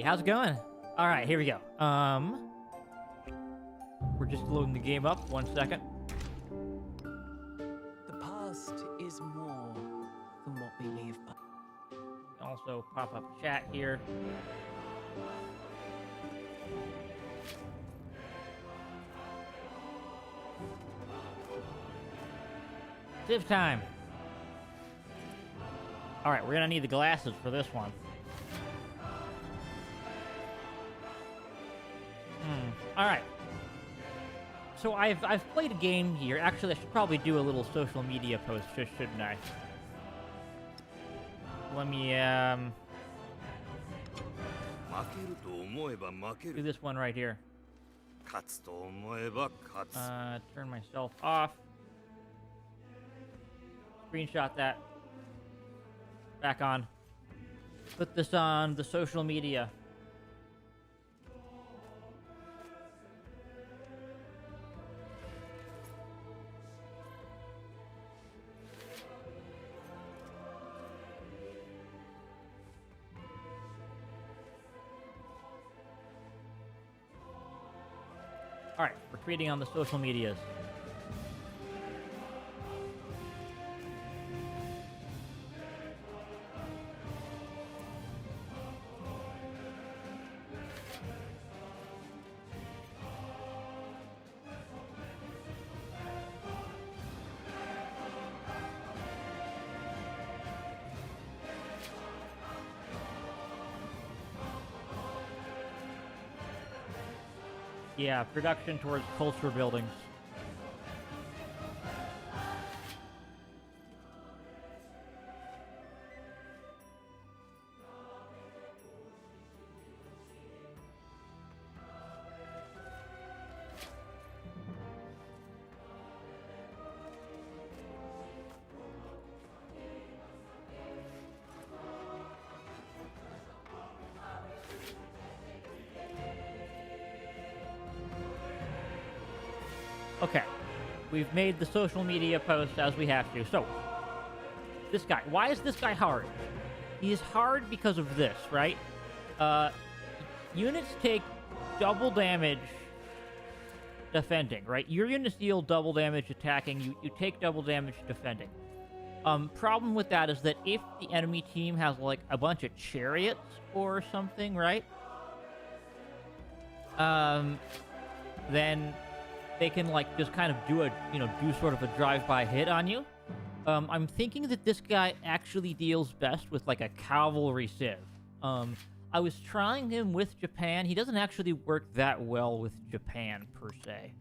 how's it going? All right, here we go. We're just loading the game up. 1 second. The past is more than what we leave behind. Also pop up chat here. Civ time. All right, we're gonna need the glasses for this one. All right. So I've played a game here. Actually, I should probably do a little social media post, shouldn't I? Let me do this one right here. Turn myself off. Screenshot that. Back on. Put this on the social media. All right, we're tweeting on the social medias. Yeah, production towards culture buildings. Okay, we've made the social media post as we have to. So, this guy, why is this guy hard? He is hard because of this, right? Units take double damage defending, right? Your units deal double damage attacking, you take double damage defending. Problem with that is that if the enemy team has, like, a bunch of chariots or something, right? Then they can, like, just kind of do sort of a drive-by hit on you. I'm thinking that this guy actually deals best with, like, a cavalry civ. I was trying him with Japan. He doesn't actually work that well with Japan, per se.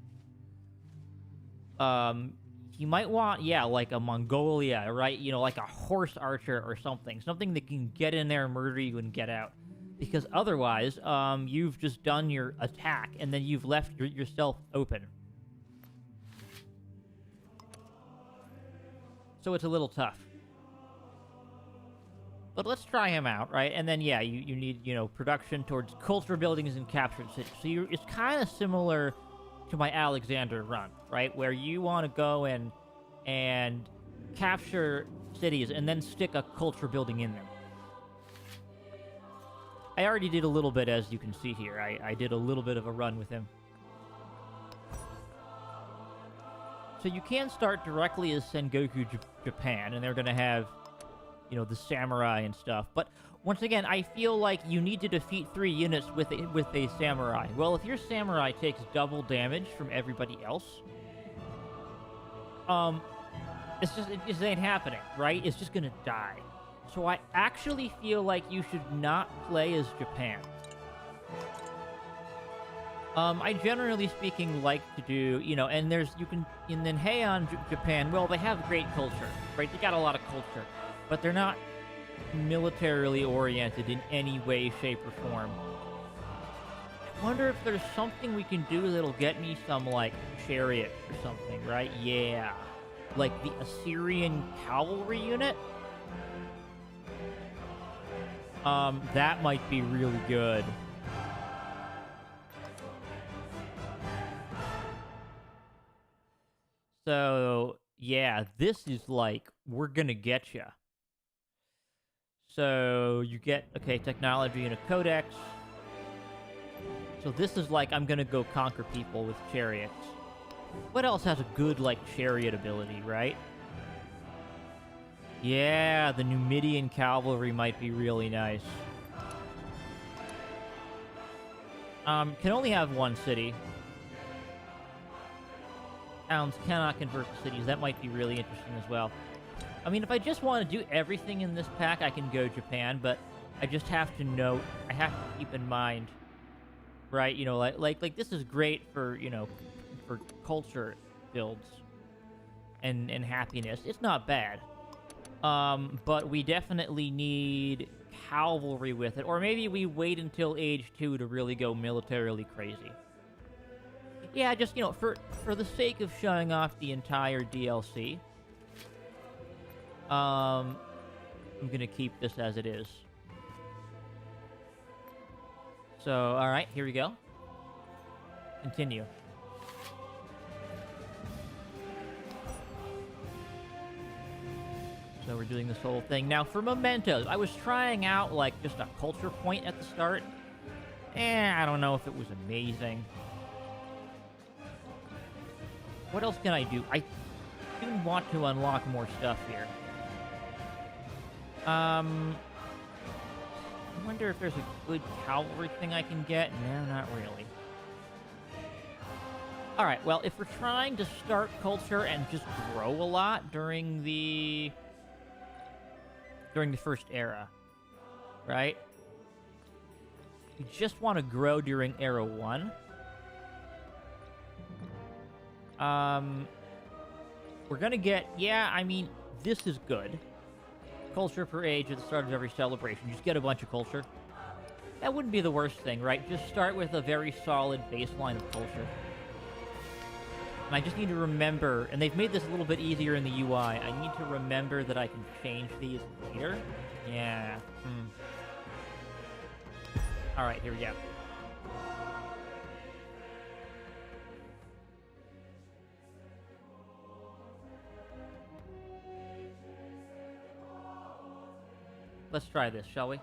He might want, yeah, like a Mongolia, right? You know, like a horse archer or something. Something that can get in there, murder you, and get out. Because otherwise, you've just done your attack, and then you've left yourself open. So it's a little tough. But let's try him out, right? And then, yeah, you need, production towards culture buildings and captured cities. So it's kind of similar to my Alexander run, right? Where you want to go and capture cities and then stick a culture building in them. I already did a little bit, as you can see here. I did a little bit of a run with him. So you can start directly as Sengoku Japan, and they're going to have, the samurai and stuff. But once again, I feel like you need to defeat 3 units with a samurai. Well, if your samurai takes double damage from everybody else, it just ain't happening, right? It's just going to die. So I actually feel like you should not play as Japan. I generally speaking like to do, and then Heian Japan, well, they have great culture, right? They got a lot of culture, but they're not militarily oriented in any way, shape, or form. I wonder if there's something we can do that'll get me some, like, chariot or something, right? Yeah. Like the Assyrian cavalry unit? That might be really good. So, yeah, this is like, we're gonna get ya. So, you get, okay, technology and a codex. So this is like, I'm gonna go conquer people with chariots. What else has a good, like, chariot ability, right? Yeah, the Numidian cavalry might be really nice. Can only have one city. Towns cannot convert to cities. That might be really interesting as well. I mean, if I just want to do everything in this pack, I can go Japan, but I just have to note, I have to keep in mind, right? You know, like this is great for, you know, for culture builds and happiness. It's not bad. But we definitely need cavalry with it, or maybe we wait until age 2 to really go militarily crazy. Yeah, just, you know, for the sake of showing off the entire DLC, I'm gonna keep this as it is. So, alright, here we go. Continue. So we're doing this whole thing. Now, for mementos, I was trying out, like, just a culture point at the start. I don't know if it was amazing. What else can I do? I do want to unlock more stuff here. I wonder if there's a good cavalry thing I can get. No, not really. Alright, well, if we're trying to start culture and just grow a lot during the first era, right? We just want to grow during era 1. We're gonna get, yeah, I mean, this is good. Culture per age at the start of every celebration. Just get a bunch of culture. That wouldn't be the worst thing, right? Just start with a very solid baseline of culture. And I just need to remember, and they've made this a little bit easier in the UI, I need to remember that I can change these later. Yeah. Alright, here we go. Let's try this, shall we?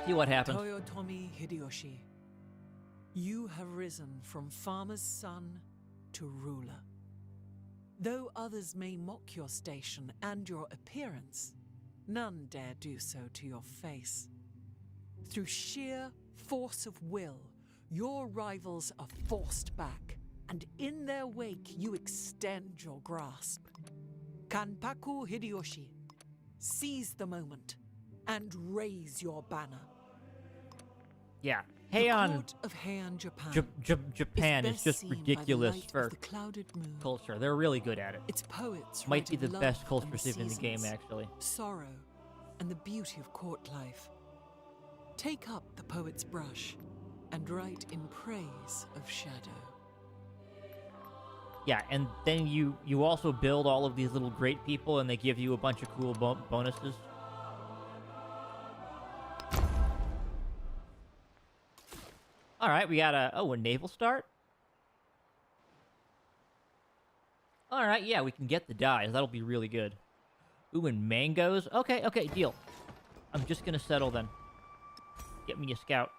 See what happens. Toyotomi Hideyoshi, you have risen from farmer's son to ruler. Though others may mock your station and your appearance, none dare do so to your face. Through sheer force of will, your rivals are forced back, and in their wake you extend your grasp. Kanpaku Hideyoshi, seize the moment and raise your banner. Yeah. The Heian, court of Heian, Japan, Japan is best just seen by the ridiculous light for of the clouded moon. culture. They're really good at it. Its poets Might be write of the love best and culture the sim in the game, seasons, actually. sorrow, and the beauty of court life. Take up the poet's brush and write in praise of shadow. Yeah, and then you also build all of these little great people, and they give you a bunch of cool bonuses. All right, we got a naval start. All right, yeah, we can get the dyes. That'll be really good. Ooh, and mangoes. Okay, deal. I'm just gonna settle then. Get me a scout.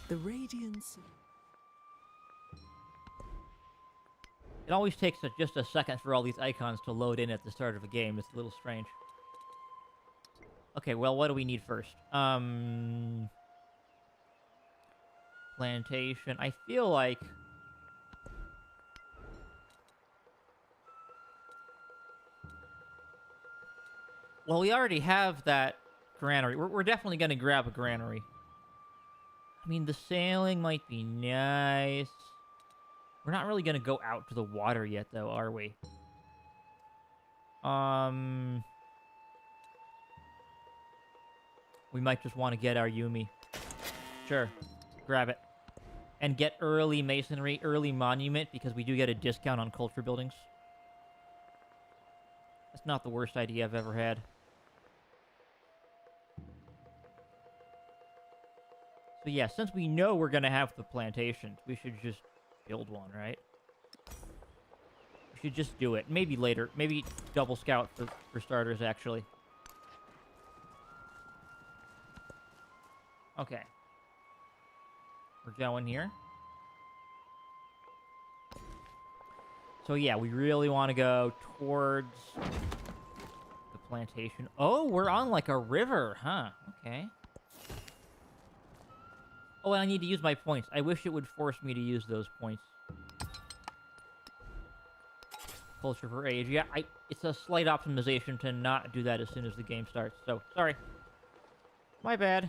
The radiance. It always takes just a second for all these icons to load in at the start of a game. It's a little strange. Okay, well, what do we need first? Plantation. I feel like... Well, we already have that granary. We're definitely going to grab a granary. I mean, the sailing might be nice. We're not really going to go out to the water yet, though, are we? We might just want to get our Yumi. Sure. Grab it. And get early masonry, early monument, because we do get a discount on culture buildings. That's not the worst idea I've ever had. So yeah, since we know we're going to have the plantations, we should just build one, right? should just do it. Maybe later. Maybe double scout for starters, actually. Okay. We're going here. So yeah, we really want to go towards the plantation. Oh, we're on like a river, huh? Okay. Oh, and I need to use my points. I wish it would force me to use those points. Culture for age. Yeah, it's a slight optimization to not do that as soon as the game starts. So, sorry. My bad.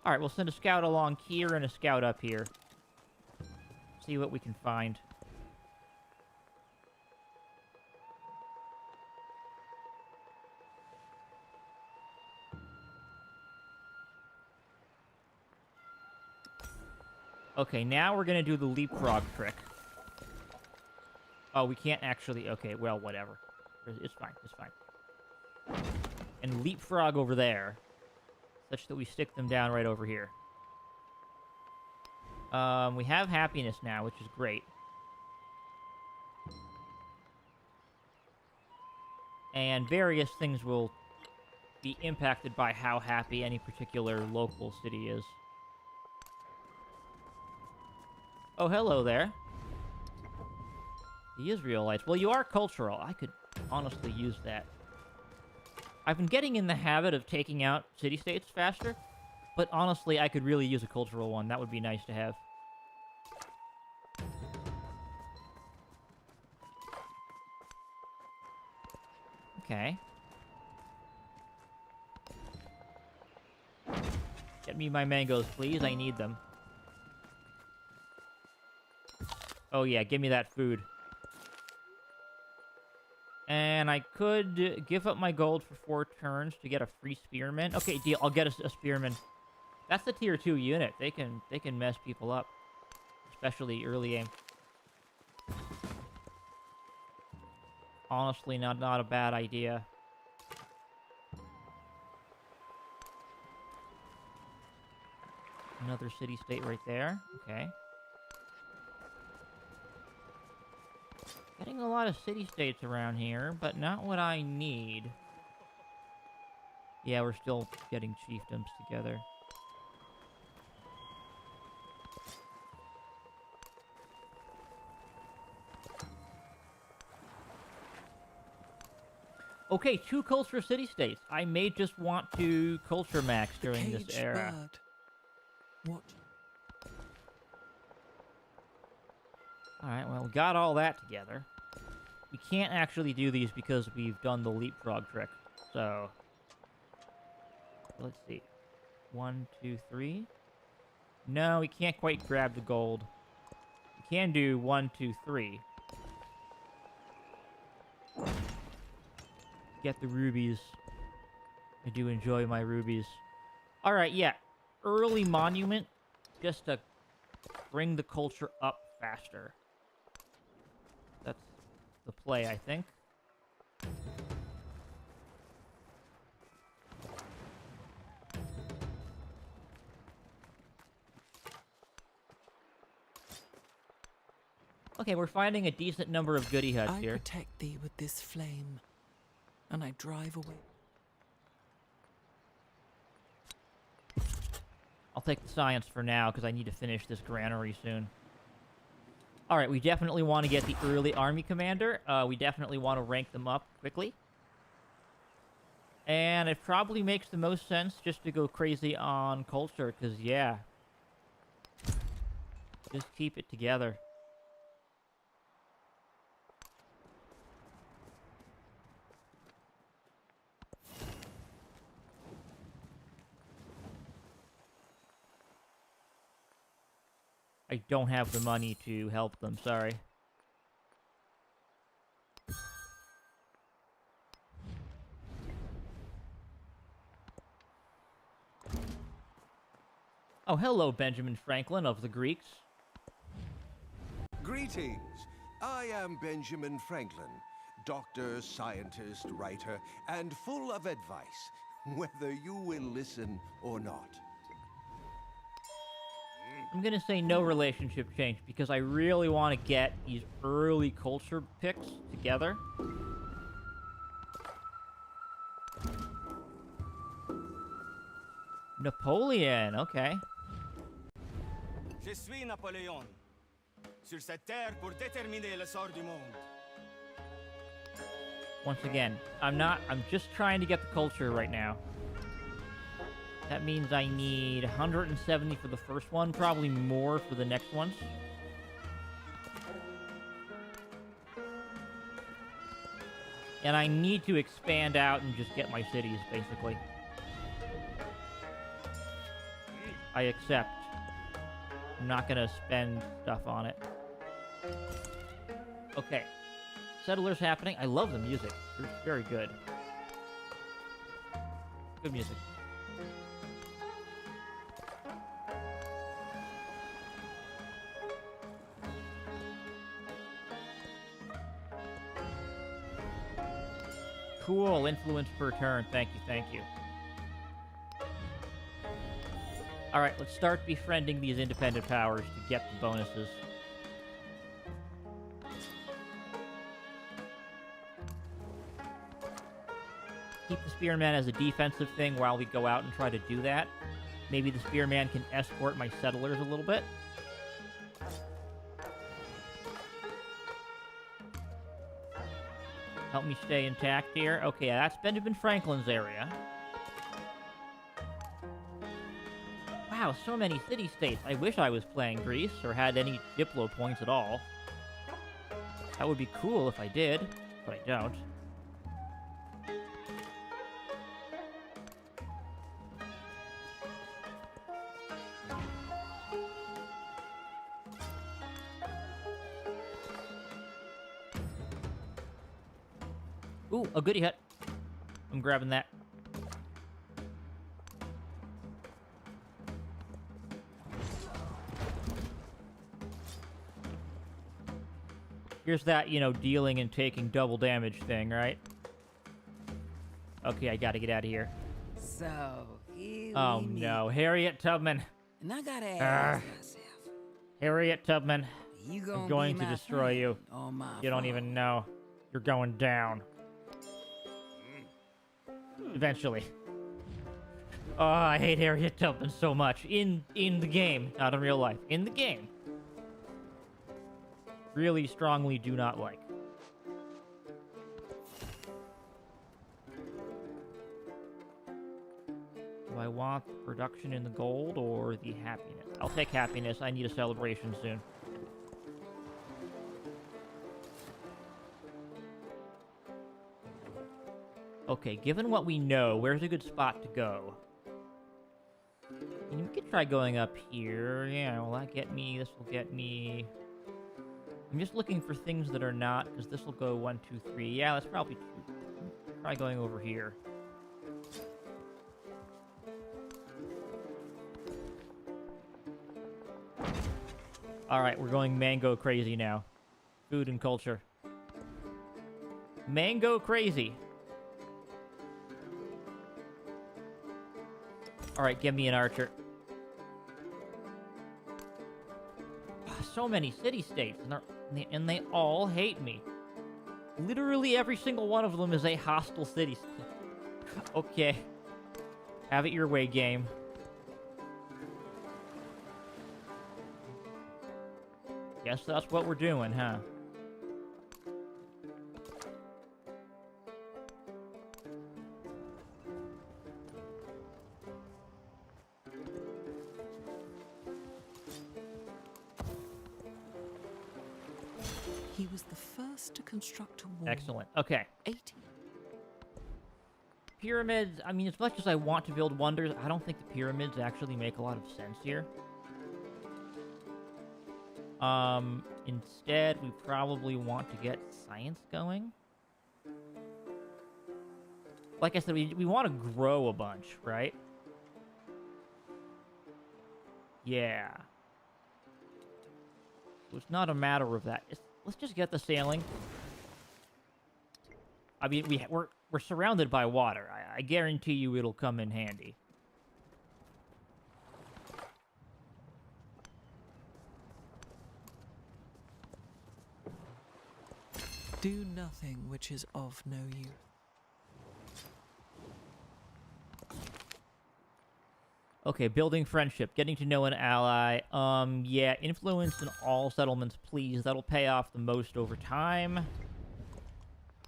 Alright, we'll send a scout along here and a scout up here. See what we can find. Okay, now we're gonna do the leapfrog trick. Oh, we can't actually... Okay, well, whatever. It's fine, it's fine. And leapfrog over there, such that we stick them down right over here. We have happiness now, which is great. And various things will be impacted by how happy any particular local city is. Oh, hello there. The Israelites. Well, you are cultural. I could honestly use that. I've been getting in the habit of taking out city-states faster, but honestly, I could really use a cultural one. That would be nice to have. Okay. Get me my mangoes, please. I need them. Oh yeah, give me that food. And I could give up my gold for 4 turns to get a free spearman. Okay, deal. I'll get a spearman. That's the tier 2 unit. They can mess people up, especially early game. Honestly, not a bad idea. Another city-state right there. Okay. Getting a lot of city-states around here, but not what I need. Yeah, we're still getting chiefdoms together. Okay, 2 culture city-states. I may just want to culture max during this era. Bird. What? Alright, well, we got all that together. We can't actually do these because we've done the leapfrog trick. So, let's see. 1, 2, 3. No, we can't quite grab the gold. We can do 1, 2, 3. Get the rubies. I do enjoy my rubies. Alright, yeah. Early monument, just to bring the culture up faster. That's the play, I think. Okay, we're finding a decent number of goody huts here. I protect thee with this flame, and I drive away. I'll take the science for now, because I need to finish this granary soon. Alright, we definitely want to get the early army commander. We definitely want to rank them up quickly. And it probably makes the most sense just to go crazy on culture, because, yeah. Just keep it together. I don't have the money to help them, sorry. Oh, hello, Benjamin Franklin of the Greeks. Greetings. I am Benjamin Franklin, doctor, scientist, writer, and full of advice, whether you will listen or not. I'm gonna say no relationship change because I really want to get these early culture picks together. Napoleon, okay. Je suis Napoléon. Sur cette terre pour déterminer le sort du monde. Once again, I'm just trying to get the culture right now. That means I need 170 for the first one, probably more for the next ones. And I need to expand out and just get my cities, basically. I accept. I'm not gonna spend stuff on it. Okay. Settlers happening. I love the music. It's very good. Good music. Cool. Influence per turn. Thank you, thank you. Alright, let's start befriending these independent powers to get the bonuses. Keep the Spearman as a defensive thing while we go out and try to do that. Maybe the Spearman can escort my settlers a little bit. Help me stay intact here. Okay, that's Benjamin Franklin's area. Wow, so many city-states. I wish I was playing Greece or had any Diplo points at all. That would be cool if I did, but I don't. Ooh, a goodie hut. I'm grabbing that. Here's that, you know, dealing and taking double damage thing, right? Okay, I gotta get out of here. So, here Oh we meet. no, Harriet Tubman. And I gotta ask myself, Harriet Tubman, you I'm gonna going be to my destroy friend you. or my You don't foe? even know. You're going down. Eventually. Oh, I hate Harriet Tubman so much. In the game, not in real life. In the game. Really strongly do not like. Do I want the production in the gold or the happiness? I'll take happiness. I need a celebration soon. Okay, given what we know, where's a good spot to go? We could try going up here. Yeah, will that get me? This will get me... I'm just looking for things that are not, because this will go 1, 2, 3. Yeah, that's probably true. Try going over here. Alright, we're going mango crazy now. Food and culture. Mango crazy. Alright, give me an archer. So many city-states, and they all hate me. Literally every single one of them is a hostile city-state. Okay. Have it your way, game. Guess that's what we're doing, huh? He was the first to construct a wall. Excellent. Okay. 80. Pyramids, I mean, as much as I want to build wonders, I don't think the pyramids actually make a lot of sense here. Instead, we probably want to get science going. Like I said, we want to grow a bunch, right? Yeah. So it's not a matter of that. Let's just get the sailing. I mean, we're surrounded by water. I guarantee you it'll come in handy. Do nothing which is of no use. Okay, building friendship, getting to know an ally. Yeah, influence in all settlements, please. That'll pay off the most over time.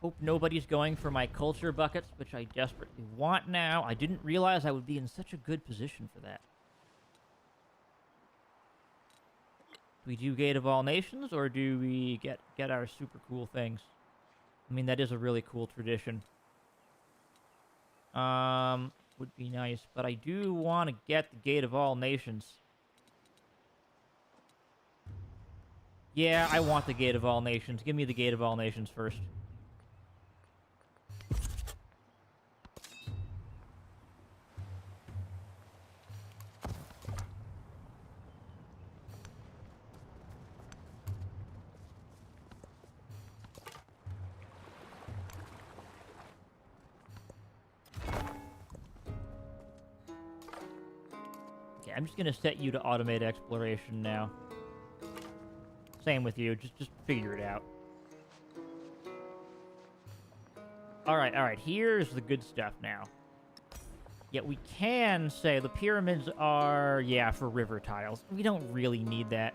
Hope nobody's going for my culture buckets, which I desperately want now. I didn't realize I would be in such a good position for that. Do we do Gate of All Nations, or do we get our super cool things? I mean, that is a really cool tradition. Would be nice, but I do want to get the Gate of All Nations. Yeah, I want the Gate of All Nations. Give me the Gate of All Nations first. Okay, I'm just gonna set you to automate exploration now. Same with you. Just figure it out. All right. Here's the good stuff now. Yet we can say the pyramids are, yeah, for river tiles. We don't really need that.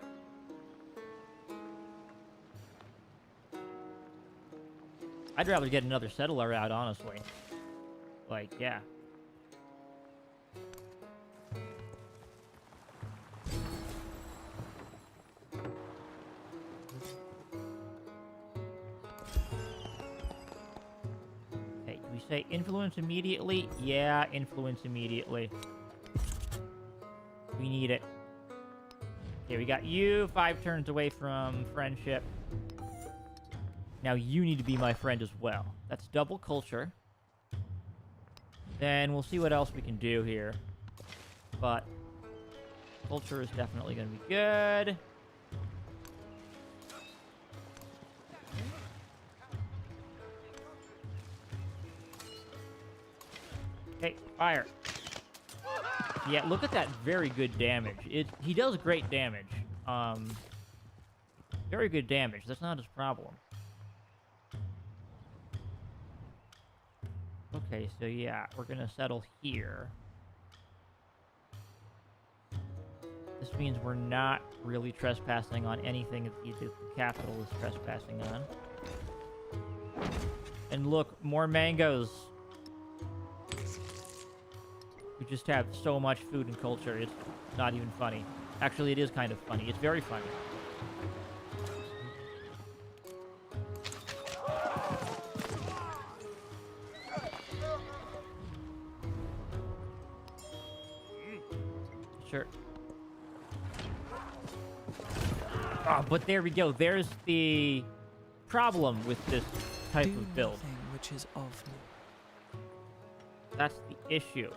I'd rather get another settler out, honestly. Like, yeah. Okay, do we say influence immediately? Yeah, influence immediately. We need it. Okay, we got you 5 turns away from friendship. Now you need to be my friend as well. That's double culture. Then we'll see what else we can do here. But culture is definitely going to be good. Okay, fire. Yeah, look at that very good damage. He does great damage. Very good damage. That's not his problem. Okay, so yeah, we're gonna settle here. This means we're not really trespassing on anything that the capital is trespassing on. And look, more mangoes. We just have so much food and culture, it's not even funny. Actually, it is kind of funny. It's very funny. Sure. Oh, but there we go. There's the problem with this type Do of build. nothing which is of no. That's the issue.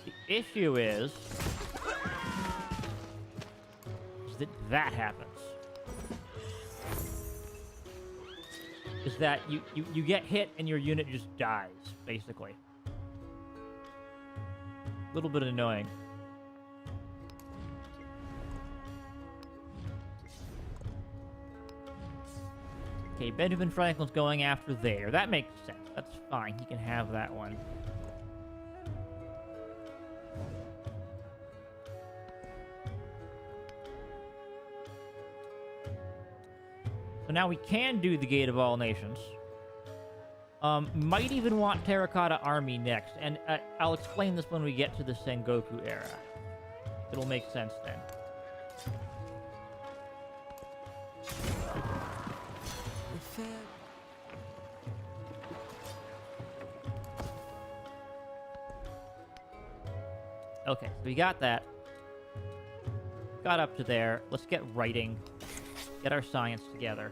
The issue is that happens. Is that you get hit and your unit just dies, basically. A little bit annoying. Okay, Benjamin Franklin's going after there. That makes sense. That's fine. He can have that one. So now we can do the Gate of All Nations. Might even want Terracotta Army next, and I'll explain this when we get to the Sengoku era. It'll make sense then. The fair Okay, so we got that. Got up to there. Let's get writing. Get our science together.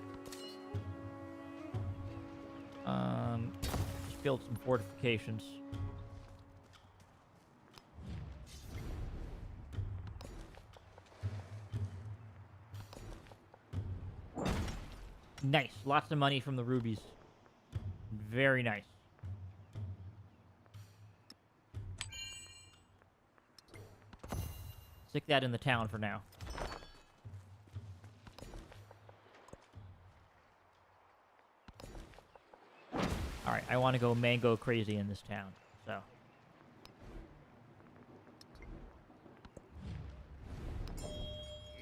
Just build some fortifications. Nice. Lots of money from the rubies. Very nice. Stick that in the town for now. Alright, I want to go mango crazy in this town, so.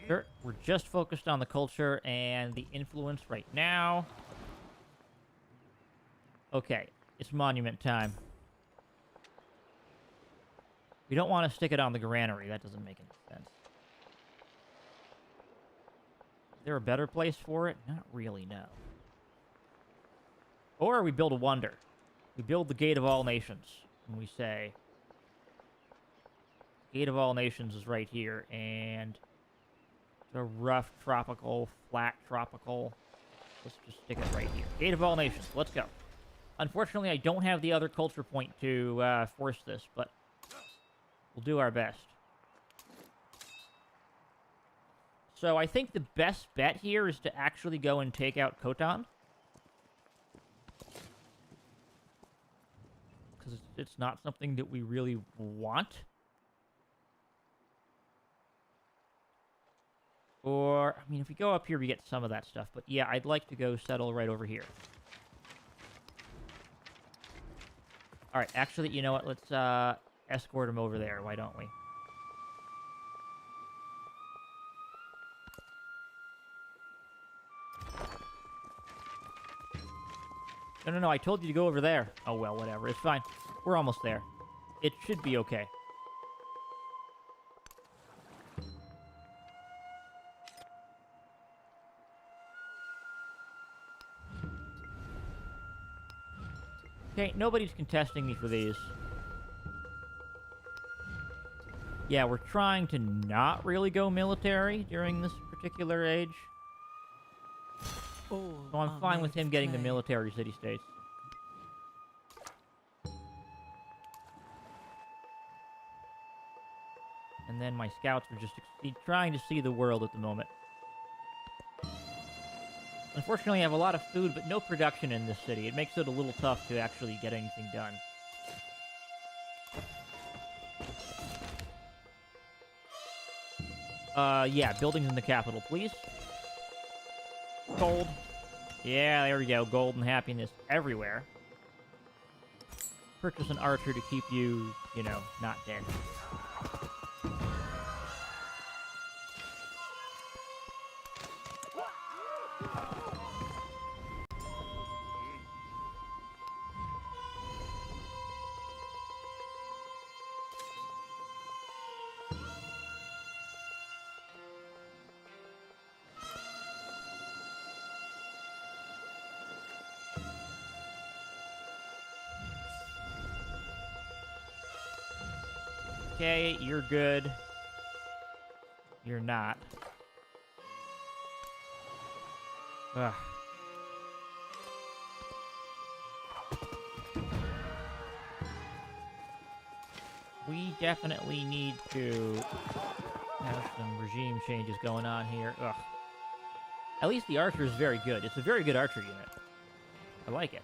Sure, we're just focused on the culture and the influence right now. Okay, it's monument time. We don't want to stick it on the granary. That doesn't make any sense. Is there a better place for it? Not really, no. Or we build a wonder. We build the Gate of All Nations. And we say, Gate of All Nations is right here. And it's a rough tropical, flat tropical. Let's just stick it right here. Gate of All Nations. Let's go. Unfortunately, I don't have the other culture point to force this, but we'll do our best. So I think the best bet here is to actually go and take out Khotan. Because it's not something that we really want. Or, I mean, if we go up here, we get some of that stuff. But yeah, I'd like to go settle right over here. Alright, actually, you know what? Let's escort him over there. Why don't we? No, I told you to go over there. Oh, well, whatever. It's fine. We're almost there. It should be okay. Okay, nobody's contesting me for these. Yeah, we're trying to not really go military during this particular age. All So I'm are fine made with him of getting the clay. military city-states. And then my scouts are just trying to see the world at the moment. Unfortunately, I have a lot of food, but no production in this city. It makes it a little tough to actually get anything done. Yeah, buildings in the capital, please. Gold. Yeah, there we go. Gold and happiness everywhere. Purchase an archer to keep you, you know, not dead. Okay, you're good. You're not. Ugh. We definitely need to have some regime changes going on here. Ugh. At least the archer is very good. It's a very good archer unit. I like it.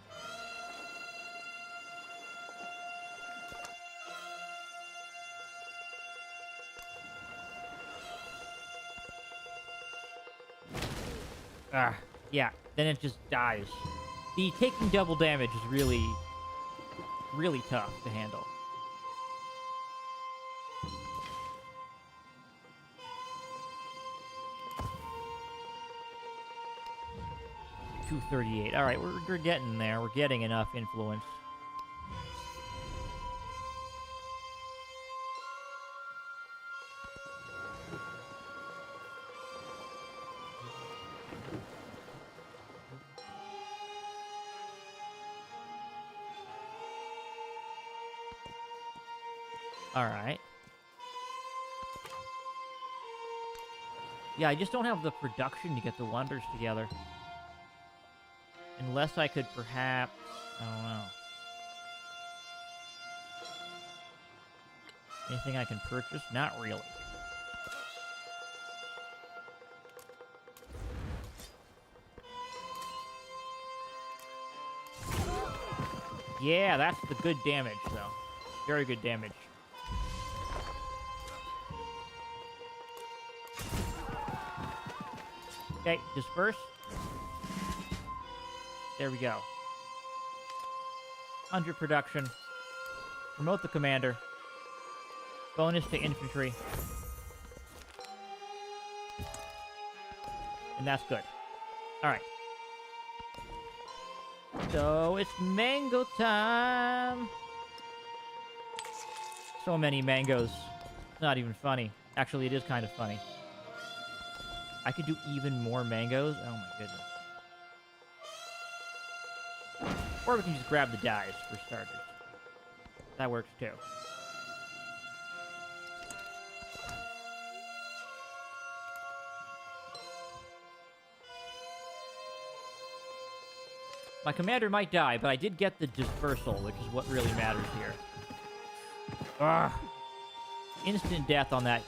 Yeah, then it just dies. The taking double damage is really, really tough to handle. $238. All right, we're getting there. We're getting enough influence. All right. Yeah, I just don't have the production to get the wonders together. Unless I could perhaps... I don't know. Anything I can purchase? Not really. Yeah, that's the good damage, though. Very good damage. Okay, disperse. There we go. 100 production. Promote the commander. Bonus to infantry. And that's good. Alright. So, it's mango time! So many mangoes. It's not even funny. Actually, it is kind of funny. I could do even more mangoes? Oh my goodness. Or we can just grab the dyes for starters. That works too. My commander might die, but I did get the dispersal, which is what really matters here. Ugh. Instant death on that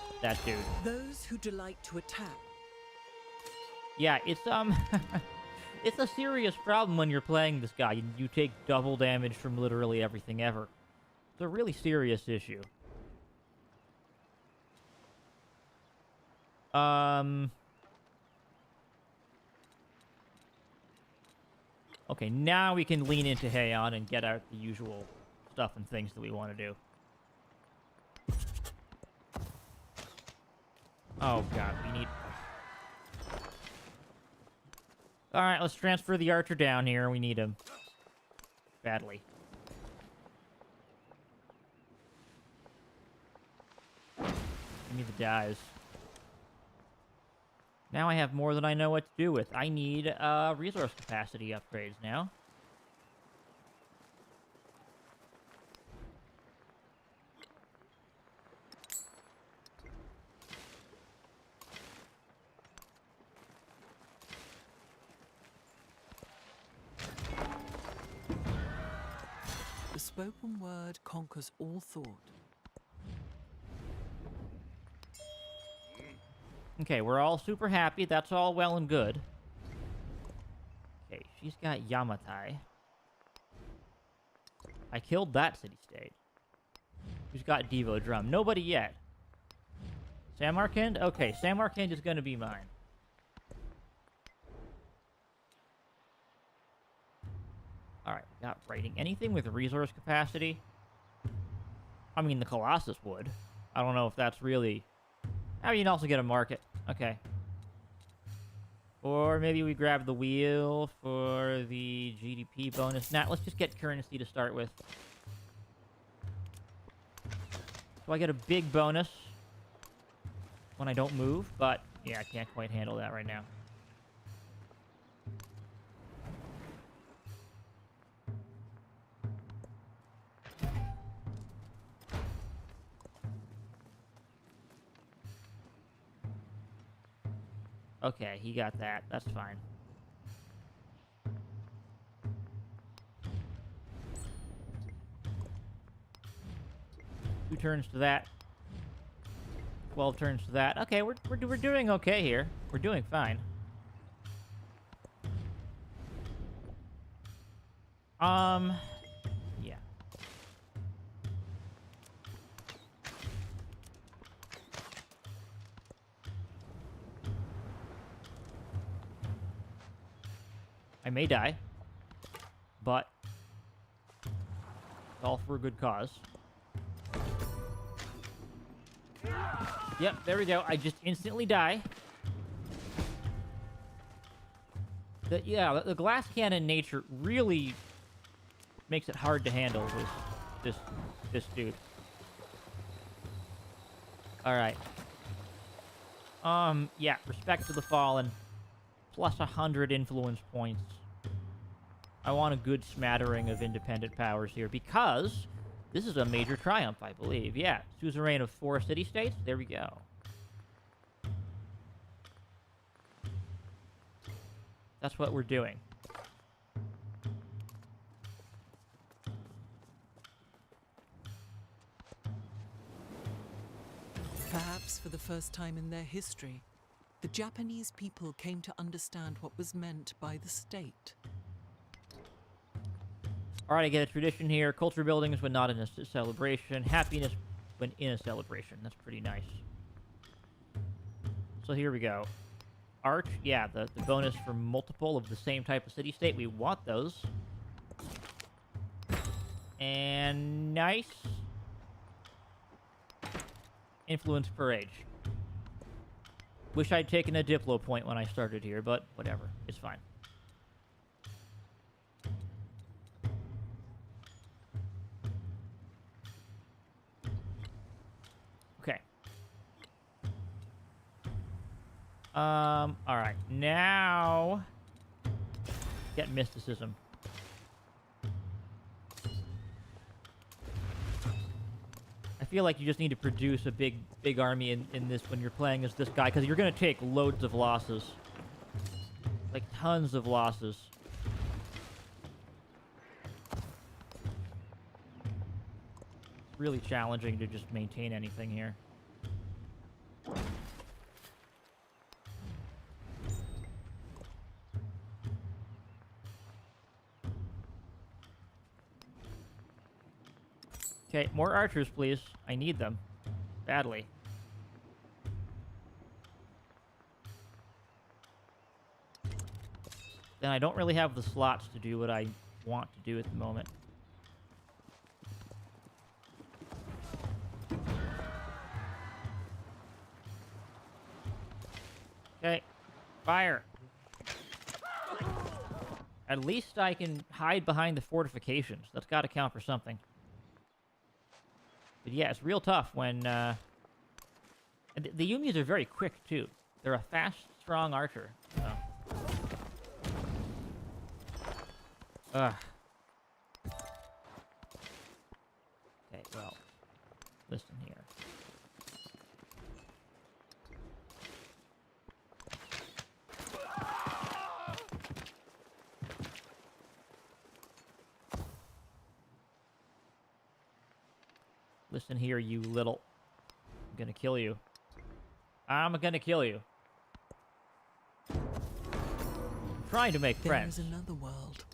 dude. Those who delight to attack. Yeah, it's it's a serious problem when you're playing this guy. You take double damage from literally everything ever. It's a really serious issue. Okay, now we can lean into Heian and get out the usual stuff and things that we want to do. Oh god, we need... Alright, let's transfer the archer down here. We need him. Badly. Give me the dyes. Now I have more than I know what to do with. I need resource capacity upgrades now. The spoken word conquers all thought. Okay, we're all super happy. That's all well and good. Okay, she's got Yamatai. I killed that city-state. Who's got Devo Drum? Nobody yet. Samarkand? Okay, Samarkand is going to be mine. Alright, got writing. Anything with resource capacity? I mean, the Colossus would. I don't know if that's really... Oh, you can also get a market. Okay. Or maybe we grab the wheel for the GDP bonus. Nah, let's just get currency to start with. So I get a big bonus when I don't move, but yeah, I can't quite handle that right now. Okay, he got that. That's fine. Two turns to that. 12 turns to that. Okay, we're doing okay here. We're doing fine. Yeah. I may die, but it's all for a good cause. Yep, there we go. I just instantly die. The glass cannon nature really makes it hard to handle with this dude. All right. Yeah, respect to the fallen. Plus 100 influence points. I want a good smattering of independent powers here because this is a major triumph, I believe. Yeah, suzerain of 4 city-states. There we go. That's what we're doing. Perhaps for the first time in their history, the Japanese people came to understand what was meant by the state. All right, I get a tradition here. Culture buildings when not in a celebration. Happiness when in a celebration. That's pretty nice. So here we go. Art, yeah, the bonus for multiple of the same type of city-state. We want those. And nice. Influence per age. Wish I'd taken a Diplo point when I started here, but whatever. It's fine. Okay. Alright. Now... get mysticism. I feel like you just need to produce a big army in this when you're playing as this guy, because you're going to take loads of losses. Like, tons of losses. It's really challenging to just maintain anything here. Okay, more archers, please. I need them. Badly. Then I don't really have the slots to do what I want to do at the moment. Okay. Fire. At least I can hide behind the fortifications. That's got to count for something. But yeah, it's real tough when... and the Yumis are very quick, too. They're a fast, strong archer. So. Ugh. Okay, well. Listen here. Listen here, you little... I'm gonna kill you. I'm gonna kill you. I'm trying to make friends. There is another world.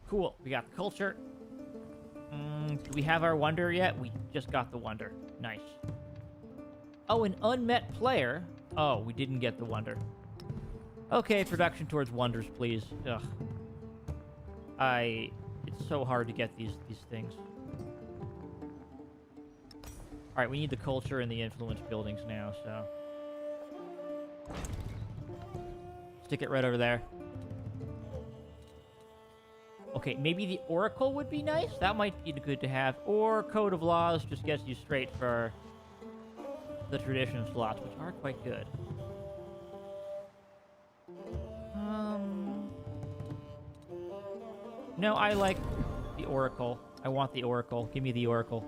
Cool. We got the culture. Do we have our wonder yet? We just got the wonder. Nice. Oh, an unmet player? Oh, we didn't get the wonder. Okay, production towards wonders, please. Ugh. It's so hard to get these things. Alright, we need the culture and the influence buildings now, so... stick it right over there. Okay, maybe the Oracle would be nice? That might be good to have. Or Code of Laws just gets you straight for the tradition slots, which are quite good. No, I like the Oracle. I want the Oracle. Give me the Oracle.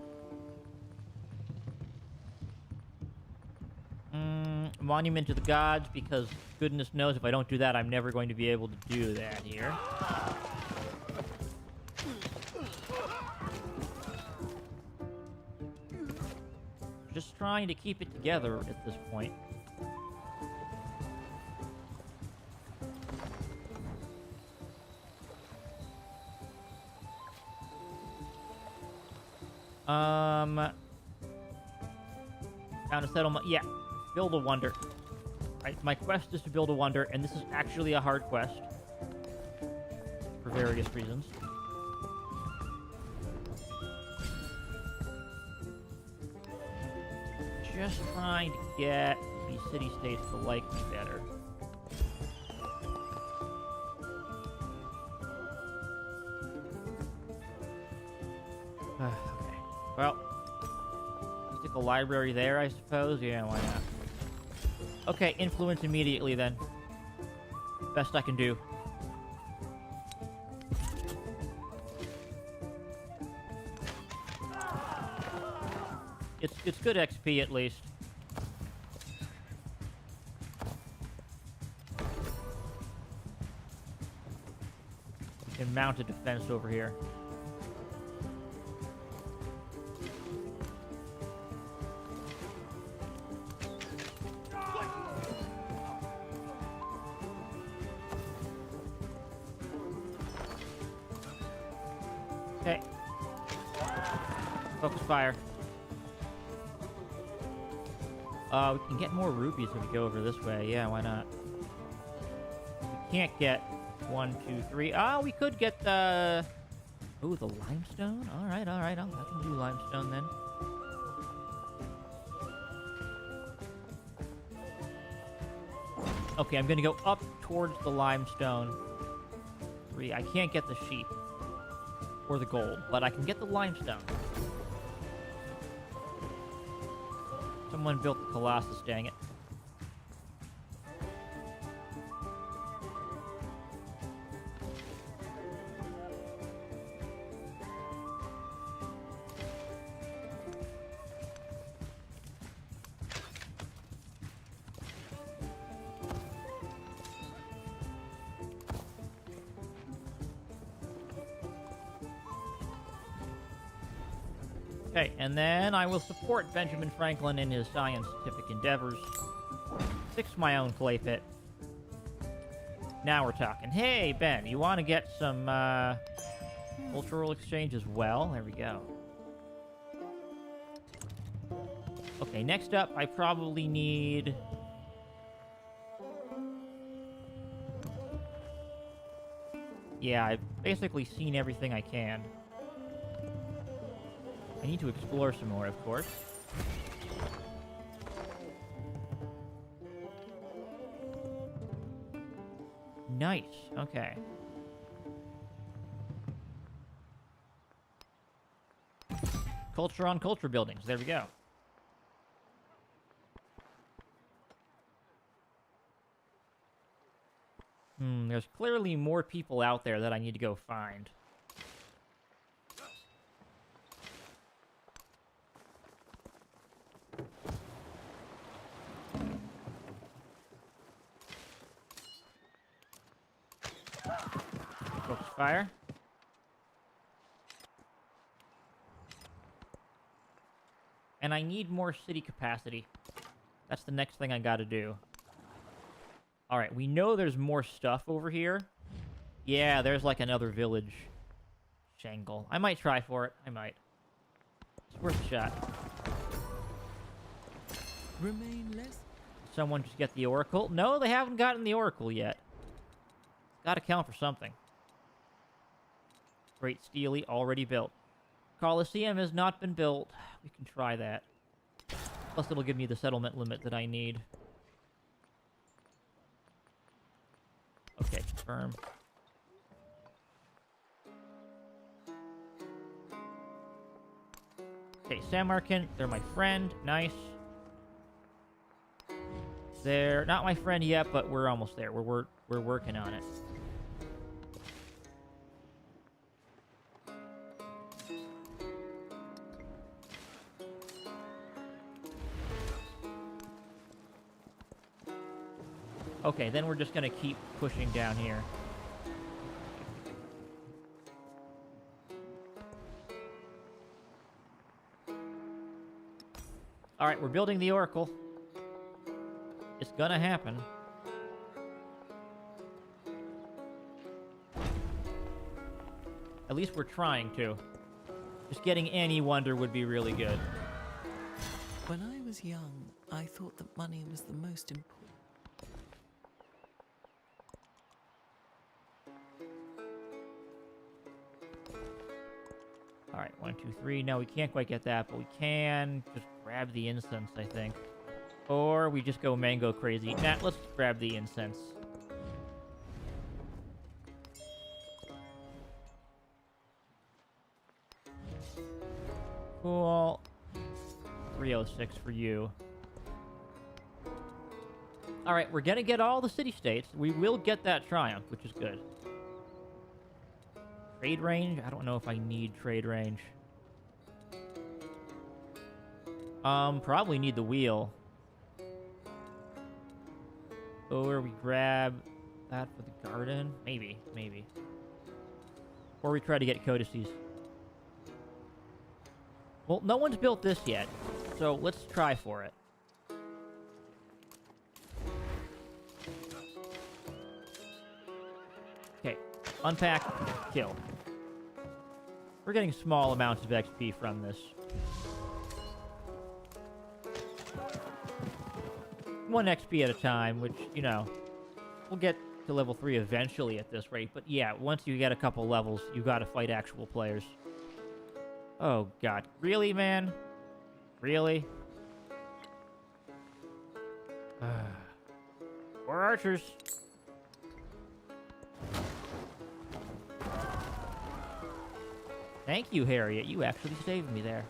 Monument to the Gods, because goodness knows if I don't do that, I'm never going to be able to do that here. Just trying to keep it together at this point. Found a settlement. Yeah. Build a wonder. My quest is to build a wonder, and this is actually a hard quest. For various reasons. Just trying to get these city-states to like me better. Okay. Well, stick a library there, I suppose. Yeah, why not? Okay, influence immediately then. Best I can do. It's good XP at least. We can mount a defense over here. Okay. Focus fire. We can get more rupees if we go over this way. Yeah, why not? We can't get 1, 2, 3. Ah, we could get the... Ooh, the limestone? Alright, I can do limestone then. Okay, I'm gonna go up towards the limestone. 3. I can't get the sheep. Or the gold, but I can get the limestone. Someone built the Colossus, dang it. Okay, and then I will support Benjamin Franklin in his scientific endeavors. Fix my own clay pit. Now we're talking. Hey, Ben, you want to get some cultural exchange as well? There we go. Okay, next up, I probably need... Yeah, I've basically seen everything I can. I need to explore some more, of course. Nice. Okay. Culture on culture buildings. There we go. There's clearly more people out there that I need to go find. Focus fire. And I need more city capacity. That's the next thing I gotta do. Alright, we know there's more stuff over here. Yeah, there's like another village. Shangle. I might try for it. I might. It's worth a shot. Remain less. Someone just get the oracle? No, they haven't gotten the oracle yet. Gotta count for something. Great Steely already built. Colosseum has not been built. We can try that. Plus it'll give me the settlement limit that I need. Okay, confirm. Okay, Samarkand, they're my friend. Nice. They're not my friend yet, but we're almost there. We're working on it. Okay, then we're just gonna keep pushing down here. Alright, we're building the oracle. It's gonna happen. At least we're trying to. Just getting any wonder would be really good. When I was young, I thought that money was the most important. Alright, 1, 2, 3. No, we can't quite get that, but we can just grab the incense, I think. Or we just go mango crazy. Nah, let's just grab the incense. Cool. 306 for you. Alright, we're gonna get all the city-states. We will get that triumph, which is good. Trade range? I don't know if I need trade range. Probably need the wheel. Or we grab that for the garden? Maybe. Or we try to get codices. Well, no one's built this yet, so let's try for it. Okay, unpack, kill. We're getting small amounts of XP from this. 1 XP at a time, which, you know, we'll get to level 3 eventually at this rate. But yeah, once you get a couple levels, you gotta fight actual players. Oh, God. Really, man? Really? More archers. Thank you, Harriet. You actually saved me there.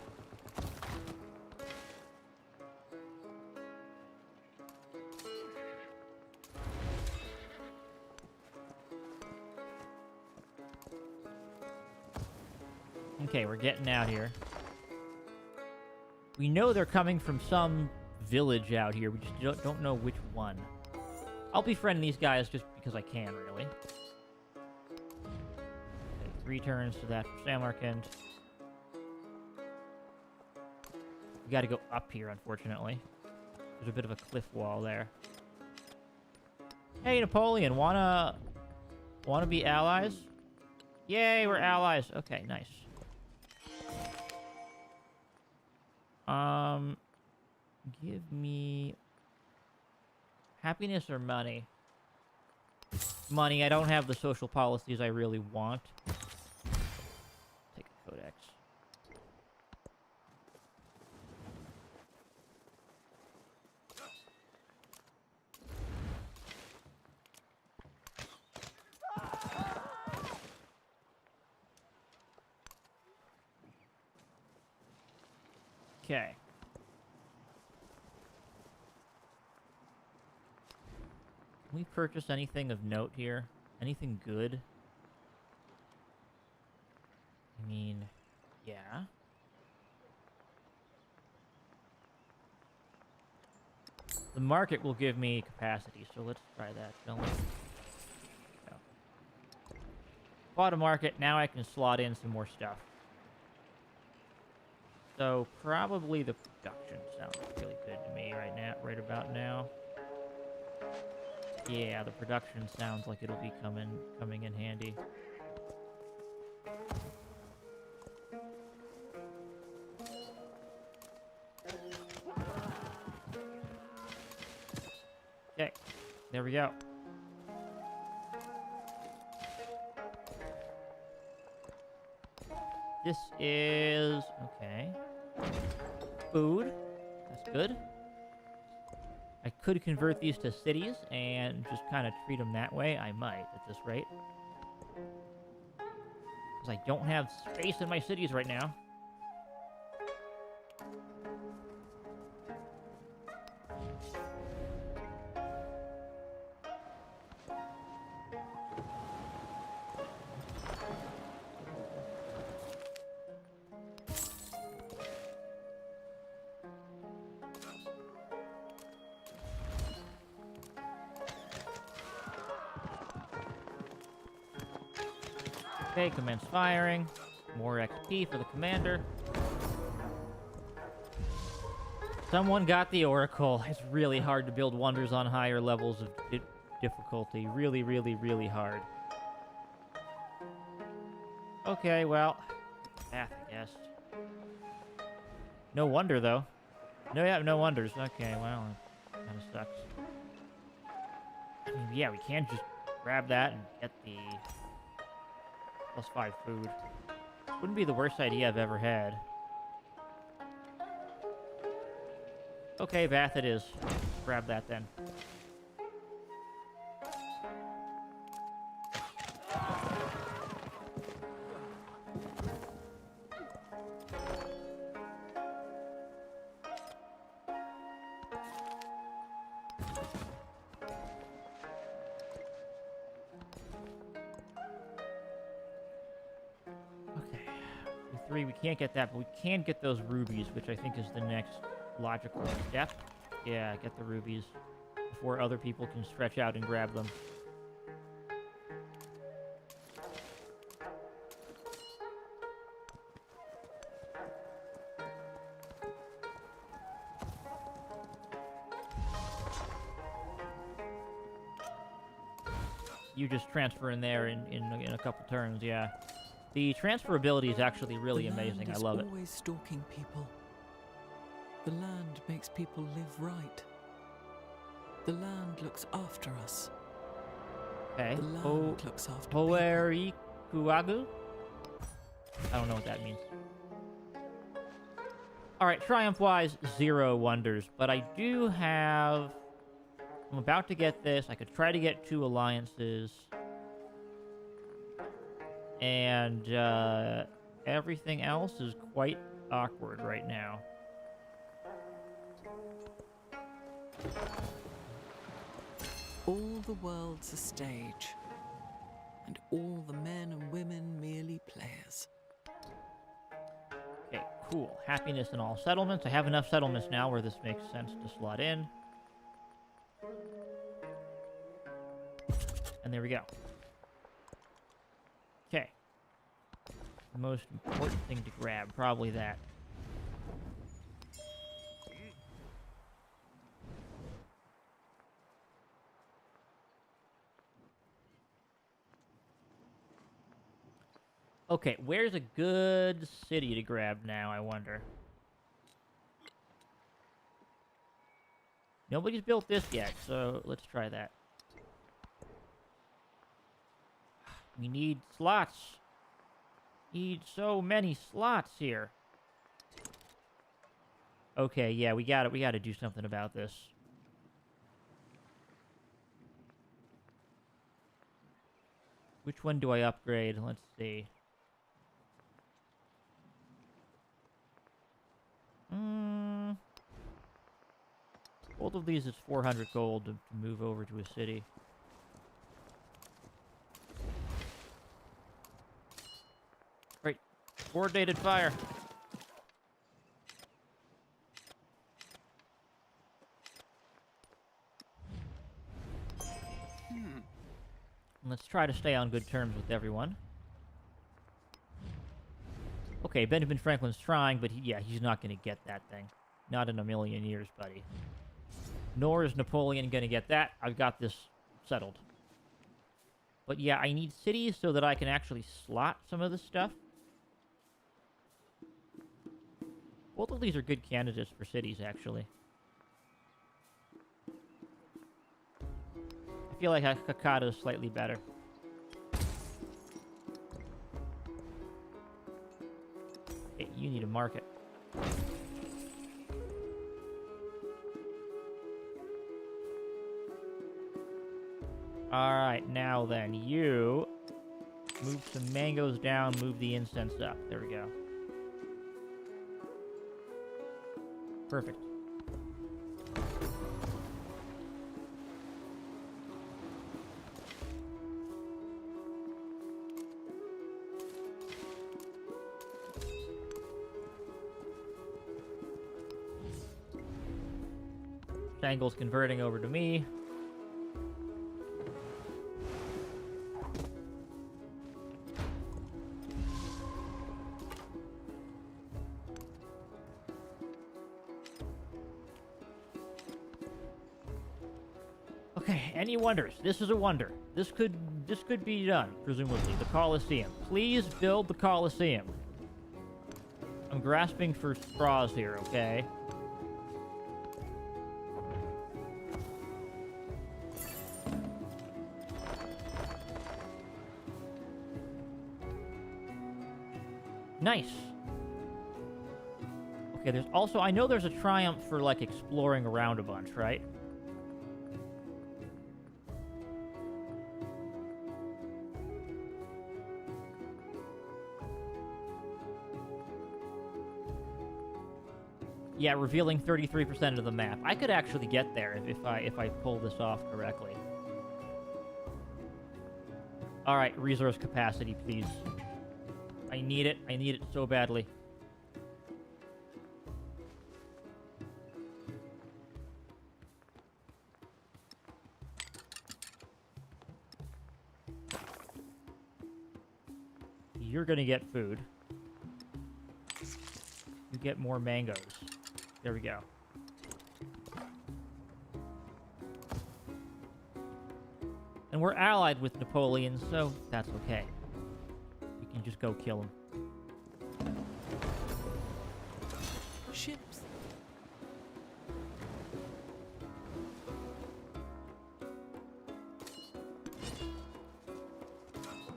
Okay, we're getting out here. We know they're coming from some village out here. We just don't know which one. I'll befriend these guys just because I can, really. Okay, 3 turns to that for Samarkand. We gotta go up here, unfortunately. There's a bit of a cliff wall there. Hey, Napoleon, wanna be allies? Yay, we're allies. Okay, nice. Give me happiness or money? Money. I don't have the social policies I really want. Take a codex. Okay. Can we purchase anything of note here? Anything good? I mean, yeah. The market will give me capacity, so let's try that, shall we? No. Bought a market, now I can slot in some more stuff. So, probably the production sounds really good to me right about now. Yeah, the production sounds like it'll be coming in handy. Okay, there we go. This is... okay. Food. That's good. I could convert these to cities and just kind of treat them that way. I might, at this rate. Because I don't have space in my cities right now. Okay, commence firing. More XP for the commander. Someone got the Oracle. It's really hard to build wonders on higher levels of difficulty. Really, really, really hard. Okay, well, math, I guess. No wonder, though. No, yeah, no wonders. Okay, well, kind of sucks. I mean, yeah, we can just grab that and get the +5 food. Wouldn't be the worst idea I've ever had. Okay, Bath it is. Grab that then. We can't get that, but we can get those rubies, which I think is the next logical step. Yeah, get the rubies before other people can stretch out and grab them. You just transfer in there in a couple turns, yeah. The transferability is actually really amazing. I love it. The land is always stalking people. The land makes people live right. The land looks after us. Okay. The land looks after people. Hoerikuagu? I don't know what that means. Alright, triumph-wise, 0 wonders. But I do have... I'm about to get this. I could try to get 2 alliances. And, everything else is quite awkward right now. All the world's a stage, and all the men and women merely players. Okay, cool. Happiness in all settlements. I have enough settlements now where this makes sense to slot in. And there we go. Okay. The most important thing to grab, probably that. Okay, where's a good city to grab now, I wonder? Nobody's built this yet, so let's try that. We need slots. Need so many slots here. Okay, yeah, we gotta do something about this. Which one do I upgrade? Let's see. Both of these is 400 gold to move over to a city. Right. Coordinated fire. Let's try to stay on good terms with everyone. Okay, Benjamin Franklin's trying, but he's not going to get that thing. Not in a million years, buddy. Nor is Napoleon going to get that. I've got this settled. But yeah, I need cities so that I can actually slot some of this stuff. Both of these are good candidates for cities, actually. I feel like Hakata is slightly better. Hey, you need a market. Alright, now then, you move some mangoes down, move the incense up. There we go. Perfect. Shangle's converting over to me. Okay, any wonders? This is a wonder. This could be done, presumably. The Colosseum. Please build the Colosseum. I'm grasping for straws here, okay? Nice. Okay, there's also... I know there's a triumph for, like, exploring around a bunch, right? Yeah, revealing 33% of the map. I could actually get there if I pull this off correctly. Alright, resource capacity, please. I need it. I need it so badly. You're gonna get food. You get more mangoes. There we go. And we're allied with Napoleon, so that's okay. We can just go kill him. Ships.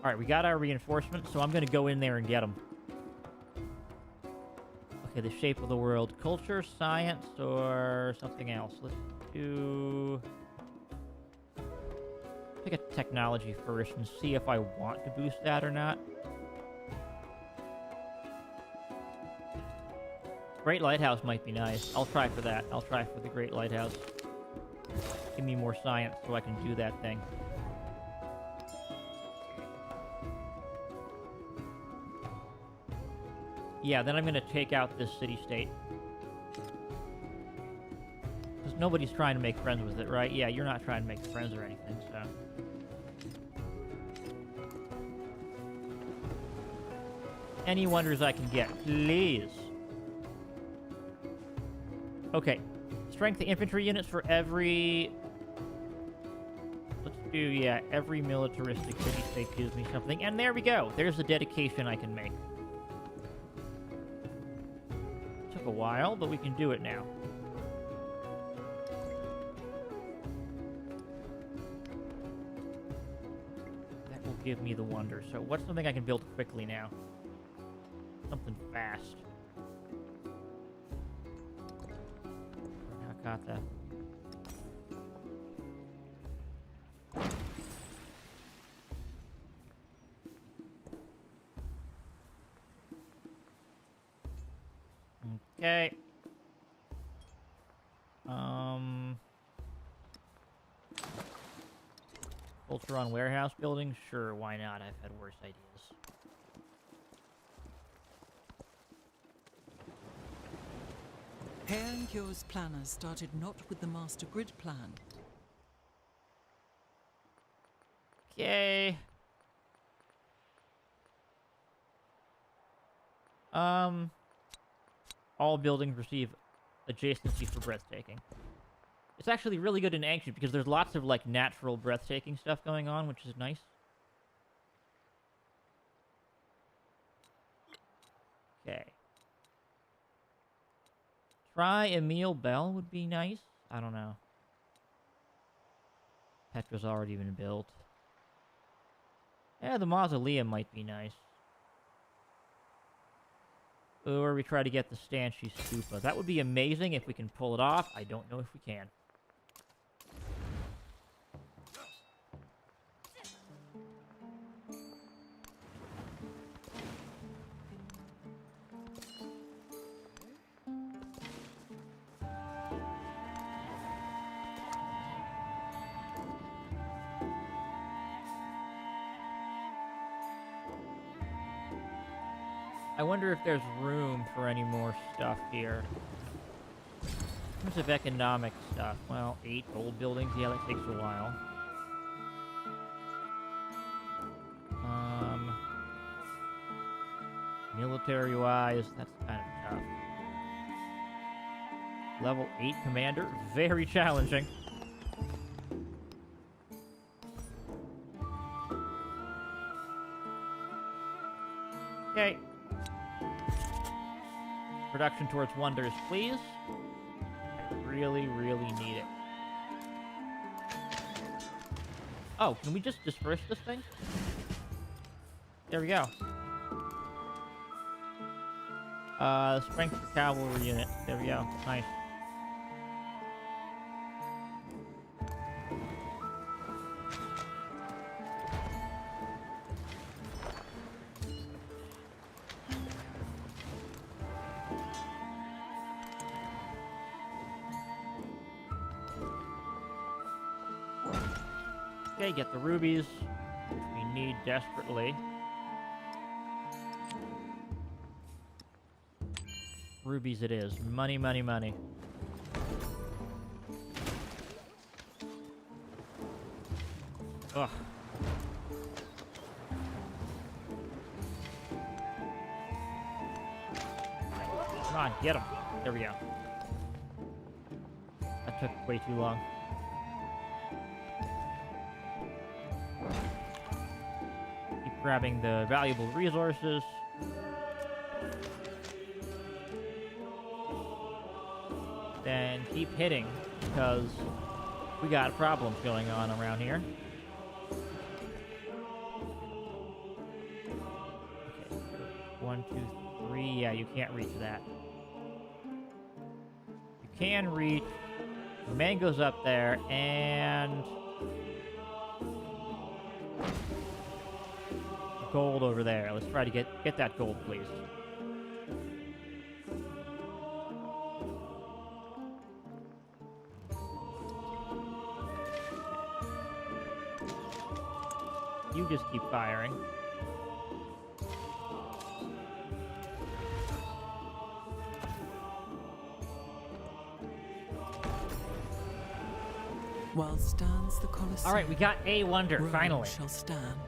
Alright, we got our reinforcements, so I'm gonna go in there and get them. Okay, the shape of the world. Culture, science, or something else. Let's do... pick a technology first and see if I want to boost that or not. Great Lighthouse might be nice. I'll try for that. I'll try for the Great Lighthouse. Give me more science so I can do that thing. Yeah, then I'm going to take out this city-state. Because nobody's trying to make friends with it, right? Yeah, you're not trying to make friends or anything, so... Any wonders I can get, please. Okay. Strength the infantry units for every... Let's do, yeah, every militaristic city-state gives me something. And there we go. There's a dedication I can make. Took a while, but we can do it now. That will give me the wonder. So what's something I can build quickly now? Something fast. I got that. Okay. Culture on warehouse buildings? Sure, why not? I've had worse ideas. Herenkyo's planners started not with the master grid plan. Okay. All buildings receive adjacency for breathtaking. It's actually really good in Ancient because there's lots of, like, natural breathtaking stuff going on, which is nice. Okay. Try Emil Bell would be nice. I don't know. Petra's already been built. Yeah, the mausoleum might be nice. Or we try to get the Stanchi Stupa. That would be amazing if we can pull it off. I don't know if we can. I wonder if there's room for any more stuff here. In terms of economic stuff, well, 8 old buildings, yeah, that takes a while. Military-wise, that's kind of tough. Level 8 commander, very challenging. Okay. Production towards wonders, please. I really, really need it. Oh, can we just disperse this thing? There we go. Strength for cavalry unit. There we go. Nice. Okay, get the rubies, which we need desperately. Rubies it is. Money, money, money. Ugh. Come on, get him. There we go. That took way too long. Keep grabbing the valuable resources. Then keep hitting, because we got problems going on around here. 1, 2, 3. Yeah, you can't reach that. You can reach Mango's up there, and gold over there. Let's try to get that gold, please. You just keep firing. While stands the Colosseum. All right, we got a wonder, Rome finally. shall stand.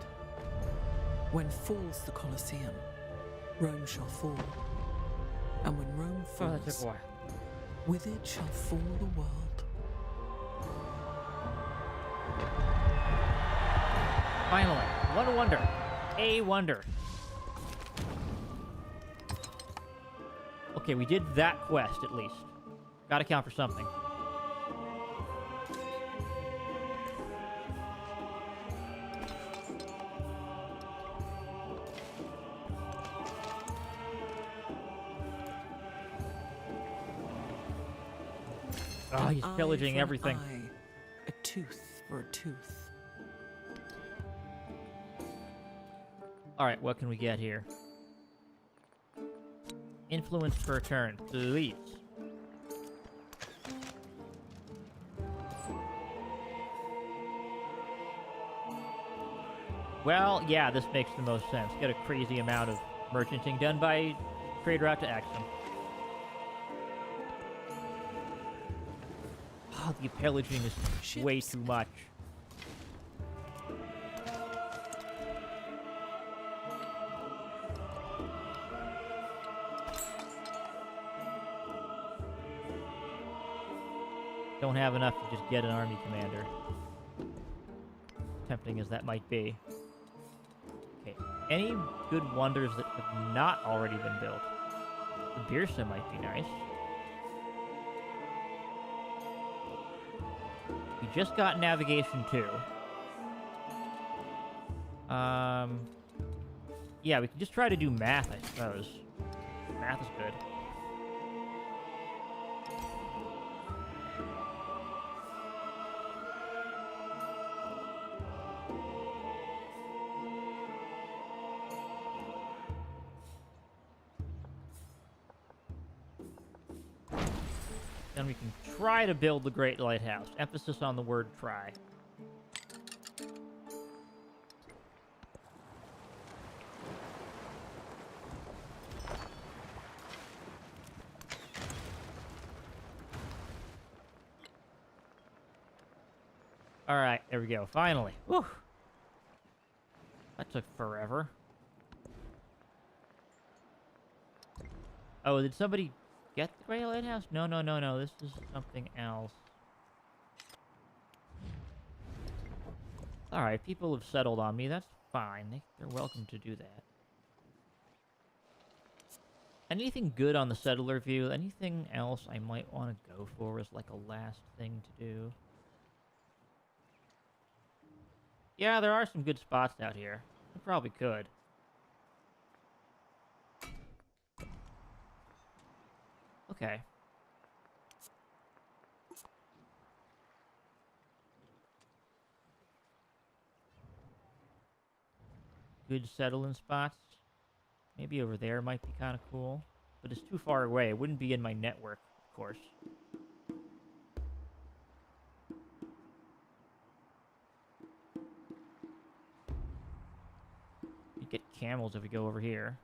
When falls the Colosseum, Rome shall fall. And when Rome Oh, that took falls, a while. with it shall fall the world. Finally, one wonder. A wonder. Okay, we did that quest at least. Gotta count for something. Oh, he's An pillaging eye for an everything. eye, a tooth for a tooth. All right, what can we get here? Influence per turn, please. Well, yeah, this makes the most sense. Get a crazy amount of merchanting done by trader out to Axum. Oh, the pillaging is way Ships. too much. Don't have enough to just get an army commander. Tempting as that might be. Okay, any good wonders that have not already been built? The Birsa might be nice. We just got navigation 2. Yeah, we can just try to do math, I suppose. Math is good. Then we can try to build the Great Lighthouse. Emphasis on the word try. Alright, there we go. Finally. Whew. That took forever. Oh, did somebody get the Great Lighthouse? No, no, no, no. This is something else. Alright, people have settled on me. That's fine. They're welcome to do that. Anything good on the settler view? Anything else I might want to go for as like a last thing to do? Yeah, there are some good spots out here. I probably could. Okay. Good settling spots. Maybe over there might be kind of cool. But it's too far away. It wouldn't be in my network, of course. You get camels if we go over here.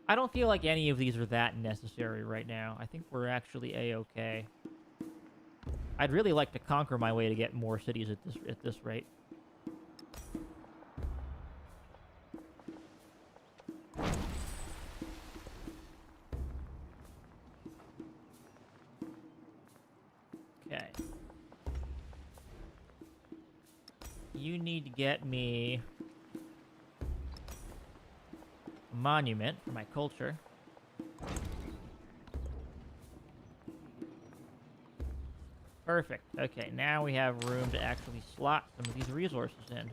I don't feel like any of these are that necessary right now. I think we're actually a-okay. I'd really like to conquer my way to get more cities at this rate. Okay. You need to get me a monument for my culture. Perfect. Okay, now we have room to actually slot some of these resources in.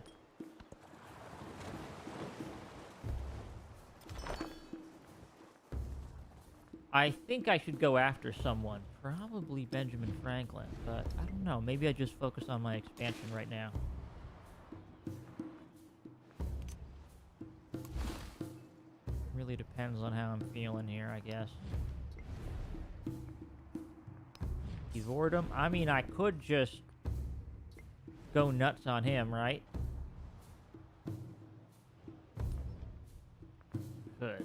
I think I should go after someone. Probably Benjamin Franklin, but I don't know. Maybe I just focus on my expansion right now. Really depends on how I'm feeling here, I guess. Devoured him? I mean, I could just go nuts on him, right? Could.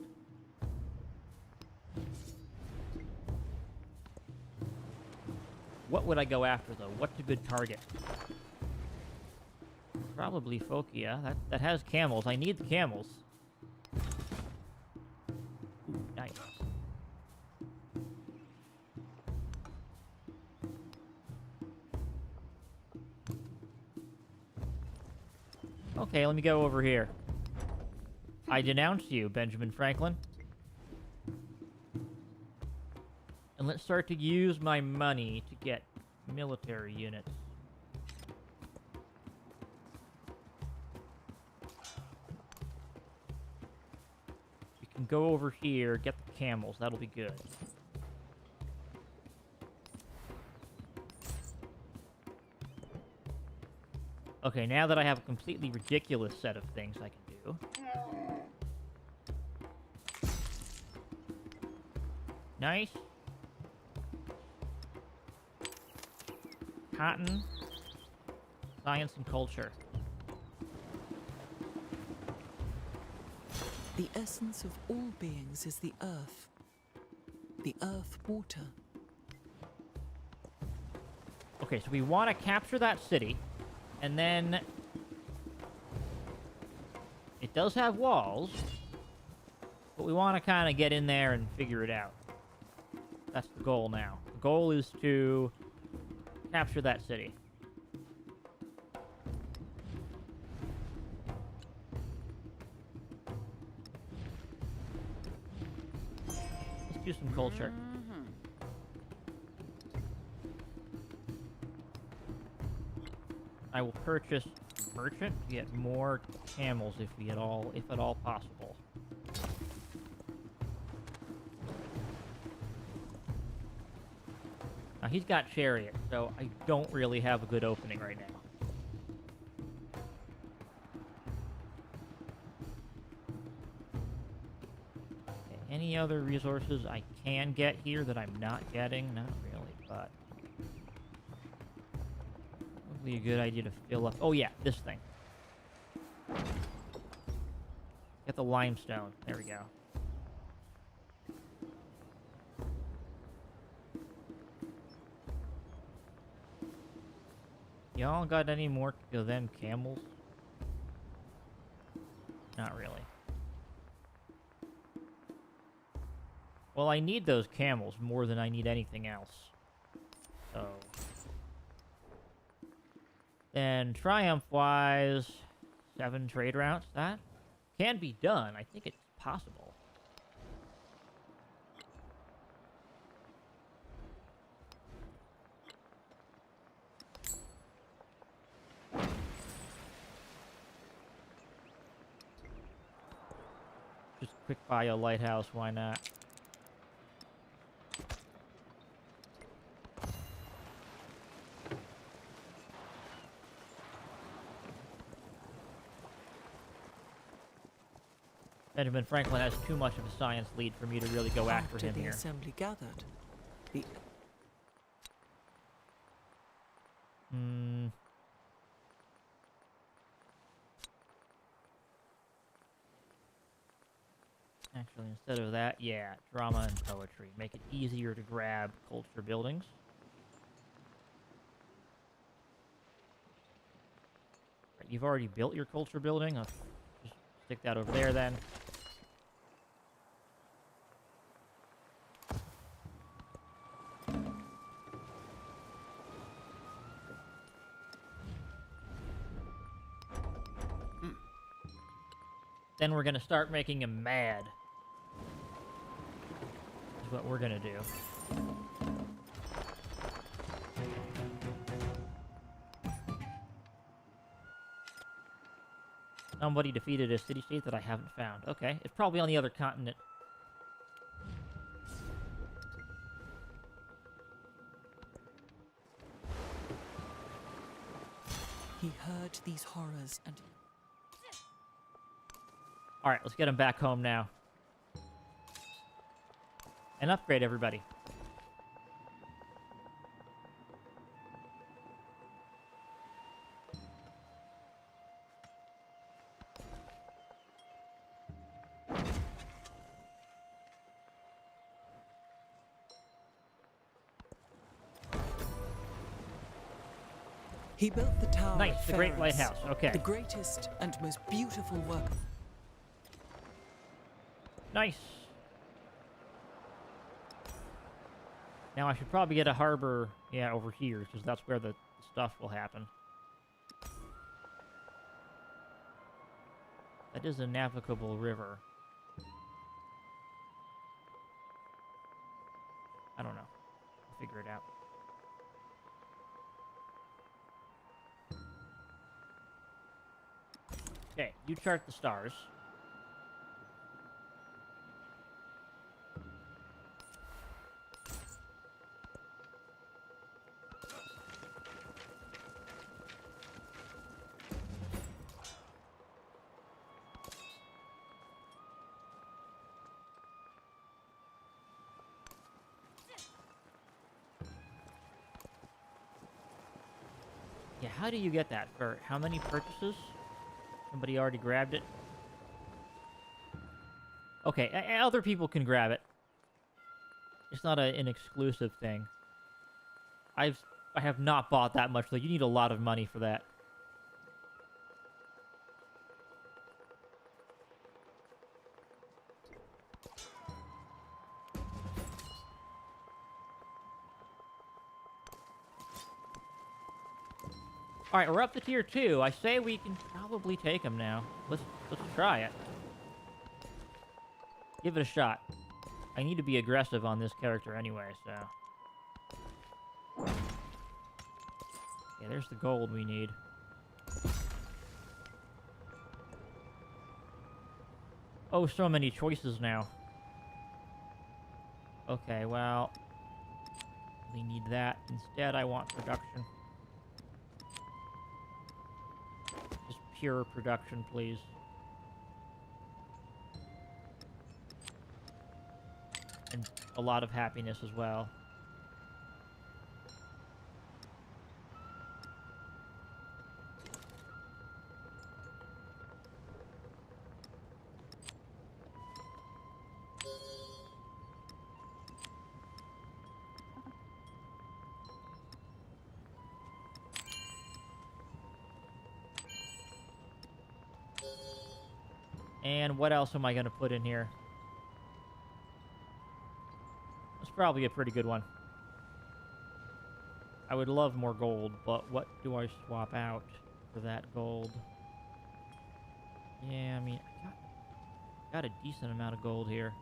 What would I go after, though? What's a good target? Probably Fokia. That has camels. I need the camels. Ooh, nice. Okay, let me go over here. I denounce you, Benjamin Franklin. And let's start to use my money to get military units. We can go over here, get the camels. That'll be good. Okay, now that I have a completely ridiculous set of things I can do. Nice. Cotton. Science and culture. The essence of all beings is the earth. The earth water. Okay, so we want to capture that city. And then it does have walls, but we want to kind of get in there and figure it out. That's the goal now. The goal is to capture that city. Let's do some culture. I will purchase merchant to get more camels if at all possible. Now he's got chariot, so I don't really have a good opening right now. Okay, any other resources I can get here that I'm not getting? Not really, but a good idea to fill up. Oh yeah, this thing. Get the limestone. There we go. Y'all got any more of them camels? Not really. Well, I need those camels more than I need anything else. So then, Triumph-wise, 7 trade routes. That can be done. I think it's possible. Just quick buy a lighthouse, why not? Benjamin Franklin has too much of a science lead for me to really go after him the here. assembly gathered, the Actually, instead of that, yeah, drama and poetry. Make it easier to grab culture buildings. Right, you've already built your culture building. I'll just stick that over there then. Then we're going to start making him mad. Is what we're going to do. Somebody defeated a city-state that I haven't found. Okay, it's probably on the other continent. He heard these horrors and Alright, let's get him back home now. And upgrade everybody. he built the tower. Nice, of the Great Pharos, Lighthouse. Okay. the greatest and most beautiful work. Nice. Now I should probably get a harbor, yeah, over here, because that's where the stuff will happen. That is a navigable river. I don't know. I'll figure it out. Okay, you chart the stars. Yeah, how do you get that? For how many purchases? Somebody already grabbed it. Okay, other people can grab it. It's not an exclusive thing. I have not bought that much, though. You need a lot of money for that. All right, we're up to tier 2. I say we can probably take him now. Let's try it. Give it a shot. I need to be aggressive on this character anyway, so. Yeah, there's the gold we need. Oh, so many choices now. Okay, well, we need that. Instead, I want production. Just pure production, please. And a lot of happiness as well. And what else am I going to put in here? That's probably a pretty good one. I would love more gold, but what do I swap out for that gold? Yeah, I mean, I got a decent amount of gold here.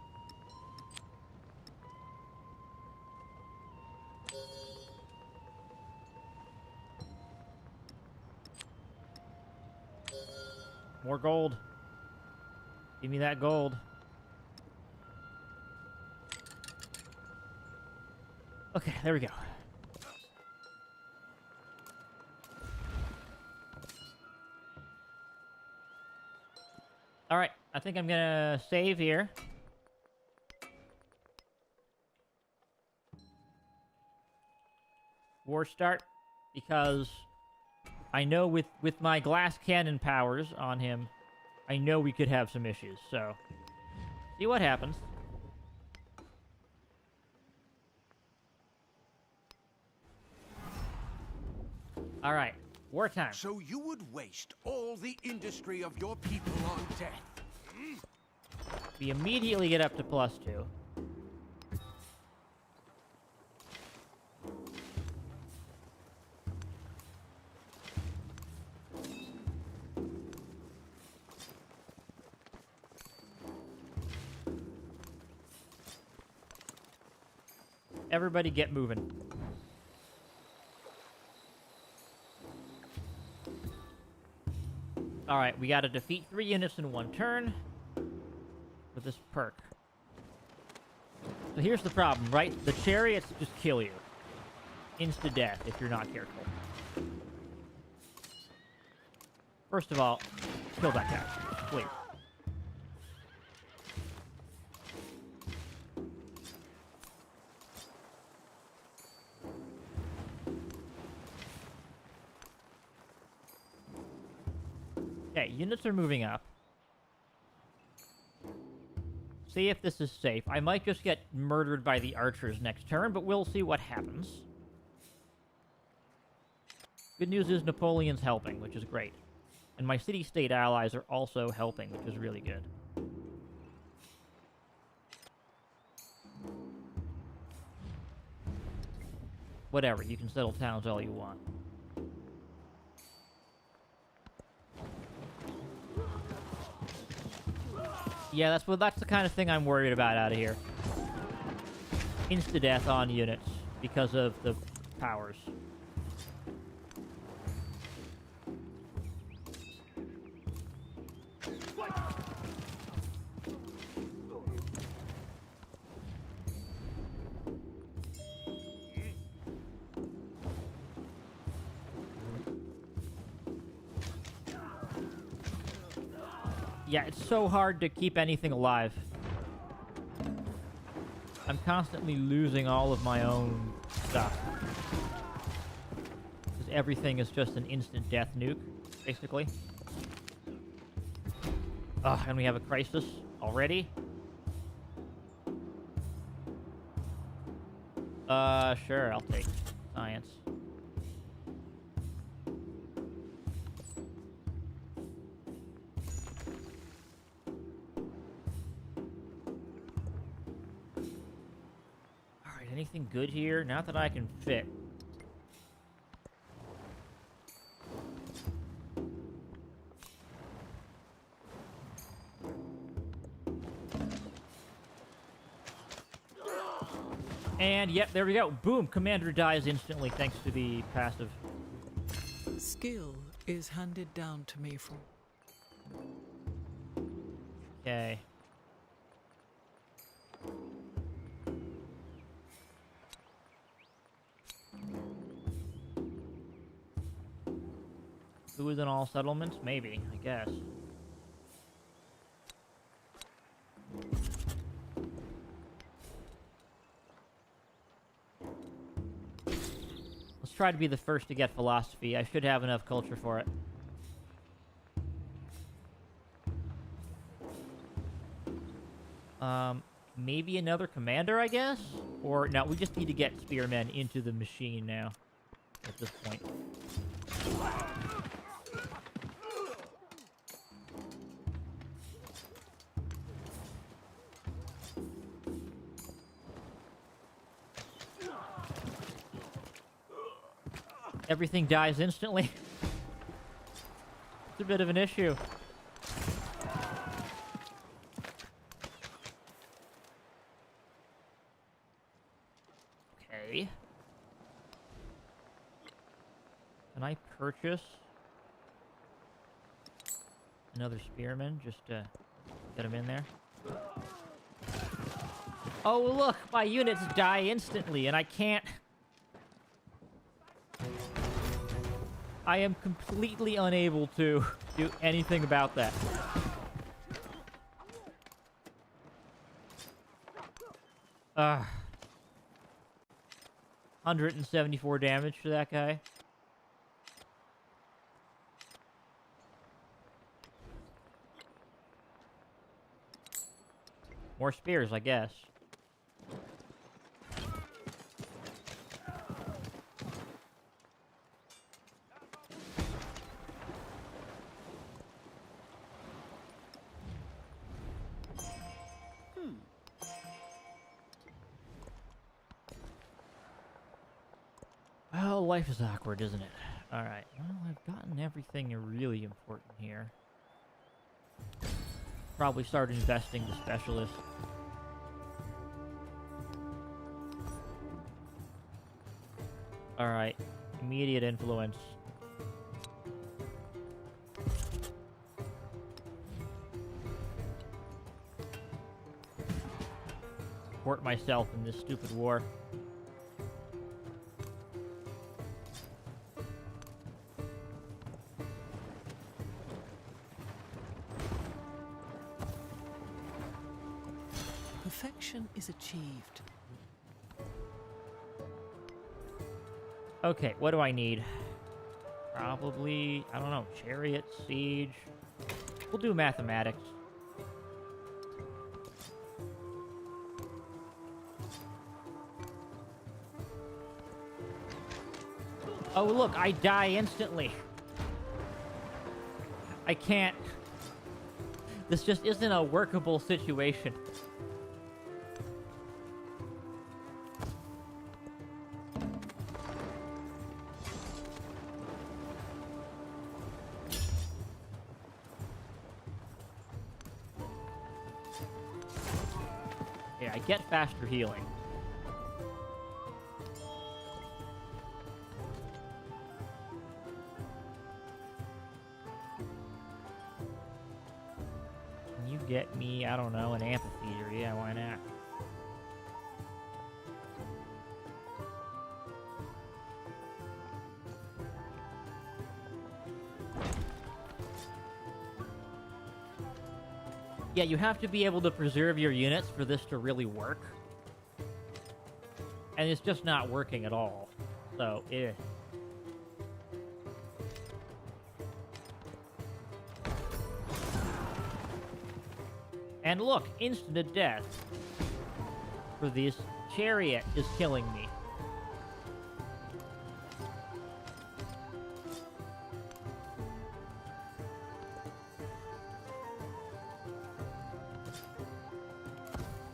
More gold. Give me that gold. Okay, there we go. All right, I think I'm gonna save here. War start, because I know with my glass cannon powers on him, I know we could have some issues, so see what happens. All right, wartime. So you would waste all the industry of your people on death? We immediately get up to +2. Everybody get moving. Alright, we gotta defeat 3 units in 1 turn with this perk. So here's the problem, right? The chariots just kill you. Insta-death if you're not careful. First of all, kill that guy, please. Okay, units are moving up. See if this is safe. I might just get murdered by the archers next turn, but we'll see what happens. Good news is Napoleon's helping, which is great. And my city-state allies are also helping, which is really good. Whatever, you can settle towns all you want. Yeah, that's the kind of thing I'm worried about out of here. Insta-death on units because of the powers. Yeah, it's so hard to keep anything alive. I'm constantly losing all of my own stuff. Because everything is just an instant death nuke, basically. Ugh, and we have a crisis already? Sure, I'll take science. Anything good here? Not that I can fit. And yep, there we go. Boom! Commander dies instantly thanks to the passive. Skill is handed down to me from... Okay. Food in all settlements? Maybe, I guess. Let's try to be the first to get philosophy. I should have enough culture for it. Maybe another commander, I guess? Or, no, we just need to get spearmen into the machine now. At this point. Everything dies instantly. It's a bit of an issue. Okay. Can I purchase another spearman just to get him in there? Oh, look! My units die instantly, and I can't... I am completely unable to do anything about that. Ugh. 174 damage to that guy. More spears, I guess. Well, life is awkward, isn't it? Alright, well, I've gotten everything really important here. Probably start investing the specialist. Alright, immediate influence. support myself in this stupid war. Perfection is achieved. Okay, what do I need? Probably, I don't know, chariot, siege. We'll do mathematics. Oh, look, I die instantly. I can't. This just isn't a workable situation. Yeah, I get faster healing. Can you get me, I don't know, an amphitheater? Yeah, why not? Yeah, you have to be able to preserve your units for this to really work. And it's just not working at all. So, eh. And look, instant death. For this chariot is killing me.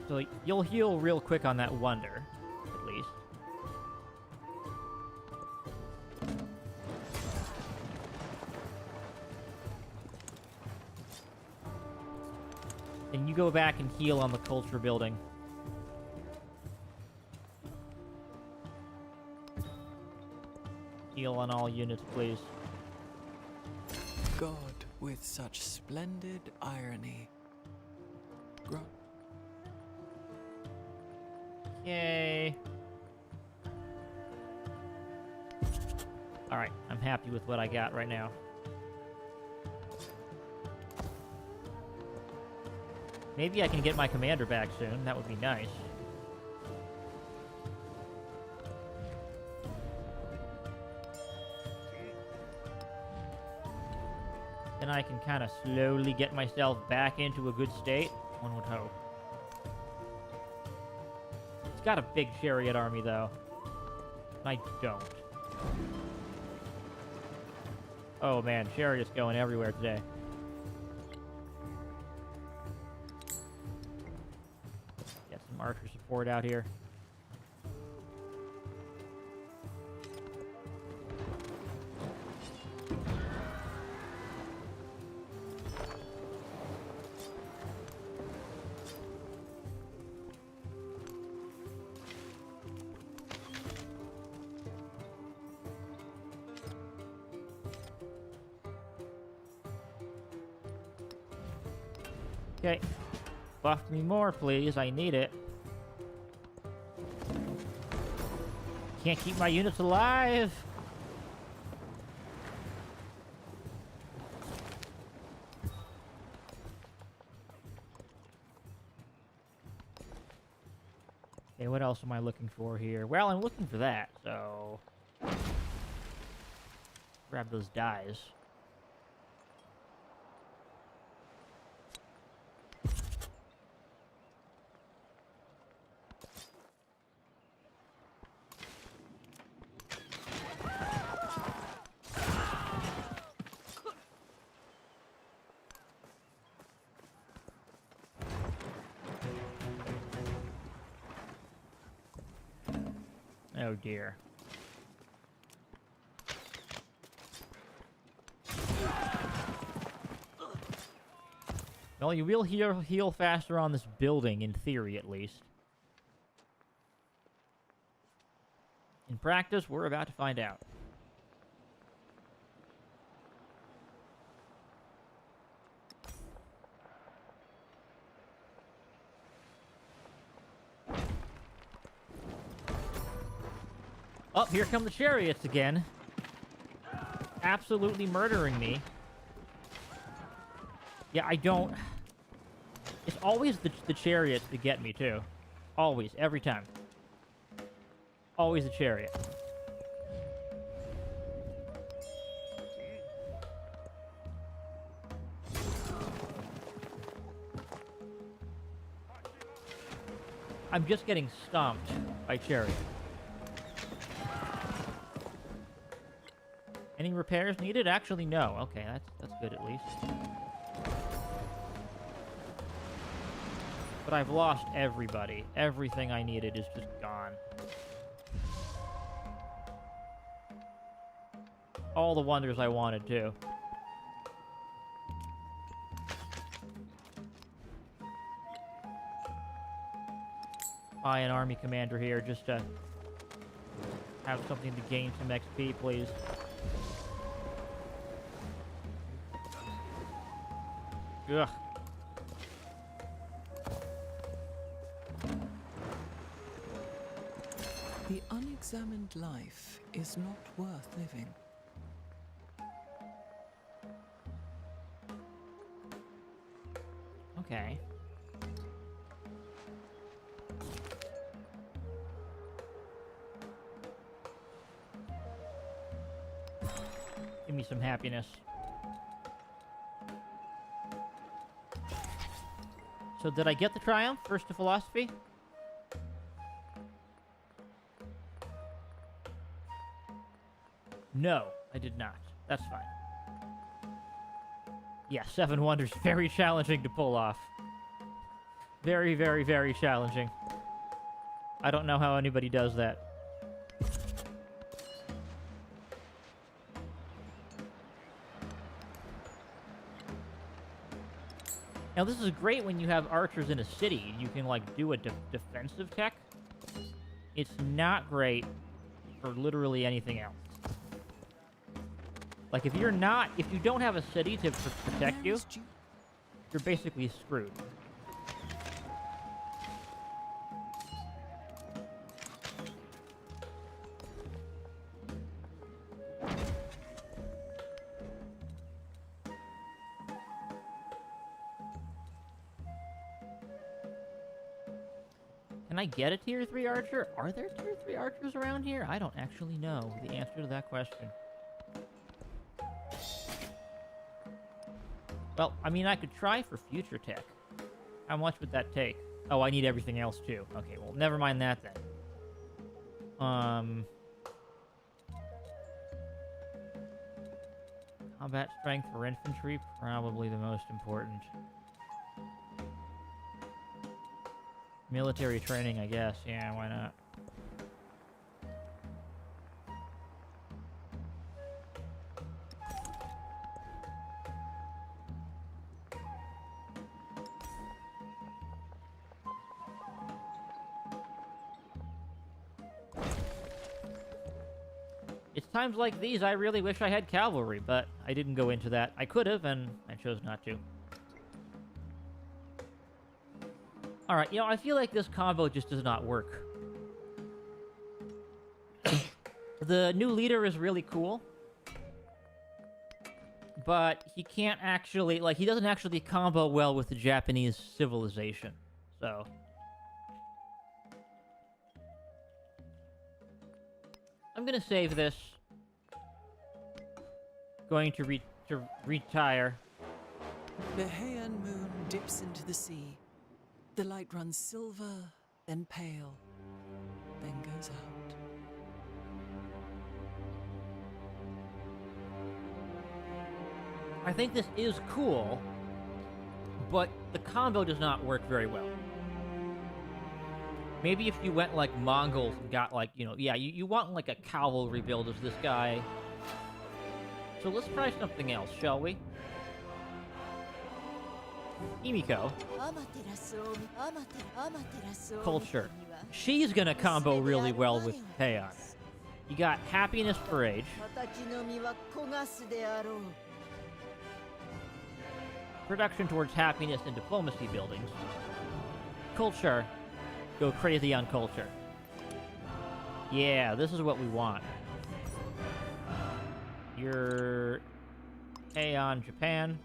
So you'll heal real quick on that wonder, at least. And you go back and heal on the culture building. Heal on all units, please. God with such splendid irony. Yay. Alright, I'm happy with what I got right now. Maybe I can get my commander back soon. That would be nice. Then I can kind of slowly get myself back into a good state. One would hope. It's got a big chariot army, though. And I don't. Oh, man. Chariot's going everywhere today. Get some archer support out here. Okay. Buff me more, please. I need it. Can't keep my units alive. Okay, what else am I looking for here? Well, I'm looking for that, so... grab those dies. Oh dear. Well, you will heal faster on this building, in theory at least. In practice, we're about to find out. Oh, here come the chariots again. Absolutely murdering me. Yeah, I don't... It's always the chariots that get me, too. Always. Every time. Always a chariot. I'm just getting stomped by chariot. Any repairs needed? Actually, no. Okay, that's good at least. But I've lost everybody. Everything I needed is just gone. All the wonders I wanted, too. Buy an army commander here just to have something to gain some XP, please. Ugh. The unexamined life is not worth living. Okay. Give me some happiness. So did I get the triumph? First to philosophy? No, I did not. That's fine. Yeah, 7 wonders. Very challenging to pull off. Very, very, very challenging. I don't know how anybody does that. Now, this is great when you have archers in a city. You can, like, do a defensive tech. It's not great for literally anything else. Like, if you don't have a city to protect you, you're basically screwed. Can I get a tier 3 archer? Are there tier 3 archers around here? I don't actually know the answer to that question. Well, I mean, I could try for future tech. How much would that take? Oh, I need everything else too. Okay, well, never mind that then. Combat strength for infantry, probably the most important. Military training, I guess. Yeah, why not? It's times like these I really wish I had cavalry, but I didn't go into that. I could have, and I chose not to. Alright, you know, I feel like this combo just does not work. The new leader is really cool. But he can't actually, like, he doesn't actually combo well with the Japanese civilization. So... I'm gonna save this. Going to retire. The Heian moon dips into the sea. The light runs silver, then pale, then goes out. I think this is cool, but the combo does not work very well. Maybe if you went like Mongols and got like, you know, yeah, you want like a cavalry build as this guy. So let's try something else, shall we? Himiko. Culture. She's gonna combo really well with Heian. You got happiness for age. Production towards happiness and diplomacy buildings. Culture. Go crazy on culture. Yeah, this is what we want. You're Heian, Japan.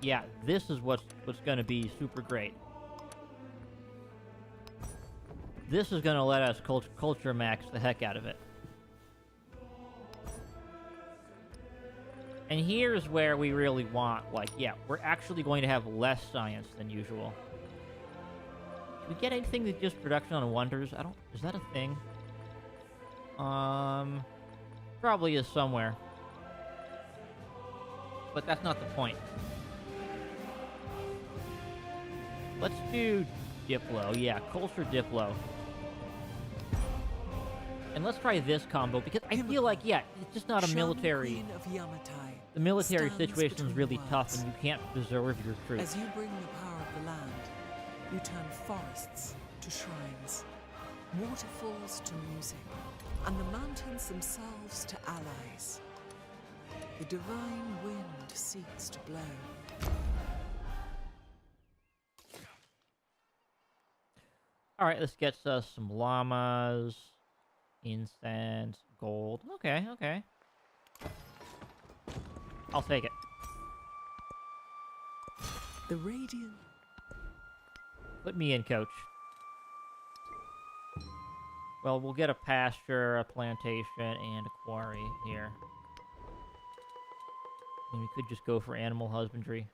Yeah, this is what's gonna be super great. This is gonna let us culture max the heck out of it. And here's where we really want, like, yeah, we're actually going to have less science than usual. Can we get anything that gives production on wonders? Is that a thing? Probably is somewhere. But that's not the point. Let's do Diplo. Yeah, culture Diplo. And let's try this combo, because I feel like, yeah, it's just not a military... Queen of Yamatai, The military stands situation is between really tough, worlds. and you can't preserve your troops. As you bring the power of the land, you turn forests to shrines, waterfalls to music, and the mountains themselves to allies. The divine wind seeks to blow. Alright, this gets us some llamas, incense, gold. Okay, okay. I'll take it. The radiant. Put me in, coach. Well, we'll get a pasture, a plantation, and a quarry here. And we could just go for animal husbandry.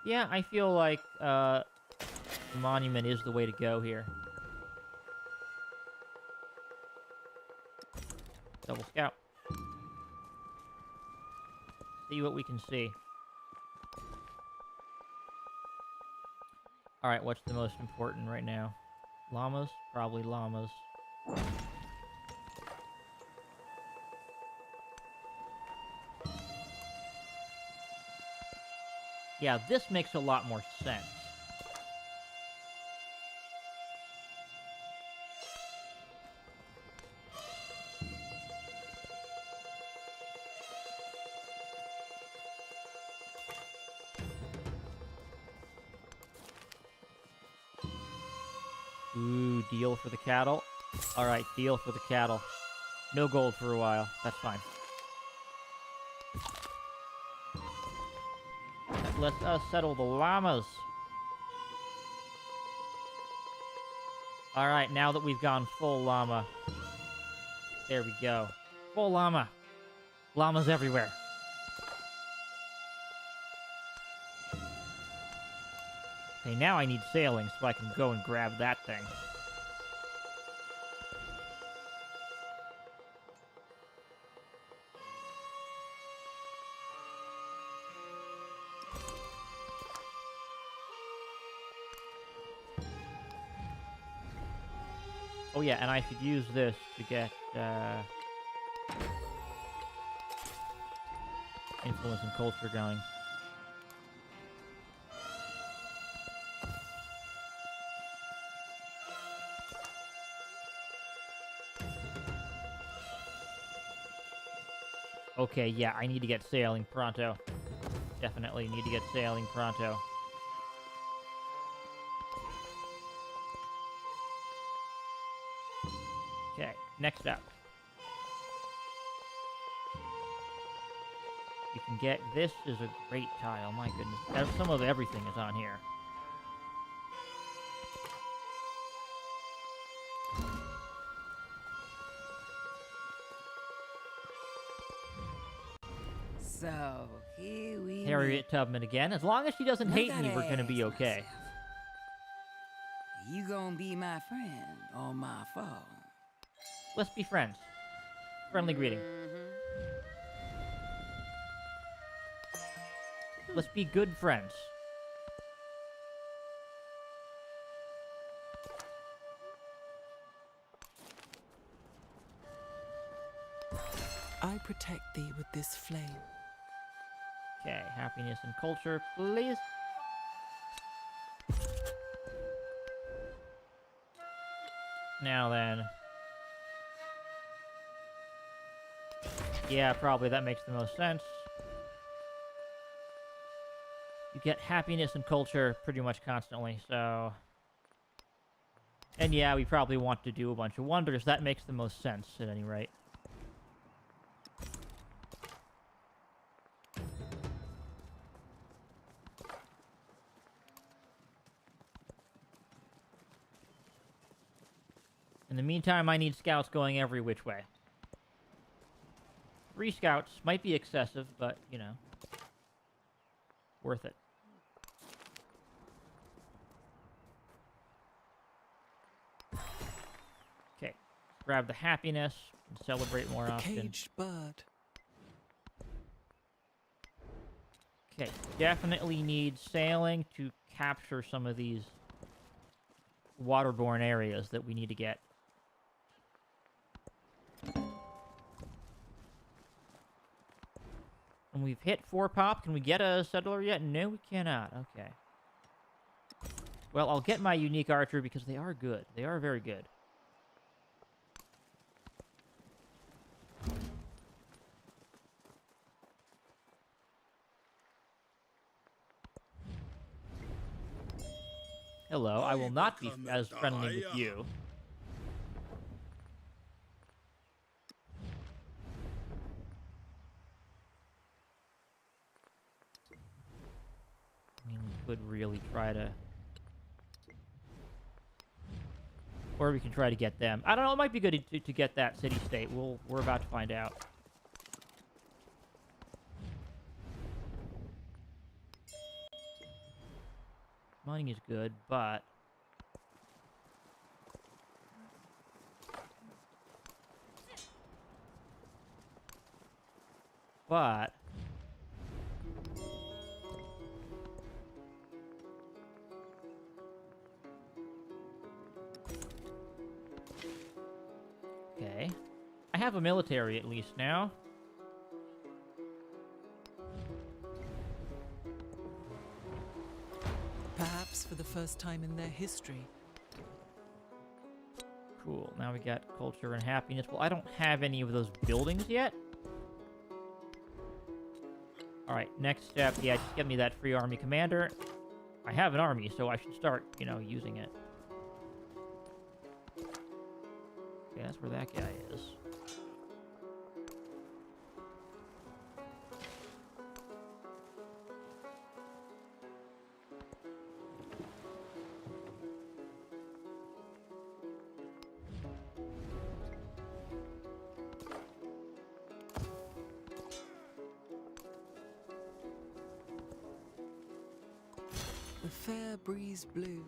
Yeah, I feel like the monument is the way to go here. Double scout. See what we can see. Alright, what's the most important right now? Llamas? Probably llamas. Yeah, this makes a lot more sense. Ooh, deal for the cattle. Alright, deal for the cattle. No gold for a while. That's fine. Let us settle the llamas. Alright, now that we've gone full llama. There we go. Full llama. Llamas everywhere. Okay, now I need sailing so I can go and grab that thing. Oh yeah, and I should use this to get, influence and culture going. Okay, yeah, I need to get sailing pronto. Definitely need to get sailing pronto. Okay, next up. You can get... This is a great tile, my goodness. Some of everything is on here. So, here we Harriet Tubman again. As long as she doesn't Look hate at me, we're gonna ask be okay. myself, you gonna be my friend or my foe? Let's be friends. Friendly greeting. Let's be good friends. I protect thee with this flame. Okay, happiness and culture, please. Now then. Yeah, probably that makes the most sense. You get happiness and culture pretty much constantly, so... And yeah, we probably want to do a bunch of wonders. That makes the most sense, at any rate. In the meantime, I need scouts going every which way. 3 scouts might be excessive, but, you know, worth it. Okay, grab the happiness and celebrate more often. Caged bird. Okay, definitely need sailing to capture some of these waterborne areas that we need to get. And we've hit 4 pop. Can we get a settler yet? No, we cannot. Okay. Well, I'll get my unique archer because they are good. They are very good. Hello, I will not be as friendly with you. I mean, we could really try to... Or we can try to get them. I don't know, it might be good to get that city-state. We're about to find out. Mining is good, but... Okay. I have a military at least now. Perhaps for the first time in their history. Cool. Now we got culture and happiness. Well, I don't have any of those buildings yet. Alright, next step. Yeah, just get me that free army commander. I have an army, so I should start, you know, using it. Okay, that's where that guy is. The fair breeze blew.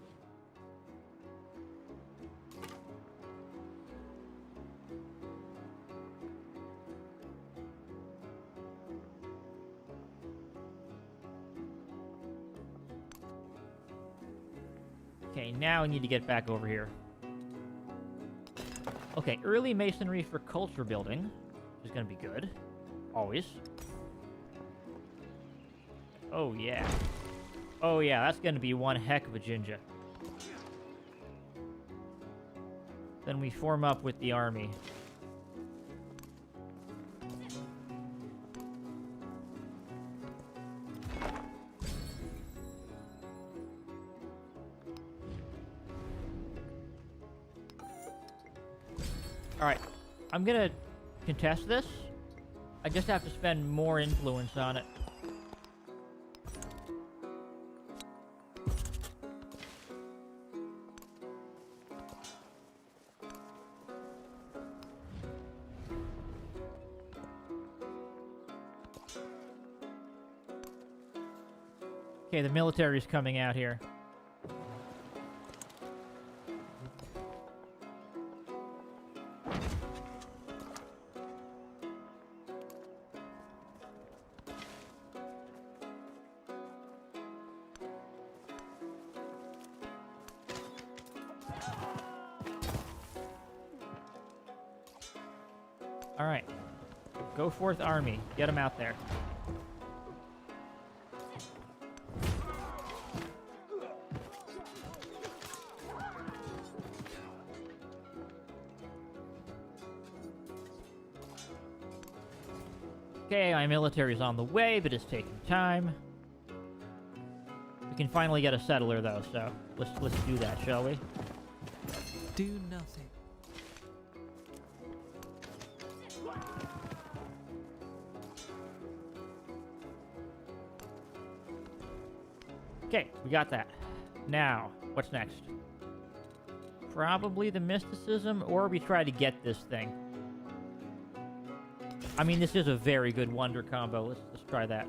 Okay, now I need to get back over here. Okay, early masonry for culture building, which is going to be good. Always. Oh, yeah. Oh, yeah, that's going to be one heck of a ginger. Then we form up with the army. Alright, I'm gonna contest this. I just have to spend more influence on it. Okay, the military's coming out here. All right. Go forth, army. Get them out there. Okay, my military's on the way, but it's taking time. We can finally get a settler, though, so let's do that, shall we? Do nothing. Okay, we got that. Now, what's next? Probably the mysticism, or we try to get this thing. I mean, this is a very good wonder combo. Let's try that.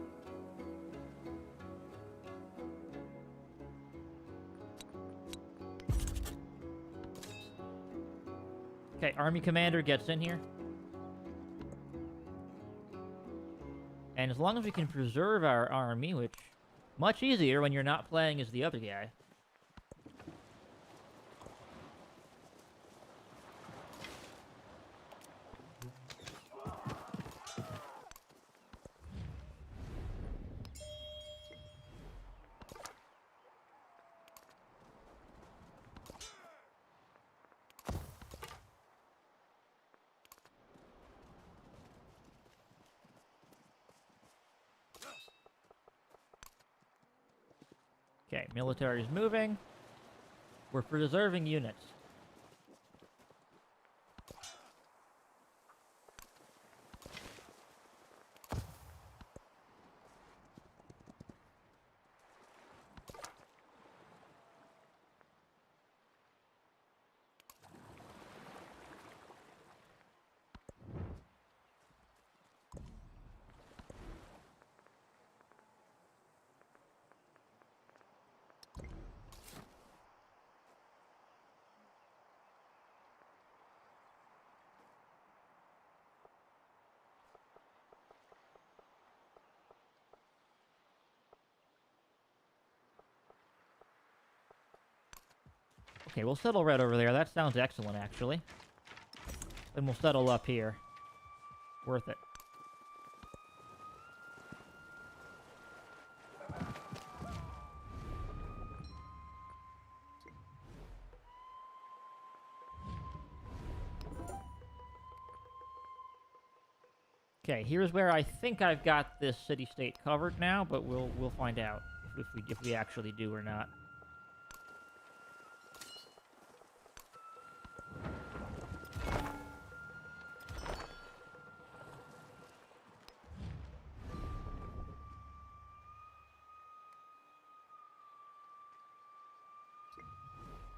Okay, army commander gets in here. And as long as we can preserve our army, which much easier when you're not playing as the other guy. Okay, military's moving. We're preserving units. Okay, we'll settle right over there. That sounds excellent, actually. Then we'll settle up here. Worth it. Okay, here's where I think I've got this city-state covered now, but we'll find out if we actually do or not.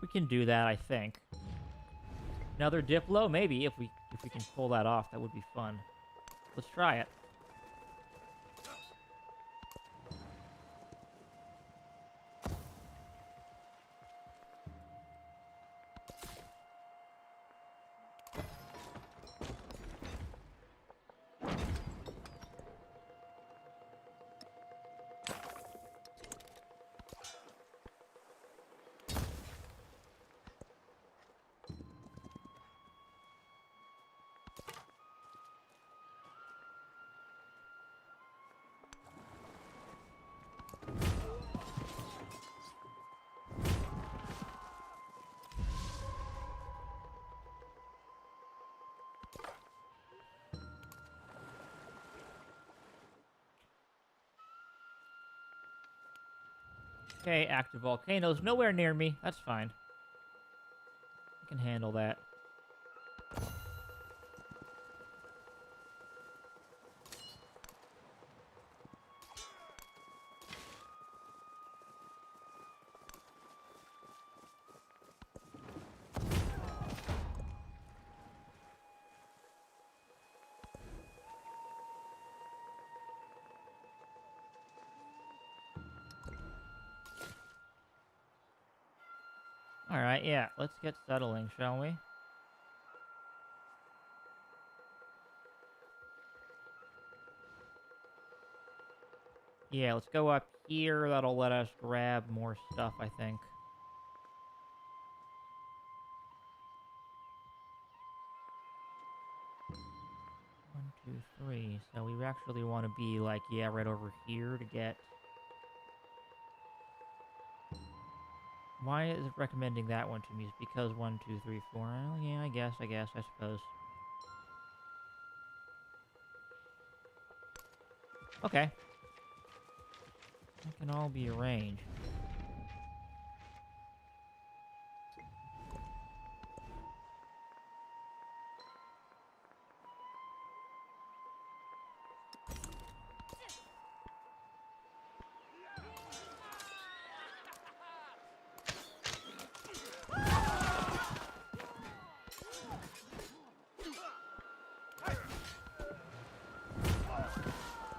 We can do that, I think. Another Diplo? Maybe, if we can pull that off, that would be fun. Let's try it. Okay, active volcanoes. Nowhere near me. That's fine. I can handle that. Alright, yeah, let's get settling, shall we? Yeah, let's go up here. That'll let us grab more stuff, I think. One, two, three. So we actually want to be, like, yeah, right over here to get... Why is it recommending that one to me? Is it because 1, 2, 3, 4? Well, yeah, I guess, I suppose. Okay. That can all be arranged.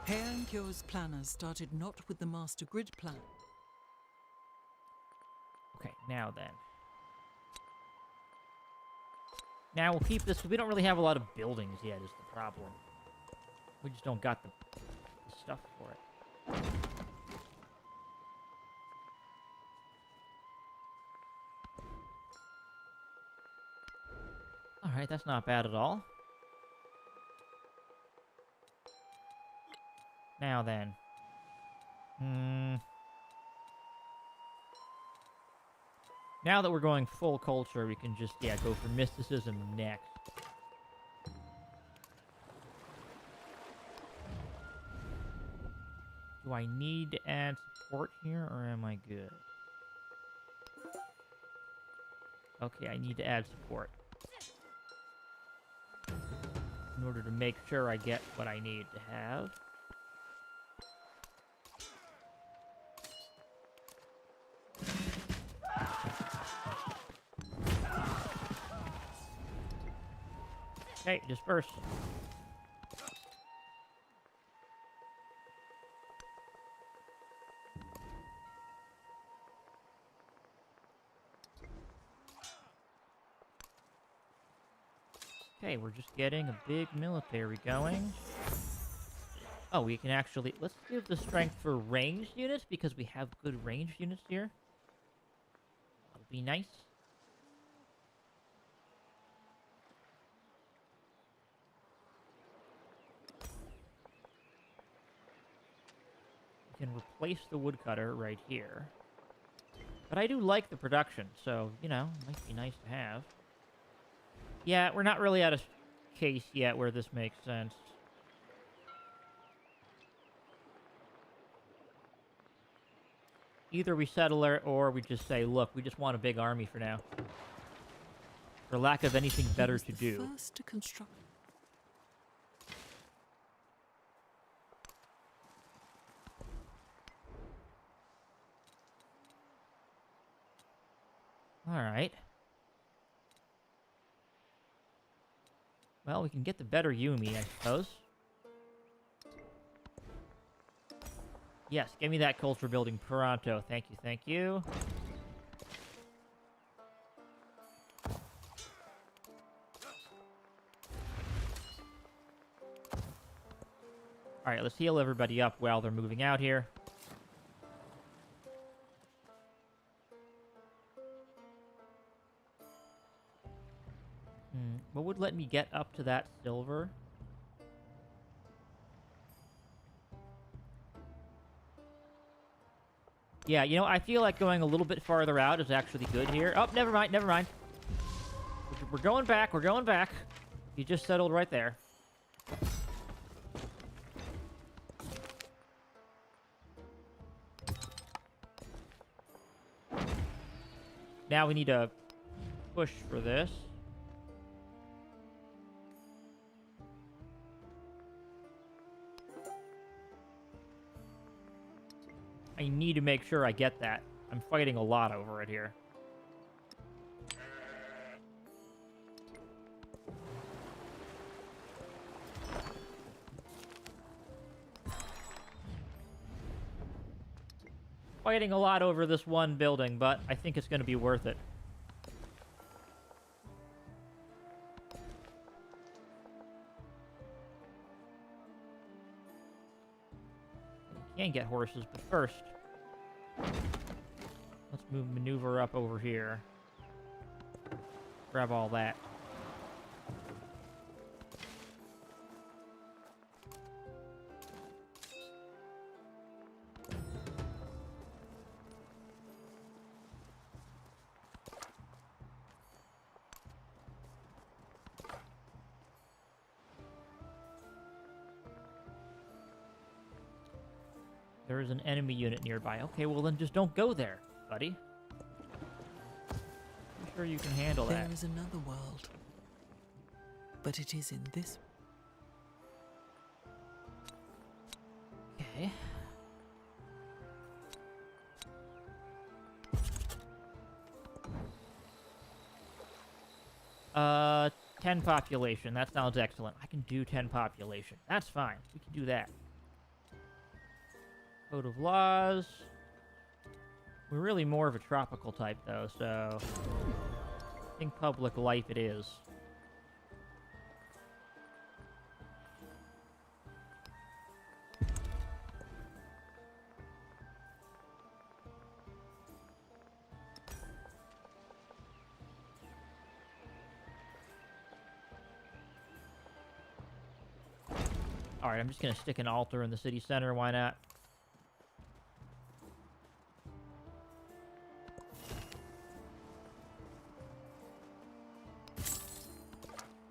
Heian-kyo's planners started not with the master grid plan. Okay, now then. Now we'll keep this, because we don't really have a lot of buildings yet, is the problem. We just don't got the stuff for it. Alright, that's not bad at all. Now then. Now that we're going full culture, we can just, yeah, go for mysticism next. Do I need to add support here, or am I good? Okay, I need to add support. In order to make sure I get what I need to have. Okay, disperse. Okay, we're just getting a big military going. Oh, we can actually... Let's give the strength for ranged units, because we have good ranged units here. That'll be nice. We can replace the woodcutter right here. But I do like the production, so, you know, it might be nice to have. Yeah, we're not really at a case yet where this makes sense. Either we settle it, or we just say, look, we just want a big army for now. For lack of anything better to do. First to construct. All right. Well, we can get the better Yumi, I suppose. Yes, give me that culture building pronto. Thank you, thank you. Alright, let's heal everybody up while they're moving out here. What would let me get up to that silver? Yeah, you know, I feel like going a little bit farther out is actually good here. Oh, never mind, never mind. We're going back, we're going back. You just settled right there. Now we need to push for this. I need to make sure I get that. I'm fighting a lot over it here. Fighting a lot over this one building, but I think it's going to be worth it. Can get horses, but first, let's maneuver up over here. Grab all that. There is an enemy unit nearby. Okay, well then just don't go there, buddy. I'm sure you can handle that. There is another world, but it is in this. Okay. Uh, 10 population. That sounds excellent. I can do 10 population. That's fine. We can do that. Code of laws. We're really more of a tropical type, though, so I think public life it is. Alright, I'm just gonna stick an altar in the city center, why not?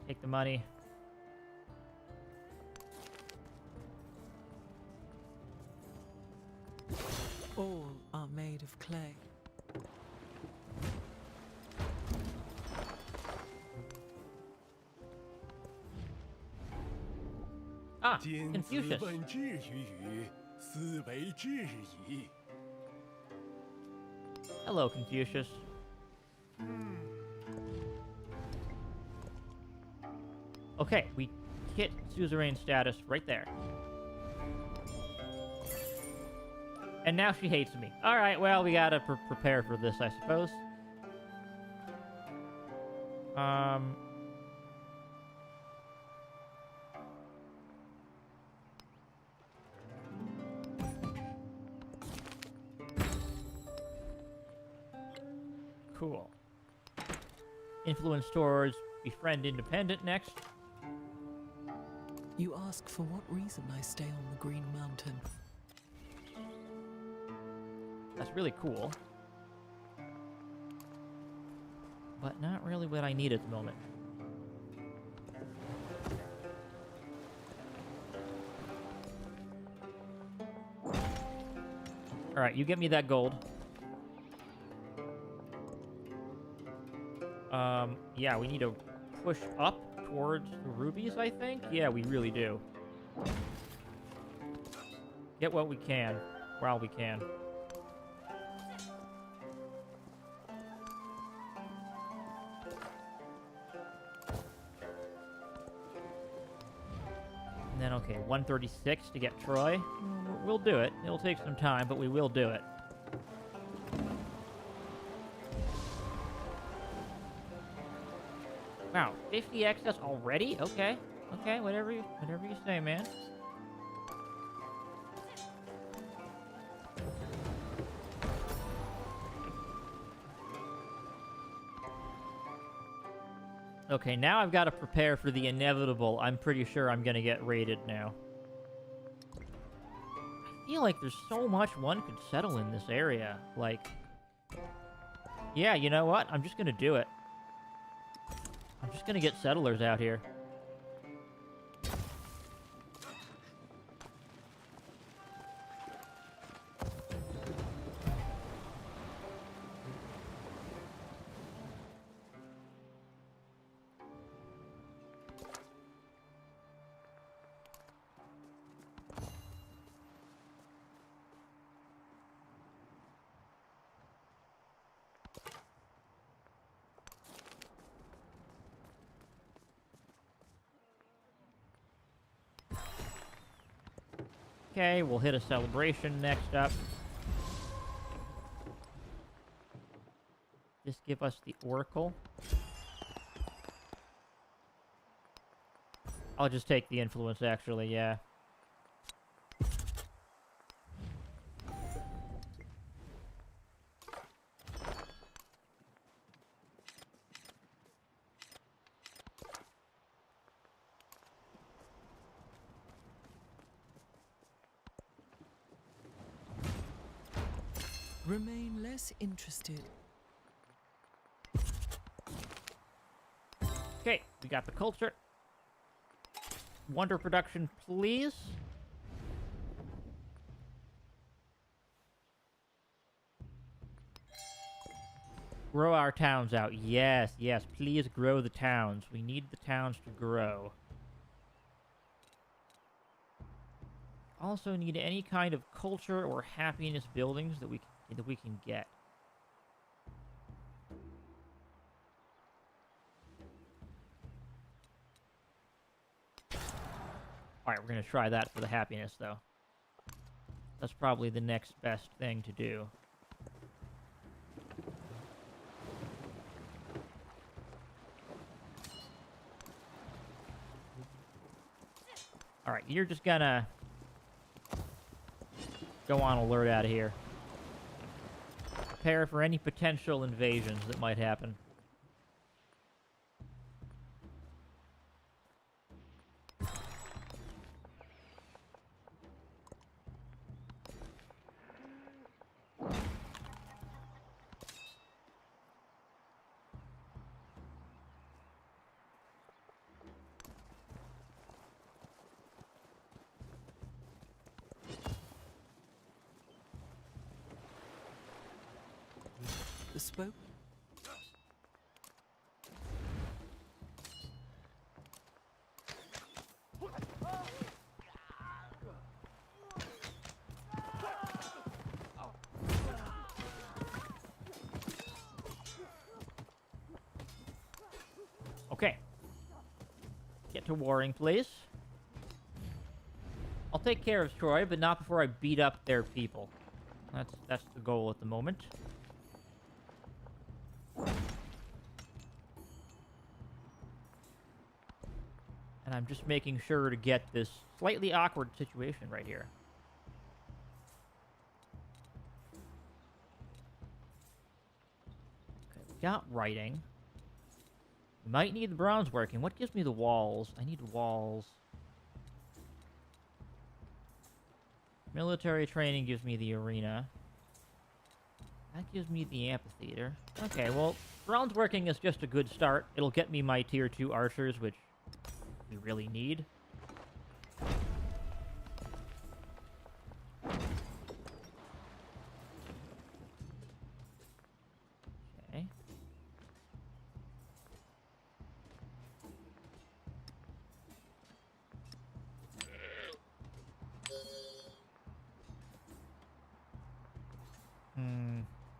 Take the money. All are made of clay. Ah, 今子 Confucius. 问智于语，斯为智矣。 Hello, Confucius. Okay, we hit suzerain status right there. And now she hates me. Alright, well, we gotta prepare for this, I suppose. Cool. Influence towards befriend independent next. You ask for what reason I stay on the Green Mountain. That's really cool. But not really what I need at the moment. Alright, you get me that gold. Yeah, we need to push up towards the rubies, I think? Yeah, we really do. Get what we can, while we can. And then, okay, 136 to get Troy. We'll do it. It'll take some time, but we will do it. Wow, 50 excess already? Okay. Okay, whatever you say, man. Okay, now I've got to prepare for the inevitable. I'm pretty sure I'm gonna get raided now. I feel like there's so much one could settle in this area. Like, yeah, you know what? I'm just gonna do it. I'm just gonna get settlers out here. Okay, we'll hit a celebration next up. Just give us the Oracle. I'll just take the influence, actually, yeah. Remain less interested. Okay, we got the culture. Wonder production, please. Grow our towns out. Yes, yes, please grow the towns. We need the towns to grow. Also need any kind of culture or happiness buildings that we can get. Alright, we're gonna try that for the happiness, though. That's probably the next best thing to do. Alright, you're just gonna go on alert out of here. Prepare for any potential invasions that might happen. The spoke. Okay. Get to warring, please. I'll take care of Troy, but not before I beat up their people. That's the goal at the moment. And I'm just making sure to get this slightly awkward situation right here. Okay, we got writing. We might need the bronze working. What gives me the walls? I need walls. Military training gives me the arena. That gives me the amphitheater. Okay, well, bronze working is just a good start. It'll get me my tier 2 archers, which we really need. Okay.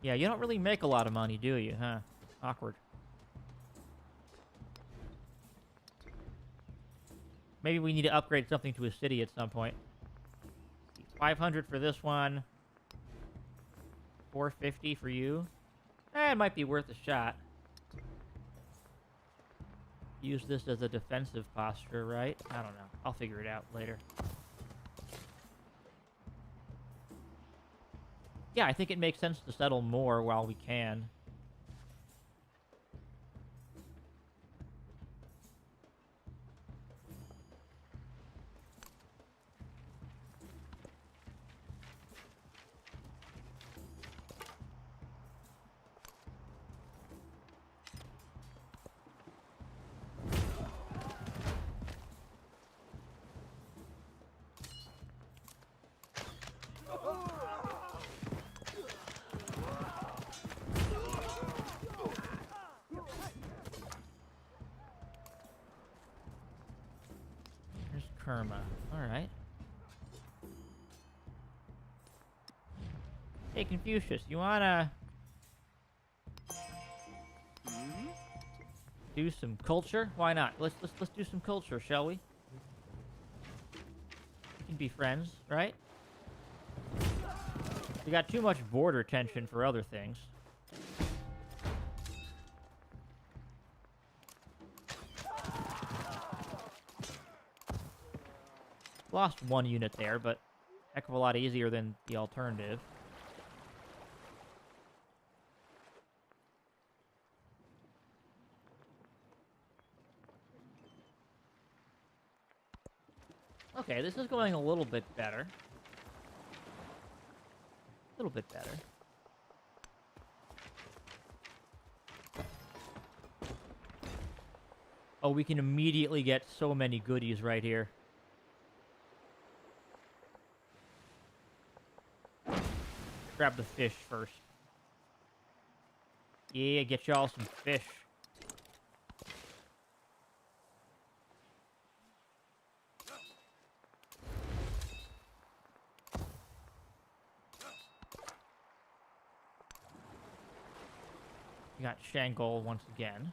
Yeah, you don't really make a lot of money, do you, huh? Awkward. Maybe we need to upgrade something to a city at some point. 500 for this one. 450 for you. It might be worth a shot. Use this as a defensive posture, right? I don't know. I'll figure it out later. Yeah, I think it makes sense to settle more while we can. Kerma. Alright. Hey, Confucius, you wanna do some culture? Why not? Let's do some culture, shall we? We can be friends, right? We got too much border tension for other things. Lost one unit there, but heck of a lot easier than the alternative. Okay, this is going a little bit better. A little bit better. Oh, we can immediately get so many goodies right here. Grab the fish first. Yeah, get y'all some fish. We got Shangol once again.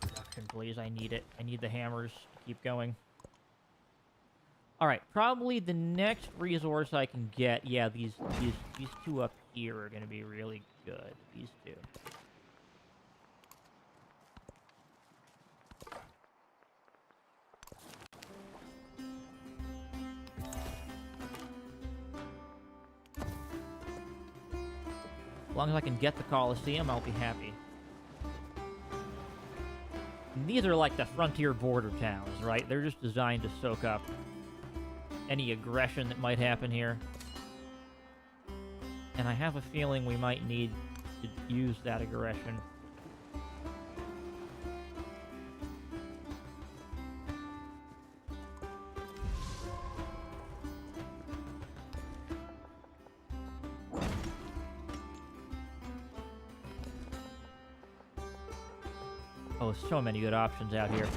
Production, please. I need it. I need the hammers to keep going. All right, probably the next resource I can get. Yeah, these two up here are gonna be really good. These two. As long as I can get the Colosseum, I'll be happy. And these are like the frontier border towns, right? They're just designed to soak up any aggression that might happen here. And I have a feeling we might need to use that aggression. Oh, so many good options out here.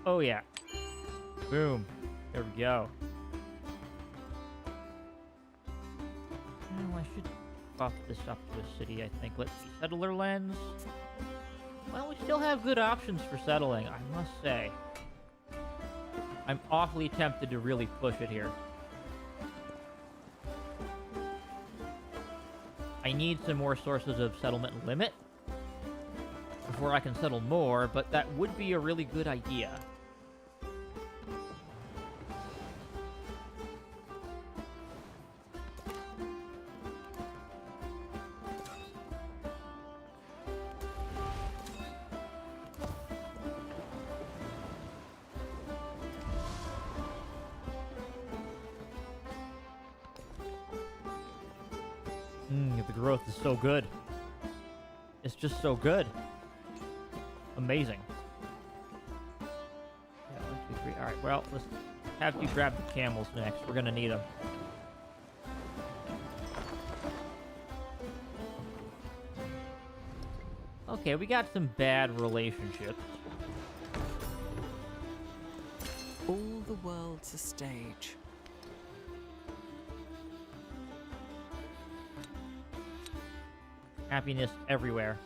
Oh, yeah. Boom. There we go. Oh, I should buff this up to a city, I think. Let's see. Settler lens. Well, we still have good options for settling, I must say. I'm awfully tempted to really push it here. I need some more sources of settlement limit before I can settle more, but that would be a really good idea. The growth is so good. It's just so good. Amazing. Yeah, 1, 2, 3. All right, well, let's have you grab the camels next. We're gonna need them. Okay, we got some bad relationships. All the world's a stage. Happiness everywhere.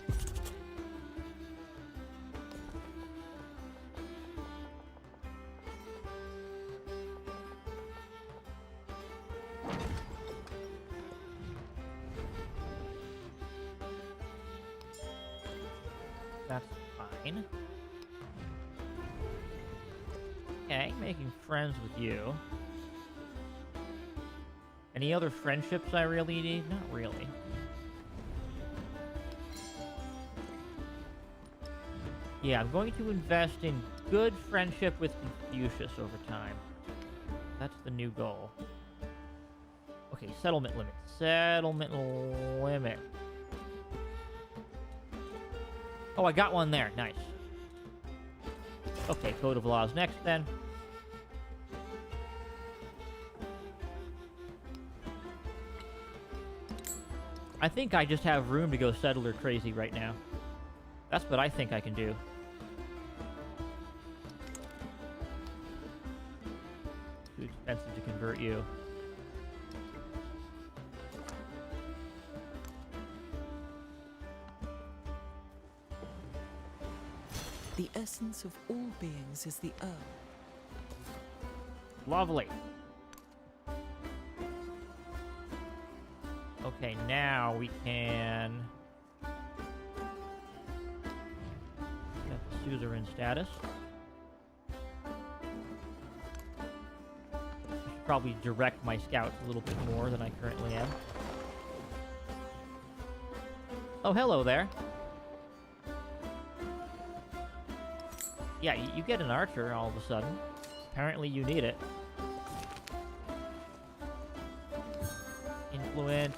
That's fine. Okay, making friends with you. Any other friendships I really need? Not really. Yeah, I'm going to invest in good friendship with Confucius over time. That's the new goal. Okay, settlement limit. Settlement limit. Oh, I got one there. Nice. Okay, Code of Laws next, then. I think I just have room to go settler crazy right now. That's what I think I can do. Too expensive to convert you. The essence of all beings is the earth. Lovely. Okay, now we can get the suzerain status. I should probably direct my scouts a little bit more than I currently am. Oh, hello there. Yeah, you get an archer all of a sudden. Apparently you need it. Influence.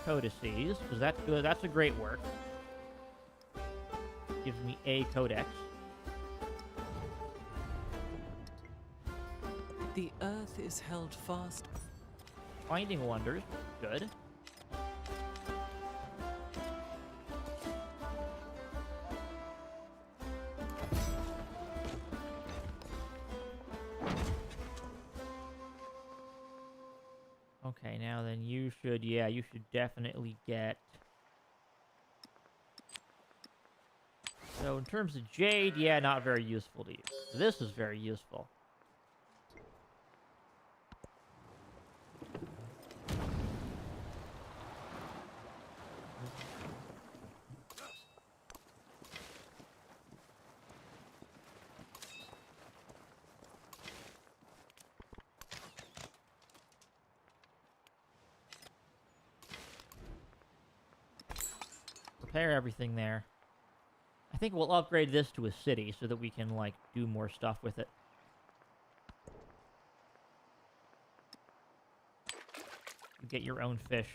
Codices, because that's good. That's a great work. Gives me a codex. The earth is held fast. Finding wonders. Good. Okay, now then you should, yeah, you should definitely get... So in terms of jade, yeah, not very useful to you. This is very useful. Repair everything there. I think we'll upgrade this to a city so that we can, like, do more stuff with it. You get your own fish.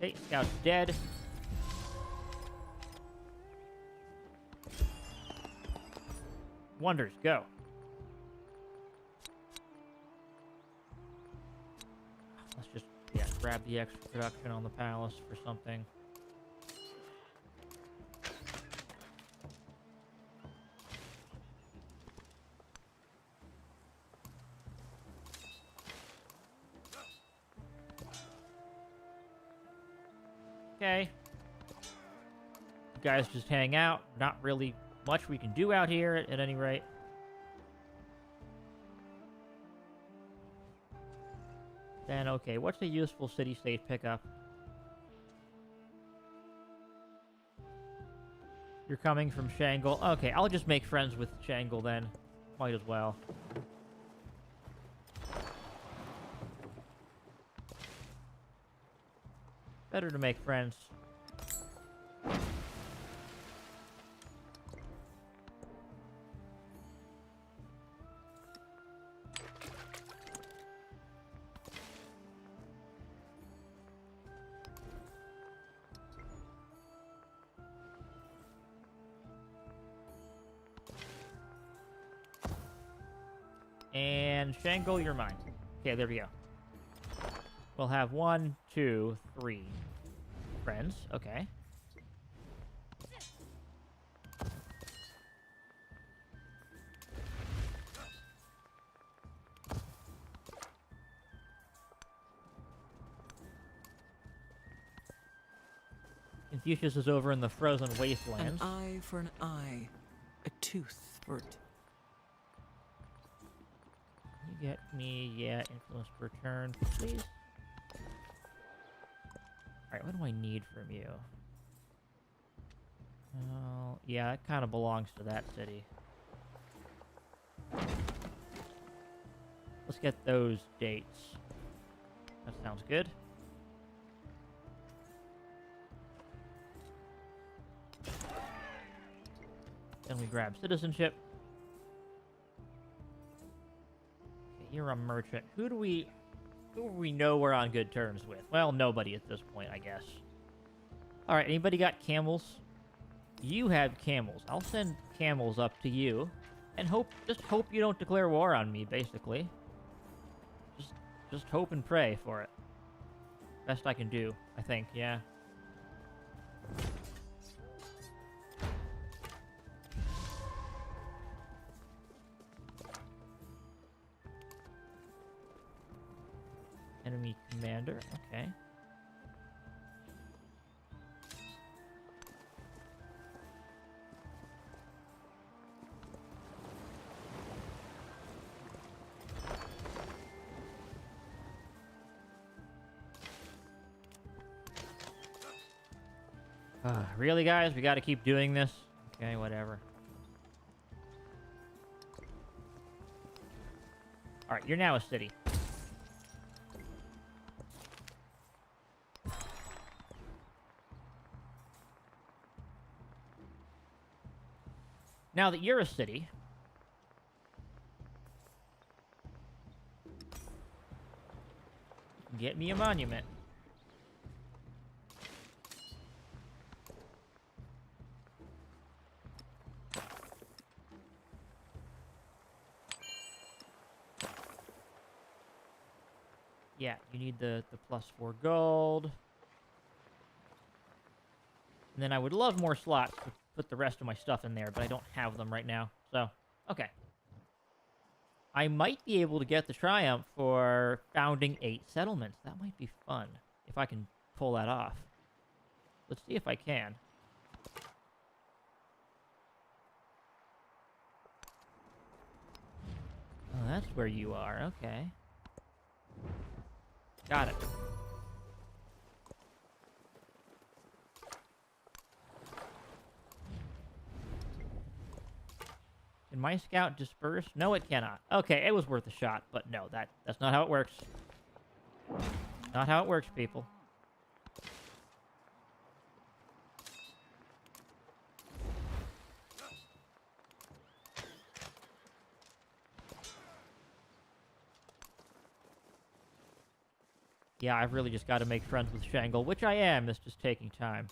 Okay, scout's dead. Wonders, go. Let's just, yeah, grab the extra production on the palace for something. Okay. You guys just hang out. Not really much we can do out here at any rate. Then, okay, what's a useful city-state pickup? You're coming from Shangle. Okay, I'll just make friends with Shangle then. Might as well. Better to make friends. And Shangle, you're mine. Okay, there we go. We'll have 1, 2, 3 friends. Okay. Confucius is over in the frozen wastelands. An eye for an eye, a tooth for it. You get me, yeah, influence per turn, please. Alright, what do I need from you? Well, yeah, that kind of belongs to that city. Let's get those dates. That sounds good. Then we grab citizenship. Okay, you're a merchant. Who do we know we're on good terms with? Well, nobody at this point, I guess. Alright, anybody got camels? You have camels. I'll send camels up to you. And just hope you don't declare war on me, basically. Just hope and pray for it. Best I can do, I think, yeah. Enemy commander, okay. Really, guys? We gotta keep doing this? Okay, whatever. Alright, you're now a city. Now that you're a city, Get me a monument. Yeah, you need the +4 gold. And then I would love more slots to put the rest of my stuff in there, but I don't have them right now. So, okay. I might be able to get the triumph for founding 8 settlements. That might be fun, if I can pull that off. Let's see if I can. Oh, that's where you are. Okay. Got it. Can my scout disperse? No, it cannot. Okay, it was worth a shot, but no, that's not how it works. Not how it works, people. Yeah, I've really just got to make friends with Shangle, which I am. It's just taking time.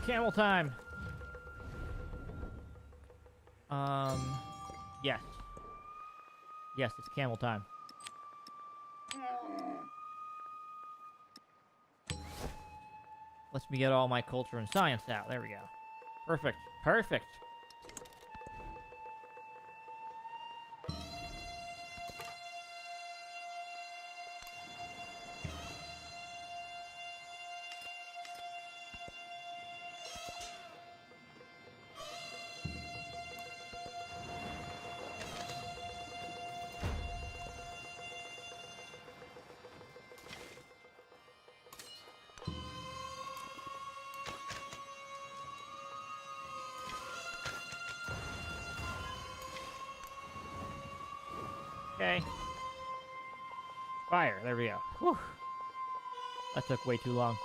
Camel time. Yes. Yes, it's camel time. Lets me get all my culture and science out. There we go. Perfect. Perfect. Okay. Fire. There we go. Whew. That took way too long.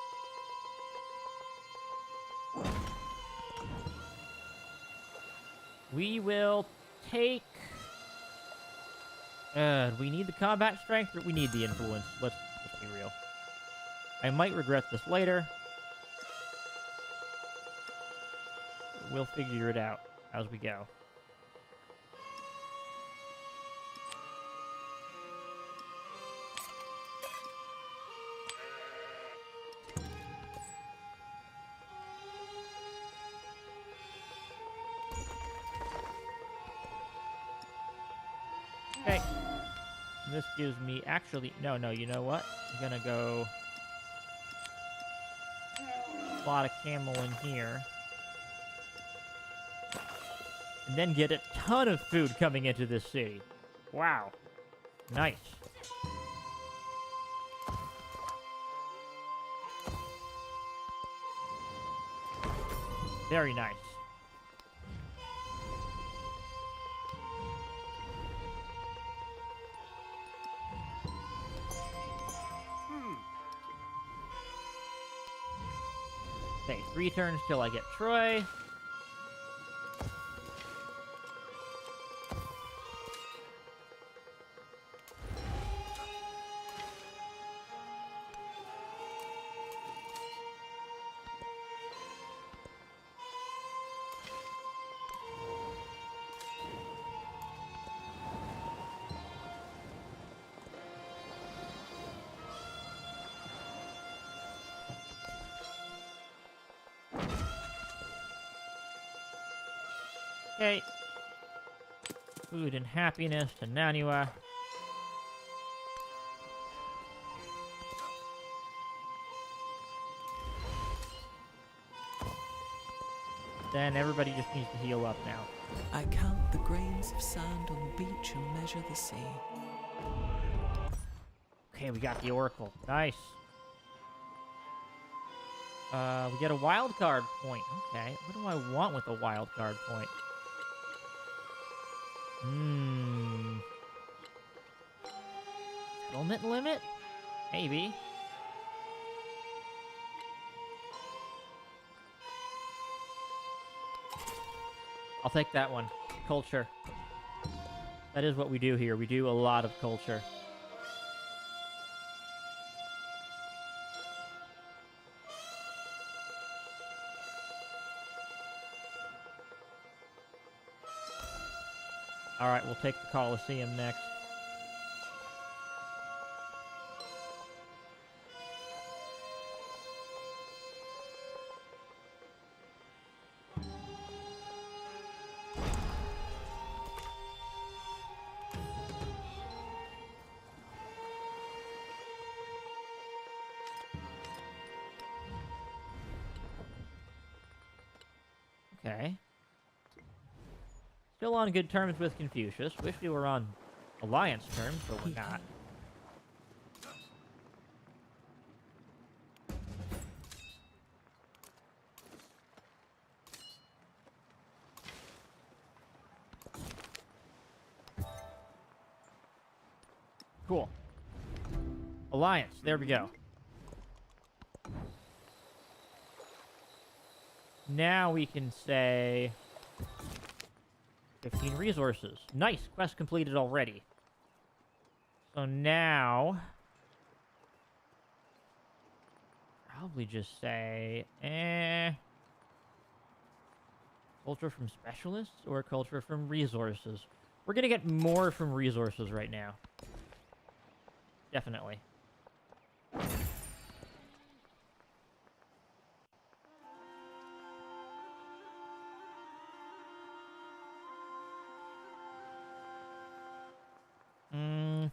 We will take... we need the combat strength, or we need the influence? Let's be real. I might regret this later. We'll figure it out as we go. Okay. This gives me... Actually, no, you know what? I'm gonna go... Slot a camel in here. And then get a ton of food coming into this city. Wow. Nice. Very nice. Okay, 3 turns till I get Troy. Okay. Food and happiness to Nanua. Then everybody just needs to heal up now. I count the grains of sand on the beach and measure the sea. Okay, we got the Oracle. Nice. We get a wild card point. Okay, what do I want with a wild card point? Settlement limit? Maybe. I'll take that one. Culture. That is what we do here. We do a lot of culture. Alright, we'll take the Colosseum next. Okay. Still on good terms with Confucius. Wish we were on alliance terms, but we're not. Cool. Alliance. There we go. Now we can say 15 resources. Nice. Quest completed already. So now probably just say culture from specialists or culture from resources. We're gonna get more from resources right now. Definitely.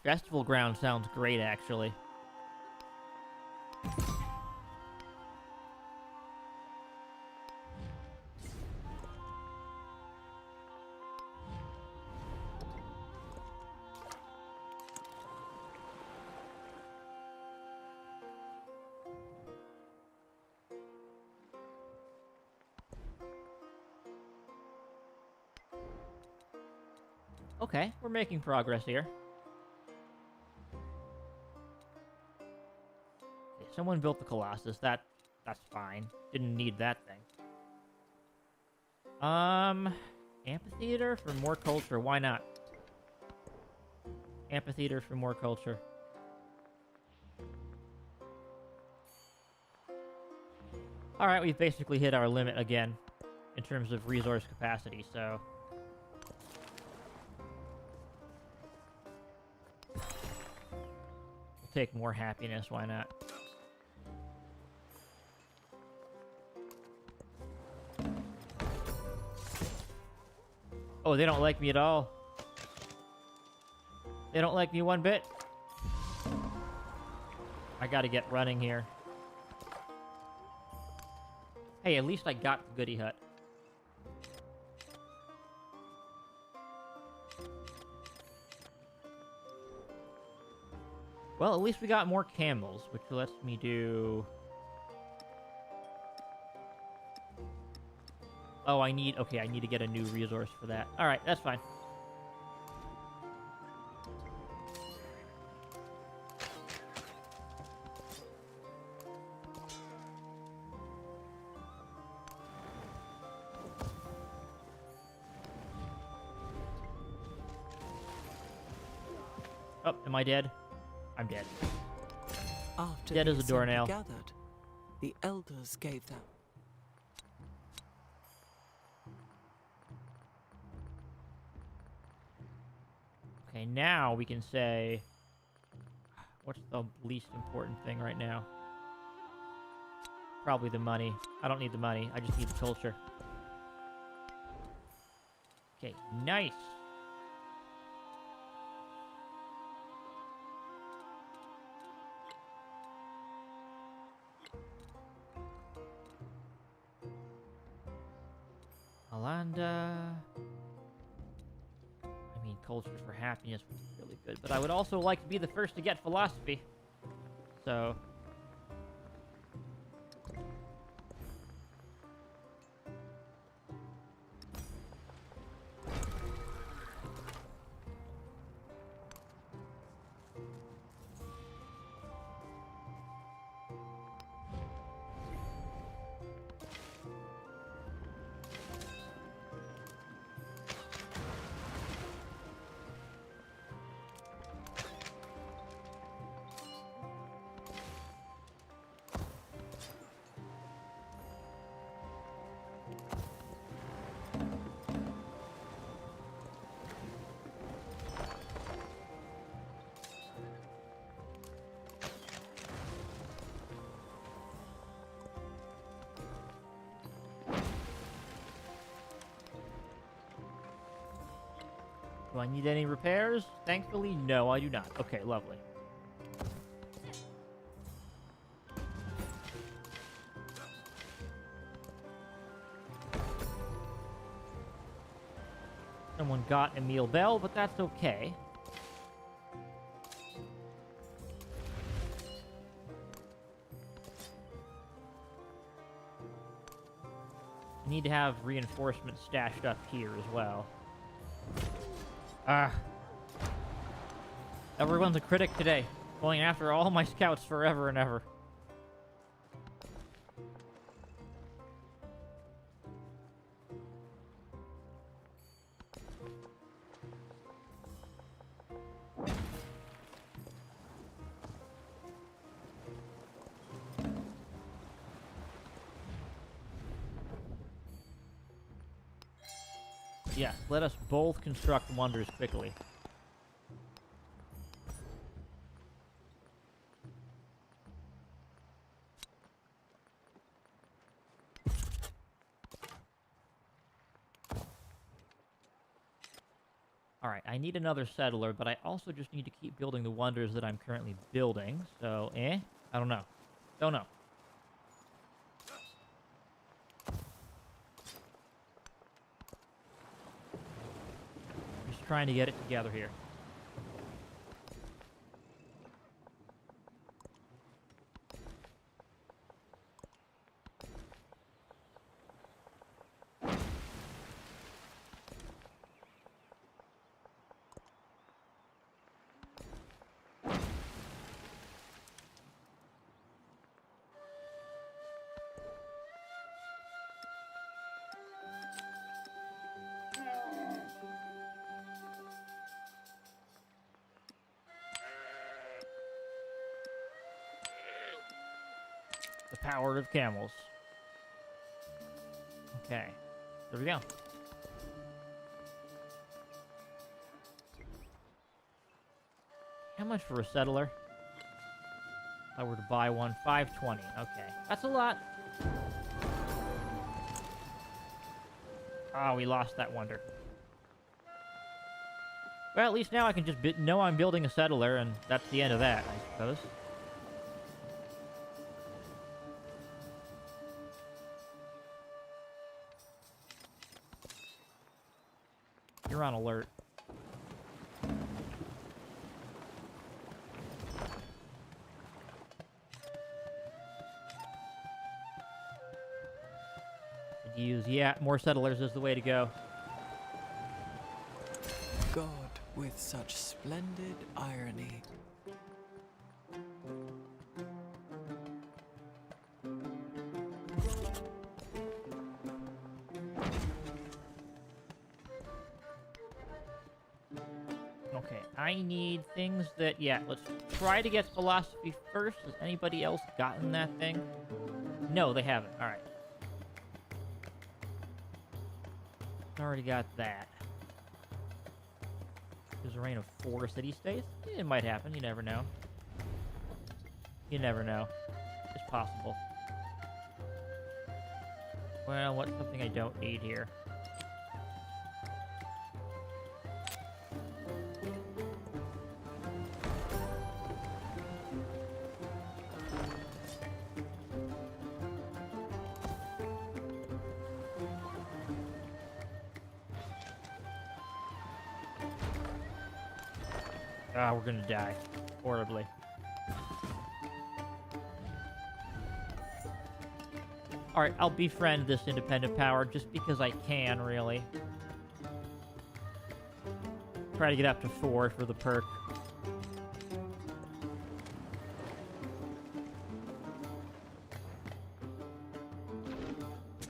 Festival ground sounds great, actually. Okay, we're making progress here. Okay, someone built the Colossus. That's fine. Didn't need that thing. Amphitheater for more culture. Why not? Amphitheater for more culture. Alright, we've basically hit our limit again in terms of resource capacity, so we'll take more happiness, why not? Oh, they don't like me at all. They don't like me one bit. I gotta get running here. Hey, at least I got the goody hut. Well, at least we got more camels, which lets me do... Oh, okay, I need to get a new resource for that. Alright, that's fine. Oh, am I dead? I'm dead. After Dead the as a doornail. assembly gathered, the elders gave them. Okay, now we can say... What's the least important thing right now? Probably the money. I don't need the money. I just need the culture. Okay, nice. Alanda. culture for happiness, which is really good. But I would also like to be the first to get philosophy. So... Do I need any repairs? Thankfully, no, I do not. Okay, lovely. Someone got Emil Bell, but that's okay. I need to have reinforcements stashed up here as well. Ah. Everyone's a critic today. Going after all my scouts forever and ever. Yeah, let us both construct wonders quickly. Alright, I need another settler, but I also just need to keep building the wonders that I'm currently building. So, I don't know. Don't know. Just trying to get it together here. The power of camels. Okay. There we go. How much for a settler? If I were to buy one, 520. Okay. That's a lot. Oh, we lost that wonder. Well, at least now I can just know I'm building a settler, and that's the end of that, I suppose. You're on alert. Yeah, more settlers is the way to go. God with such splendid irony. Okay, I need things that, yeah, let's try to get philosophy first. Has anybody else gotten that thing? No, they haven't. All right. Already got that. There's a reign of 4 city-states? It might happen. You never know. You never know. It's possible. Well, what's something I don't need here? Ah, we're gonna die. Horribly. Alright, I'll befriend this independent power just because I can, really. Try to get up to 4 for the perk.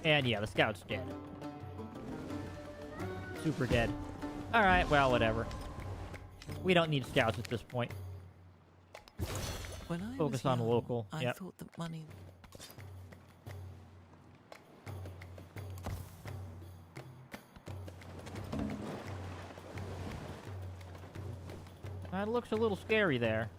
And yeah, the scout's dead. Super dead. Alright, well, whatever. We don't need scouts at this point. When I Focus was on young, local, I yep. thought that money. That looks a little scary there.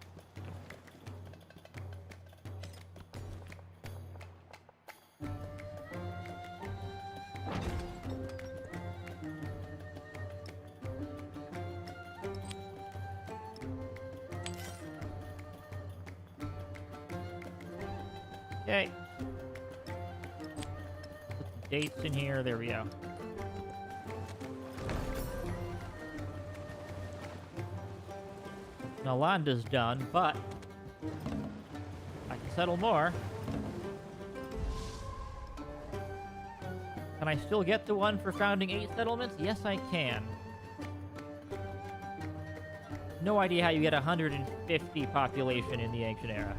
Okay. Put the dates in here. There we go. Nalanda's done, but I can settle more. Can I still get the one for founding 8 settlements? Yes, I can. No idea how you get 150 population in the ancient era.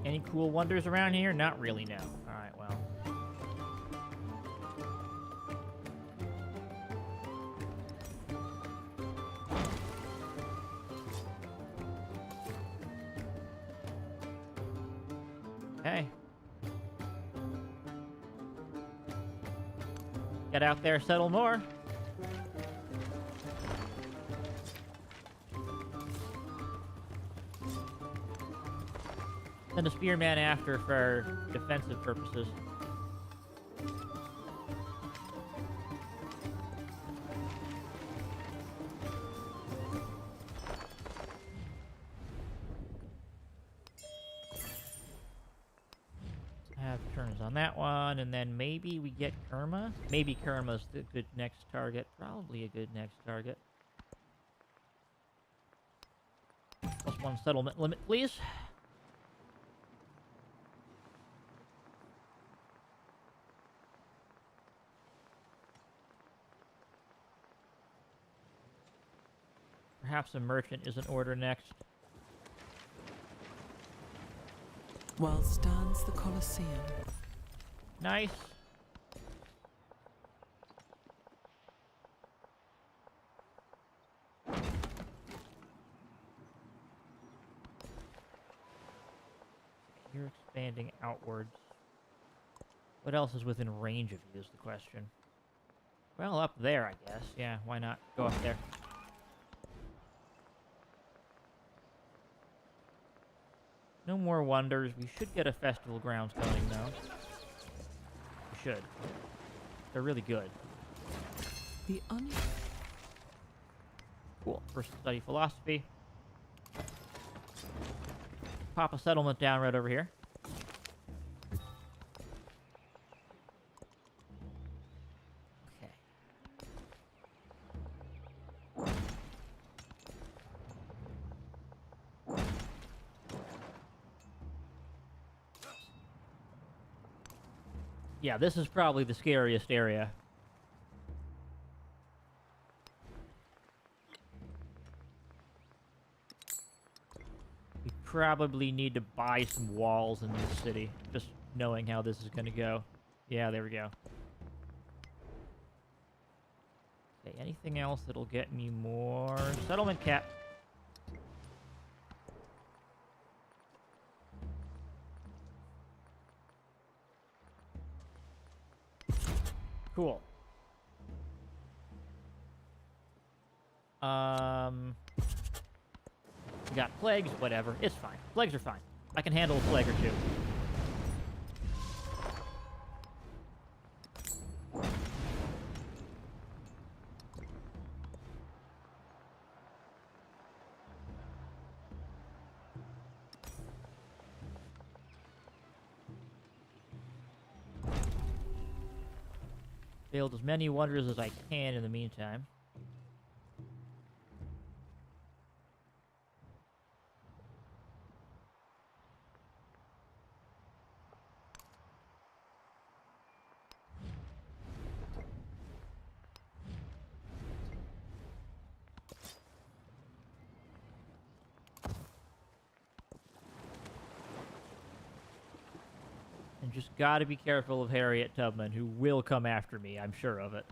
Any cool wonders around here? Not really, no. Alright, well. Okay. Get out there, settle more. Send a spearman after for defensive purposes. Have turns on that one, and then maybe we get Kerma. Maybe Kerma's the good next target. Probably a good next target. +1 settlement limit, please. Perhaps a merchant is in order next. Well stands the Colosseum. Nice. You're expanding outwards. What else is within range of you is the question. Well, up there, I guess. Yeah, why not? Go up there. No more wonders. We should get a festival grounds going, though. We should. They're really good. The Cool. First study philosophy. Pop a settlement down right over here. Okay. Yeah, this is probably the scariest area. We probably need to buy some walls in this city, just knowing how this is going to go. Yeah, there we go. Okay, anything else that'll get me more settlement cap? Cool. We got plagues, whatever. It's fine. Plagues are fine. I can handle a plague or two. Build as many wonders as I can in the meantime. And just gotta be careful of Harriet Tubman, who will come after me, I'm sure of it.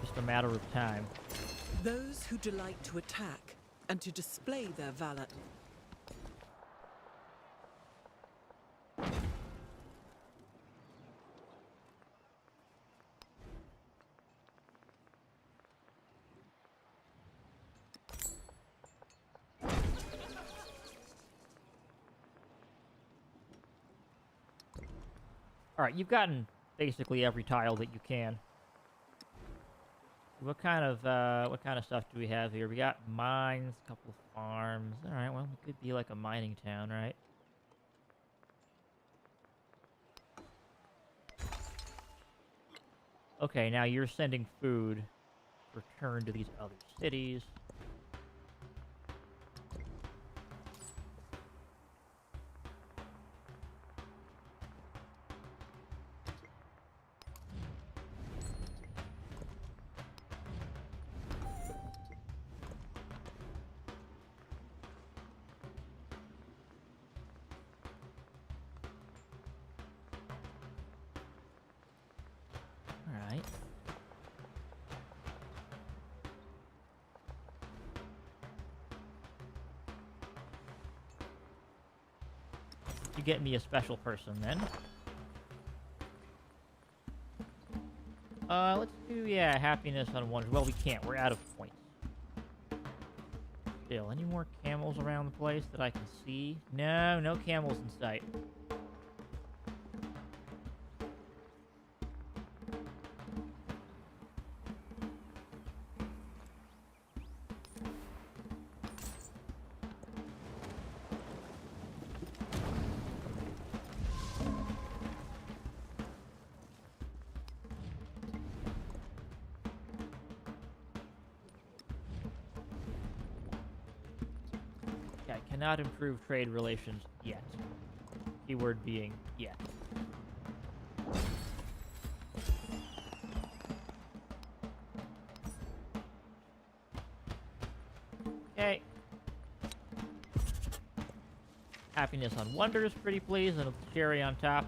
Just a matter of time. Those who delight to attack and to display their valor. Alright, you've gotten basically every tile that you can. What kind of stuff do we have here? We got mines, a couple of farms. Alright, well, it could be like a mining town, right? Okay, now you're sending food. Return to these other cities. Alright. You get me a special person then. Let's do, yeah, happiness on one. Well, we can't. We're out of points. Still, any more camels around the place that I can see? No, no camels in sight. Cannot improve trade relations yet. Keyword being yet. Okay. Happiness on wonders, pretty please, and a cherry on top.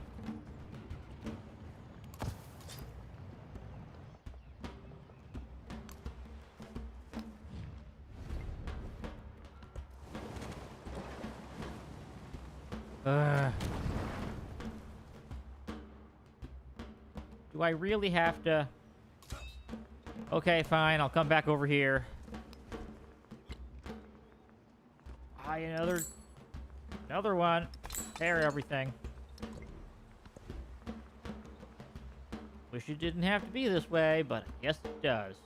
Do I really have to? Okay, fine. I'll come back over here. Ah, another one. Tear everything. Wish it didn't have to be this way, but I guess it does.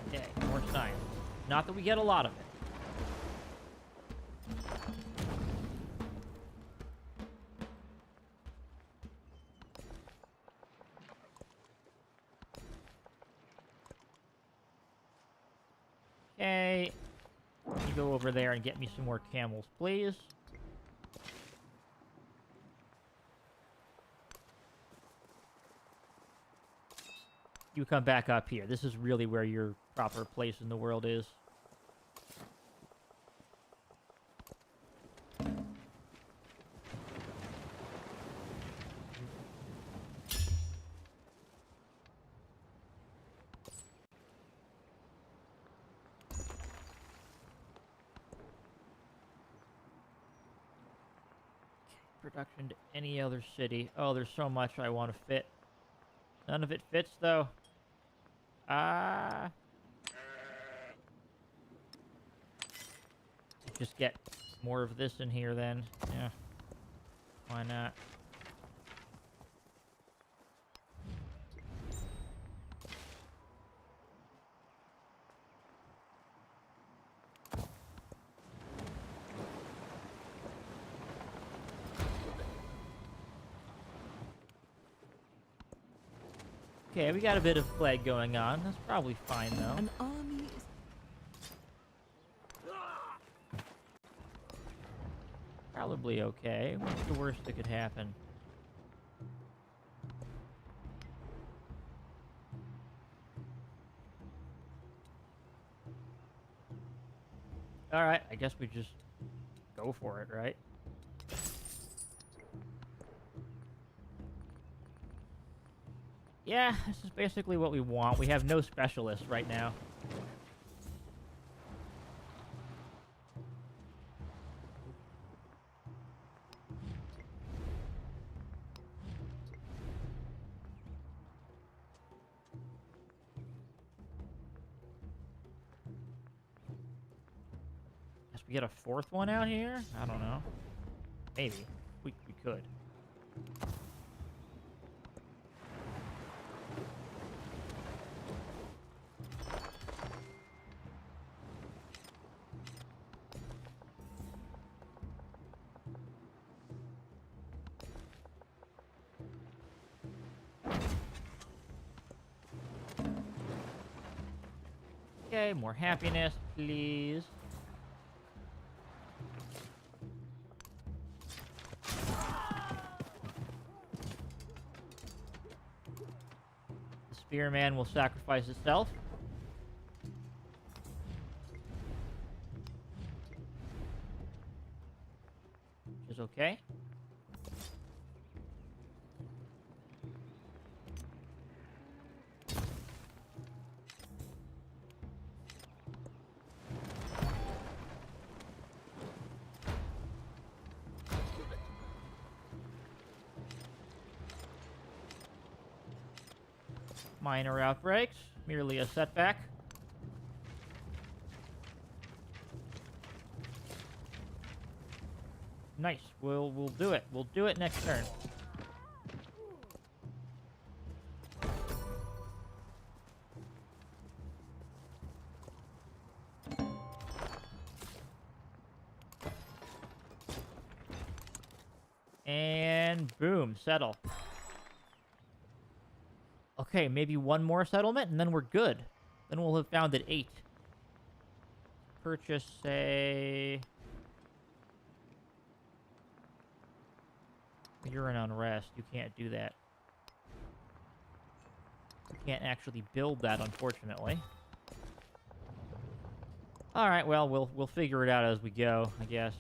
Okay, more science. Not that we get a lot of it. Okay. You go over there and get me some more camels, please. You come back up here. This is really where your proper place in the world is. Production to any other city. Oh, there's so much I want to fit. None of it fits, though. just get more of this in here then. Yeah. Why not? Okay, we got a bit of plague going on. That's probably fine, though. An army is... Probably okay. What's the worst that could happen? Alright, I guess we just go for it, right? Yeah, this is basically what we want. We have no specialists right now. Guess we get a fourth one out here? I don't know. Maybe. We could. Okay, more happiness, please. The spearman will sacrifice itself. Which is okay. Minor outbreaks, merely a setback. Nice. We'll do it. We'll do it next turn. And boom, settle. Okay, maybe one more settlement, and then we're good. Then we'll have found it 8. Purchase, say... You're an unrest. You can't do that. You can't actually build that, unfortunately. Alright, well, we'll figure it out as we go, I guess.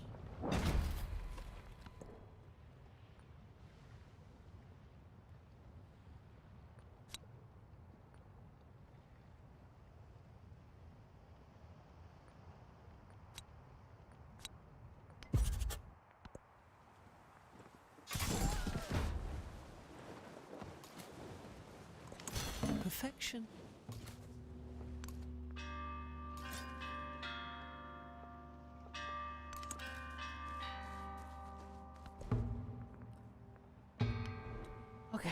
Perfection. Okay,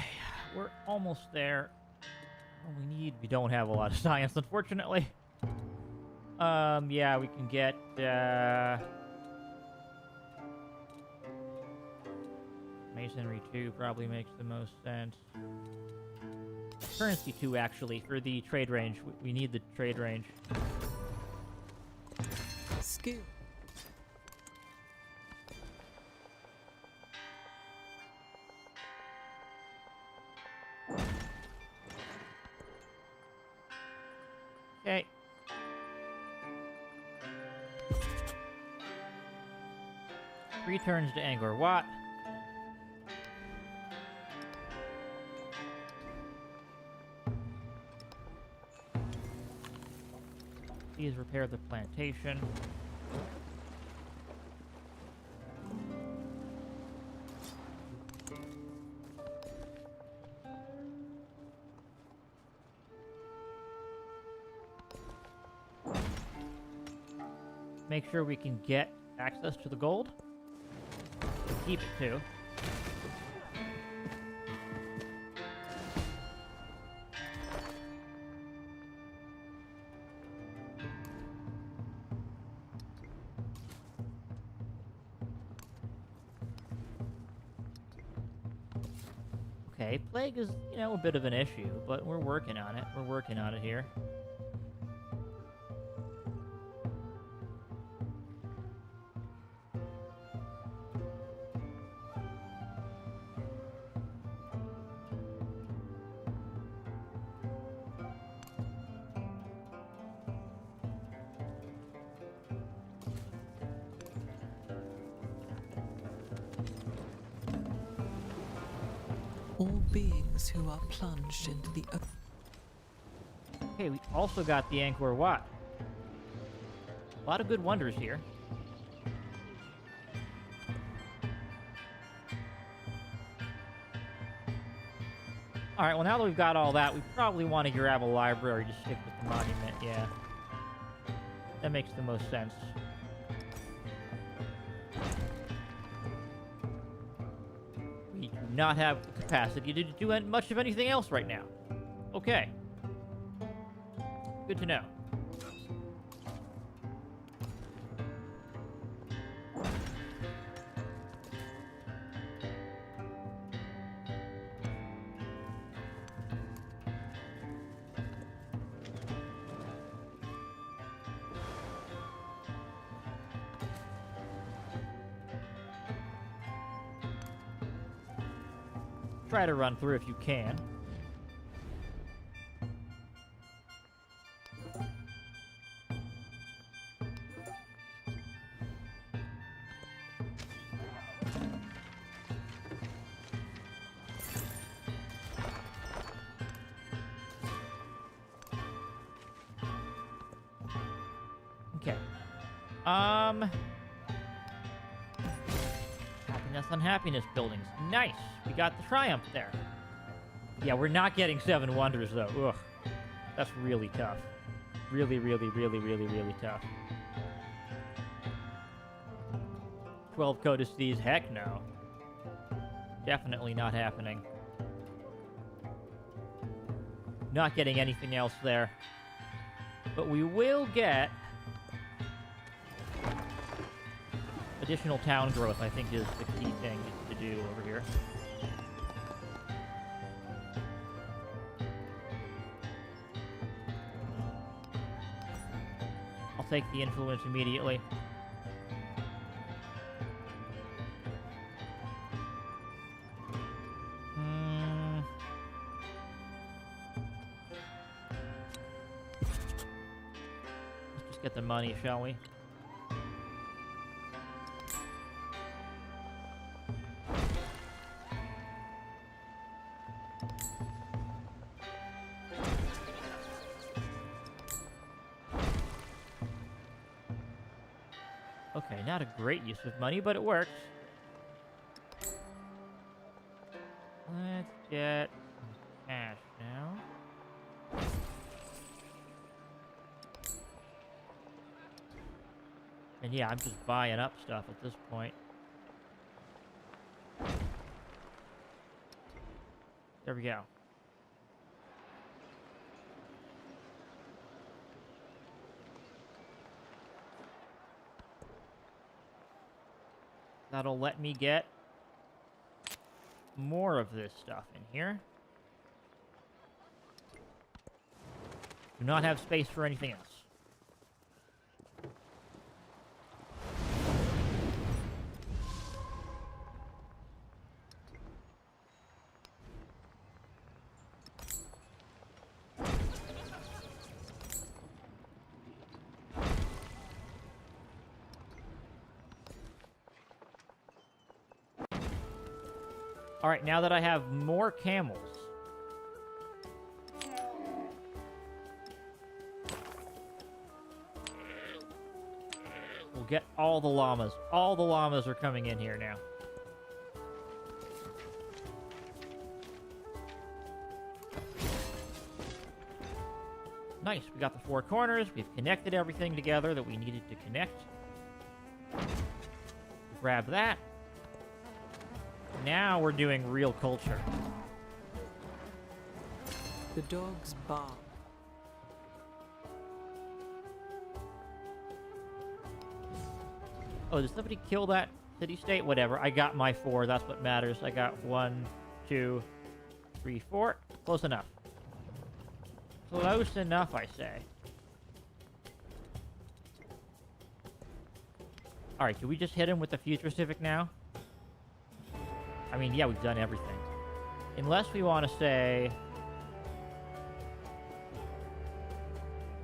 we're almost there. We don't have a lot of science, unfortunately. Yeah, we can get, Masonry 2 probably makes the most sense. Currency 2, actually, for the trade range. We need the trade range. Skill. Okay. Three turns to Angkor Wat. Please repair the plantation. Make sure we can get access to the gold. Keep it too. Okay, plague is, you know, a bit of an issue, but we're working on it. We're working on it here. All beings who are plunged into the Okay, we also got the Angkor Wat. A lot of good wonders here. Alright, well now that we've got all that, we probably want to grab a library to stick with the monument, yeah. That makes the most sense. We do not have the capacity to do much of anything else right now. Okay. Good to know. Try to run through if you can. Okay. Happiness on happiness buildings. Nice. We got the triumph there. Yeah, we're not getting 7 wonders though. Ugh. That's really tough. Really, really, really, really, really tough. 12 codices, heck no. Definitely not happening. Not getting anything else there. But we will get additional town growth, I think, is the key thing to do over here. I'll take the influence immediately. Let's just get the money, shall we? Okay, not a great use of money, but it works. Let's get some cash now. And yeah, I'm just buying up stuff at this point. There we go. That'll let me get more of this stuff in here. Do not have space for anything else. All right, now that I have more camels, we'll get all the llamas. All the llamas are coming in here now. Nice, we got the 4 corners. We've connected everything together that we needed to connect. Grab that. Now we're doing real culture. The dogs bark. Oh, did somebody kill that city-state? Whatever. I got my 4. That's what matters. I got 1, 2, 3, 4. Close enough. Close enough, I say. Alright, do we just hit him with the future civic now? I mean, yeah, we've done everything. Unless we want to say...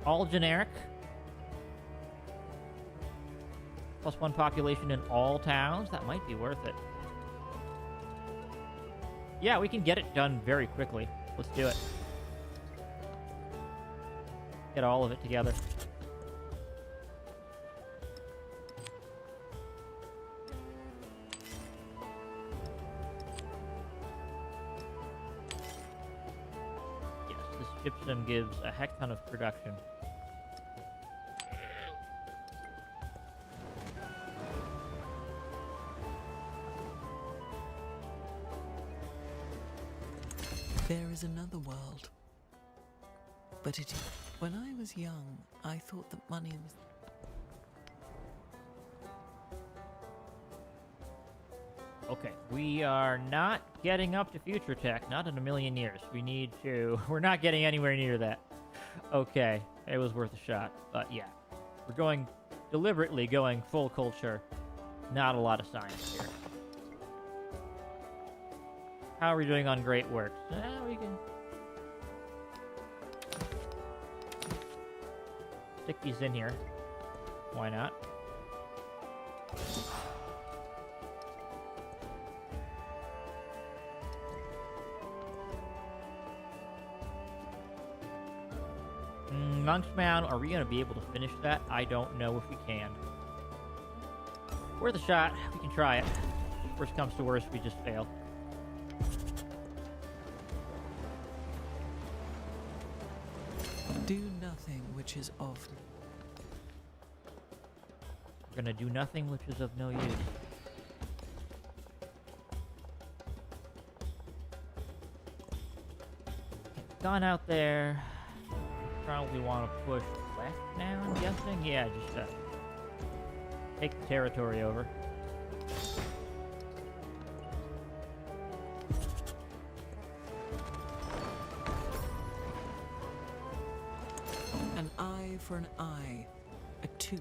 all generic. +1 population in all towns. That might be worth it. Yeah, we can get it done very quickly. Let's do it. Get all of it together. Yes, this gypsum gives a heck ton of production. There is another world. But it is. When I was young, I thought that money was... Okay, we are not getting up to future tech. Not in a million years. We need to... We're not getting anywhere near that. Okay, it was worth a shot. But yeah, we're going... deliberately going full culture. Not a lot of science here. How are we doing on great works? We can... stick these in here. Why not? Monk's Mound, are we going to be able to finish that? I don't know if we can. Worth a shot. We can try it. Worst comes to worst, we just fail. Do nothing which is of... We're going to do nothing which is of no use. Gone out there. Probably want to push left now, I'm guessing? Yeah, just take the territory over. An eye for an eye, a tooth.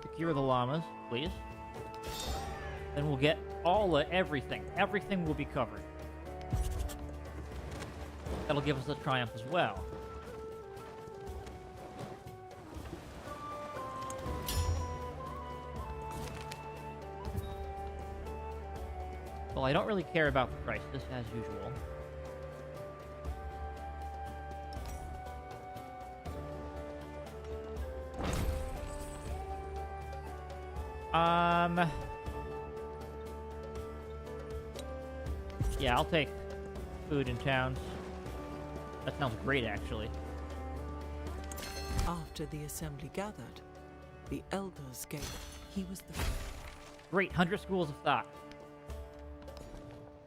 Secure the llamas, please. Then we'll get all of everything. Everything will be covered. That'll give us a triumph as well. Well, I don't really care about the crisis, as usual. Yeah, I'll take food in towns. That sounds great, actually. After the assembly gathered, the elders gave... He was the... Great, 100 schools of thought.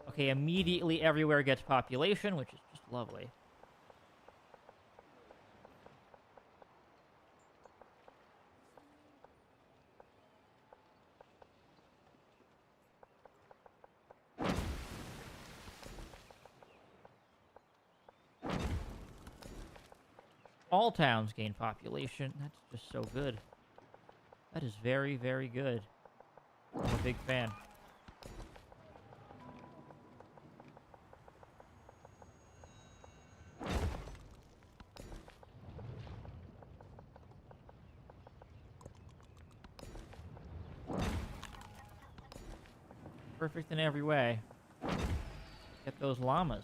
Okay, immediately everywhere gets population, which is just lovely. All towns gain population. That's just so good. That is very, very good. I'm a big fan. Perfect in every way. Get those llamas.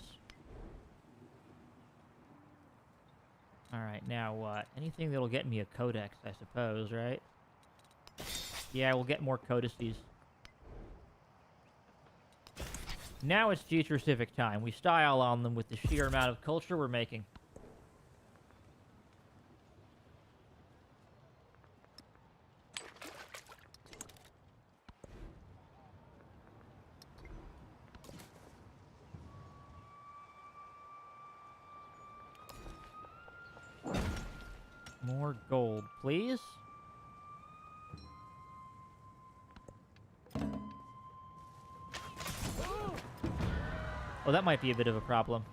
Alright, now what? Anything that'll get me a codex, I suppose, right? Yeah, we'll get more codices. Now it's future civic time. We style on them with the sheer amount of culture we're making. More gold, please. Oh, that might be a bit of a problem.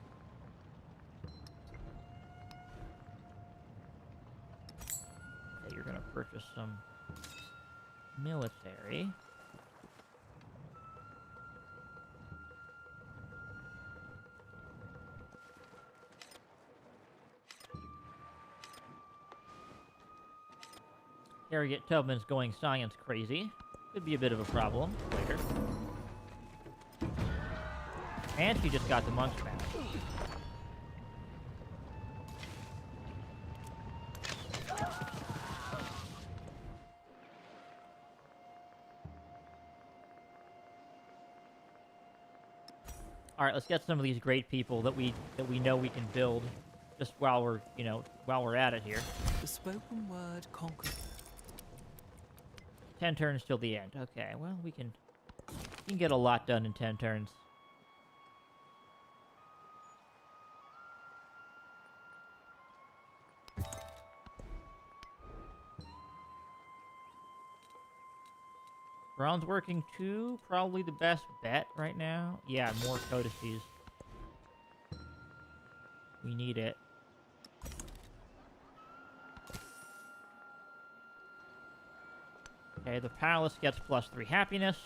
Okay, you're gonna purchase some military. Harriet Tubman's going science crazy. Could be a bit of a problem later. And she just got the monk's mask. Alright, let's get some of these great people that we know we can build just while we're, while we're at it here. The spoken word conquered. 10 turns till the end. Okay, well, we can get a lot done in 10 turns. Bronze working 2, probably the best bet right now. Yeah, more codices. We need it. Okay, the palace gets +3 happiness.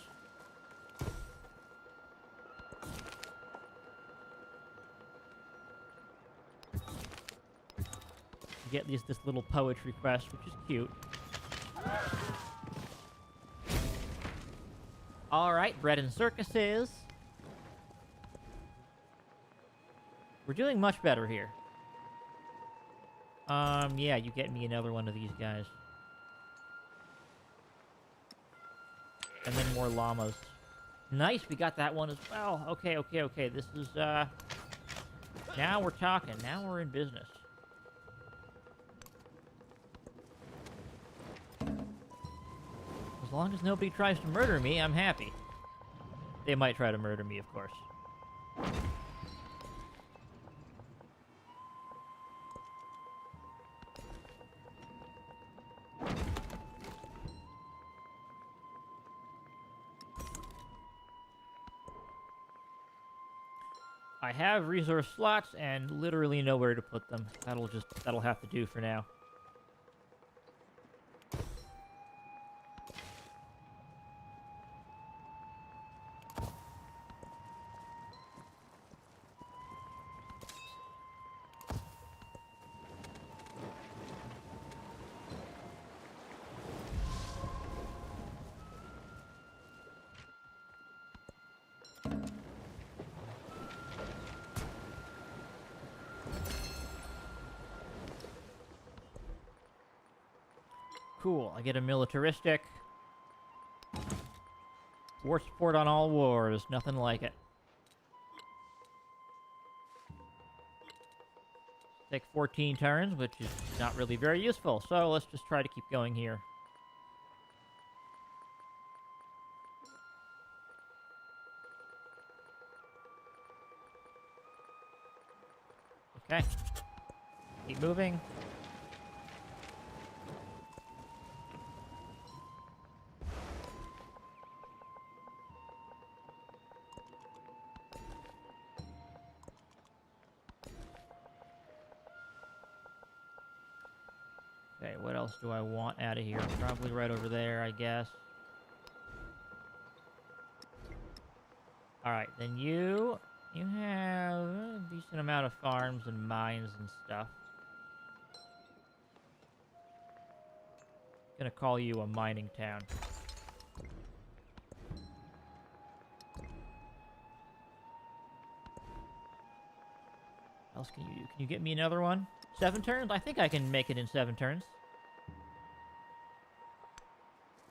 You get this little poetry quest, which is cute. Alright, bread and circuses. We're doing much better here. Yeah, you get me another one of these guys. And then more llamas. Nice, we got that one as well. Okay. This is, now we're talking. Now we're in business. As long as nobody tries to murder me, I'm happy. They might try to murder me, of course. I have resource slots and literally nowhere to put them. That'll have to do for now. Cool, I get a militaristic. War support on all wars, nothing like it. Take 14 turns, which is not really very useful, so let's just try to keep going here. Okay. Keep moving. Okay, what else do I want out of here? Probably right over there, I guess. Alright, then you have a decent amount of farms and mines and stuff. Gonna call you a mining town. What else can you do? Can you get me another one? 7 turns? I think I can make it in 7 turns.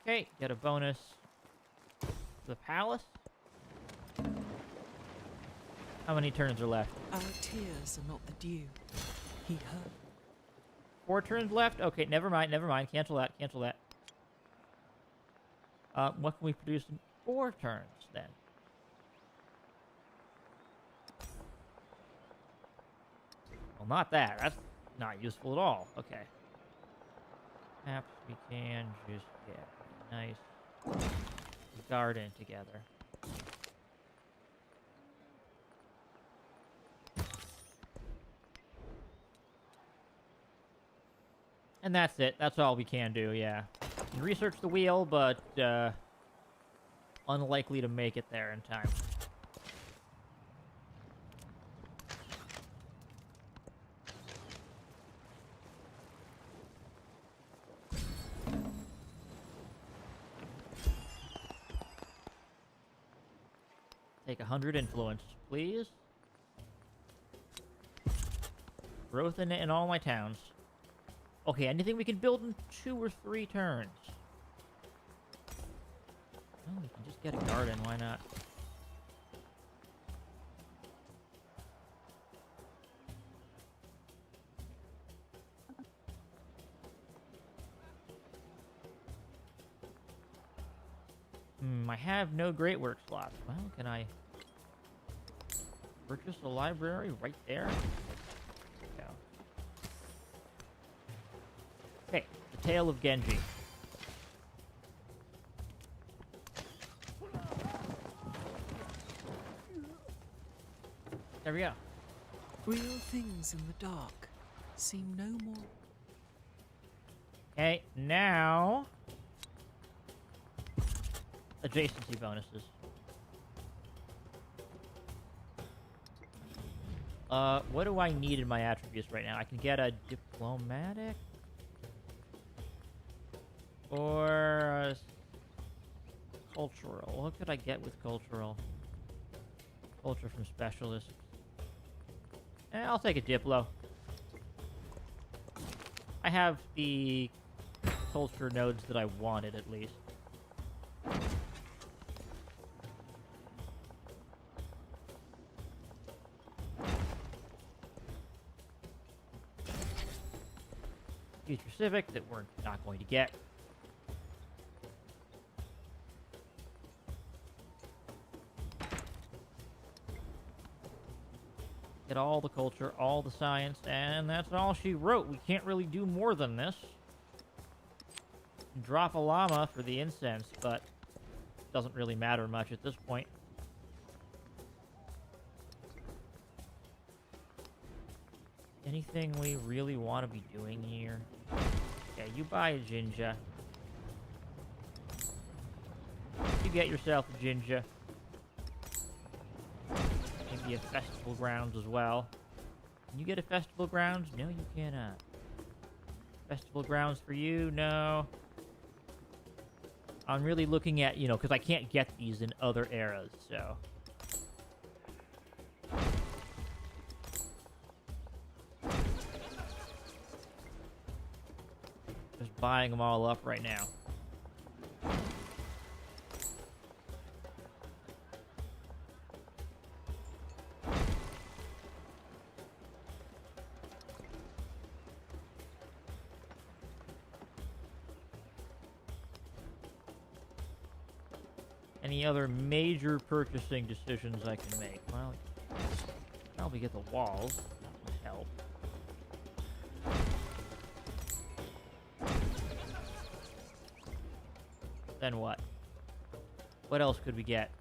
Okay, get a bonus. The palace. How many turns are left? Our tears are not the dew. He heard. 4 turns left? Okay, never mind. Cancel that. What can we produce in 4 turns, then? Well, not that. That's not useful at all. Okay. Perhaps we can just get a nice garden together. And that's it. That's all we can do, yeah. We can research the wheel, but unlikely to make it there in time. Take 100 influence, please. Growth in all my towns. Okay, anything we can build in 2 or 3 turns. Oh, we can just get a garden, why not? I have no great work slots. Well, can I purchase a library right there? Yeah. Okay, the Tale of Genji. There we go. Real things in the dark seem no more. Okay, now adjacency bonuses. What do I need in my attributes right now? I can get a diplomatic or a cultural. What could I get with cultural? Culture from specialists. I'll take a diplo. I have the culture nodes that I wanted, at least. Future Civic that we're not going to get. Get all the culture, all the science, and that's all she wrote. We can't really do more than this. Drop a llama for the incense, but it doesn't really matter much at this point. Anything we really want to be doing here? Yeah, you buy a Jinja. You get yourself a Jinja. Maybe a festival grounds as well. Can you get a festival grounds? No, you cannot. Festival grounds for you? No. I'm really looking at, you know, because I can't get these in other eras, so. Just buying them all up right now. Any other major purchasing decisions I can make? Well, probably get the walls. That would help. Then what? What else could we get?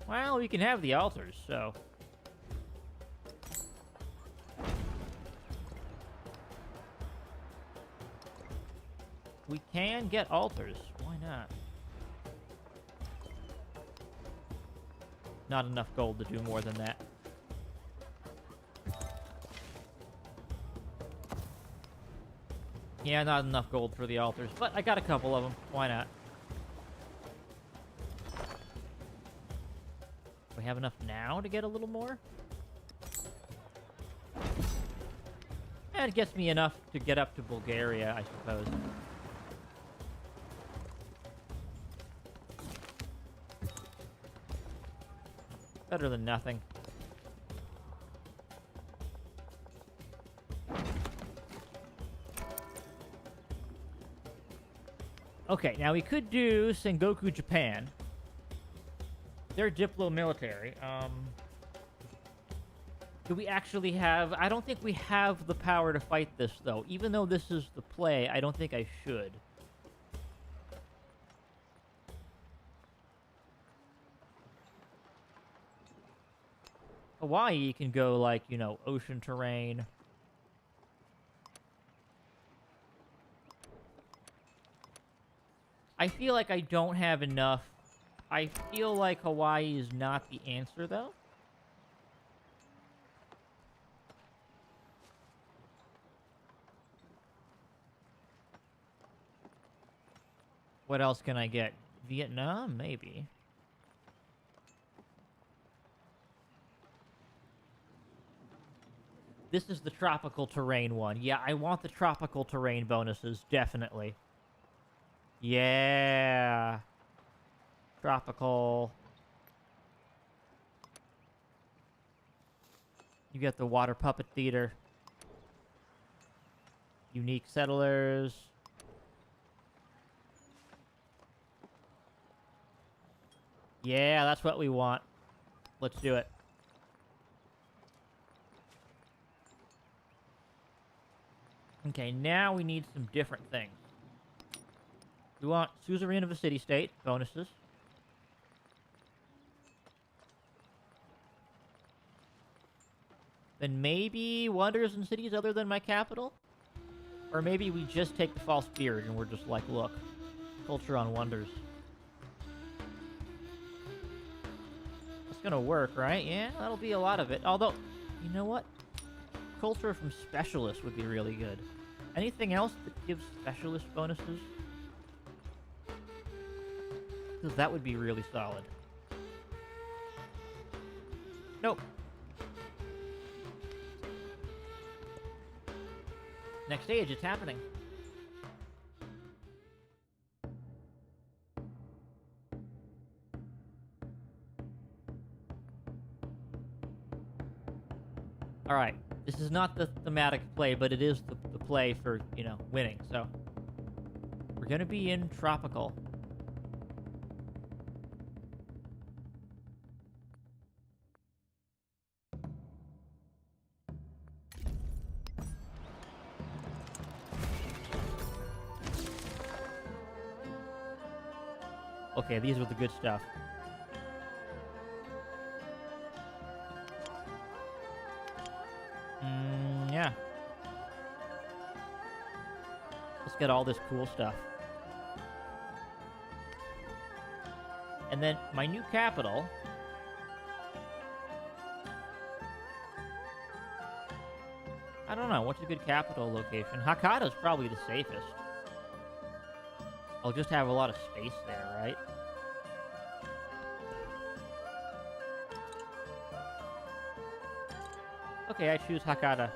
Well, we can have the altars, so. We can get altars. Why not? Not enough gold to do more than that. Yeah, not enough gold for the altars, but I got a couple of them. Why not? We have enough now to get a little more? And it gets me enough to get up to Bulgaria, I suppose. Better than nothing. Okay, now we could do Sengoku Japan. They're diplo military. Do we actually have... I don't think we have the power to fight this, though. Even though this is the play, I don't think I should. Hawaii can go, like, you know, ocean terrain. I feel like I don't have enough. I feel like Hawaii is not the answer, though. What else can I get? Vietnam? Maybe. This is the tropical terrain one. Yeah, I want the tropical terrain bonuses, definitely. Yeah. Tropical. You get the water puppet theater. Unique settlers. Yeah, that's what we want. Let's do it. Okay, now we need some different things. We want suzerain of a city-state, bonuses. Then maybe wonders in cities other than my capital? Or maybe we just take the false beard and we're just like, look, culture on wonders. It's gonna work, right? Yeah, that'll be a lot of it. Although, you know what? Culture from specialists would be really good. Anything else that gives specialist bonuses? Because that would be really solid. Nope. Next stage, it's happening. Alright, this is not the thematic play, but it is the play for, you know, winning, so... We're gonna be in tropical. Okay, these are the good stuff. Yeah. Let's get all this cool stuff. And then my new capital. I don't know, what's a good capital location? Hakata's probably the safest. I'll just have a lot of space there, right? Okay, I choose Hakata.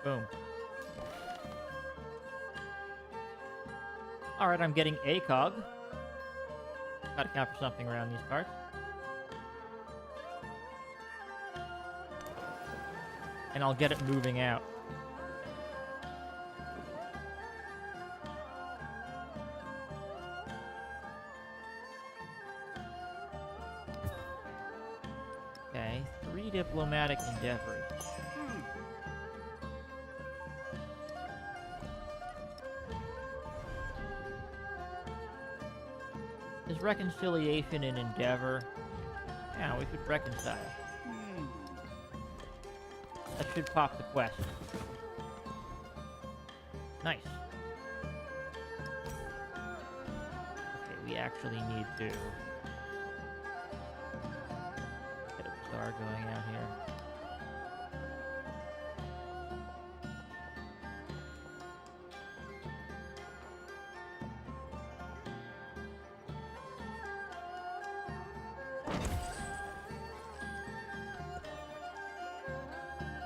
Boom. Alright, I'm getting ACOG. Gotta count for something around these parts. And I'll get it moving out. Okay, 3 diplomatic endeavors. Is reconciliation an endeavor? Yeah, we could reconcile. That should pop the quest. Nice. Okay, we actually need to get a star going out here.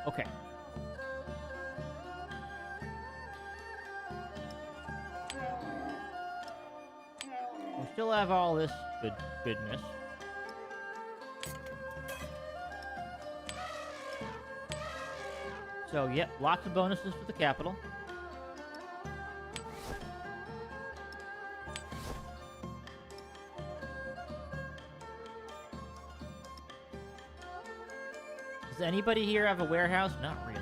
Okay. We still have all this goodness. So, yep, lots of bonuses for the capital. Does anybody here have a warehouse? Not really.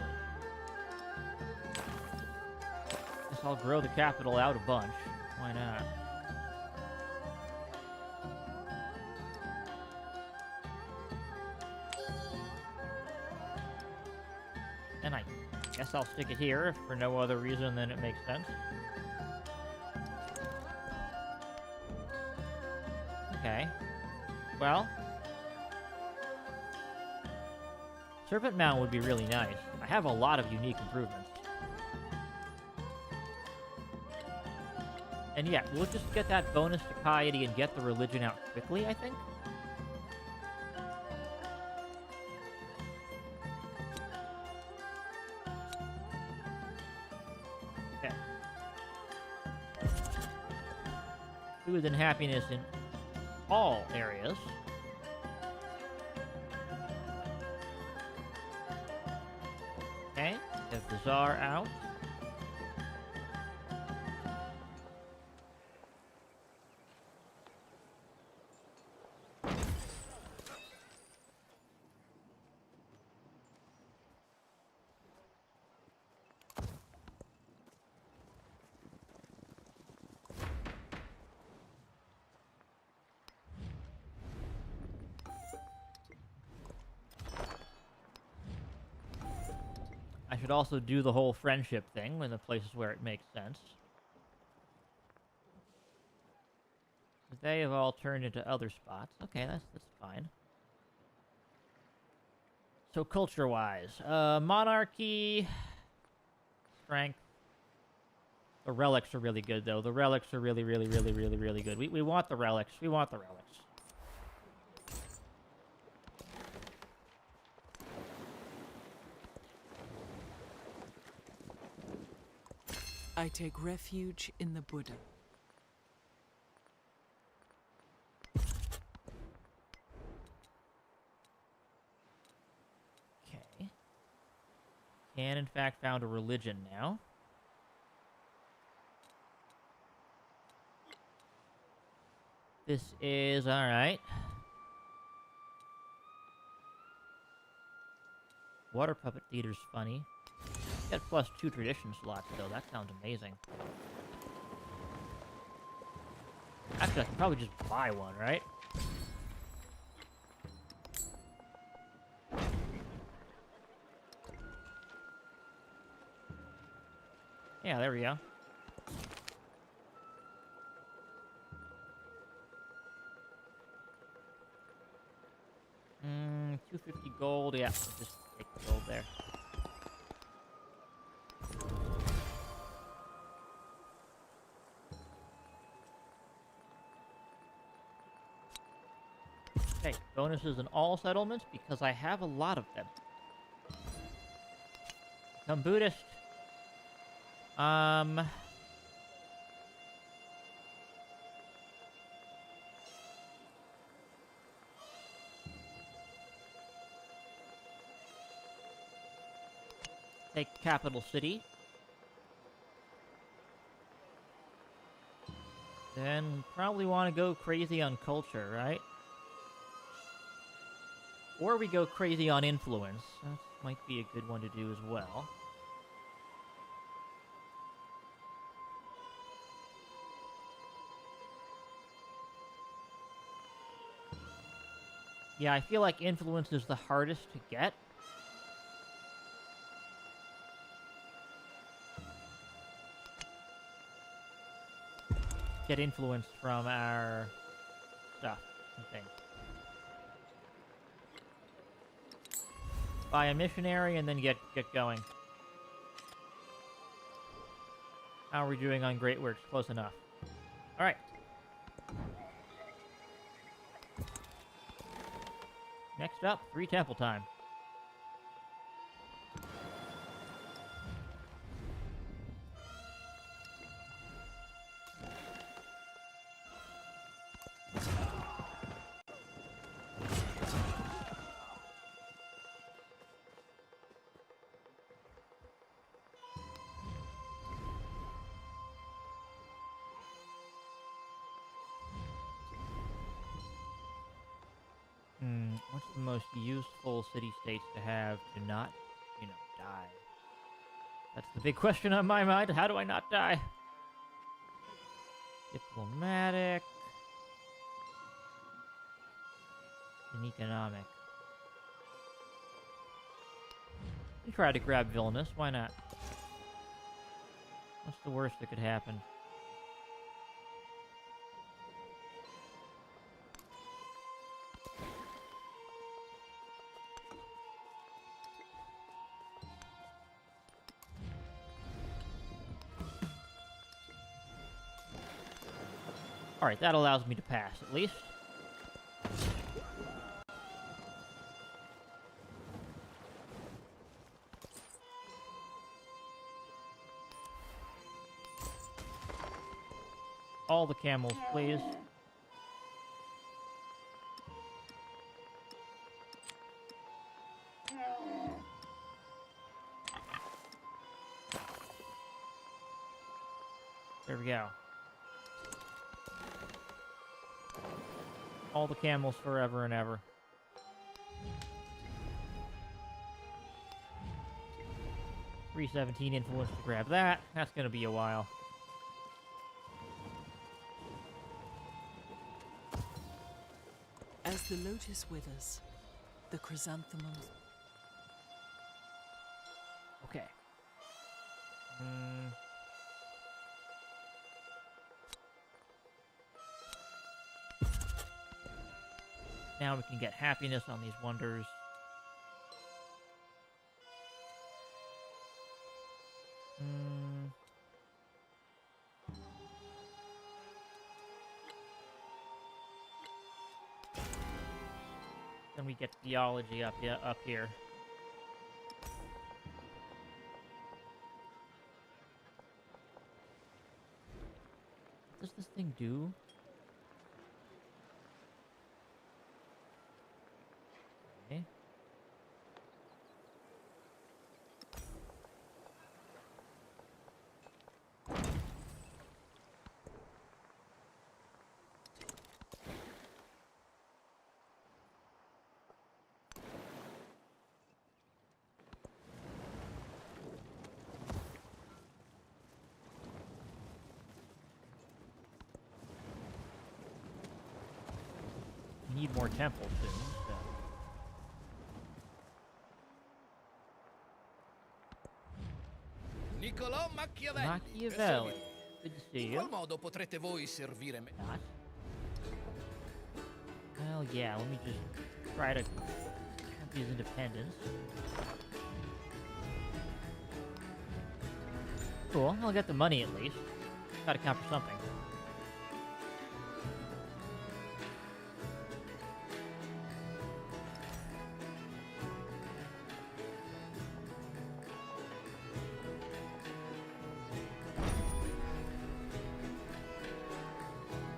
Guess I'll grow the capital out a bunch. Why not? And I guess I'll stick it here if for no other reason than it makes sense. Okay. Well, Serpent Mound would be really nice. I have a lot of unique improvements. And yeah, we'll just get that bonus to piety and get the religion out quickly, I think. Okay. Food and happiness in all areas. Okay, get the Czar out. I should also do the whole friendship thing in the places where it makes sense. They have all turned into other spots. Okay, that's fine. So culture-wise, monarchy, strength. The relics are really good, though. The relics are really, really, really, really, really good. We want the relics. We want the relics. I take refuge in the Buddha. Okay. Can, in fact, found a religion now. This is alright. Water Puppet Theater's funny. Get +2 tradition slots, though. That sounds amazing. Actually, I could probably just buy one, right? Yeah, there we go. Hmm, 250 gold. Yeah, just take the gold there. Okay, bonuses in all settlements because I have a lot of them. Become Buddhist. Take capital city. Then probably want to go crazy on culture, right? Or we go crazy on influence. That might be a good one to do as well. Yeah, I feel like influence is the hardest to get. Get influence from our stuff and things. Buy a missionary and then get going. How are we doing on great works? Close enough. All right. Next up, 3 temple time. What's the most useful city-states to have to not, die? That's the big question on my mind. How do I not die? Diplomatic. And economic. You try to grab villainous. Why not? What's the worst that could happen? Alright, that allows me to pass, at least. All the camels, please. There we go. All the camels forever and ever. $317 influence to grab that. That's gonna be a while. As the lotus withers, the chrysanthemums. Okay. Now we can get happiness on these wonders. Then we get theology up here. What does this thing do? Okay. Need more temples soon, so. Niccolò Machiavelli. Machiavelli. Good to see In you. qual modo potrete voi servire me? Not. Well, yeah, let me just try to have his independence. Cool, I'll get the money at least. Gotta count for something.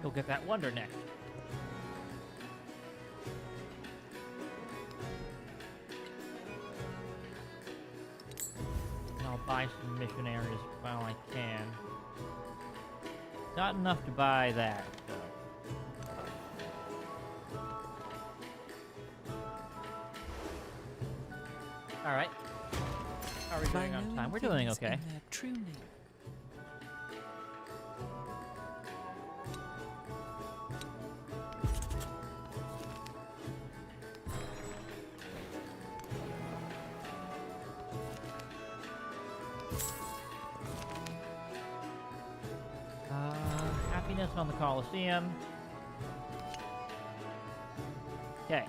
Go get that wonder next. And I'll buy some missionaries while I can. Not enough to buy that, so. Alright. How are we doing on time? We're doing okay. In their true name. Happiness on the Colosseum. Okay.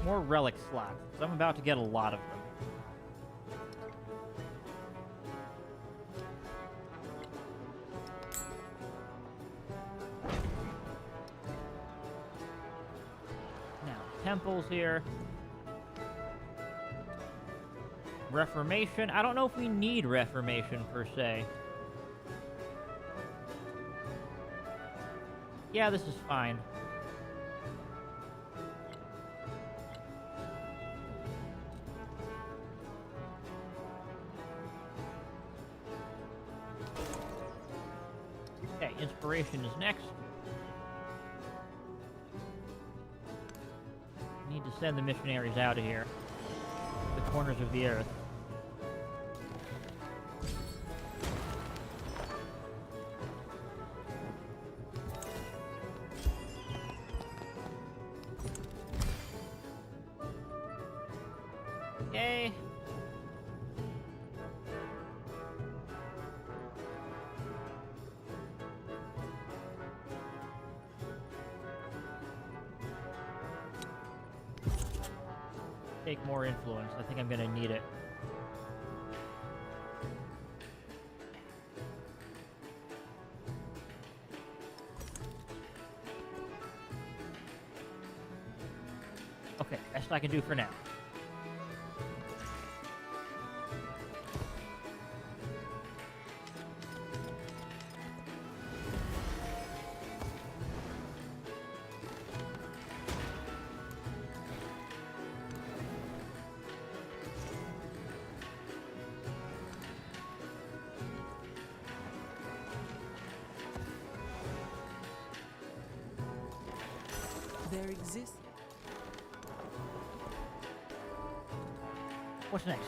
More relic slots. So I'm about to get a lot of them. Temples here. Reformation. I don't know if we need Reformation per se. Yeah, this is fine. exploration is next. Need to send the missionaries out of here. The corners of the earth. Yay! Take more influence. I think I'm gonna need it. Okay, best I can do for now. There exists. What's next?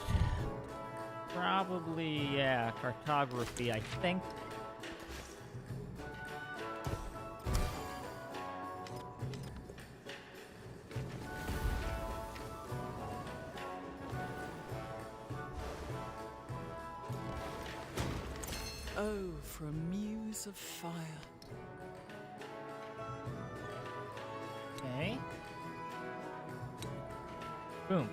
Probably, yeah, cartography, I think. Oh, for a muse of fire. Okay. Boom.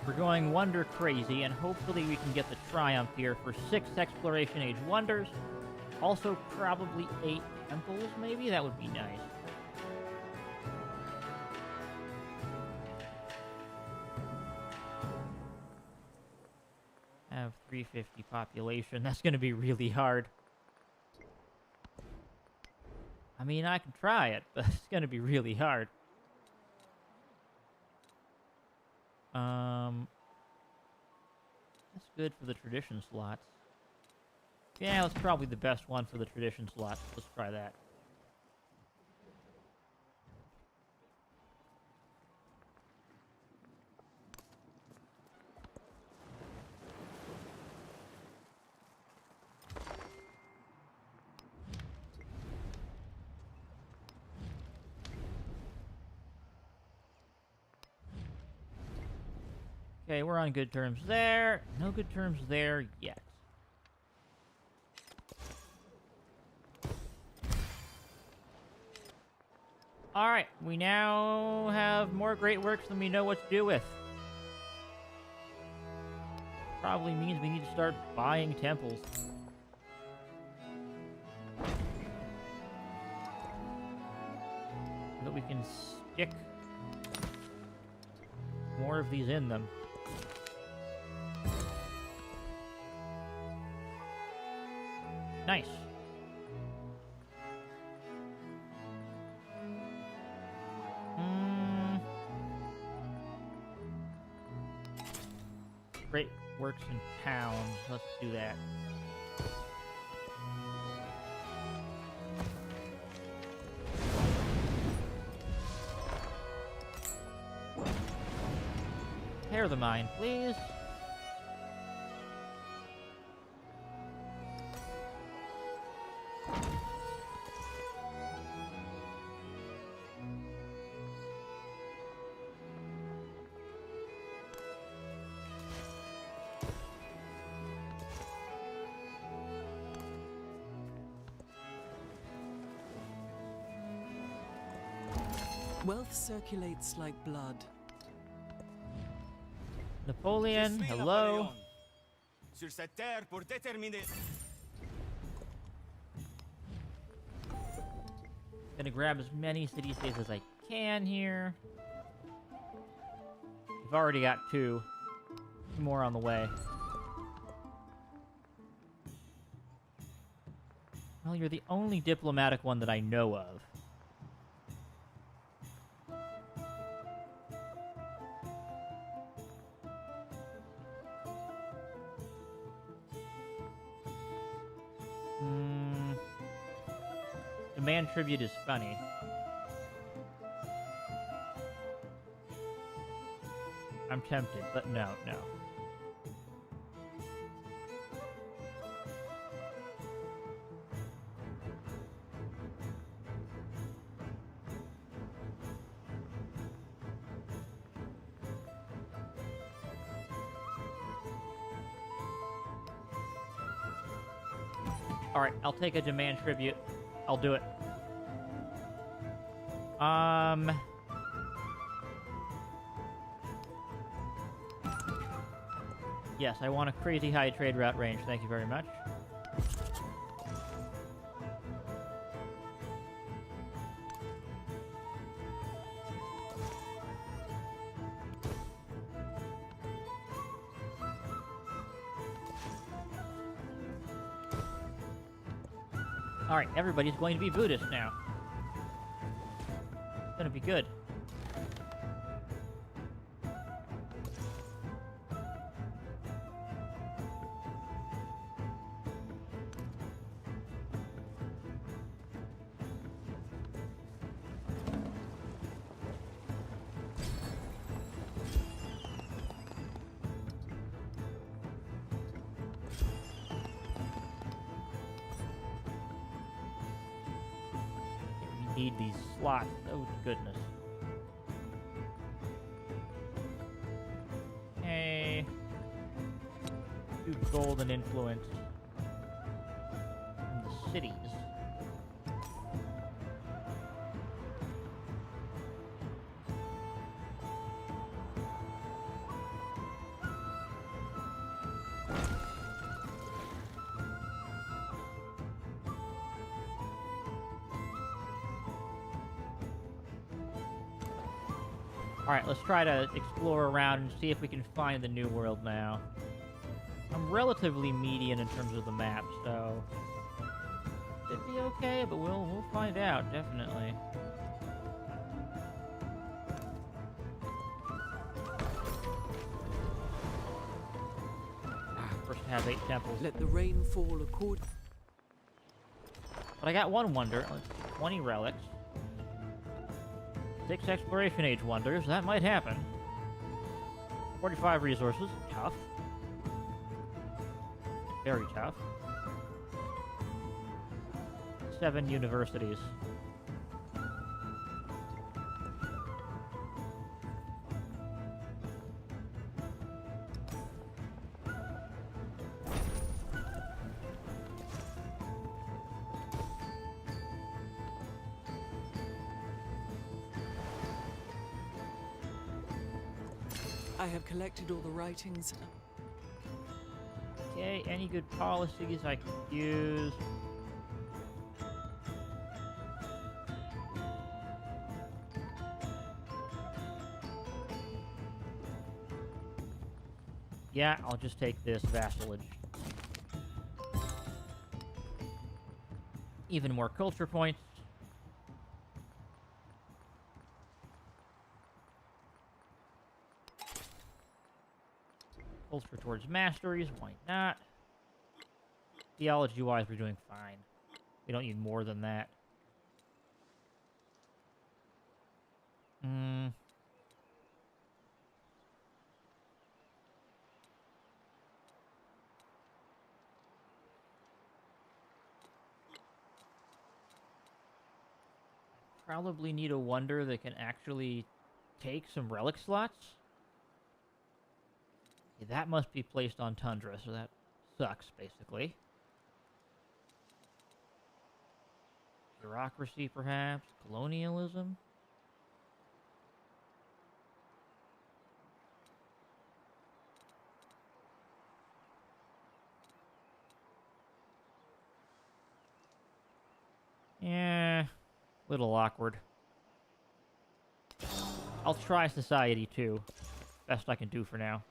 We're going wonder crazy, and hopefully we can get the triumph here for 6 exploration age wonders. Also, probably 8 temples, maybe? That would be nice. Have 350 population. That's going to be really hard. I mean, I can try it, but it's going to be really hard. That's good for the tradition slots. Yeah, that's probably the best one for the tradition slots. Let's try that. Okay, we're on good terms there. No good terms there yet. Alright, we now have more great works than we know what to do with. Probably means we need to start buying temples. So that we can stick more of these in them. Nice. Great works in towns. Let's do that. Repair the mine, please. Wealth circulates like blood. Napoleon, Je suis hello. Napoléon. Sur cette terre pour déterminer. Gonna grab as many city-states as I can here. We've already got 2. 2 more on the way. Well, you're the only diplomatic one that I know of. demand tribute is funny. I'm tempted, but no. Alright, I'll take a demand tribute. I'll do it. Yes, I want a crazy high trade route range. Thank you very much. Alright, everybody's going to be Buddhist now. It's gonna be good. Need these slots. Oh, goodness. Hey. Do golden influence in the cities. Alright, let's try to explore around and see if we can find the New World now. I'm relatively median in terms of the map, so... Should be okay, but we'll find out, definitely. First have 8 temples. Let the rain fall according. But I got one wonder. 20 relics. 6 Exploration Age wonders. That might happen. 45 resources. Tough. Very tough. 7 universities. I have collected all the writings. Okay, any good policies I could use? Yeah, I'll just take this vassalage. Even more culture points. Culture towards masteries, why not? Theology-wise, we're doing fine. We don't need more than that. Probably need a wonder that can actually take some relic slots. Okay, that must be placed on Tundra, so that sucks, basically. Bureaucracy, perhaps? Colonialism? Yeah, little awkward. I'll try society too. Best I can do for now.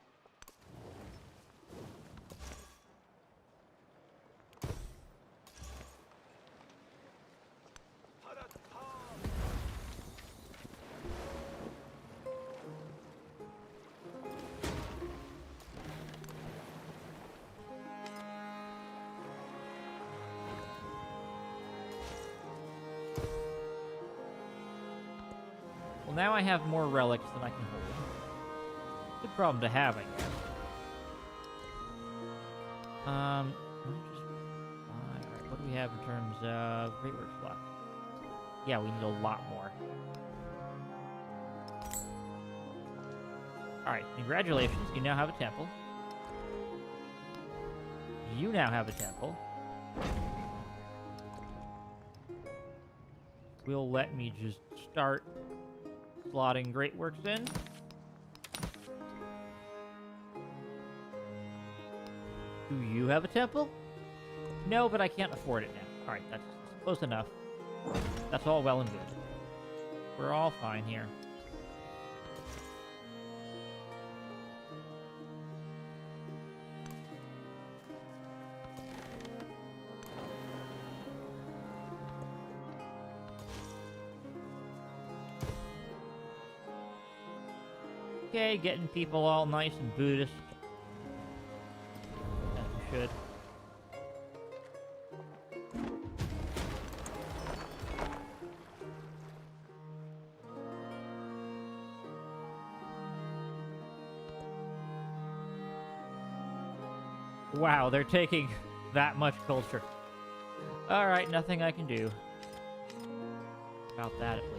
Well, now I have more relics than I can hold. Good problem to have, I guess. Let me just... Alright, what do we have in terms of Great Works slots? Yeah, we need a lot more. Alright, congratulations. You now have a temple. You now have a temple. Will let me just start slotting Great Works in. Do you have a temple? No, but I can't afford it now. Alright, that's close enough. That's all well and good. We're all fine here. Okay, getting people all nice and Buddhist. As we should. Wow, they're taking that much culture. Alright, nothing I can do about that, at least.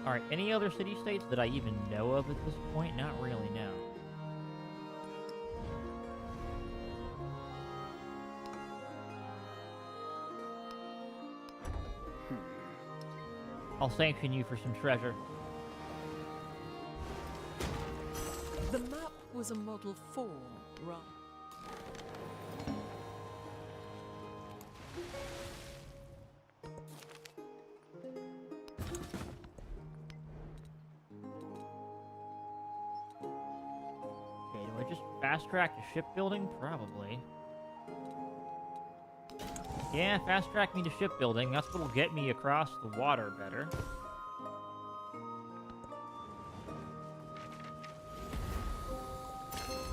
Alright, any other city-states that I even know of at this point? Not really, no. I'll sanction you for some treasure. The map was a Model 4, right? Okay, do I just fast-track to shipbuilding? Probably. Yeah, fast-track me to shipbuilding. That's what'll get me across the water better.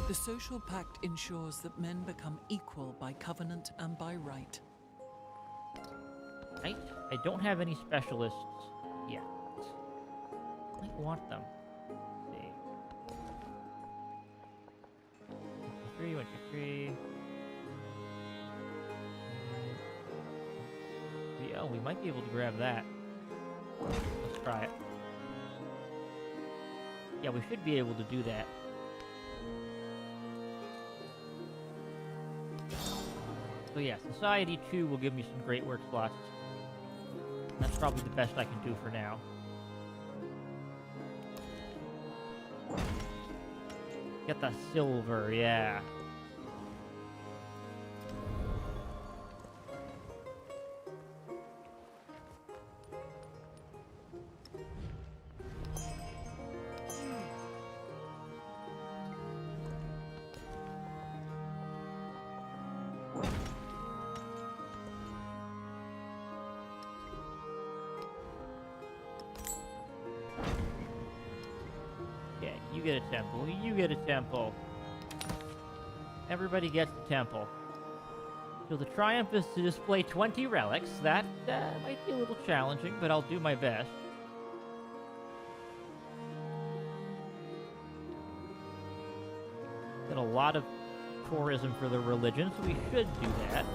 The social pact ensures that men become equal by covenant and by right. Right? I don't have any specialists yet. I might want them. Let's see. 1, 2, 3, 1, 2, 3. Oh, we might be able to grab that. Let's try it. Yeah, we should be able to do that. So yeah, Society 2 will give me some great work slots. That's probably the best I can do for now. Get the silver, yeah. You get a temple. You get a temple. Everybody gets the temple. So the triumph is to display 20 relics. That might be a little challenging, but I'll do my best. Get a lot of tourism for the religion, so we should do that.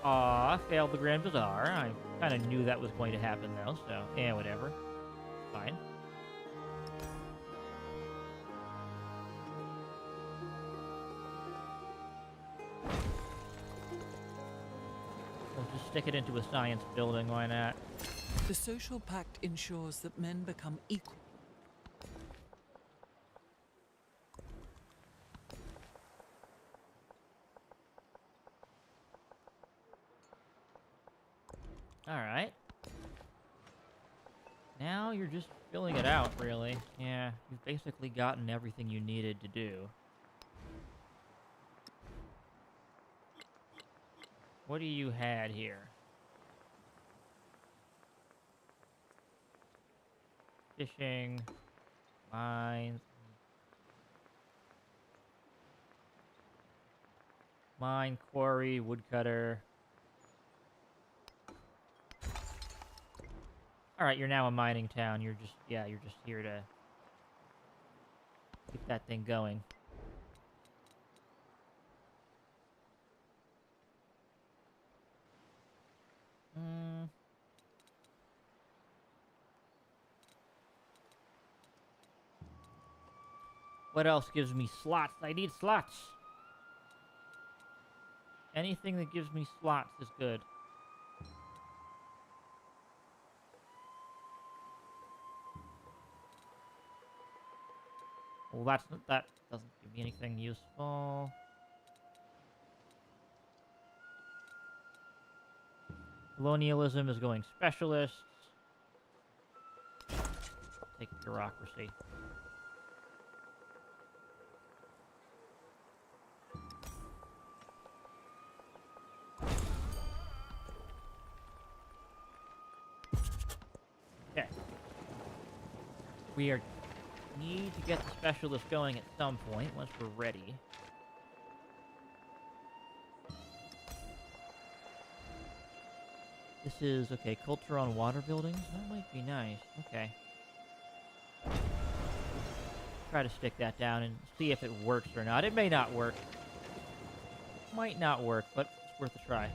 Aw, failed the Grand Bazaar. I kind of knew that was going to happen, though, so yeah, whatever. Fine. We'll just stick it into a science building, why not? The social pact ensures that men become equal. Alright. Now you're just filling it out, really. Yeah, you've basically gotten everything you needed to do. What do you had here? Fishing, mines. Mine, quarry, woodcutter. Alright, you're now a mining town. You're just here to keep that thing going. What else gives me slots? I need slots. Anything that gives me slots is good. Well, that doesn't give me anything useful. Colonialism is going specialists. Take bureaucracy. Okay. We need to get the specialist going at some point once we're ready. This is, okay, culture on water buildings? That might be nice. Okay. Try to stick that down and see if it works or not. It may not work. Might not work, but it's worth a try.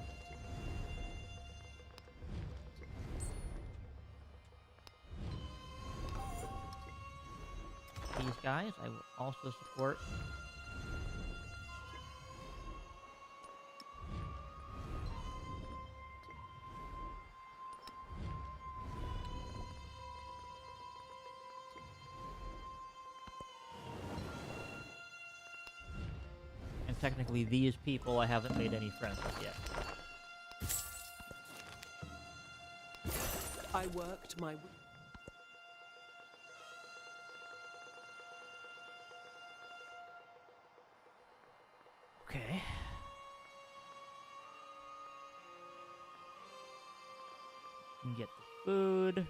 These guys, I will also support. And technically, these people I haven't made any friends with yet. I worked my... Okay. You can get the food.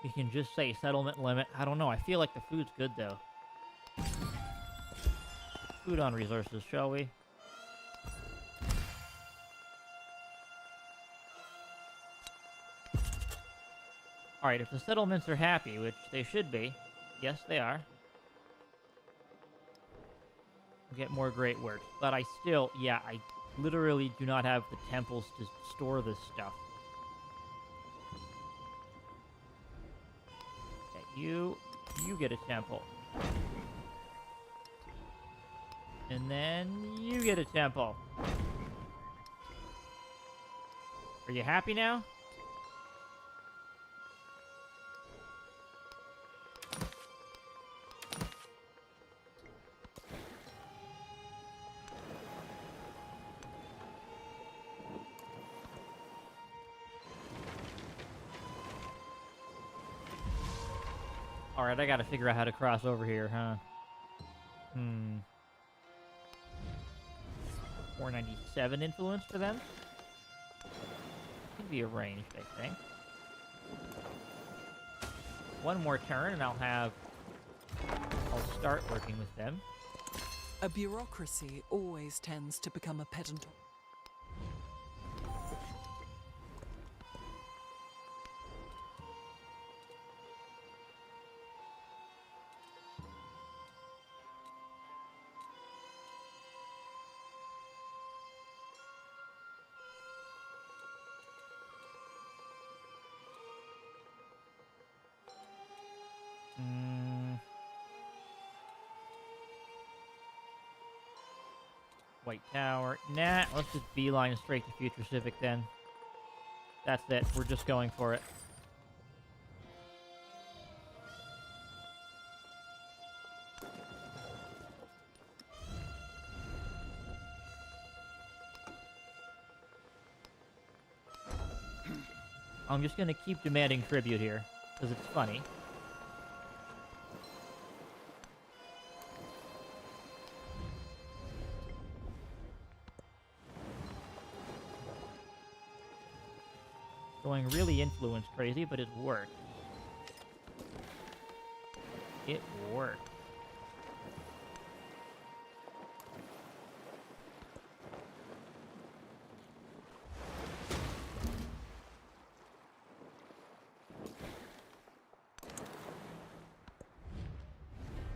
You can just say settlement limit. I don't know. I feel like the food's good, though. Food on resources, shall we? Alright, if the settlements are happy, which they should be. Yes, they are. We'll get more great works. But I still, yeah, I literally do not have the temples to store this stuff. Okay, you get a temple. And then you get a temple. Are you happy now? Alright, I gotta figure out how to cross over here, huh? 497 influence for them? Can be arranged, I think. One more turn and I'll start working with them. A bureaucracy always tends to become a pedant. White Tower. Nah, let's just beeline straight to Future Civic then. That's it. We're just going for it. I'm just gonna keep demanding tribute here, because it's funny. Going really influence crazy, but it worked. it worked.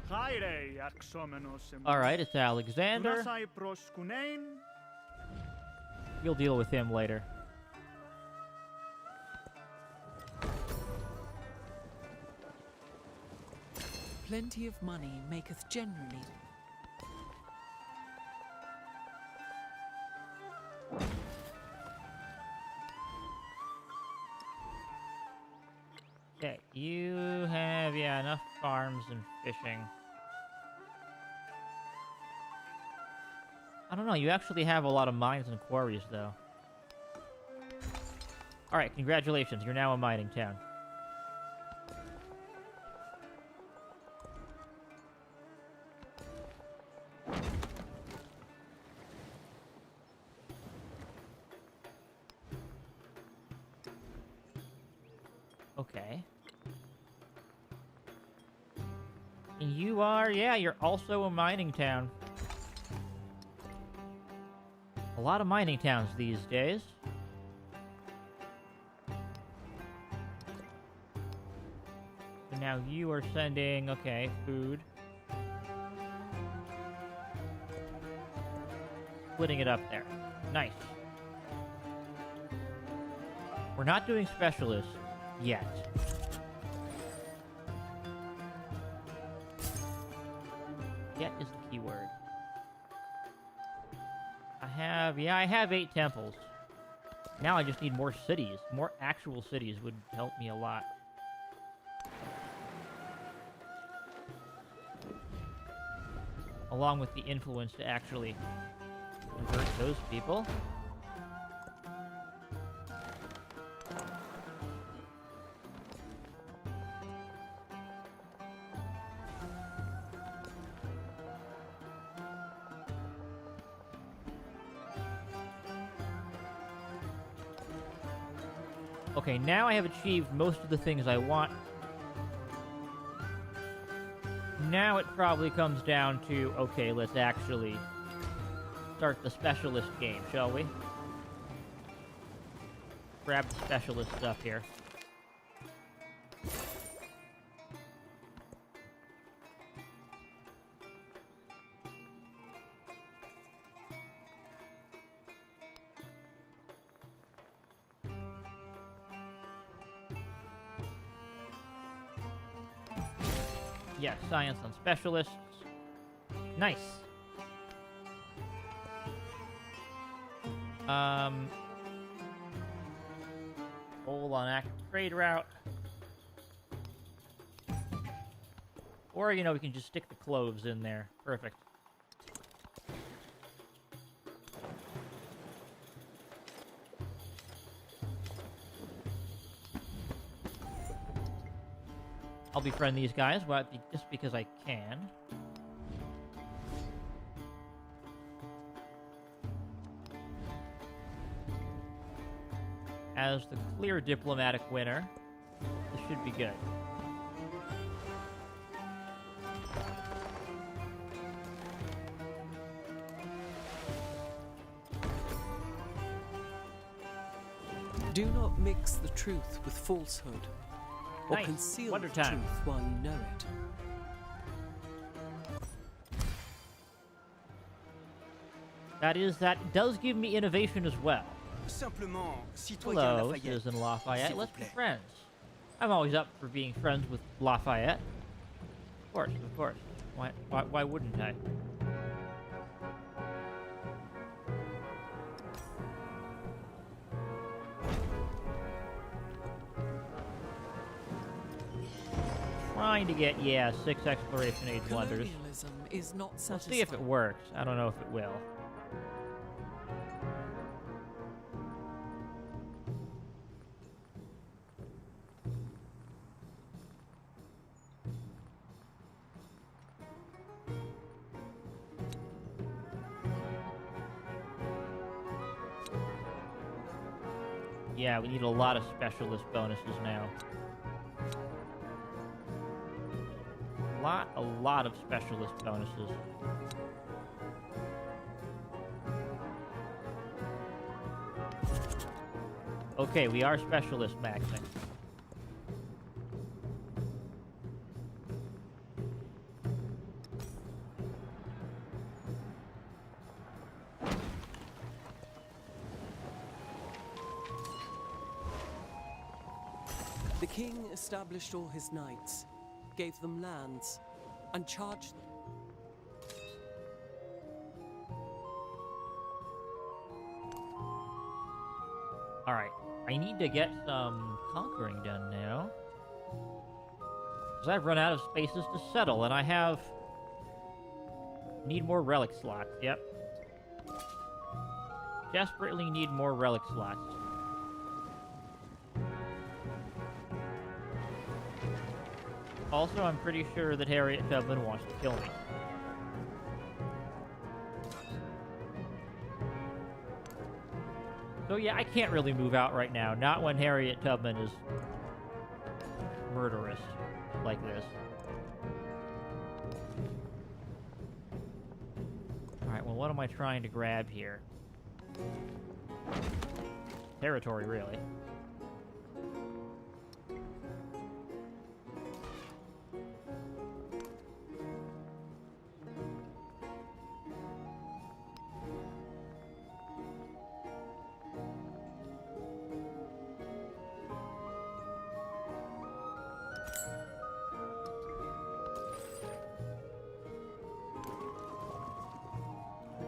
Haire Axomenos. All right, it's Alexander. Tunasai proskunein. You'll deal with him later. Plenty of money maketh generally. Okay, you have, yeah, enough farms and fishing. I don't know, you actually have a lot of mines and quarries, though. Alright, congratulations, you're now a mining town. Okay. And you are, yeah, you're also a mining town. A lot of mining towns these days. So now you are sending, okay, food. Splitting it up there. Nice. We're not doing specialists yet. Yet is the key word. I have 8 temples. Now I just need more cities. More actual cities would help me a lot. Along with the influence to actually convert those people. Okay, now I have achieved most of the things I want. Now it probably comes down to, okay, let's actually start the specialist game, shall we? Grab the specialist stuff here. Yeah, science on specialists. Nice. Roll on active trade route. Or, you know, we can just stick the cloves in there. Perfect. I'll befriend these guys, just because I can. As the clear diplomatic winner, this should be good. Do not mix the truth with falsehood, or Nice. conceal Wonder the time. truth while you know it. That does give me innovation as well. Simplement, citoyen Hello, Lafayette. Citizen Lafayette. S'il vous Let's be plaît. friends. I'm always up for being friends with Lafayette. Of course, of course. Why wouldn't I? Trying to get, yeah, 6 exploration age wonders. Colonialism is not We'll satisfying. see if it works. I don't know if it will. Yeah, we need a lot of specialist bonuses now. A lot of specialist bonuses. Okay, we are specialist maxing. The king established all his knights, gave them lands, and charged them. Alright, I need to get some conquering done now. Because I've run out of spaces to settle, and I have... Need more relic slots, yep. Desperately need more relic slots. Also, I'm pretty sure that Harriet Tubman wants to kill me. So yeah, I can't really move out right now. Not when Harriet Tubman is murderous like this. Alright, well what am I trying to grab here? Territory, really.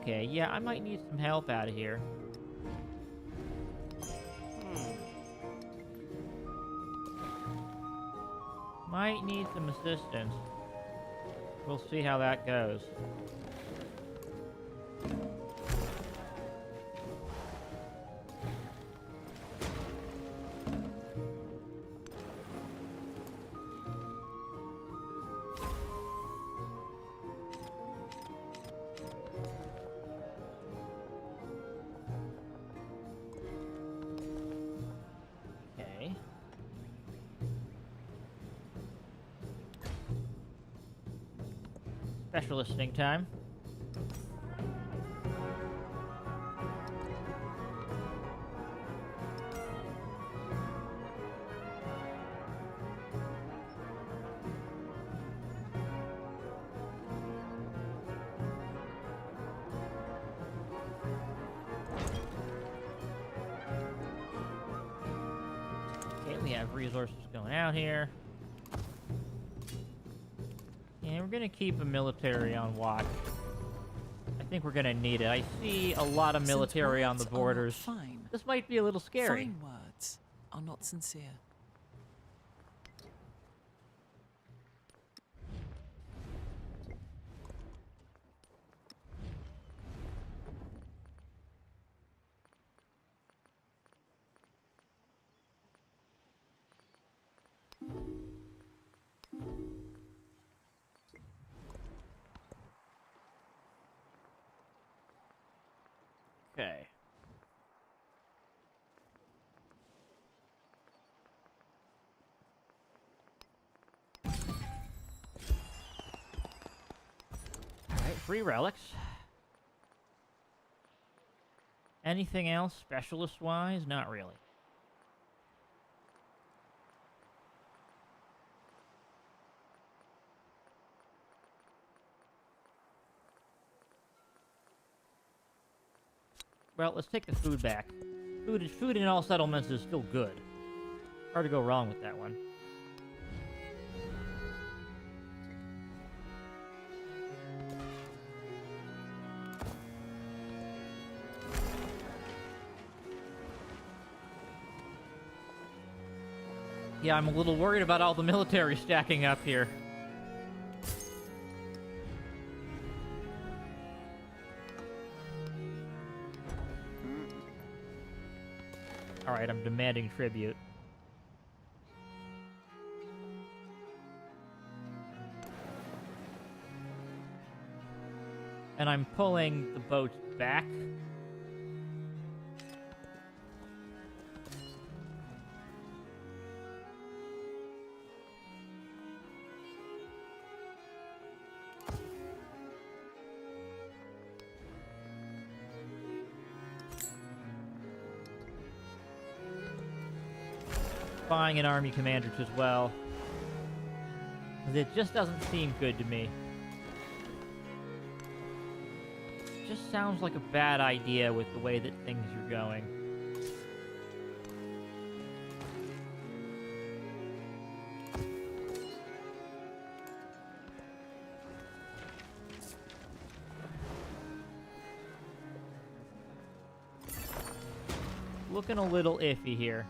Okay, yeah, I might need some help out of here. Might need some assistance. We'll see how that goes. Okay. Special listening time. Okay, we have resources going out here. And we're gonna keep a military on watch. I think we're gonna need it. I see a lot of military on the Since words are not borders. fine, This might be a little scary. fine words are not sincere. Okay. Alright, free relics. Anything else specialist-wise? Not really. Well, let's take the food back. Food in all settlements is still good. Hard to go wrong with that one. Yeah, I'm a little worried about all the military stacking up here. Alright, I'm demanding tribute. And I'm pulling the boats back. spying an army commander as well. 'Cause it just doesn't seem good to me. Just sounds like a bad idea with the way that things are going. Looking a little iffy here.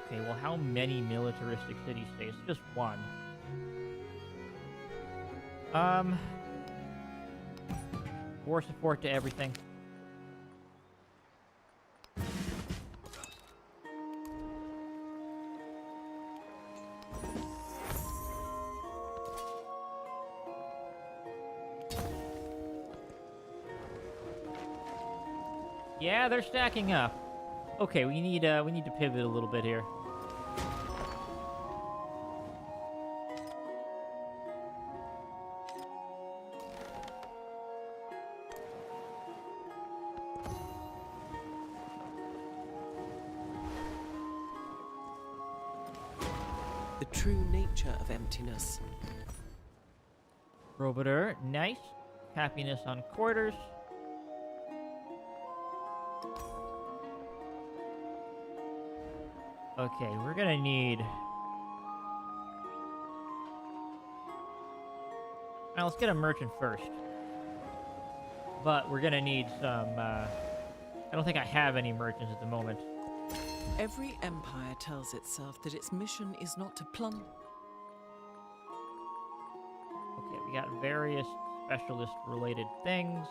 Okay, well, how many militaristic city-states? Just one. War support to everything. Yeah, they're stacking up. Okay, we need to pivot a little bit here. The true nature of emptiness. Robiter, nice. Happiness on quarters. Okay, we're gonna need... Now, let's get a merchant first. But we're gonna need some, I don't think I have any merchants at the moment. Every empire tells itself that its mission is not to plumb. Okay, we got various specialist-related things.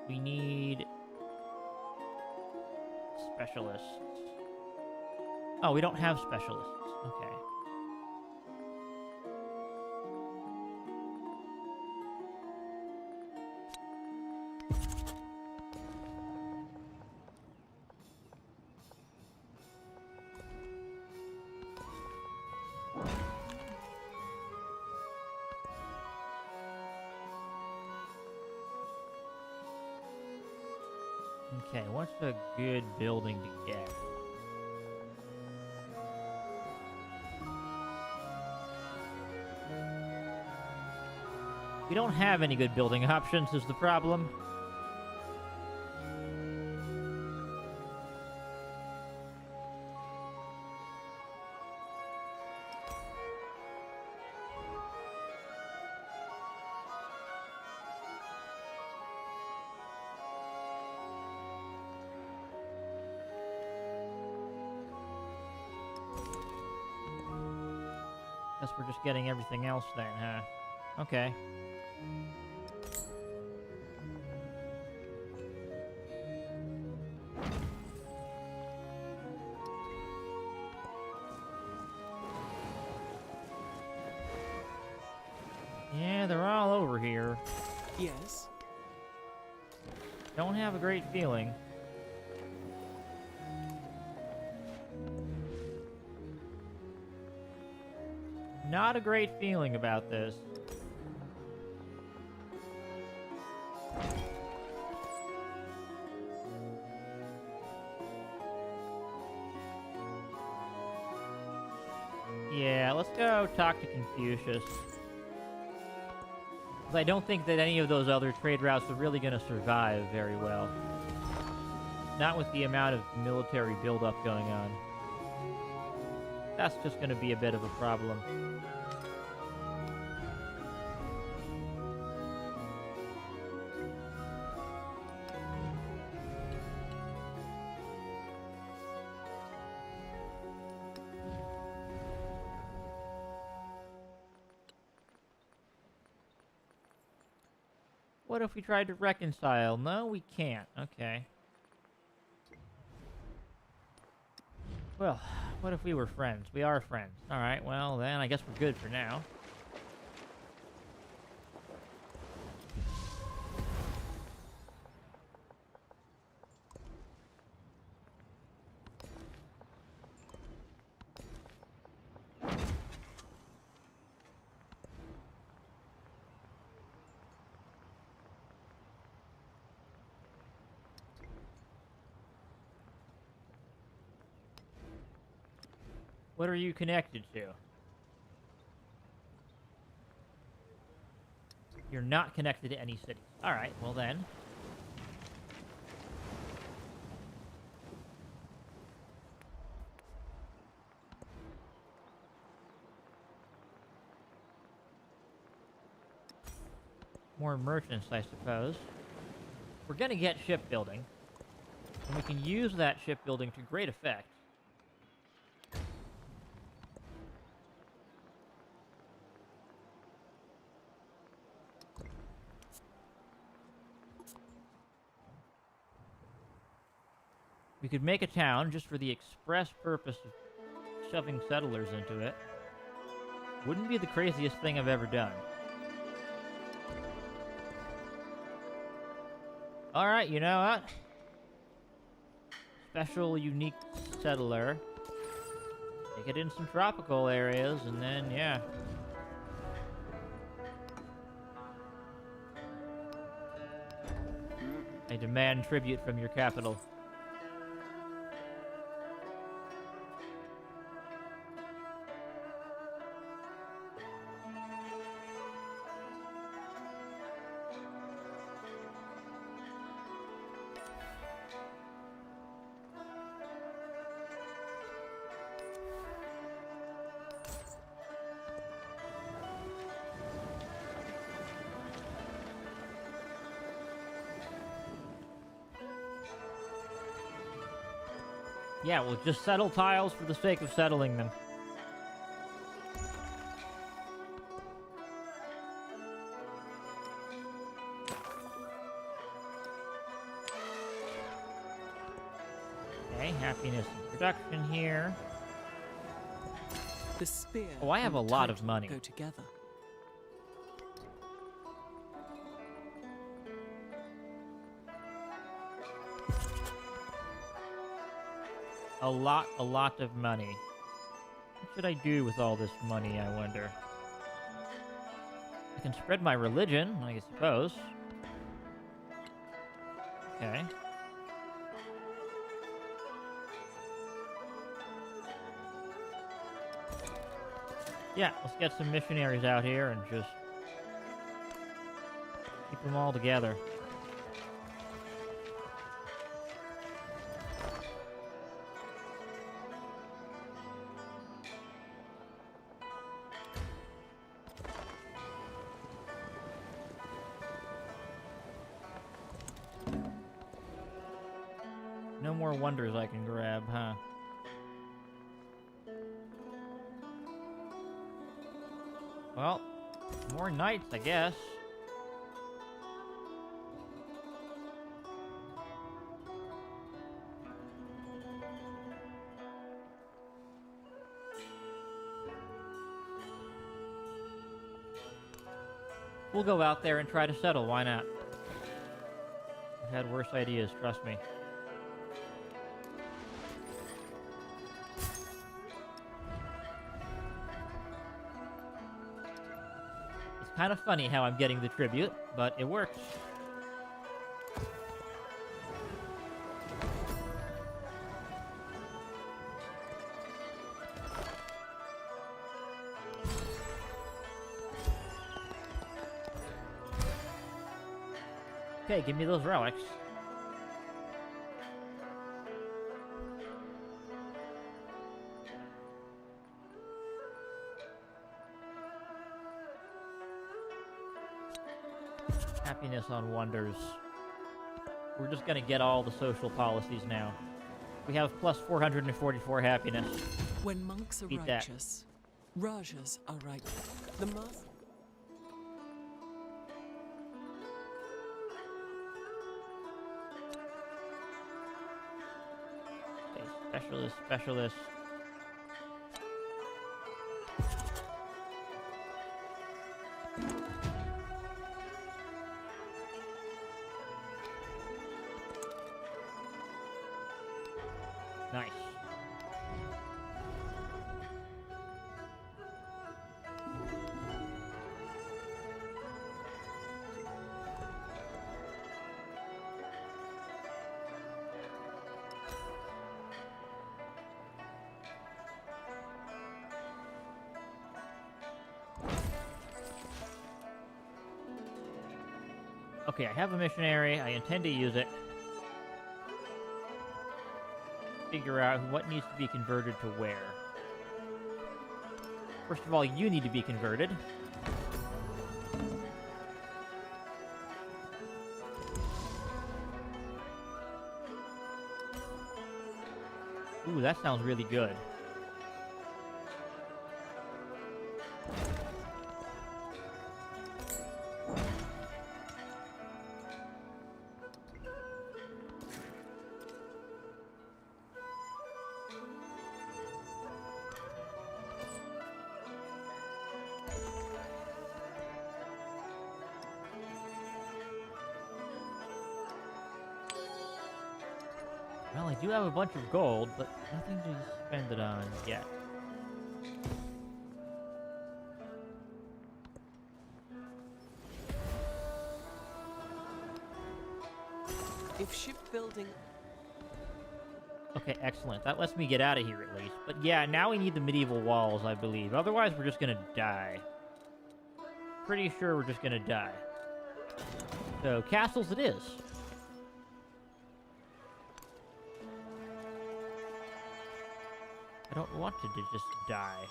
We need... specialists. Oh, we don't have specialists. Okay. Okay, what's a good building to get? We don't have any good building options is the problem. Guess we're just getting everything else then, huh? Okay. Yeah, they're all over here. Yes. Don't have a great feeling. Not a great feeling about this. Yeah, let's go talk to Confucius. 'Cause I don't think that any of those other trade routes are really going to survive very well. Not with the amount of military buildup going on. That's just going to be a bit of a problem. What if we tried to reconcile? No, we can't. Okay. Well, what if we were friends? We are friends. Alright, well then I guess we're good for now. What are you connected to? You're not connected to any cities. All right, well then. More merchants, I suppose. We're gonna get shipbuilding, and we can use that shipbuilding to great effect. We could make a town just for the express purpose of shoving settlers into it. Wouldn't be the craziest thing I've ever done. Alright, you know what? Special, unique settler. Take it in some tropical areas, and then, yeah. I demand tribute from your capital. Yeah, we'll just settle tiles for the sake of settling them. Okay, happiness and production here. The spear Oh, I have a and lot of title money. go together. A lot of money. What should I do with all this money, I wonder? I can spread my religion, I suppose. Okay. Yeah, let's get some missionaries out here and just keep them all together. No more wonders I can grab, huh? Well, more knights, I guess. We'll go out there and try to settle, why not? I've had worse ideas, trust me. It's kind of funny how I'm getting the tribute, but it works. Okay, give me those relics. Happiness on wonders. We're just gonna get all the social policies now. We have plus 444 happiness. When monks are Beat that. righteous, Rajas are right. The master. Okay, specialist. Nice. Okay, I have a missionary. I intend to use it. Figure out what needs to be converted to where. First of all, you need to be converted. Ooh, that sounds really good. Well, I do have a bunch of gold, but nothing to spend it on yet. If shipbuilding... Okay, excellent. That lets me get out of here at least. But yeah, now we need the medieval walls, I believe. Otherwise, we're just gonna die. Pretty sure we're just gonna die. So, castles it is. I don't want to just die.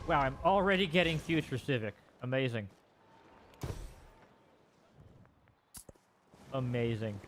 Wow, I'm already getting Future Civic. Amazing. Amazing.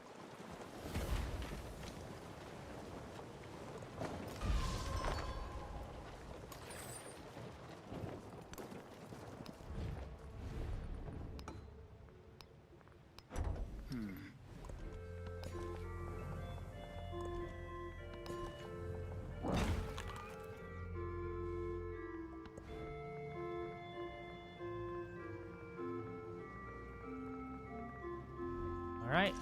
Alright.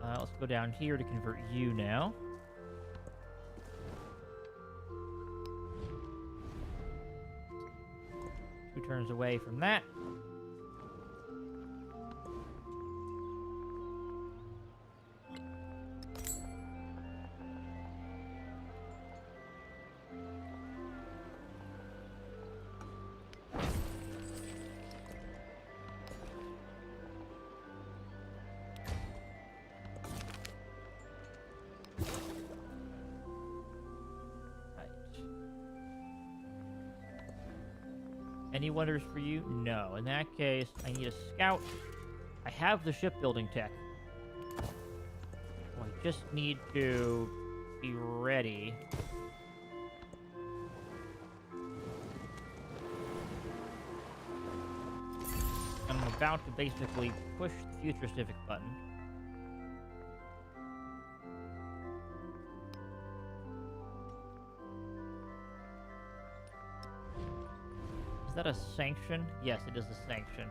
Let's go down here to convert you now. Two turns away from that. Any wonders for you? No. In that case, I need a scout. I have the shipbuilding tech. So I just need to be ready. I'm about to basically push the Future Civic button. Is that a sanction? Yes, it is a sanction.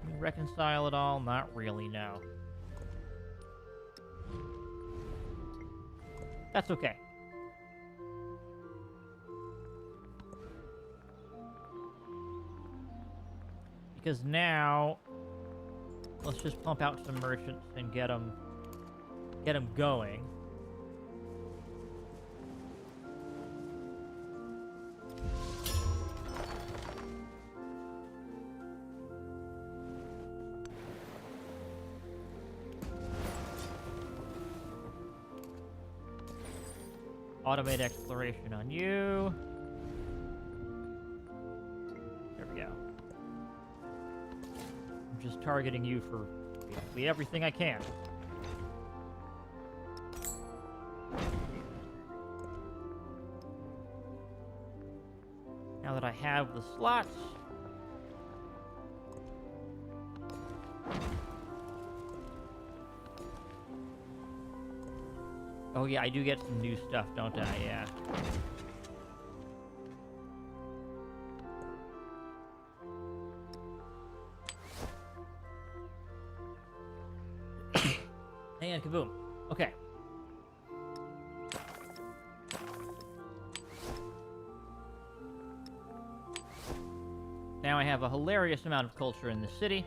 Can we reconcile it all? Not really, no. That's okay. Because now, let's just pump out some merchants and get them going. Automate exploration on you. There we go. I'm just targeting you for basically everything I can. Now that I have the slots, Oh yeah, I do get some new stuff, don't I? Yeah. And kaboom. Okay. Now I have a hilarious amount of culture in the city.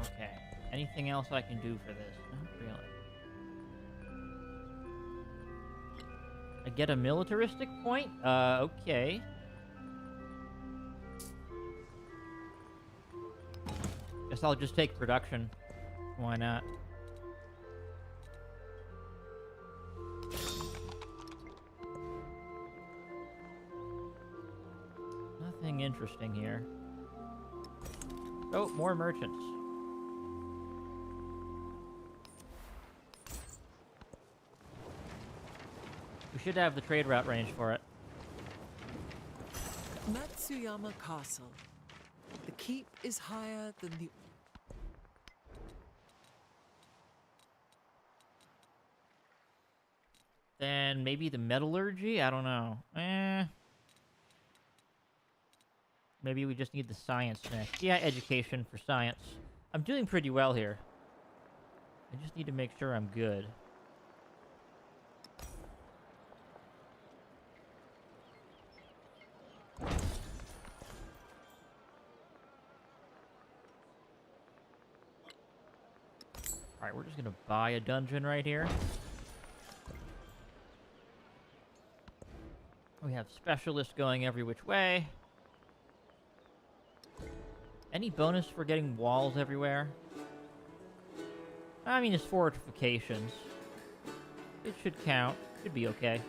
Okay. Anything else I can do for this? Not really. I get a militaristic point? Okay. Guess I'll just take production. Why not? Nothing interesting here. Oh, more merchants. We should have the trade route range for it. Matsuyama Castle. The keep is higher than the... Then maybe the metallurgy? I don't know. Maybe we just need the science next. Yeah, education for science. I'm doing pretty well here. I just need to make sure I'm good. Alright, we're just gonna buy a dungeon right here. We have specialists going every which way. Any bonus for getting walls everywhere? I mean, it's fortifications. It should count. Should be okay.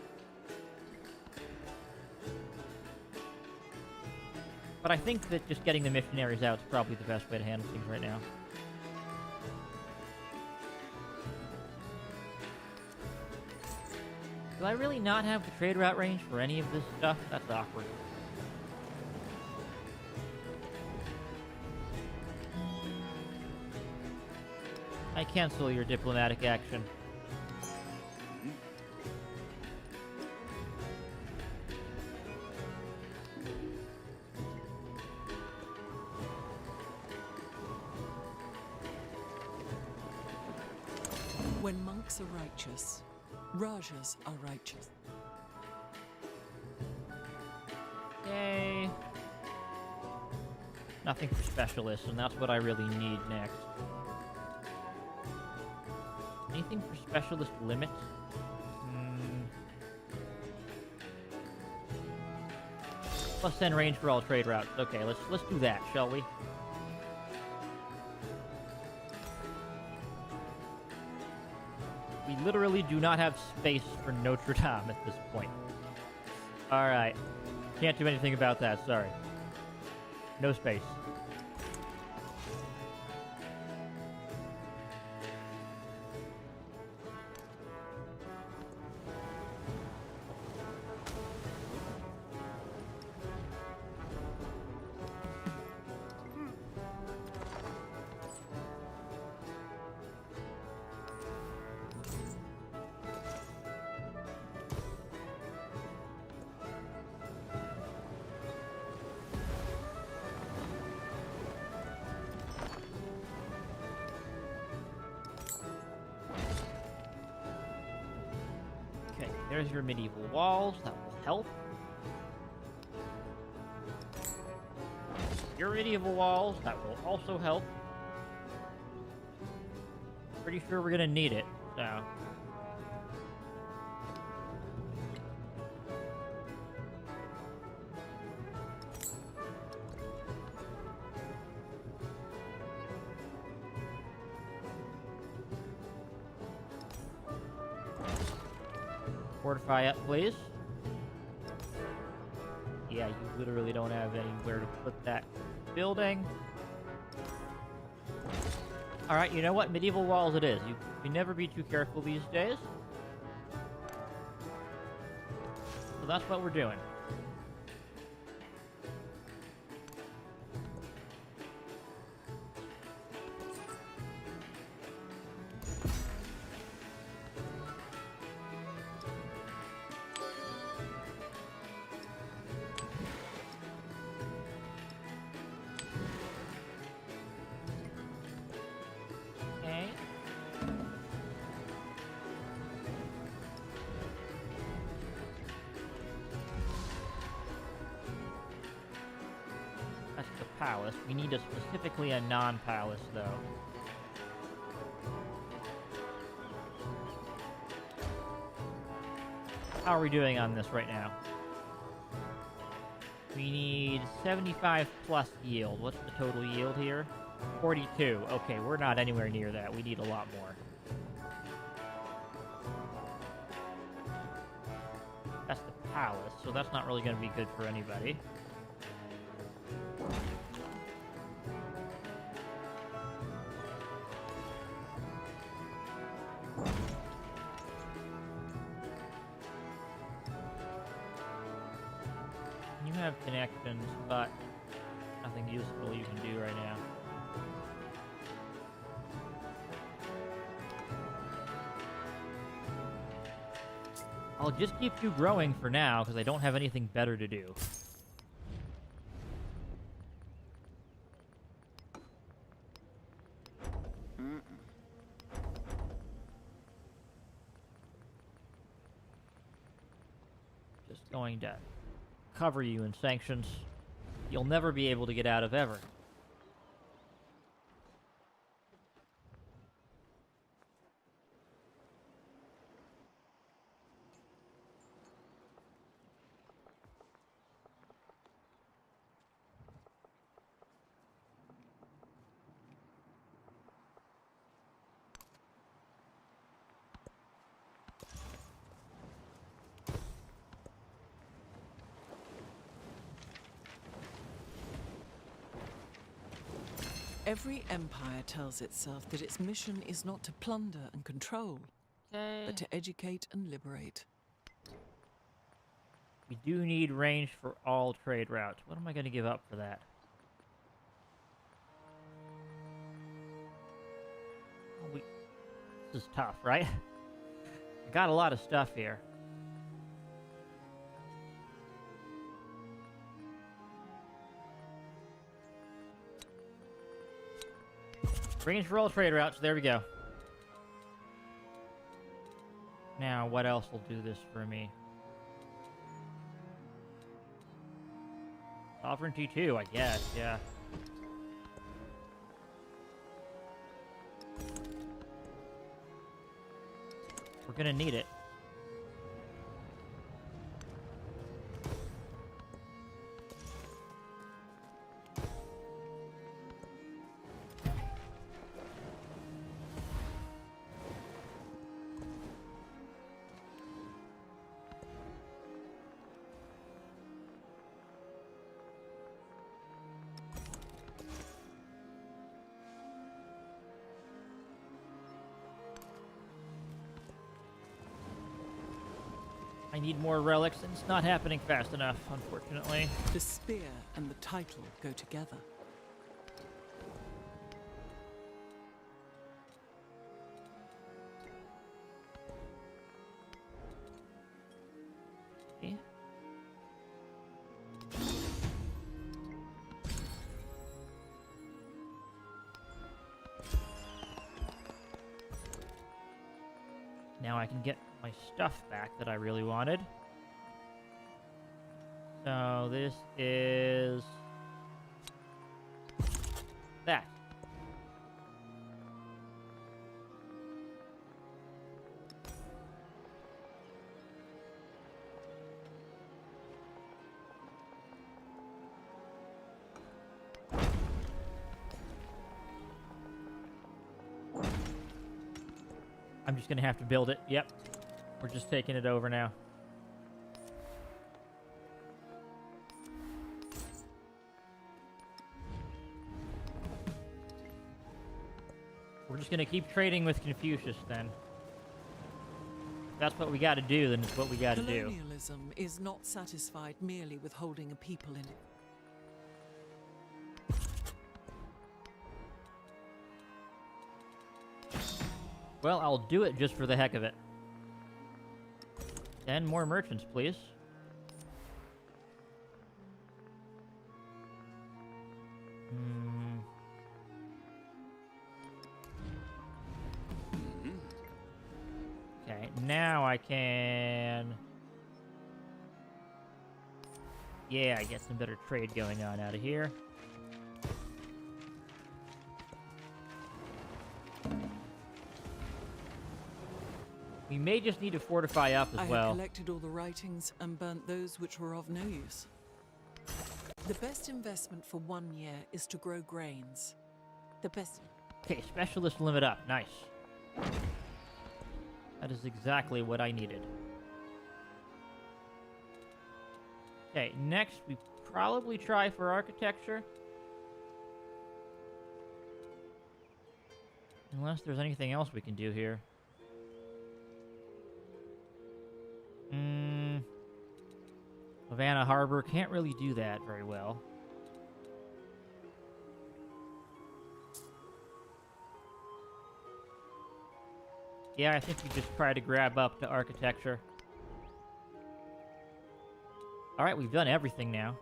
But I think that just getting the missionaries out is probably the best way to handle things right now. Do I really not have the trade route range for any of this stuff? That's awkward. I cancel your diplomatic action. When monks are righteous, Rajas are righteous. Yay. Nothing for specialists, and that's what I really need next. Anything for specialist limit? Plus 10 range for all trade routes. Okay, let's do that, shall we? We literally do not have space for Notre Dame at this point. Alright. Can't do anything about that, sorry. No space. Okay, there's your medieval walls. That will help. Your medieval walls. That will also help. Pretty sure we're gonna need it, so... Fortify up, please. Yeah, you literally don't have anywhere to put that building. Alright, you know what? Medieval walls it is. You can never be too careful these days. So that's what we're doing. palace. We need specifically a non-palace, though. How are we doing on this right now? We need 75 plus yield. What's the total yield here? 42. Okay, we're not anywhere near that. We need a lot more. That's the palace, so that's not really going to be good for anybody. You have connections, but nothing useful you can do right now. I'll just keep you growing for now, because I don't have anything better to do. Just going to cover you in sanctions. You'll never be able to get out of ever. Every empire tells itself that its mission is not to plunder and control, but to educate and liberate. We do need range for all trade routes. What am I going to give up for that? Oh, this is tough, right? I got a lot of stuff here. Range for all trade routes. There we go. Now, what else will do this for me? Sovereignty 2, I guess, yeah. We're gonna need it. I need more relics, and it's not happening fast enough, unfortunately. The spear and the title go together. Okay. Now I can get my stuff back that I really wanted. So this is that. I'm just gonna have to build it. Yep. We're just taking it over now. We're just gonna keep trading with Confucius then. If that's what we gotta do, then it's what we gotta do. Colonialism is not satisfied merely with holding a people in it. Well, I'll do it just for the heck of it. 10 more merchants, please. Okay, now I can... Yeah, I get some better trade going on out of here. We may just need to fortify up as I well. have collected all the writings and burnt those which were of no use. The best investment for 1 year is to grow grains. The best... Okay, specialist limit up. Nice. That is exactly what I needed. Okay, next we probably try for architecture. Unless there's anything else we can do here. Havana Harbor, can't really do that very well. Yeah, I think we just try to grab up to architecture. Alright, we've done everything now.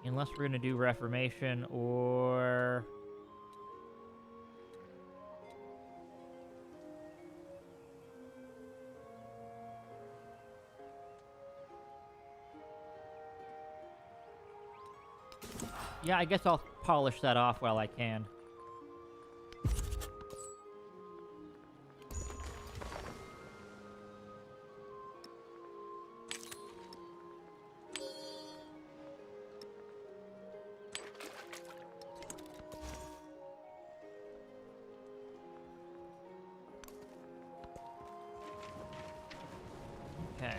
Unless we're gonna do Reformation or... Yeah, I guess I'll polish that off while I can. Okay.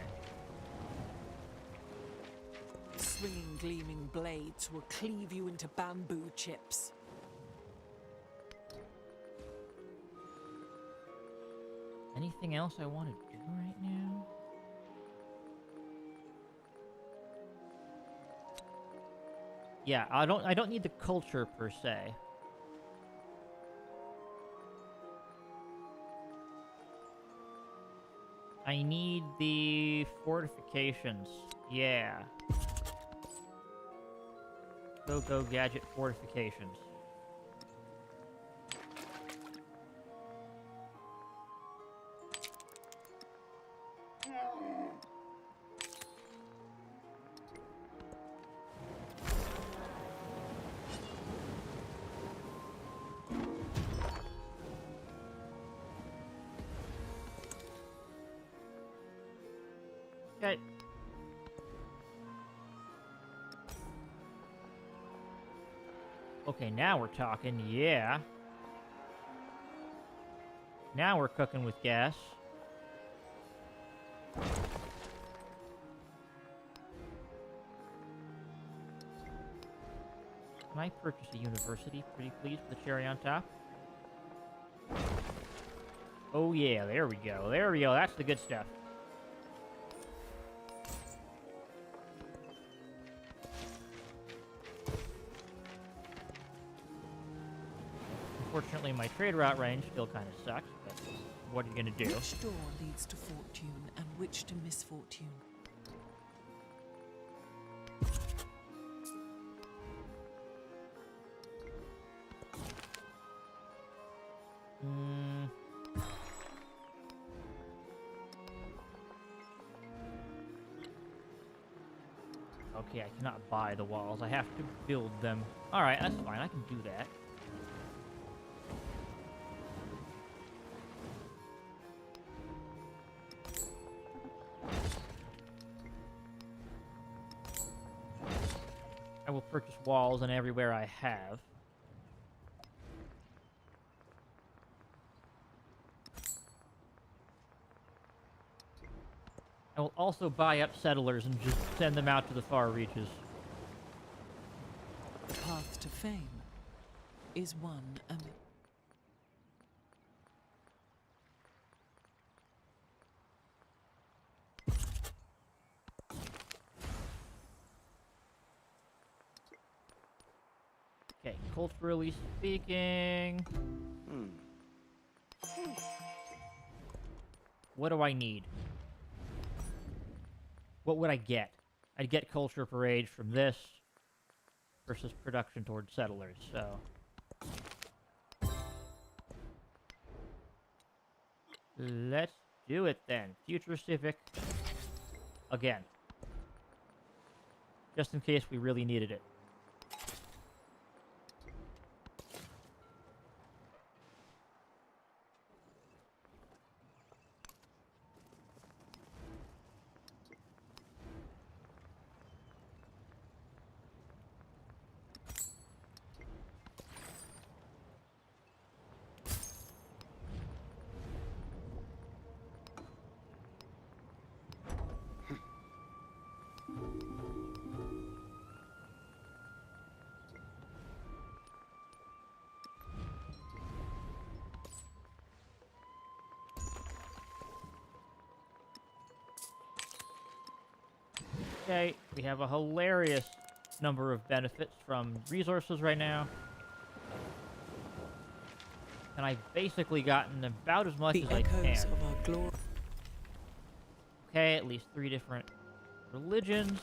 Swinging, gleaming blades will cleave you into bamboo chips. Anything else I want to do right now? Yeah, I don't need the culture per se. I need the fortifications. Yeah. Go gadget fortifications. Okay. Okay, now we're talking, yeah. Now we're cooking with gas. Can I purchase a university, pretty please, with the cherry on top? Oh yeah, there we go. There we go, that's the good stuff. Unfortunately, my trade route range still kind of sucks, but what are you going to do? Which door leads to fortune and which to misfortune? Okay, I cannot buy the walls. I have to build them. Alright, that's fine. I can do that. I will purchase walls in everywhere I have. I will also buy up settlers and just send them out to the far reaches. The path to fame is one amid... Okay, culturally speaking... What do I need? What would I get? I'd get culture per age from this versus production towards settlers, so... Let's do it then. Future Civic. Again. Just in case we really needed it. Okay, we have a hilarious number of benefits from resources right now. And I've basically gotten about as much The as I echoes can. of our glory. Okay, at least 3 different religions.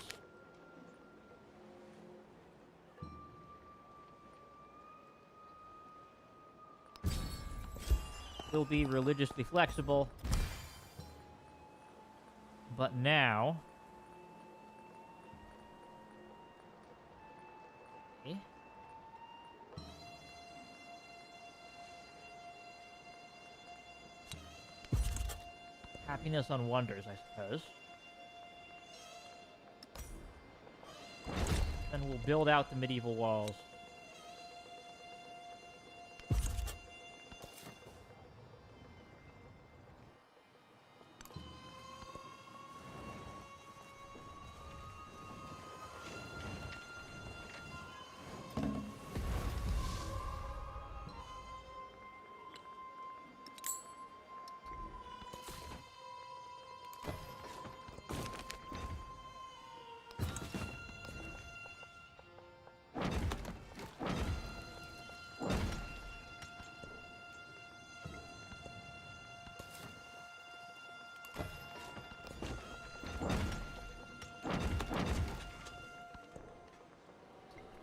Will be religiously flexible. But now... Okay. Happiness on wonders, I suppose. Then we'll build out the medieval walls.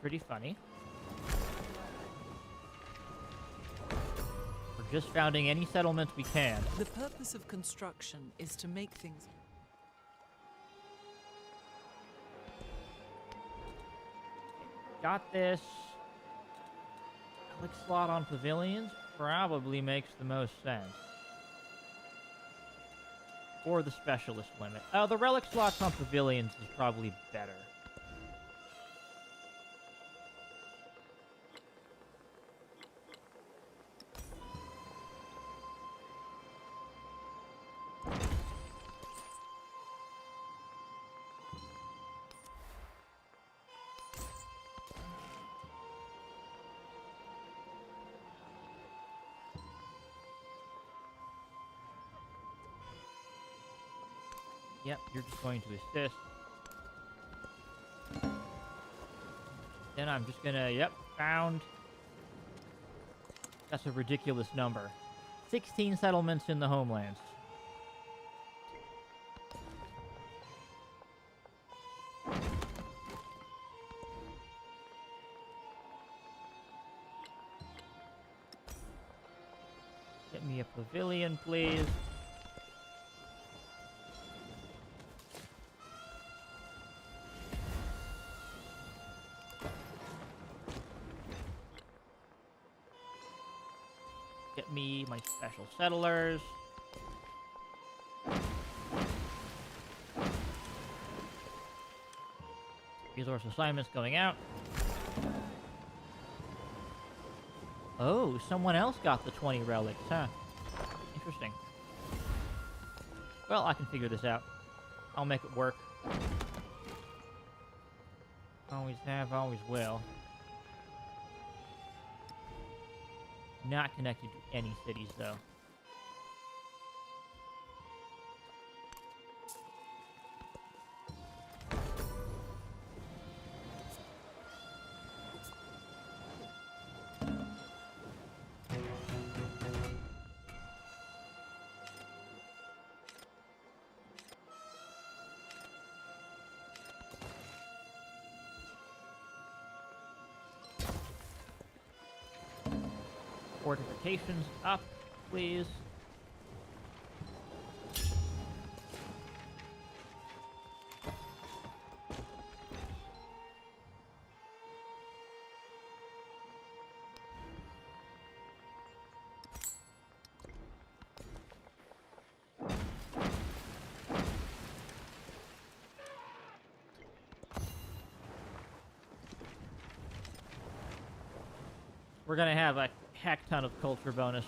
Pretty funny. We're just founding any settlements we can. The purpose of construction is to make things. Got this. Relic slot on pavilions probably makes the most sense. Or the specialist limit. Oh, the relic slots on pavilions is probably better. Yep, you're just going to assist. Then I'm just gonna, yep, found. That's a ridiculous number. 16 settlements in the homelands. Get me a pavilion, please. Get me my special settlers. Resource assignments going out. Oh, someone else got the 20 relics, huh? Interesting. Well, I can figure this out. I'll make it work. Always have, always will. Not connected to any cities, though. Fortifications up, please. We're gonna have a heck ton of culture bonus.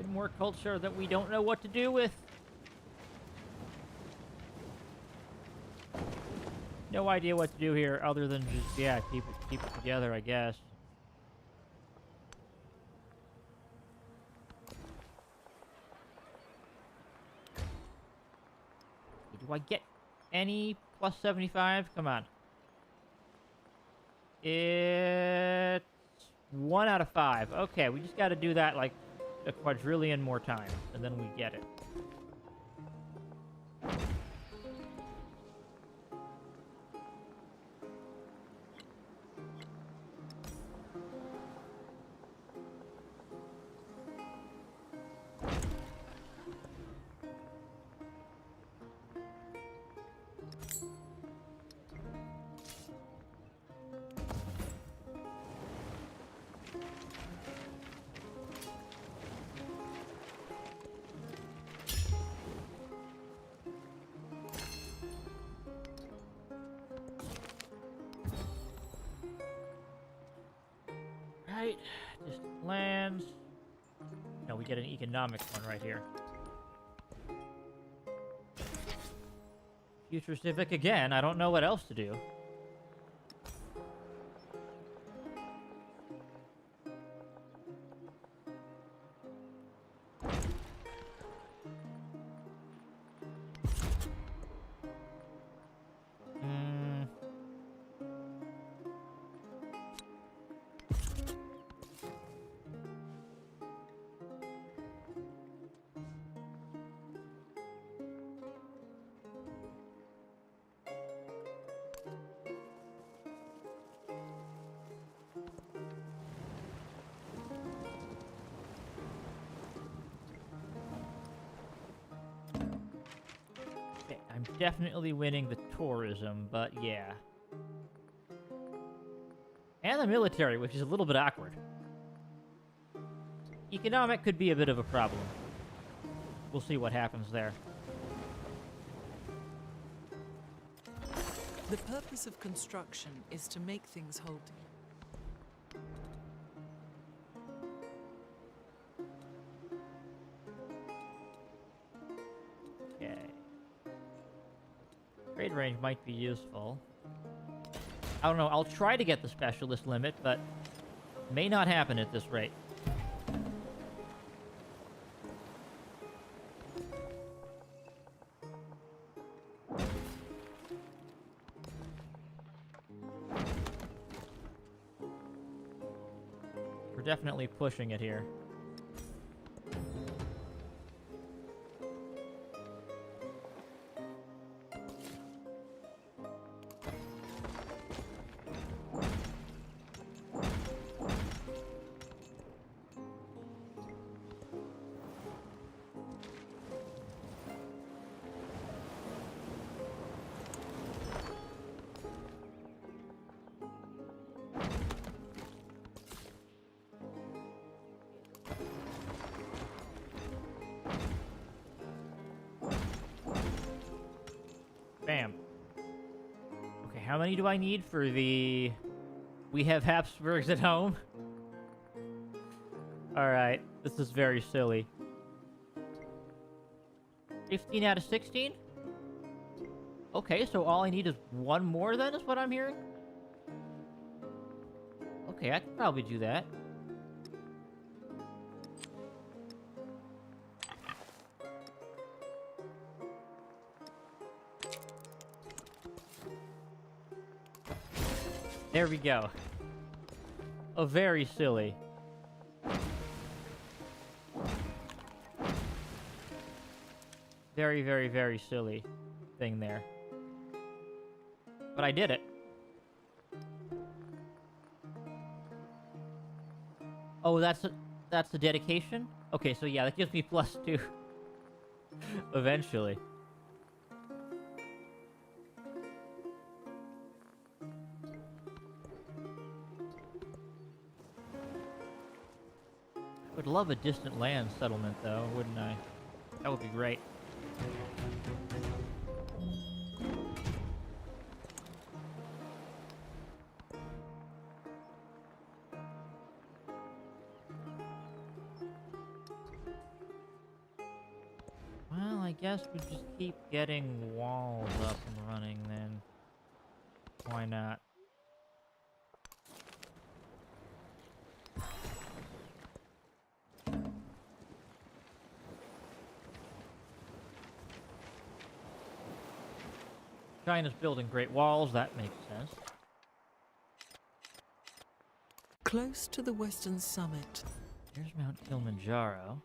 more culture that we don't know what to do with. No idea what to do here other than just, yeah, keep it together, I guess. Do I get any plus 75? Come on. It's 1 out of 5. Okay, we just got to do that like a quadrillion more times, and then we get it. Right, just lands. No, we get an economic one right here. Future Civic again. I don't know what else to do. Okay, I'm definitely winning the tourism, but yeah. And the military, which is a little bit awkward. Economic could be a bit of a problem. We'll see what happens there. The purpose of construction is to make things hold. Okay. Trade range might be useful. I don't know, I'll try to get the specialist limit, but may not happen at this rate. We're definitely pushing it here. Bam. Okay, how many do I need for the... We have Habsburgs at home? Alright, this is very silly. 15 out of 16? Okay, so all I need is one more then, is what I'm hearing? Okay, I can probably do that. There we go. A very silly. Very, very, very silly thing there. But I did it. Oh, that's the dedication? Okay, so yeah, that gives me +2. Eventually. Would love a distant land settlement, though, wouldn't I? That would be great. guess we just keep getting walls up and running then. Why not? China's building great walls, that makes sense. Close to the western summit. Here's Mount Kilimanjaro.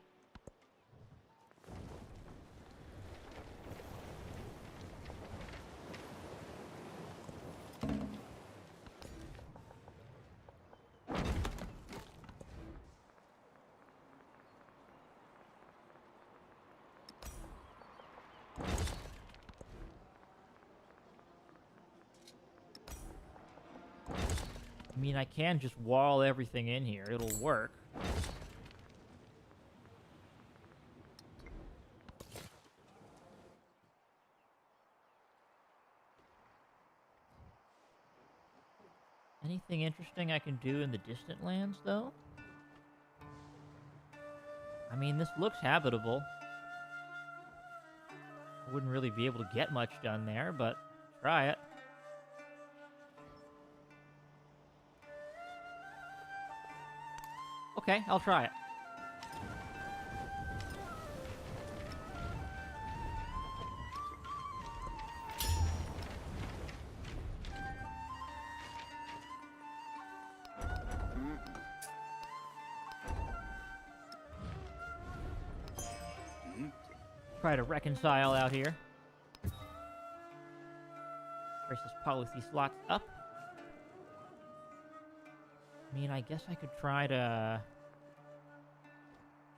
I mean, I can just wall everything in here. It'll work. Anything interesting I can do in the distant lands, though? I mean, this looks habitable. I wouldn't really be able to get much done there, but try it. Okay, I'll try it. Try to reconcile out here. Raise this policy slots up. I mean, I guess I could try to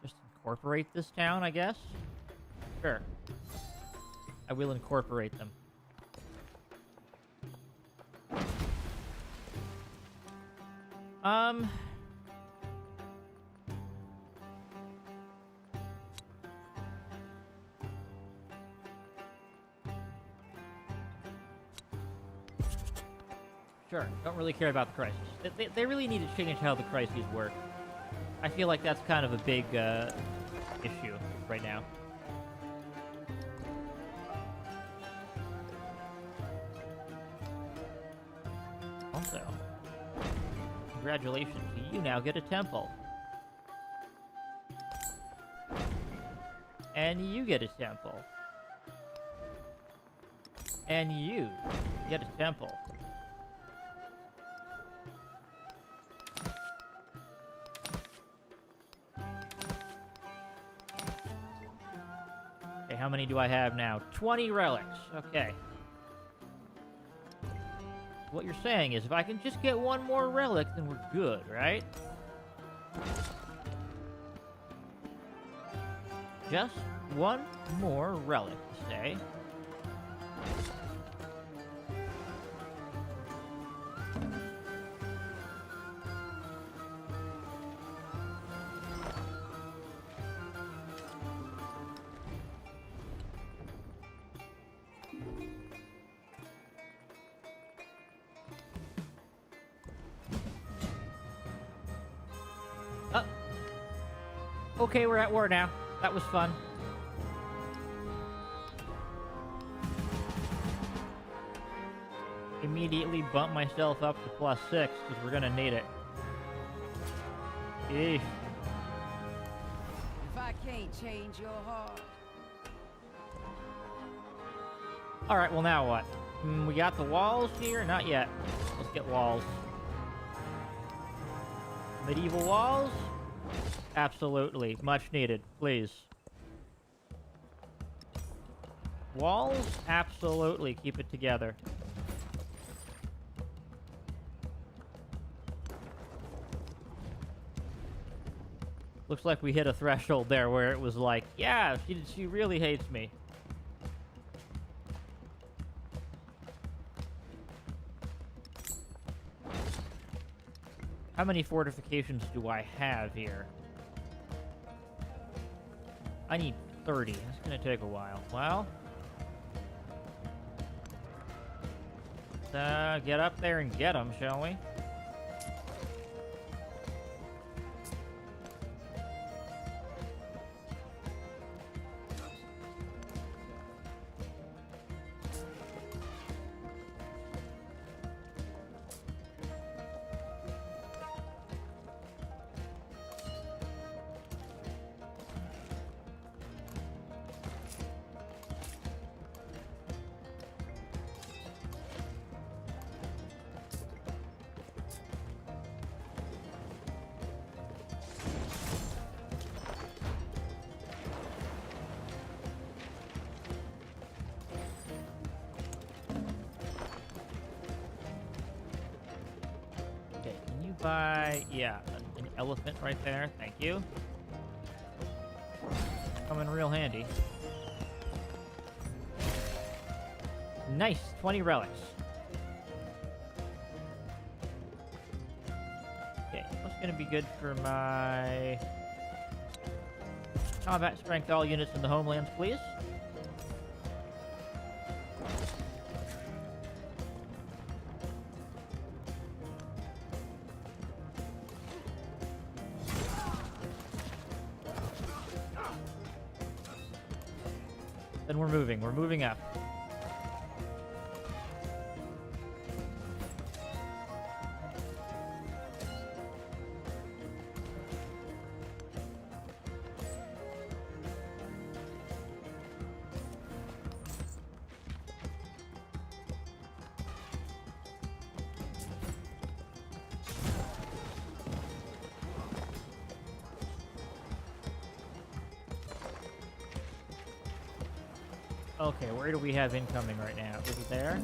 just incorporate this town, I guess? Sure. I will incorporate them. Sure, don't really care about the crisis. They really need to change how the crises work. I feel like that's kind of a big issue right now. Also, congratulations, you now get a temple. And you get a temple. And you get a temple. Okay, how many do I have now? 20 relics. Okay. What you're saying is if I can just get one more relic, then we're good, right? Just one more relic, say. Okay, we're at war now. That was fun. Immediately bump myself up to +6, because we're gonna need it. Eesh. If I can't change your heart. Alright, well now what? We got the walls here? Not yet. Let's get walls. Medieval walls? Absolutely. Much needed. Please. Walls? Absolutely. Keep it together. Looks like we hit a threshold there where it was like, yeah, she really hates me. How many fortifications do I have here? I need 30. That's gonna take a while. Well, let's get up there and get them, shall we? Yeah, an elephant right there. Thank you. Coming real handy. Nice, 20 relics. Okay, what's gonna be good for my combat strength? All units in the homelands, please. Then we're moving. We're moving up. Okay, where do we have incoming right now? Is it there?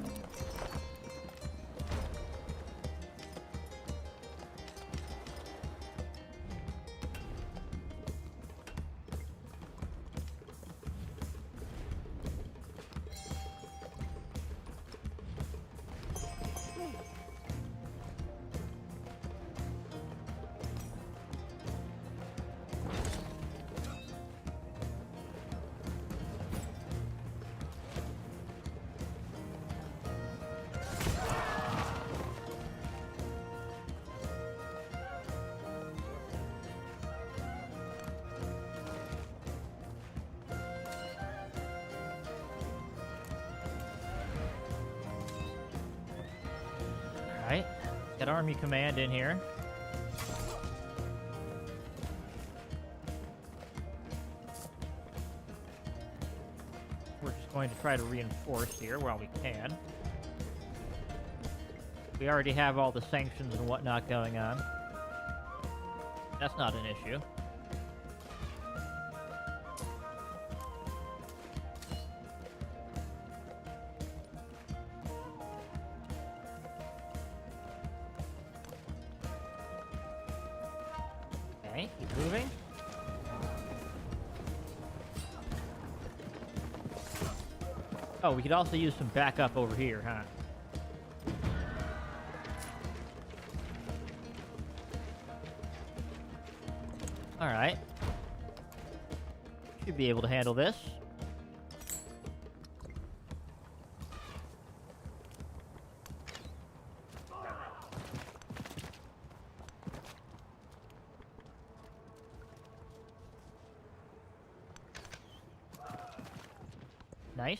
Alright. Get Army Command in here. We're just going to try to reinforce here while we can. We already have all the sanctions and whatnot going on. That's not an issue. Okay, keep moving. Oh, we could also use some backup over here, huh? Alright. Should be able to handle this. Nice.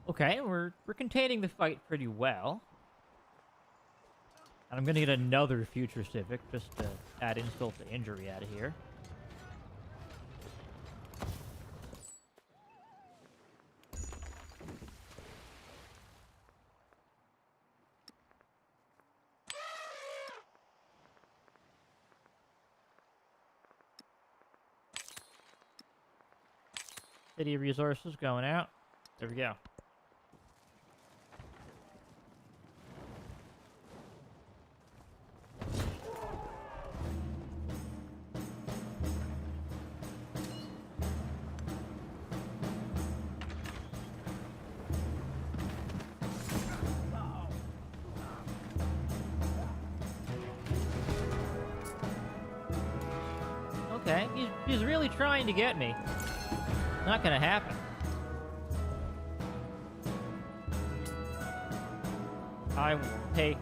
Okay, we're containing the fight pretty well. And I'm gonna get another future civic just to add insult to injury out of here. City resources going out. There we go. Okay, he's really trying to get me. Not gonna happen. I will take,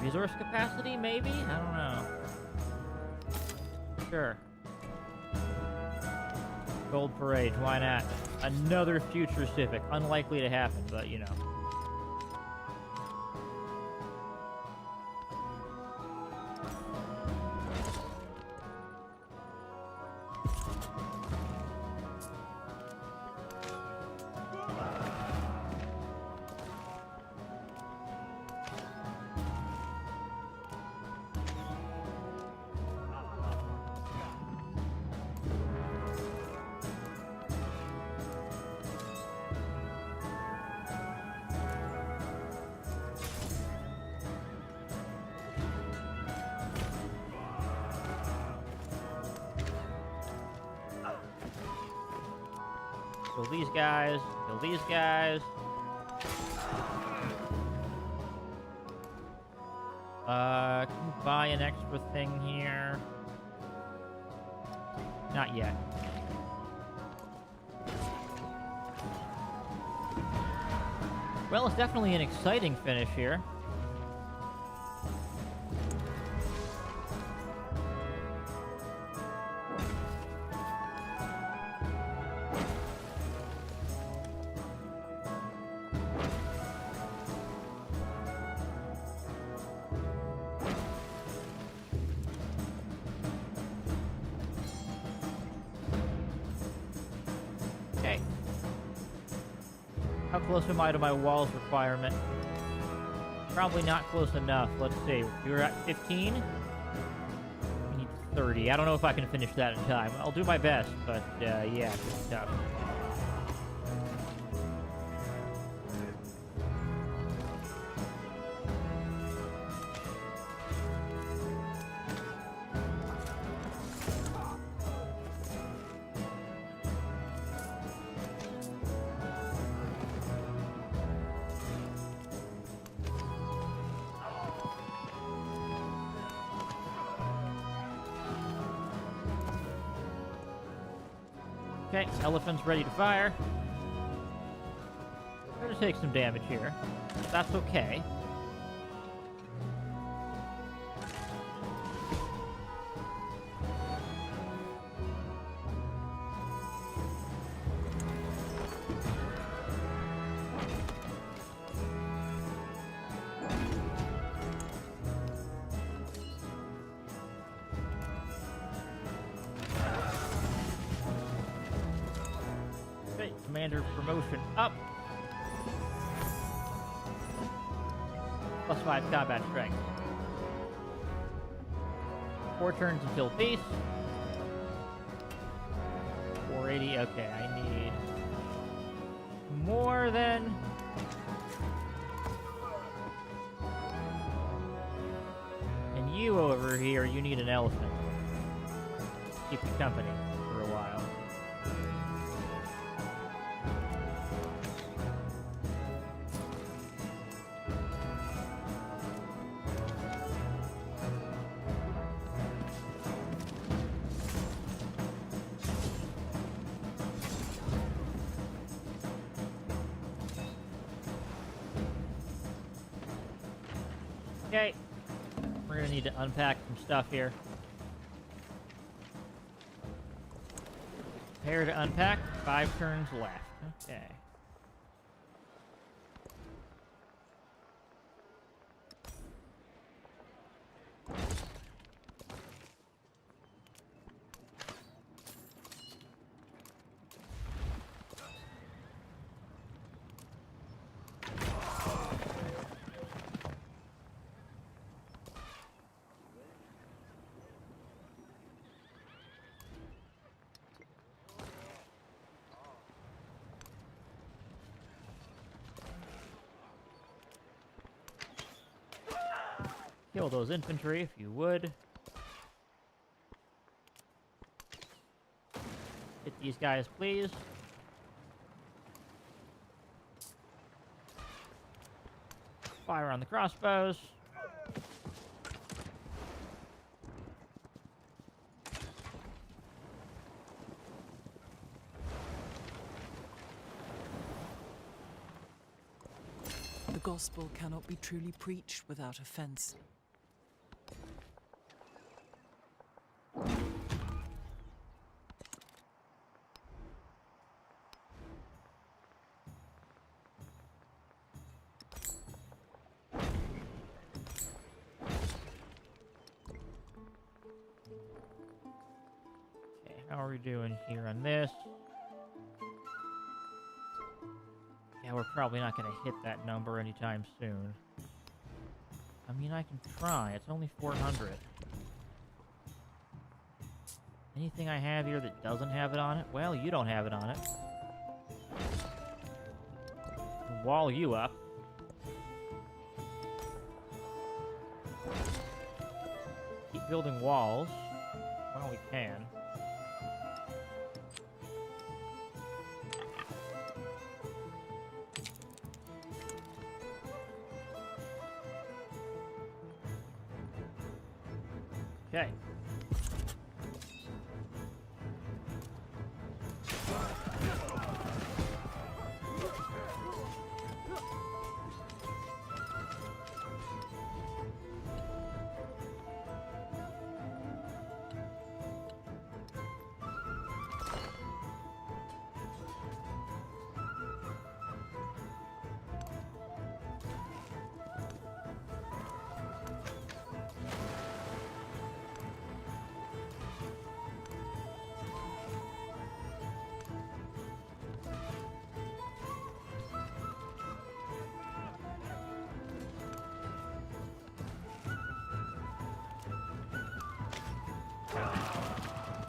Resource capacity, maybe? I don't know. Sure. Gold Parade, why not? Another future Civic. Unlikely to happen, but you know. Kill these guys. Kill these guys. Can you buy an extra thing here? Not yet. Well, it's definitely an exciting finish here. How close am I to my walls requirement? Probably not close enough. Let's see. We were at 15? We need 30. I don't know if I can finish that in time. I'll do my best, but yeah, it's tough. Okay, elephant's ready to fire. We're gonna take some damage here. That's okay. Commander promotion up. +5 combat strength. 4 turns until peace. 480. Okay, I need more than. And you over here, you need an elephant. Keep you company for a while. Okay, we're gonna need to unpack some stuff here. Prepare to unpack, 5 turns left. Okay. Kill those infantry if you would. Hit these guys, please. Fire on the crossbows. The gospel cannot be truly preached without offense. Okay, how are we doing here on this? Yeah, we're probably not going to hit that number anytime soon. I mean, I can try. It's only 400. Anything I have here that doesn't have it on it? Well, you don't have it on it. Wall you up. Keep building walls. Well, we can. Okay.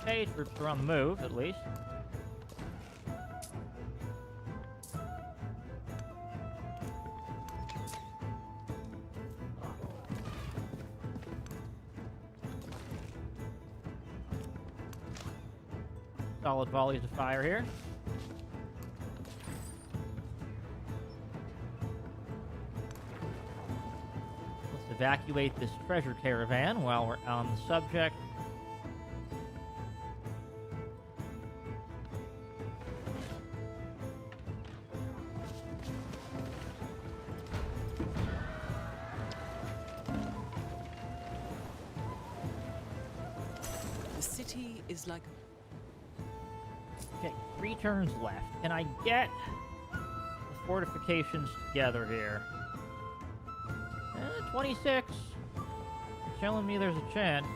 Okay, troops are on the move, at least. Solid volleys of fire here. Let's evacuate this treasure caravan while we're on the subject. The city is like a Okay, 3 turns left. Can I get the fortifications together here? 26. You're telling me there's a chance.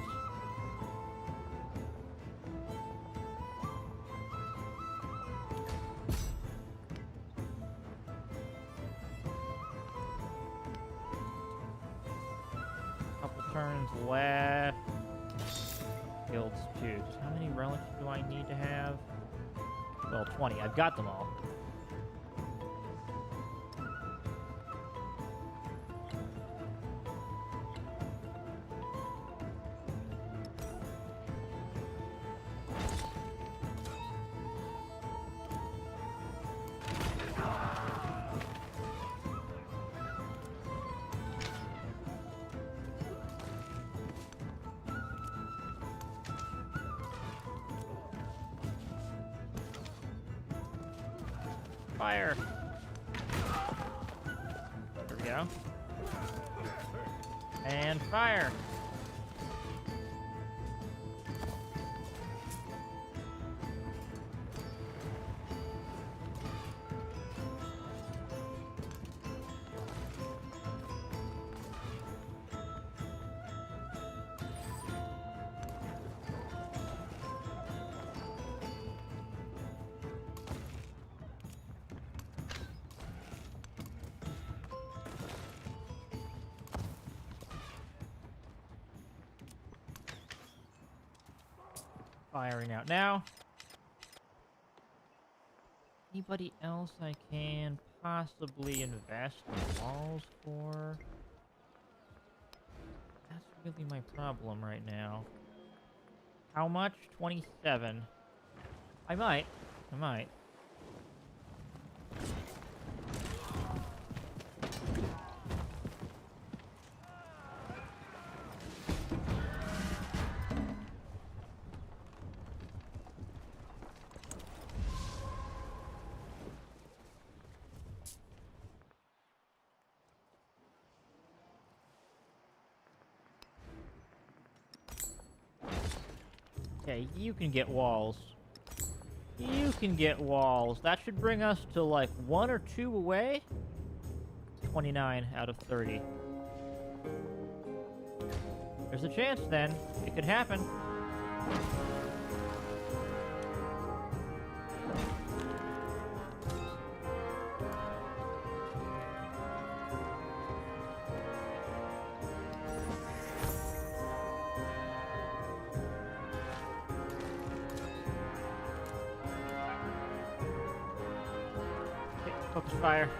Couple turns left. Guilds 2. Just how many relics do I need to have? Well, 20. I've got them all. Fire! There we go. And fire! Firing out now. Anybody else I can possibly invest in walls for? That's really my problem right now. How much? 27. I might. Okay, you can get walls. You can get walls. That should bring us to like 1 or 2 away. 29 out of 30. There's a chance then. It could happen. Focus fire.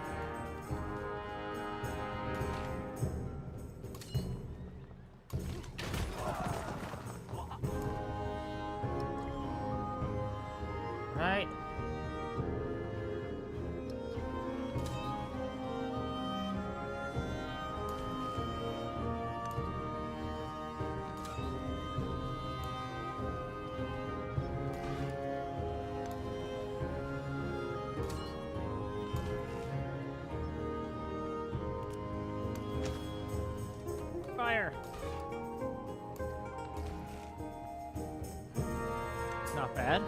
Right. Fire. Not bad.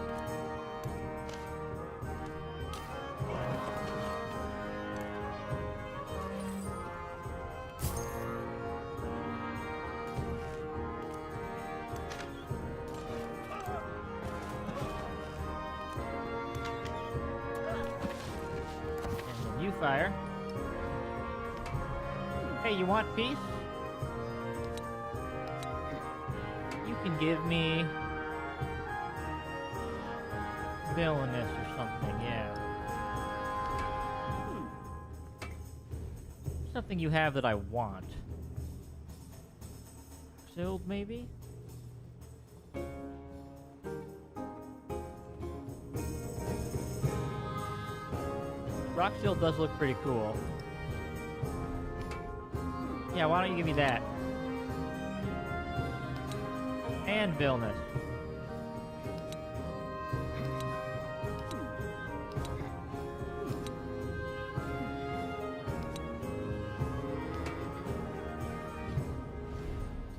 And then you fire. Hey, you want peace? You can give me villainous or something, yeah. Something you have that I want. Sealed, maybe? Rock Shield does look pretty cool. Yeah, why don't you give me that? And villainous.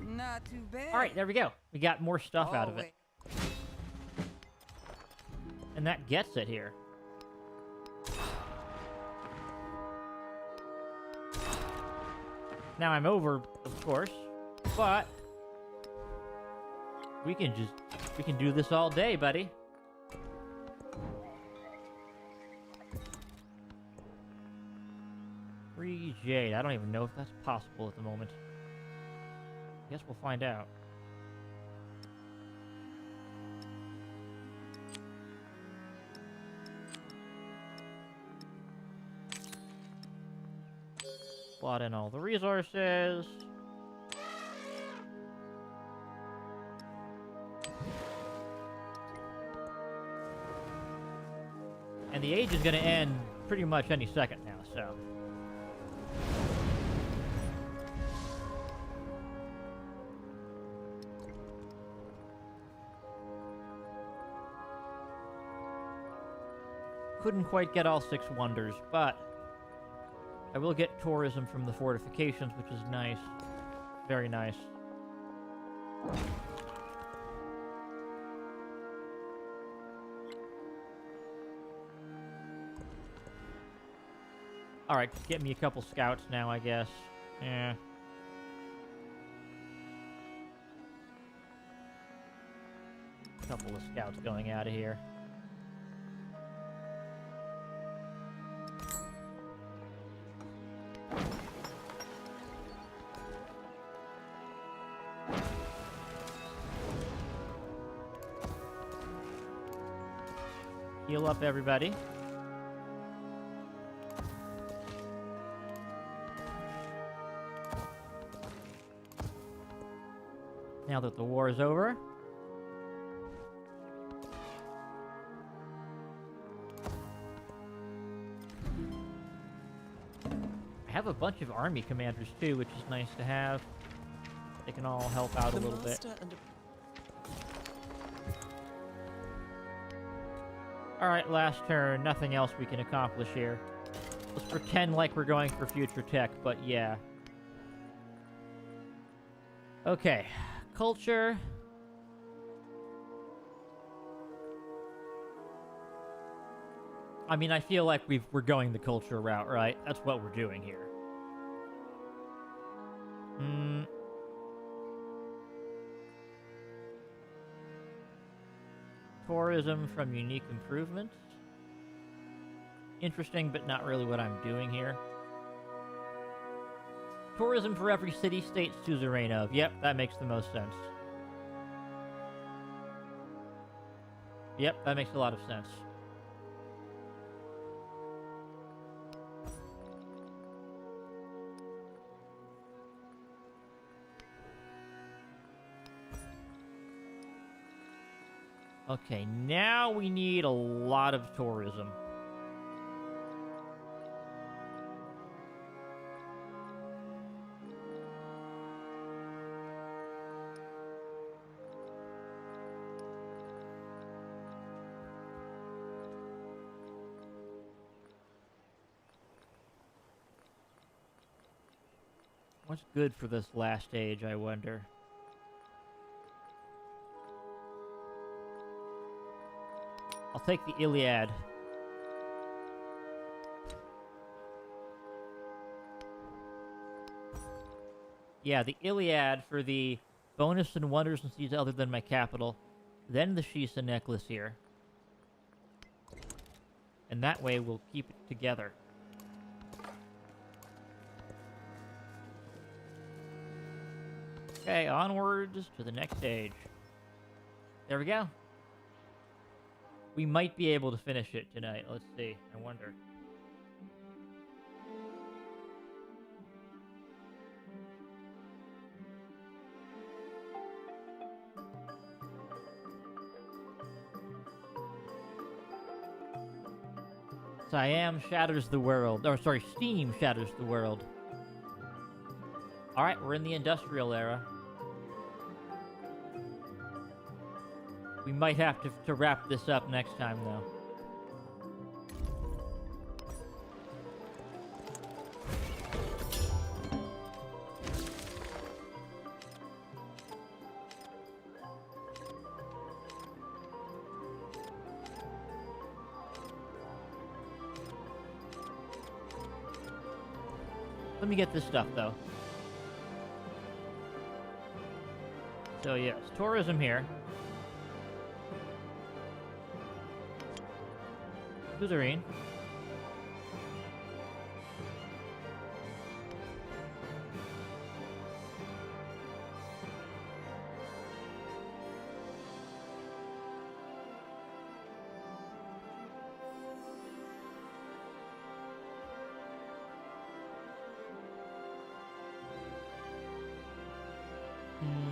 Not too bad. Alright, there we go. We got more stuff out of it. And that gets it here. Now I'm over, of course, but we can do this all day, buddy. Free Jade. I don't even know if that's possible at the moment. Guess we'll find out. Slot in all the resources. And the age is going to end pretty much any second now, so. Couldn't quite get all 6 wonders, but I will get tourism from the fortifications, which is nice. Very nice. Alright, get me a couple scouts now, I guess. Yeah. Couple of scouts going out of here. Heal up, everybody. Now that the war is over. I have a bunch of army commanders too, which is nice to have. They can all help out a little bit. Alright, last turn. Nothing else we can accomplish here. Let's pretend like we're going for future tech, but yeah. Okay. Culture. I mean, I feel like we're going the culture route, right? That's what we're doing here. Tourism from unique improvements. Interesting, but not really what I'm doing here. Tourism for every city-state suzerain of. Yep, that makes the most sense. Yep, that makes a lot of sense. Okay, now we need a lot of tourism. What's good for this last age, I wonder? I'll take the Iliad. Yeah, the Iliad for the bonus and wonders and seas other than my capital. Then the Shisa necklace here. And that way we'll keep it together. Okay, onwards to the next stage. There we go. We might be able to finish it tonight. Let's see. I wonder. Siam shatters the world. Or, sorry, Steam shatters the world. Alright, we're in the industrial era. We might have to wrap this up next time, though. Let me get this stuff, though. So, yes, tourism here. Suzerain.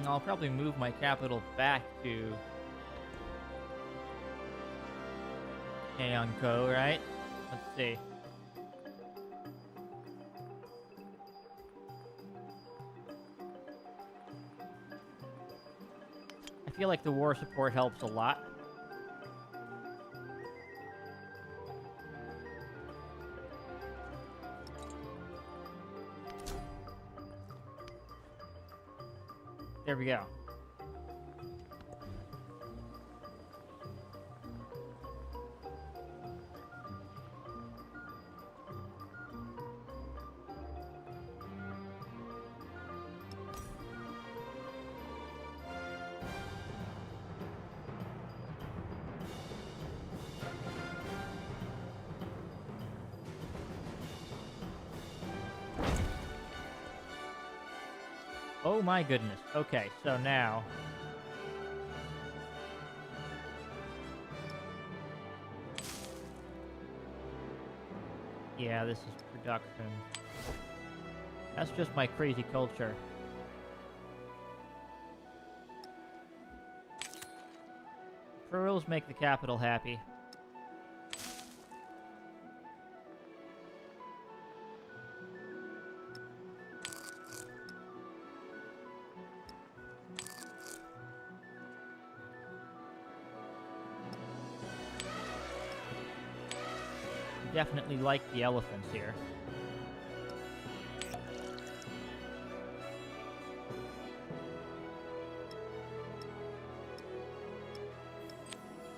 I'll probably move my capital back to Aeonco, right? Let's see. I feel like the war support helps a lot. There we go. Oh my goodness. Okay, so now... Yeah, this is production. That's just my crazy culture. Pearls make the capital happy. Definitely like the elephants here.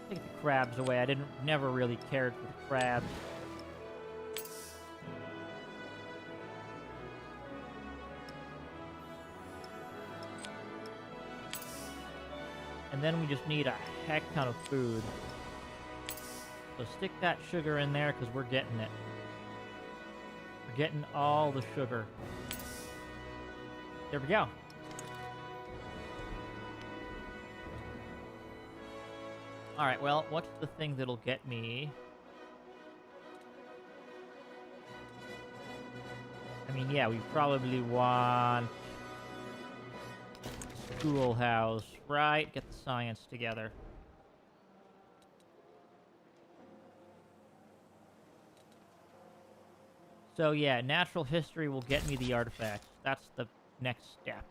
Take the crabs away. I never really cared for the crabs. And then we just need a heck ton of food. So stick that sugar in there because we're getting it. We're getting all the sugar. There we go. Alright, well, what's the thing that'll get me? I mean, yeah, we probably want schoolhouse, right? Get the science together. So yeah, natural history will get me the artifacts. That's the next step.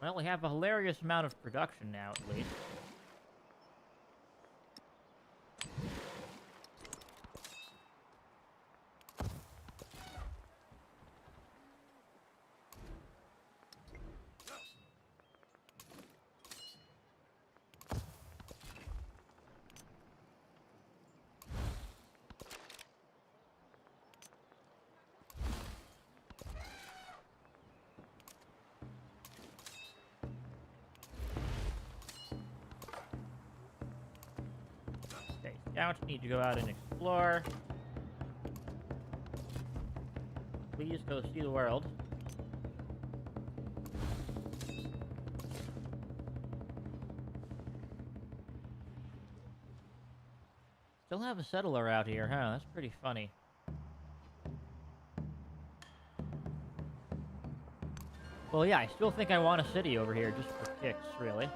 Well, we have a hilarious amount of production now, at least. Scouts need to go out and explore. Please go see the world. Still have a settler out here, huh? That's pretty funny. Well, yeah, I still think I want a city over here, just for kicks, really.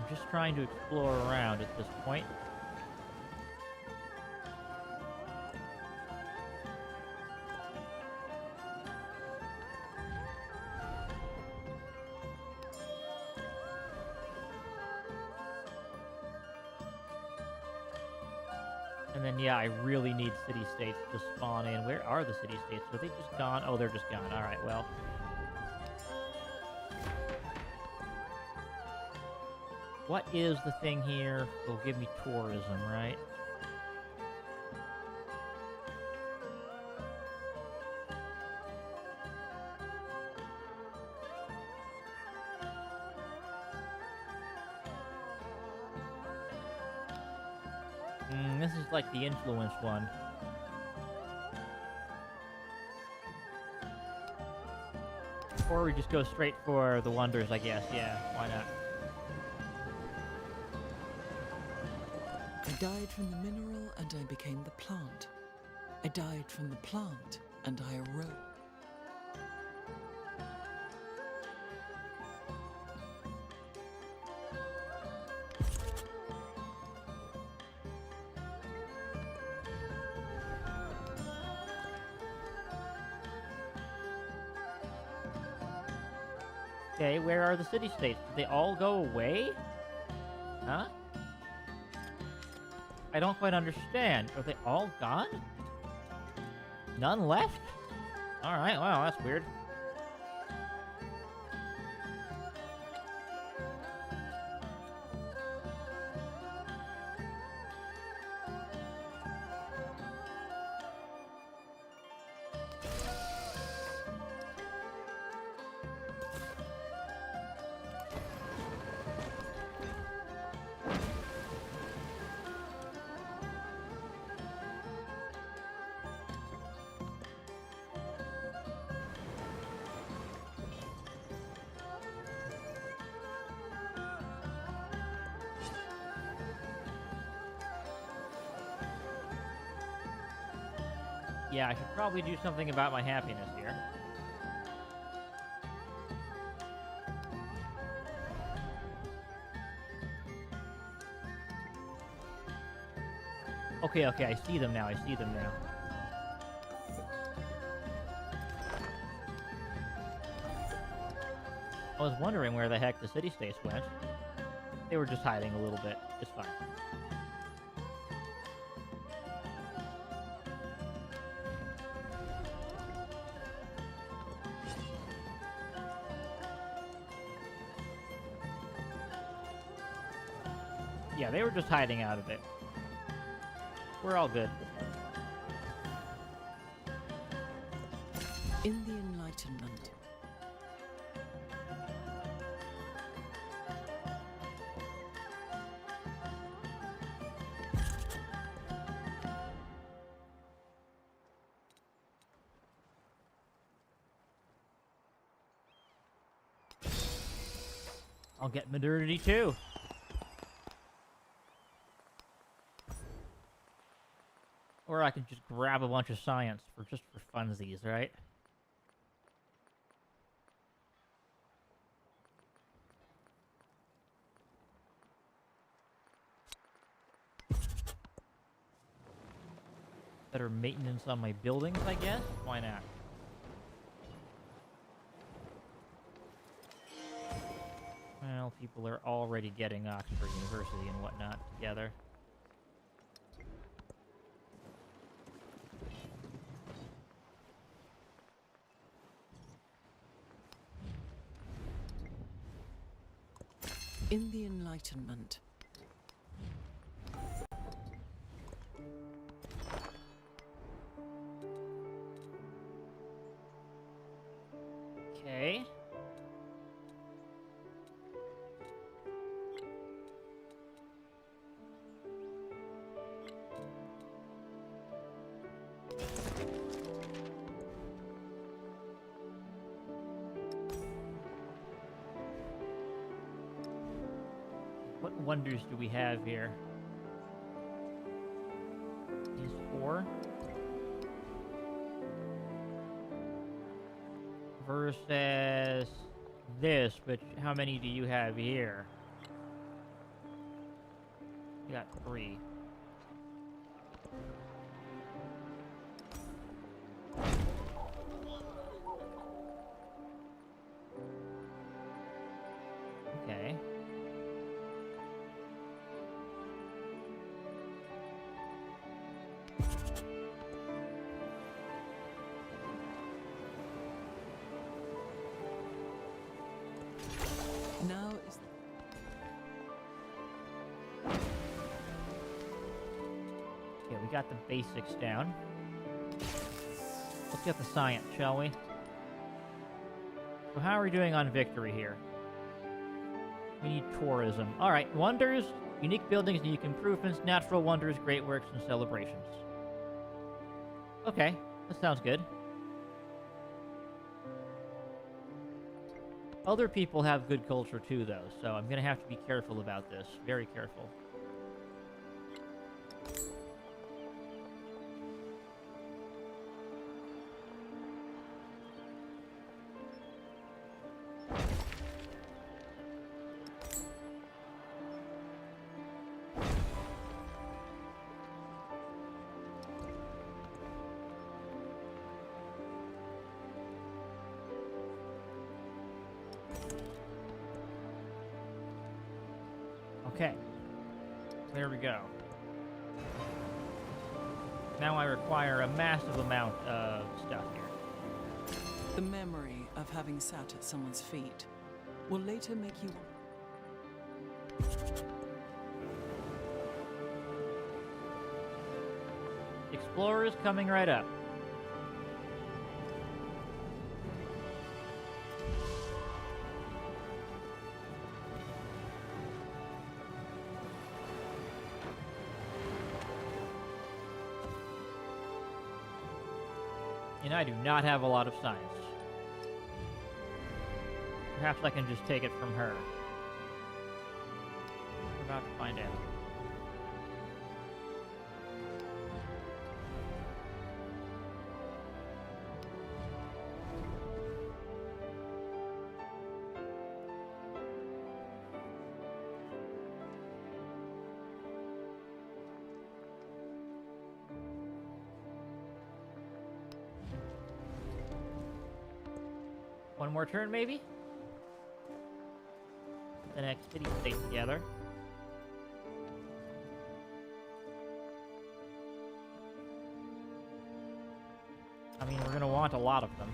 Just trying to explore around at this point. And then, yeah, I really need city-states to spawn in. Where are the city-states? Are they just gone? Oh, they're just gone. Alright, well. What is the thing here? Will give me tourism, right? This is like the influence one. Or we just go straight for the wonders, I guess. Yeah, why not? I died from the mineral and I became the plant. I died from the plant and I arose. Okay, where are the city-states? Did they all go away? Huh? I don't quite understand. Are they all gone? None left? Alright, wow, that's weird. Yeah, I should probably do something about my happiness here. Okay, I see them now. I was wondering where the heck the city-states went. They were just hiding a little bit. It's fine. Yeah, they were just hiding out of it. We're all good. In the Enlightenment. I'll get modernity too. Or I could just grab a bunch of science for funsies, right? Better maintenance on my buildings, I guess? Why not? Well, people are already getting Oxford University and whatnot together. In the Enlightenment. Okay. What wonders do we have here? These 4. Versus this, but how many do you have here? You got 3. Okay. Now is Okay, we got the basics down. Let's get the science, shall we? So how are we doing on victory here? We need tourism. Alright, wonders, unique buildings, unique improvements, natural wonders, great works, and celebrations. Okay, that sounds good. Other people have good culture too, though, so I'm gonna have to be careful about this. Very careful. Okay. There we go. Now I require a massive amount of stuff here. the memory of having sat at someone's feet will later make you... Explorers coming right up. And I do not have a lot of science. Perhaps I can just take it from her. We're about to find out. One more turn, maybe? The next city state together. I mean, we're gonna want a lot of them.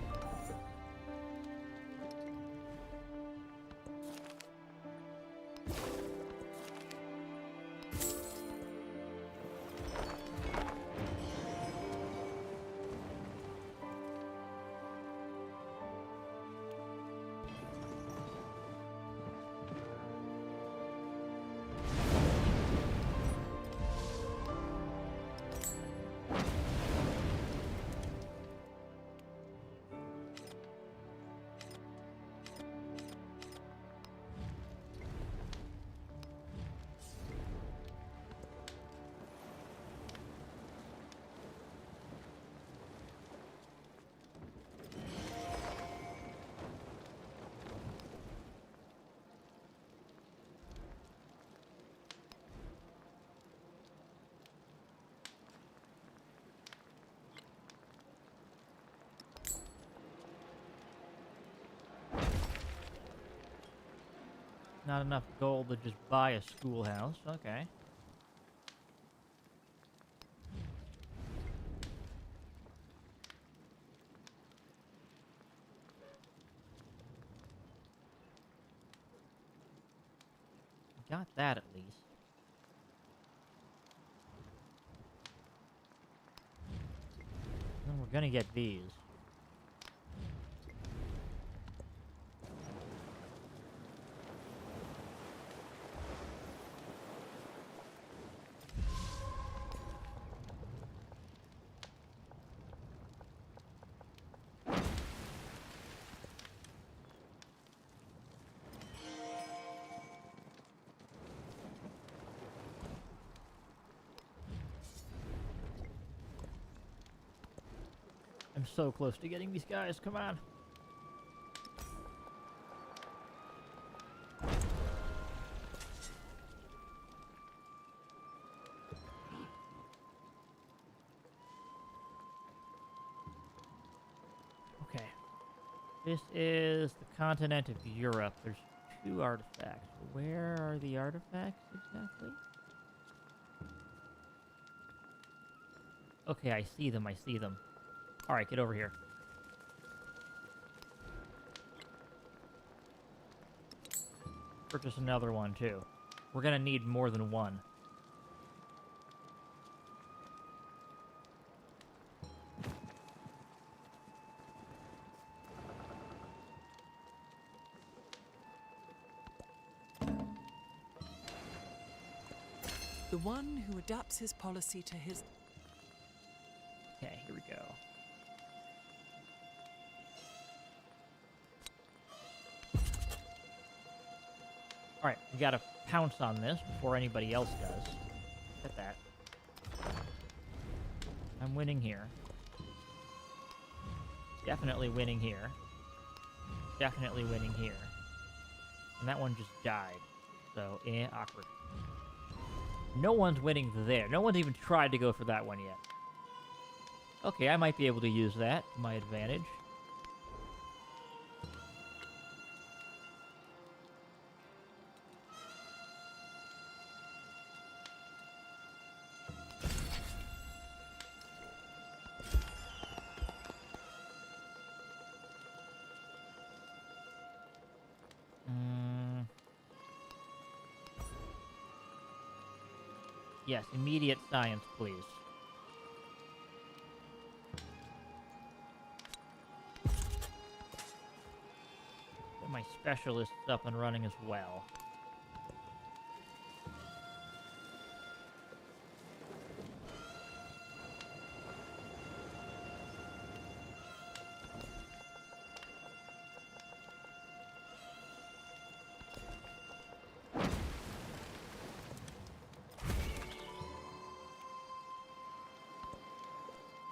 Not enough gold to just buy a schoolhouse. Okay. Got that at least. And we're gonna get these. I'm so close to getting these guys, come on. Okay. This is the continent of Europe. There's 2 artifacts. Where are the artifacts exactly? Okay, I see them, I see them. Alright, get over here. Purchase another one, too. We're gonna need more than one. The one who adapts his policy to his... Okay, here we go. Alright, we gotta pounce on this before anybody else does. Look at that. I'm winning here. Definitely winning here. Definitely winning here. And that one just died. So, awkward. No one's winning there. No one's even tried to go for that one yet. Okay, I might be able to use that to my advantage. Yes, immediate science, please. Get my specialists up and running as well.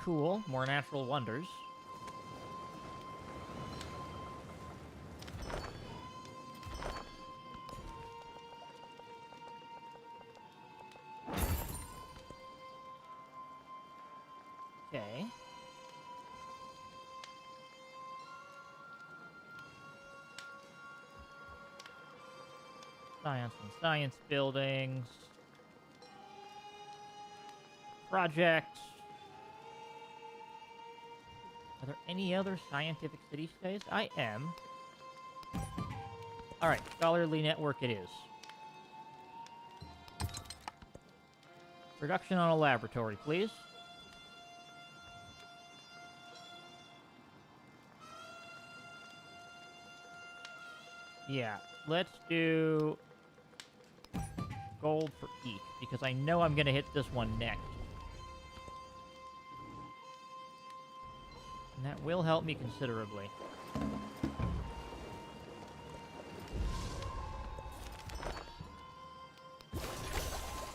Cool, more natural wonders. Okay. Science and science buildings. Projects. Are there any other scientific city-states? I am. Alright, scholarly network it is. Production on a laboratory, please. Yeah, let's do gold for each, because I know I'm going to hit this one next. And that will help me considerably.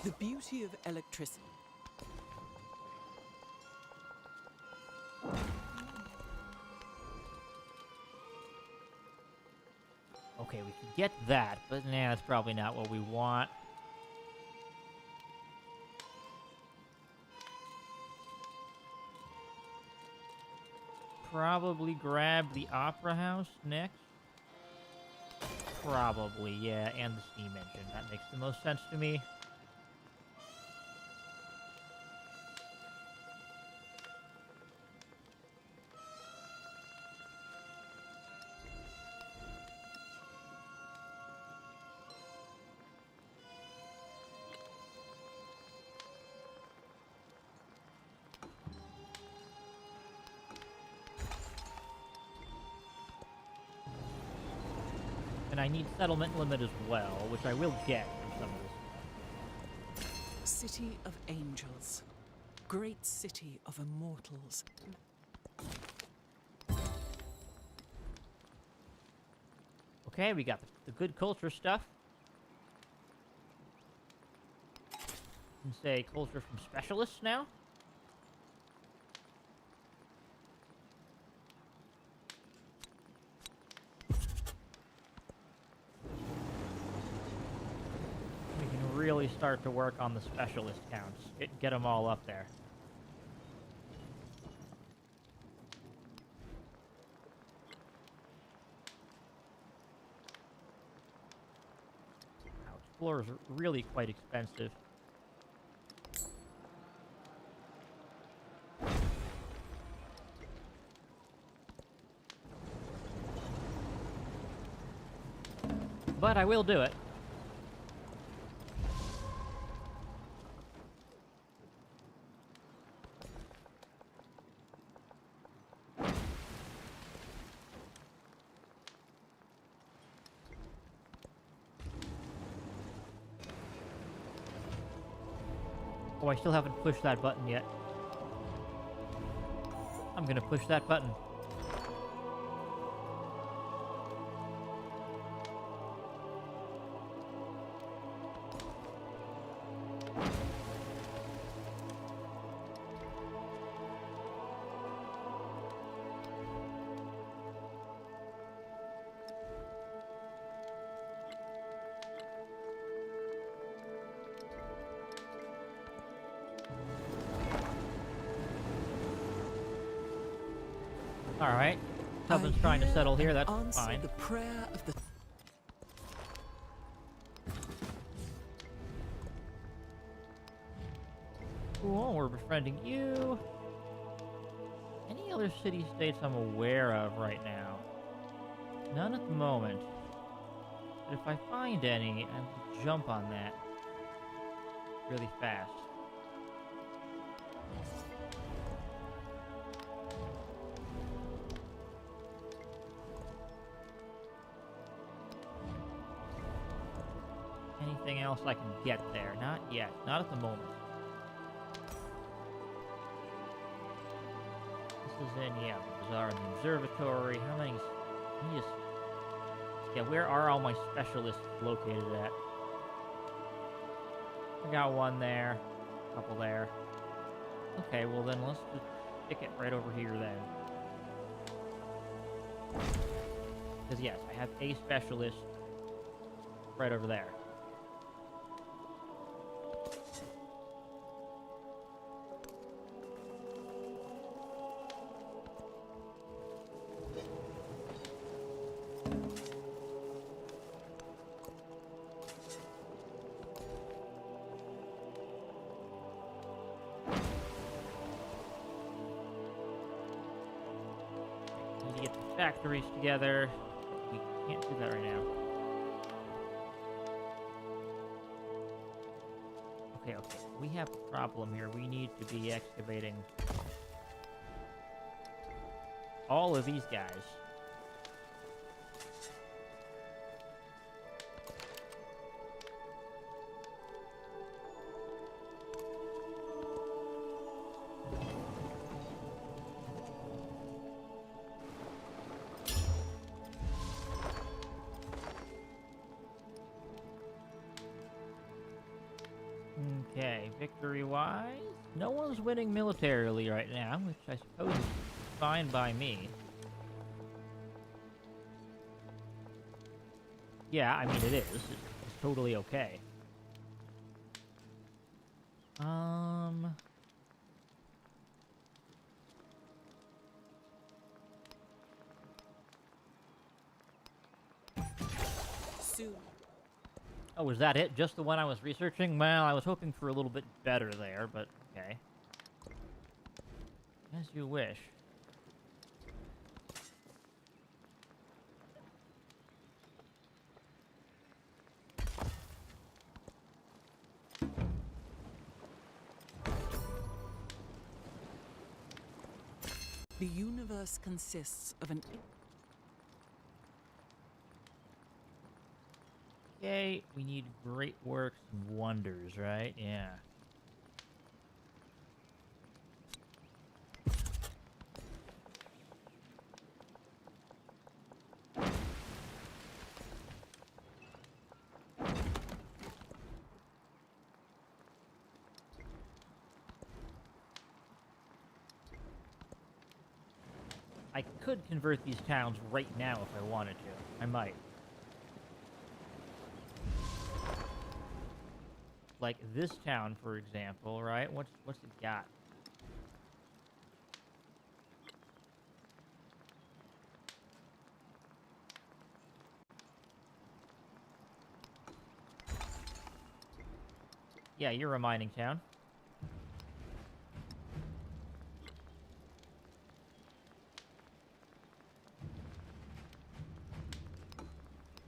The beauty of electricity. Okay, we can get that, but nah, that's probably not what we want. Probably grab the Opera House next. Probably, yeah, and the steam engine. That makes the most sense to me. And I need settlement limit as well, which I will get from some of this. City of angels. Great city of immortals. Okay, we got the good culture stuff. You can say culture from specialists now. We can really start to work on the specialist counts. Get them all up there. Wow, explorers are really quite expensive. But I will do it. Oh, I still haven't pushed that button yet. I'm gonna push that button. All right. Something's I trying to hear settle here. and That's answer fine. The prayer of the Cool. We're befriending you. Any other city-states I'm aware of right now? None at the moment. But if I find any, I'll jump on that really fast. Anything else I can get there? Not yet. Not at the moment. This is in, yeah, the bazaar and the observatory. How many? Let me just... Yeah, where are all my specialists located at? I got one there. A couple there. Okay, well then let's just stick it right over here then. Because yes, I have a specialist right over there. get the factories together. We can't do that right now. Okay, okay. We have a problem here. We need to be excavating all of these guys. Okay, victory-wise, no one's winning militarily right now, which I suppose is fine by me. Yeah, I mean, it is. It's totally okay. Soon. Oh, was that it? Just the one I was researching? Well, I was hoping for a little bit better there, but okay. As you wish. The universe consists of an... Okay, we need great works and wonders, right? Yeah. I could convert these towns right now if I wanted to. I might. Like this town, for example, right? What's it got? Yeah, you're a mining town.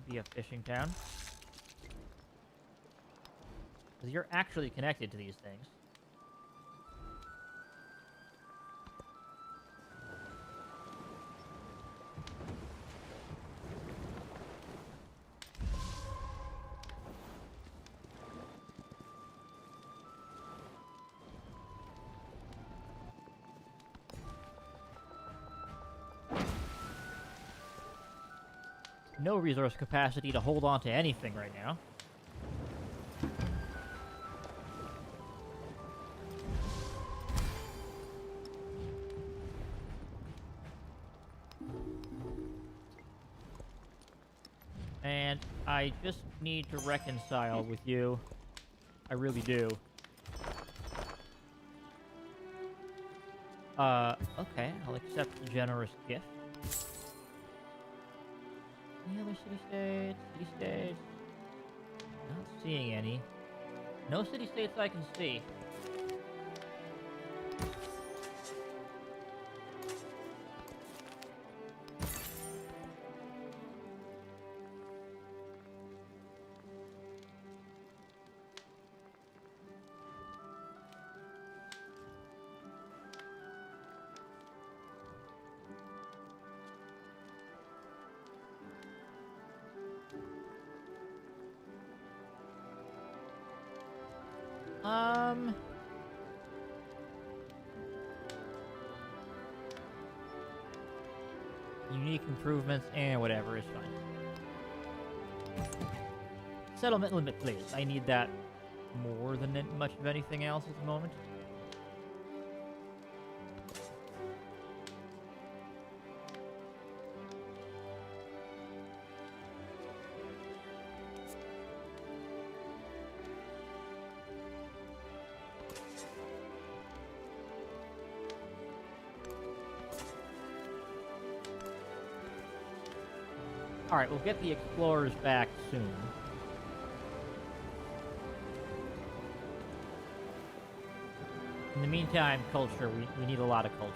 Be a fishing town. Because you're actually connected to these things. No resource capacity to hold on to anything right now. And I just need to reconcile with you. I really do. Okay, I'll accept the generous gift. Any other city-states? City-states? Not seeing any. No city-states I can see. Unique improvements and whatever is fine. Settlement limit, please. I need that more than much of anything else at the moment. Alright, we'll get the explorers back soon. In the meantime, culture. We need a lot of culture.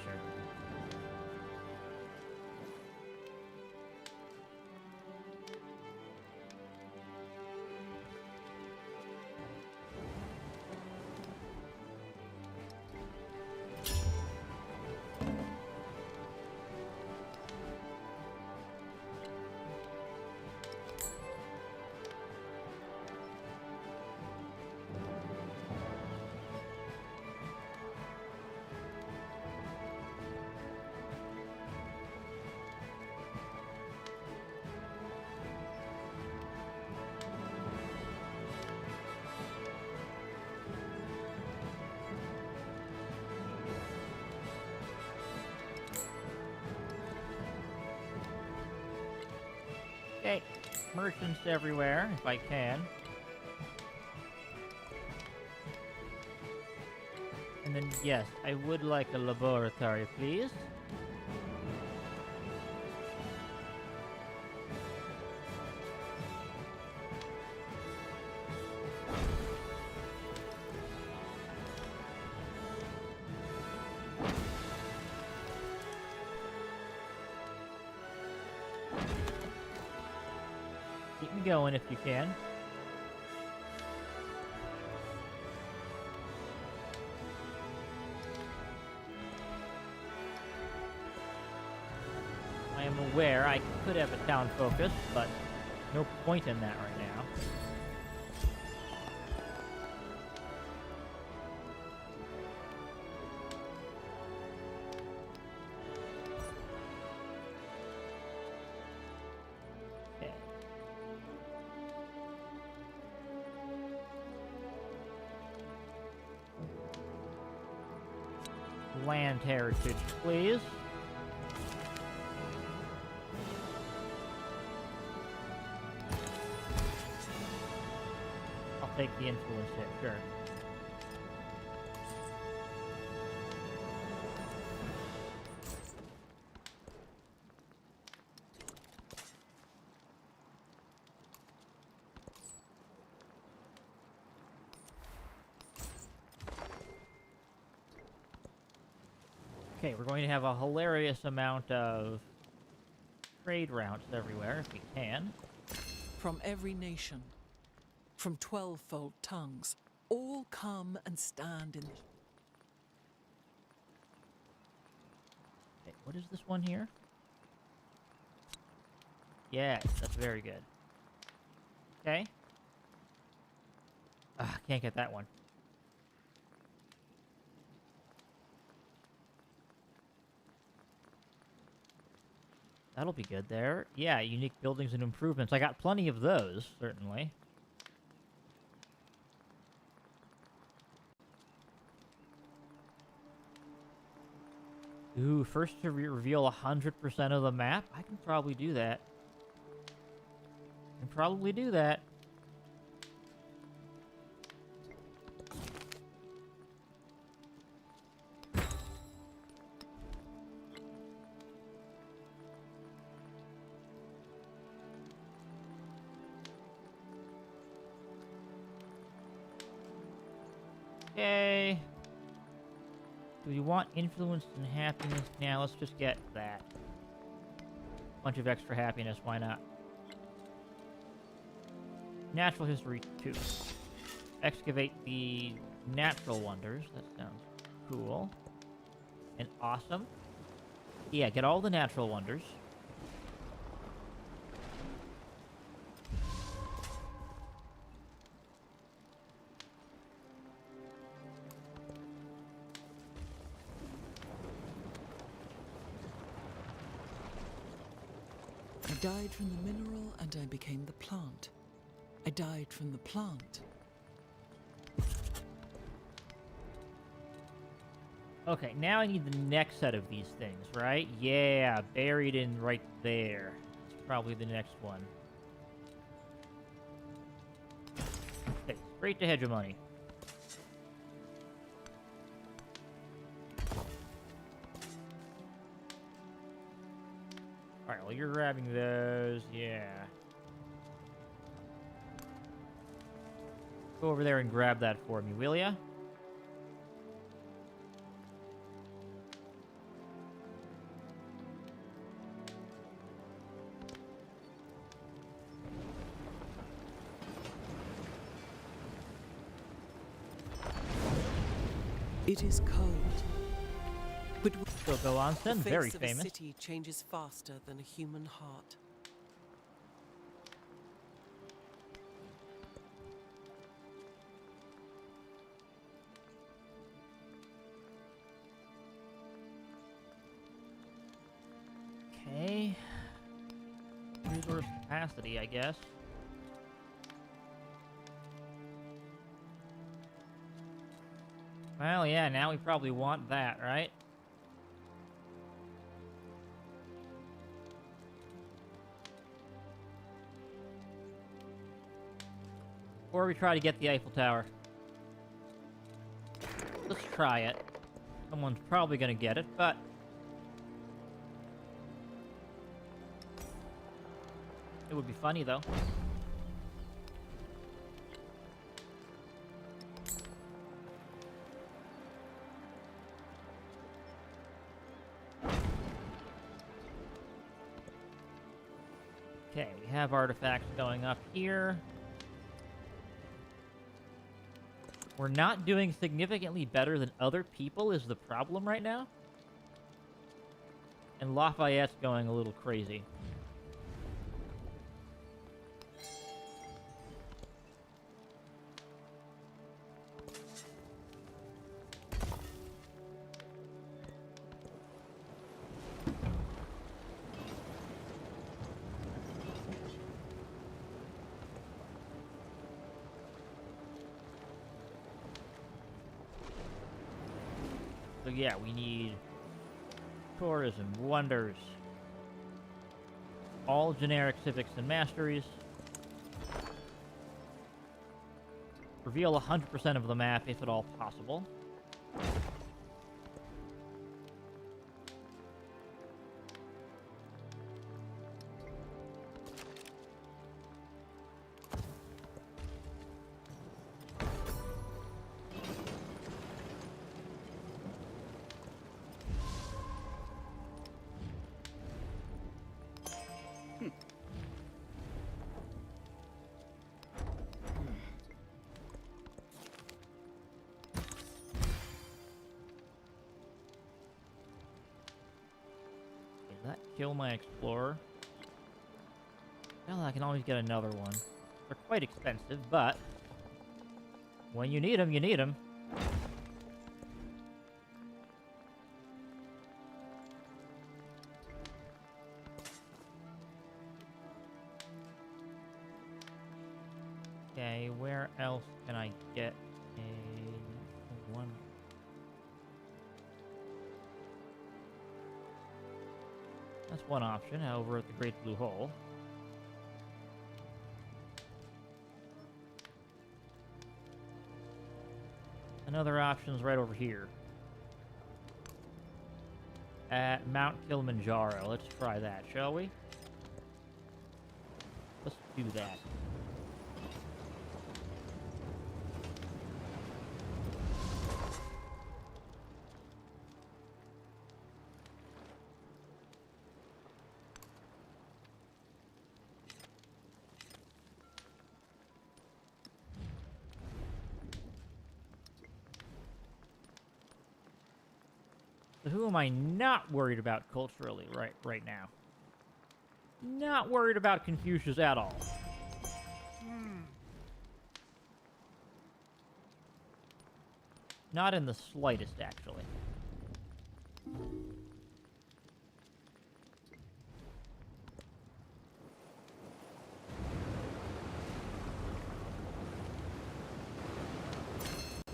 Okay, merchants everywhere, if I can. And then, yes, I would like a laboratory, please. Keep me going if you can. I am aware I could have a town focus, but no point in that right now. Okay. Land heritage, please. I'll take the influence hit, sure. Okay, we're going to have a hilarious amount of trade routes everywhere, if we can. From every nation, from 12-fold tongues, all come and stand in the... Okay, what is this one here? Yes, that's very good. Okay. Ah, can't get that one. That'll be good there. Yeah, unique buildings and improvements. I got plenty of those, certainly. Ooh, first to reveal 100% of the map? I can probably do that. Can probably do that. Okay. Do we want influence and happiness? Now let's just get that. Bunch of extra happiness, why not? Natural history 2. Excavate the natural wonders. That sounds cool. And awesome. Yeah, get all the natural wonders. I died from the mineral and I became the plant. I died from the plant. Okay, now I need the next set of these things, right? Yeah, buried in right there. It's probably the next one. Okay, straight to hegemony. Alright, well, you're grabbing those, yeah. Go over there and grab that for me, will ya? It is cold. But So go on, the then, face very of famous. a city changes faster than a human heart. Okay. Resource capacity, I guess. Well, yeah, now we probably want that, right? Or we try to get the Eiffel Tower. Let's try it. Someone's probably gonna get it, but... it would be funny, though. Okay, we have artifacts going up here. We're not doing significantly better than other people is the problem right now. And Lafayette's going a little crazy. So yeah, we need tourism, wonders, all generic civics and masteries. Reveal 100% of the map if at all possible. That kill my explorer. Well, I can always get another one. They're quite expensive, but when you need them, you need them. Okay, where else can I get a one? That's one option over at the Great Blue Hole. Another option's right over here. At Mount Kilimanjaro. Let's try that, shall we? Let's do that. So who am I not worried about culturally right now? Not worried about Confucius at all. Not in the slightest, actually.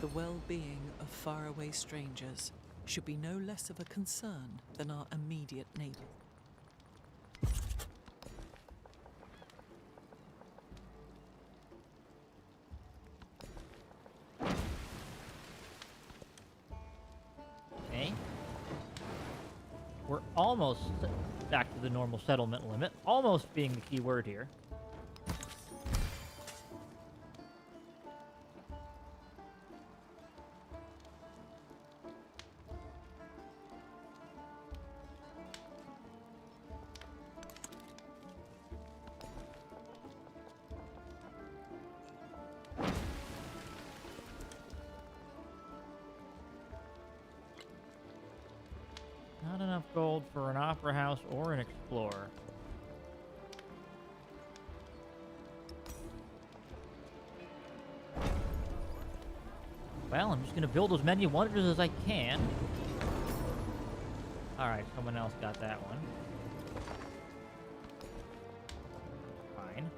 The well-being of faraway strangers should be no less of a concern than our immediate neighbors. Okay. We're almost back to the normal settlement limit. Almost being the key word here. Not enough gold for an opera house or an explorer. Well, I'm just going to build as many wonders as I can. Alright, someone else got that one. Fine.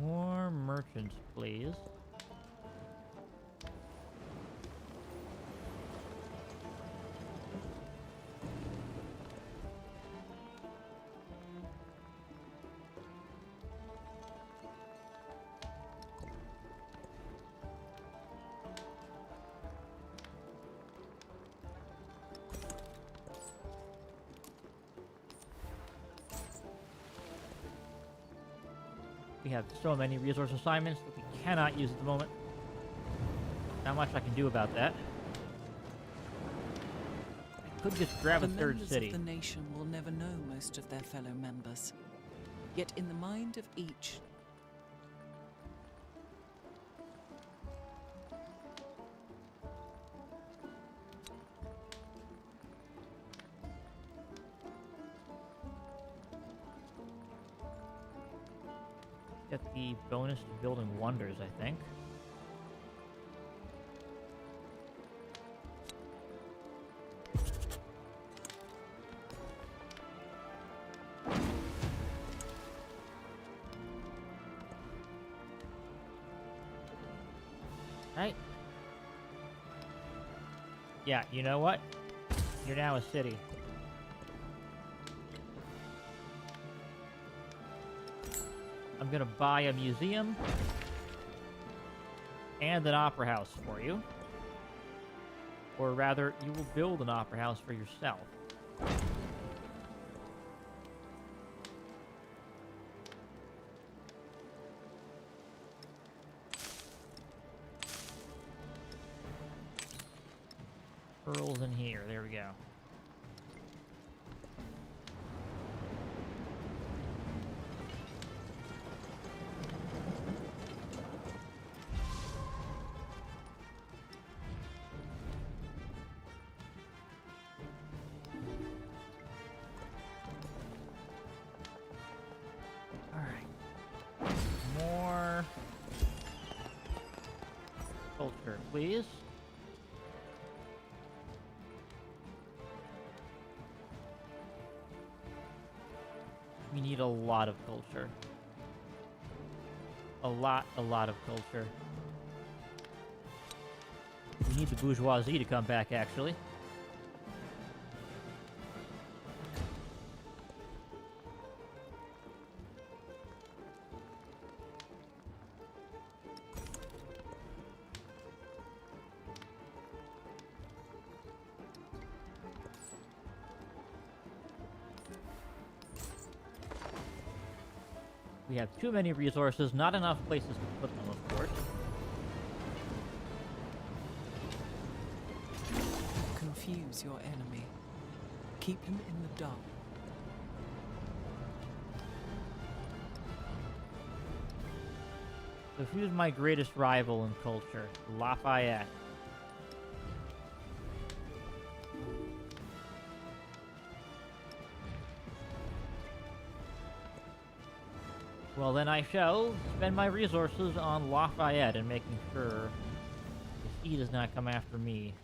More merchants, please. We have so many resource assignments that we cannot use at the moment. Not much I can do about that. I could just grab a The third members city. of the nation will never know most of their fellow members. Yet in the mind of each, Get the bonus to building wonders, I think. Right? Yeah, you know what? You're now a city. I'm gonna buy a museum and an opera house for you. Or rather, you will build an opera house for yourself. Pearls in here, there we go. Alright. More culture, please. We need a lot of culture. A lot of culture. We need the bourgeoisie to come back, actually. We have too many resources, not enough places to put them, of course. confuse your enemy. Keep him in the dark. So who's my greatest rival in culture? Lafayette. Well, then I shall spend my resources on Lafayette and making sure he does not come after me.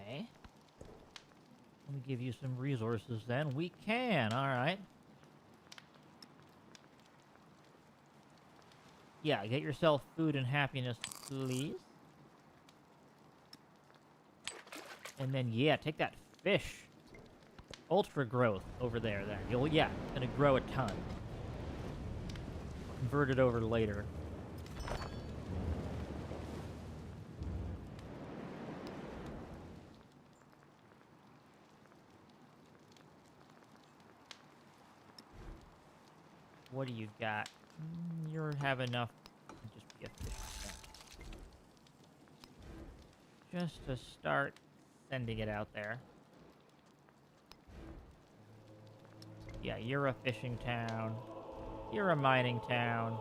Okay. Let me give you some resources then. We can, alright. Yeah, get yourself food and happiness, please. And then, yeah, take that fish. Ultra growth over there. You'll, yeah, gonna grow a ton. Convert it over later. What do you got? You have enough to just be a fish. Just to start sending it out there. Yeah, you're a fishing town. You're a mining town.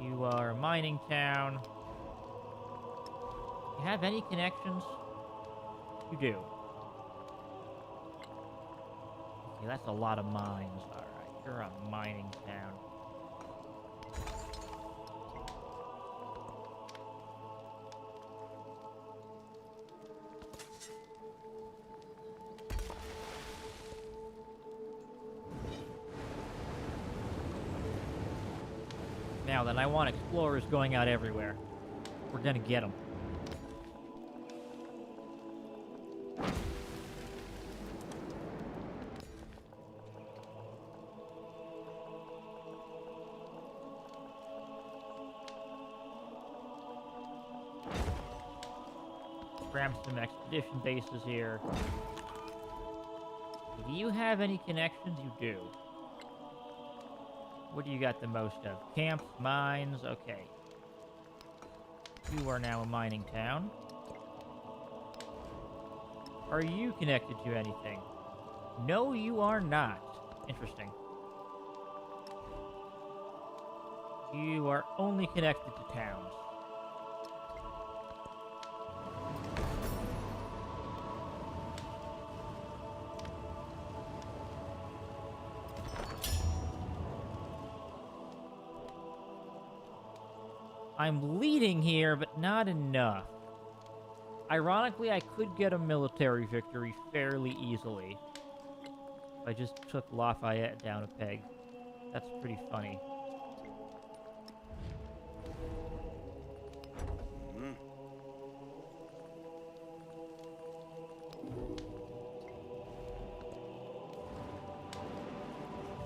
You are a mining town. You have any connections? You do. Okay, that's a lot of mines. Alright, you're a mining town. Now then, I want explorers going out everywhere. We're gonna get them. Grab some expedition bases here. Do you have any connections? You do. What do you got the most of? Camps, mines, okay. You are now a mining town. Are you connected to anything? No, you are not. Interesting. You are only connected to towns. I'm leading here, but not enough. Ironically, I could get a military victory fairly easily. If I just took Lafayette down a peg. That's pretty funny.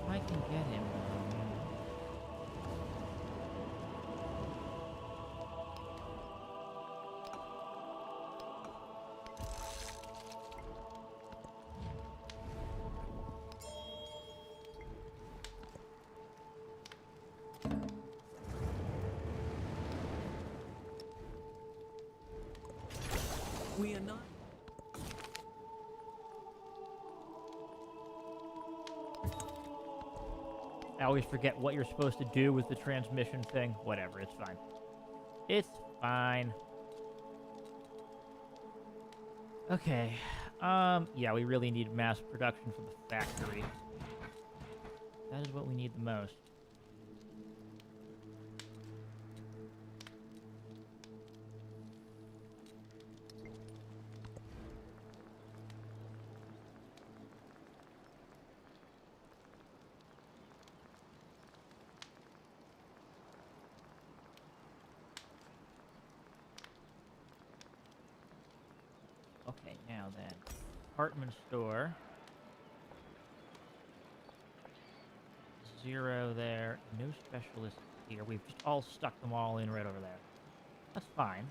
I can get him. We are not. I always forget what you're supposed to do with the transmission thing. Whatever, it's fine. It's fine. Okay. Yeah, we really need mass production for the factory. That is what we need the most. Okay, now then. Apartment store. 0 there. No specialists here. We've just all stuck them all in right over there. That's fine.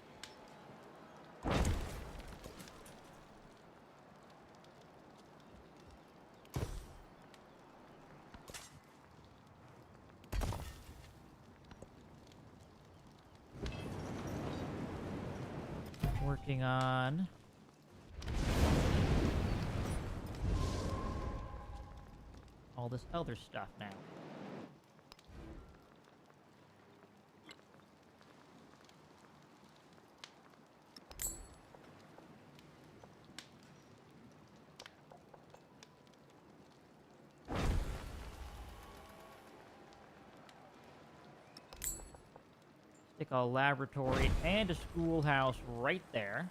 Working on all this other stuff now. Stick a laboratory and a schoolhouse right there.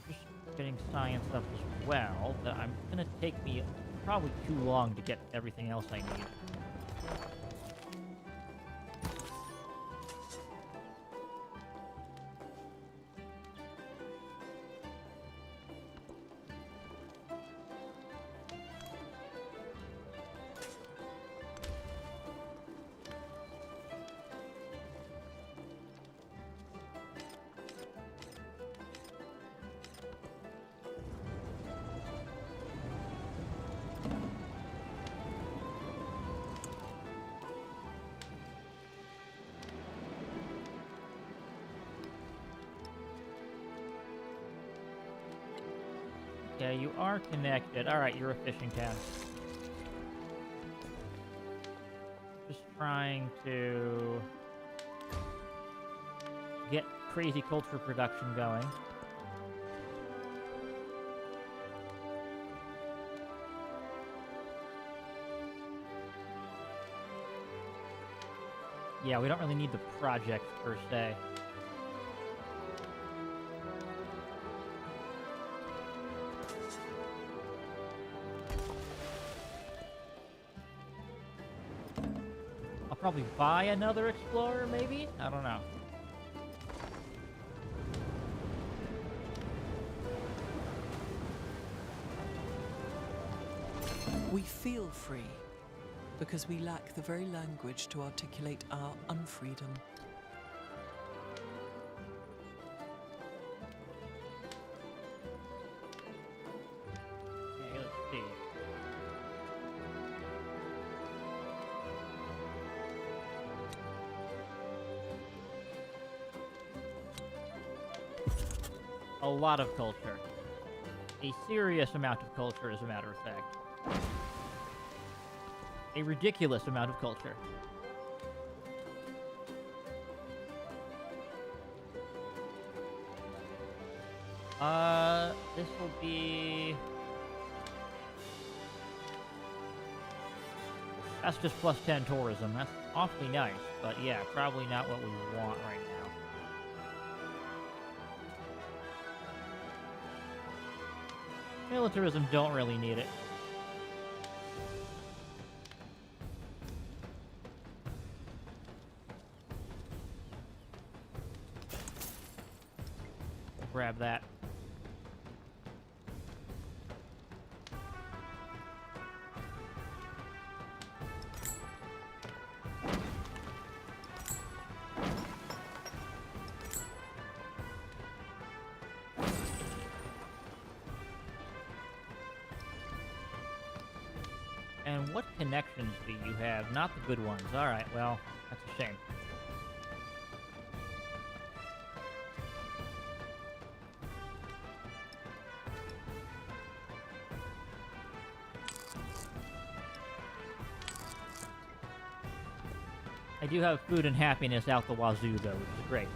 Just getting science up as well, but I'm gonna take me probably too long to get everything else I need. Okay, you are connected. Alright, you're a fishing town. trying to get crazy culture production going. Yeah, we don't really need the project per se. I'll probably buy another explorer, maybe? I don't know. We feel free because we lack the very language to articulate our unfreedom. Okay, let's see. A lot of culture. A serious amount of culture, as a matter of fact. A ridiculous amount of culture. This will be... That's just plus 10 tourism. That's awfully nice, but yeah, probably not what we want right now. Militarism don't really need it. Grab that. And what connections do you have? Not the good ones. Alright, well, that's a shame. I do have food and happiness out the wazoo, though, which is great.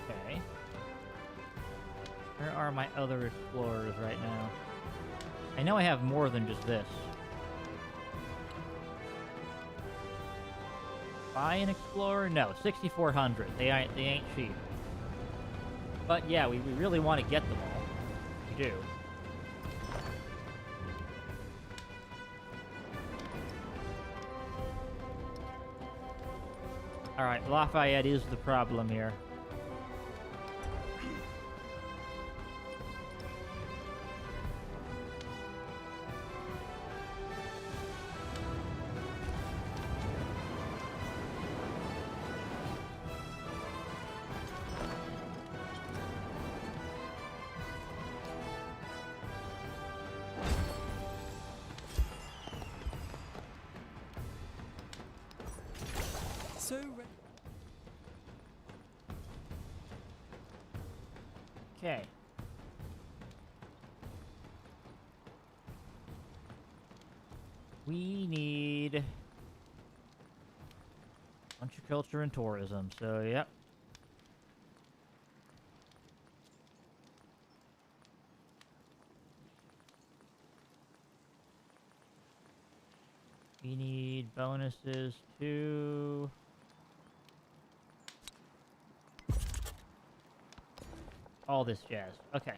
Okay. Where are my other explorers right now? I know I have more than just this. Buy an explorer? No, 6,400. They ain't cheap. But yeah, we really want to get them all. We do. Alright, Lafayette is the problem here. So Okay. We need a bunch of culture and tourism, so yep. We need bonuses to... all this jazz. Okay.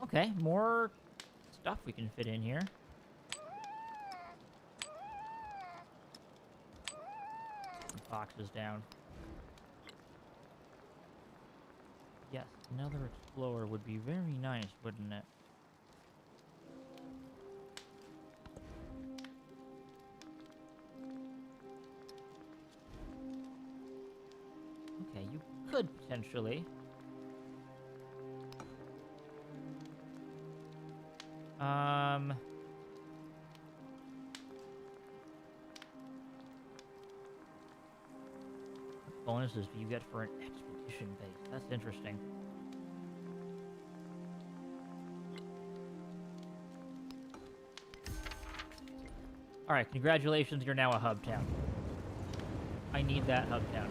Okay, more stuff we can fit in here. Some boxes down. Yes, another explorer would be very nice, wouldn't it? potentially. What bonuses do you get for an expedition base? That's interesting. Alright, congratulations, you're now a hub town. I need that hub town.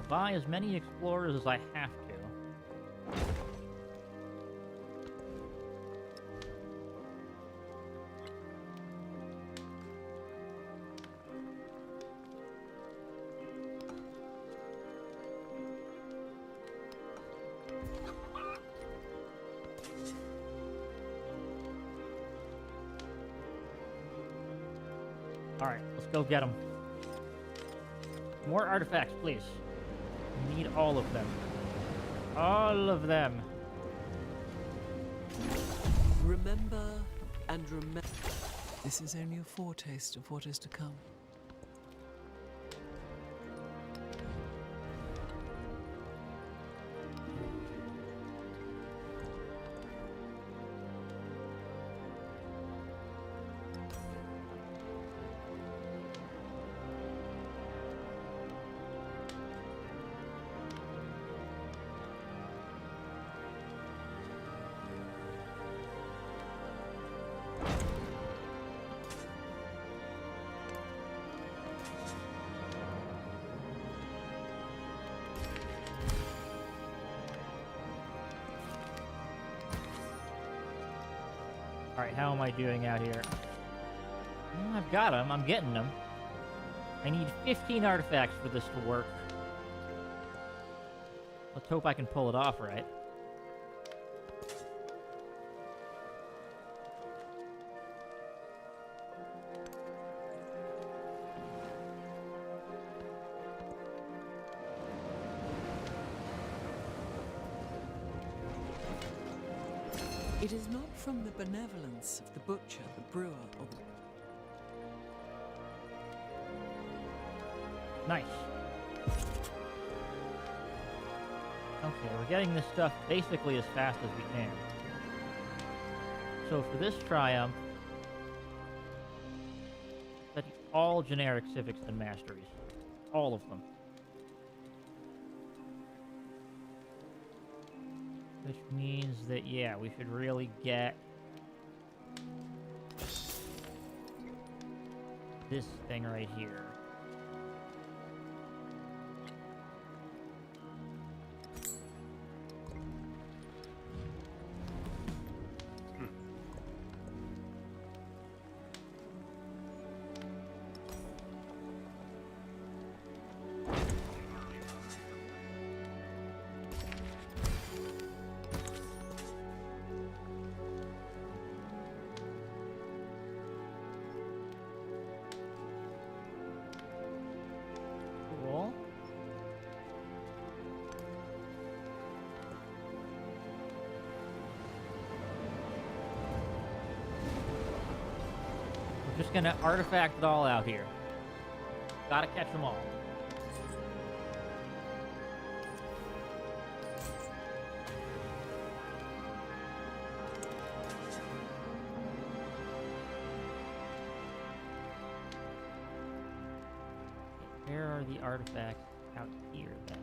Buy as many explorers as I have to. Alright, let's go get them. More artifacts, please. Need all of them. All of them. Remember and remember. This is only a foretaste of what is to come. Alright, how am I doing out here? Well, I've got them. I'm getting them. I need 15 artifacts for this to work. Let's hope I can pull it off right. It is not from the benevolence of the butcher, the brewer, or the... Nice. Okay, we're getting this stuff basically as fast as we can. So for this triumph, study all generic civics and masteries. All of them. Which means that, yeah, we should really get this thing right here. Cool. We're just gonna artifact it all out here. Gotta catch them all. Where are the artifacts out here then?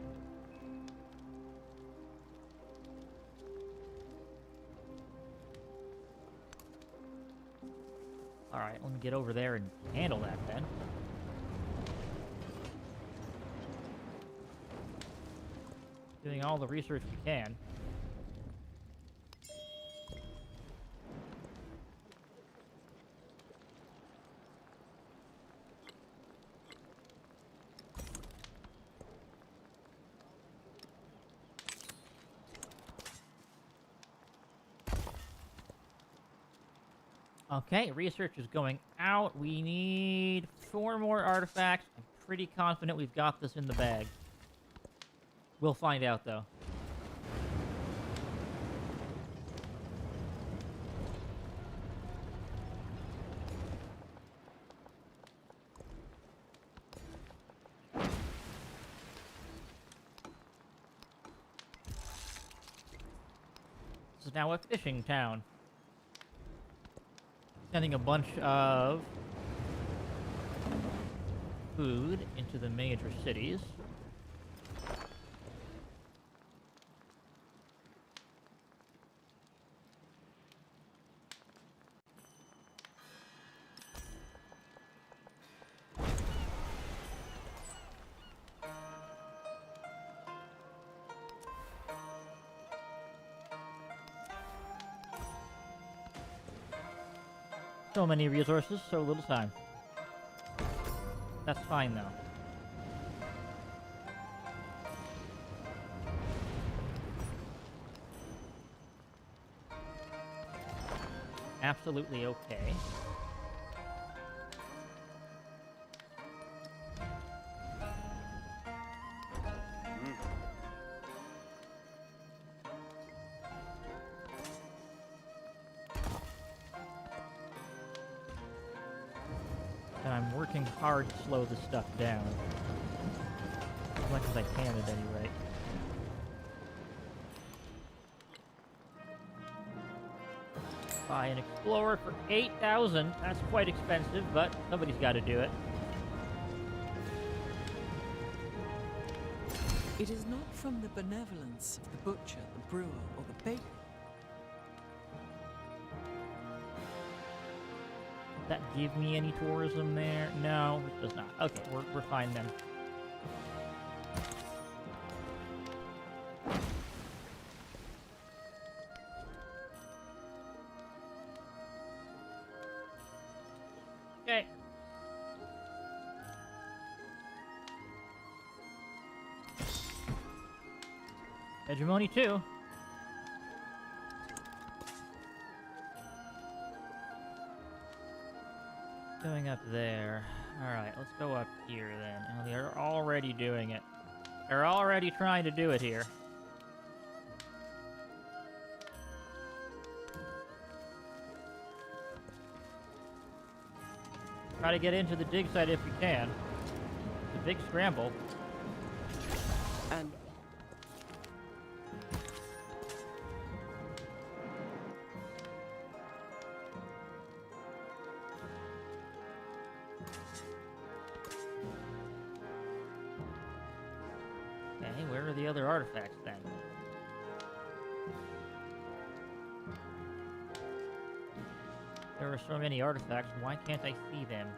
Alright, let me get over there and handle that then. Doing all the research we can. Okay, research is going out. We need 4 more artifacts. I'm pretty confident we've got this in the bag. We'll find out, though. This is now a fishing town. Sending a bunch of food into the major cities. So many resources, so little time. That's fine, though. Absolutely okay. And I'm working hard to slow this stuff down. As much as I can, at any rate. Buy an Explorer for 8,000. That's quite expensive, but somebody's got to do it. It is not from the benevolence of the butcher, the brewer, or the baker. Does that give me any tourism there? No, it does not. Okay, we're fine then. Okay. Hegemony 2. Going up there. Alright, let's go up here then. Oh, they're already doing it. They're already trying to do it here. Try to get into the dig site if you can. It's a big scramble. And Okay, where are the other artifacts then? There are so many artifacts, why can't I see them?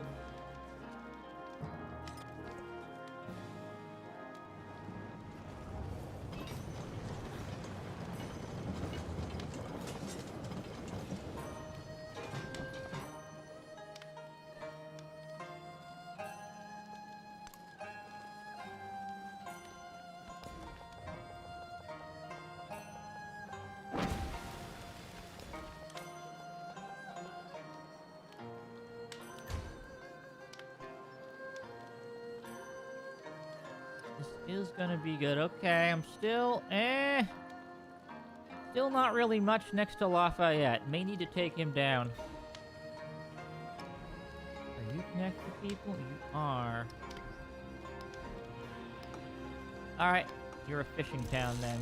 This is gonna be good. Okay, I'm still, still not really much next to Lafayette. May need to take him down. Are you connected to people? You are. Alright, you're a fishing town then.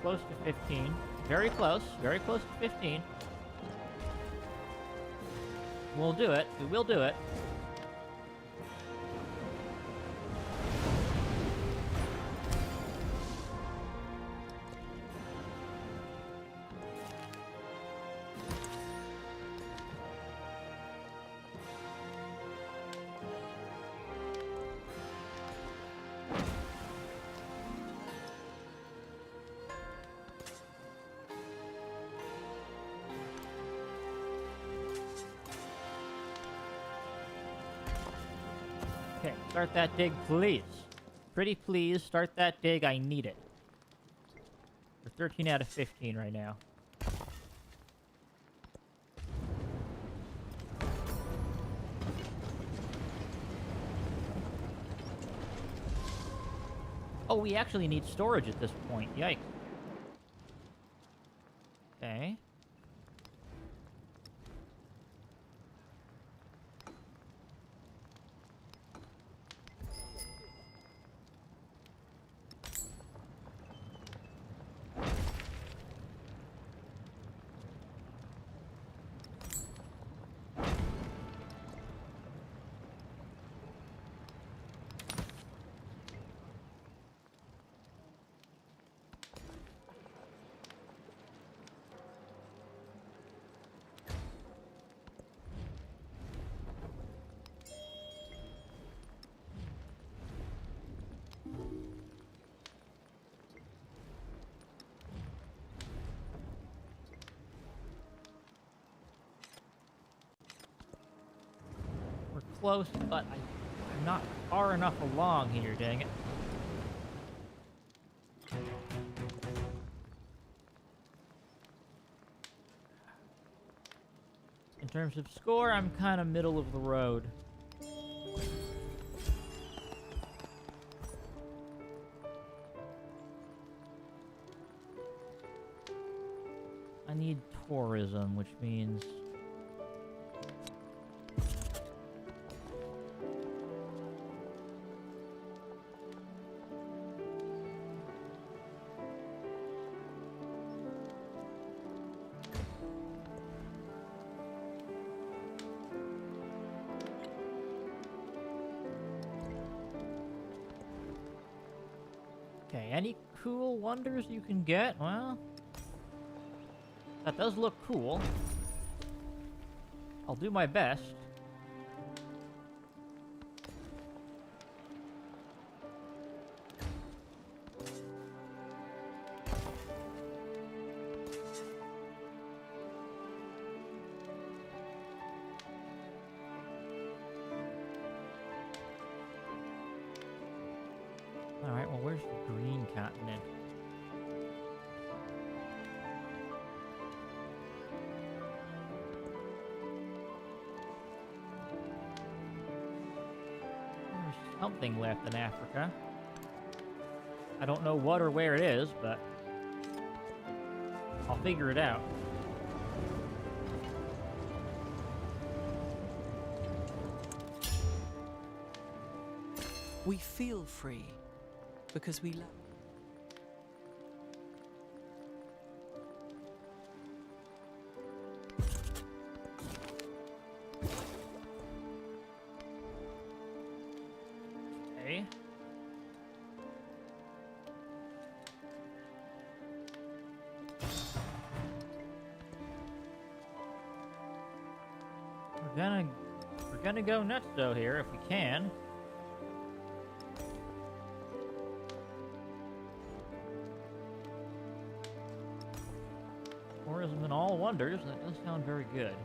Close to 15. Very close to 15. We'll do it. We will do it. Okay, start that dig, please. Pretty please, start that dig. I need it. We're 13 out of 15 right now. Oh, we actually need storage at this point. Yikes. Okay. We're close, but I'm not far enough along here, dang it. In terms of score, I'm kind of middle of the road. I need tourism, which means... Okay, any cool wonders you can get? Well, that does look cool. I'll do my best. Alright, well, where's the green continent? There's something left in Africa. I don't know what or where it is, but I'll figure it out. We feel free because we love. Okay. We're gonna go nuts though here if we can. Tourism and all wonders, that does sound very good.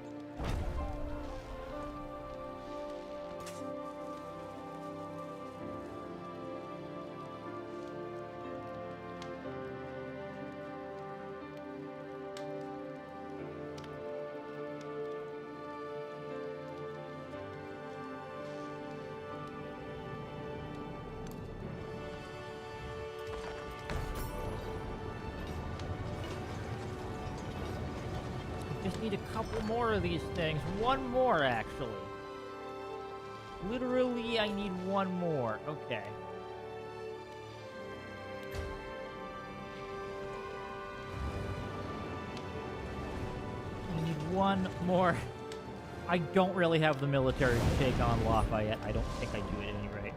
Just need a couple more of these things. One more, actually. Literally, I need one more. Okay. I need one more. I don't really have the military to take on Lafayette. I don't think I do at any rate.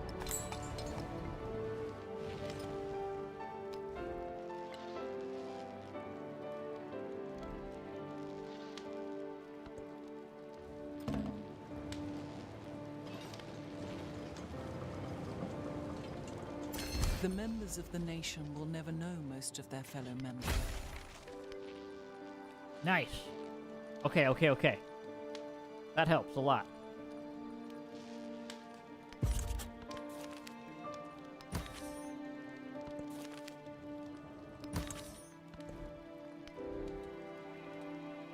The members of the nation will never know most of their fellow members. Nice. Okay. That helps a lot.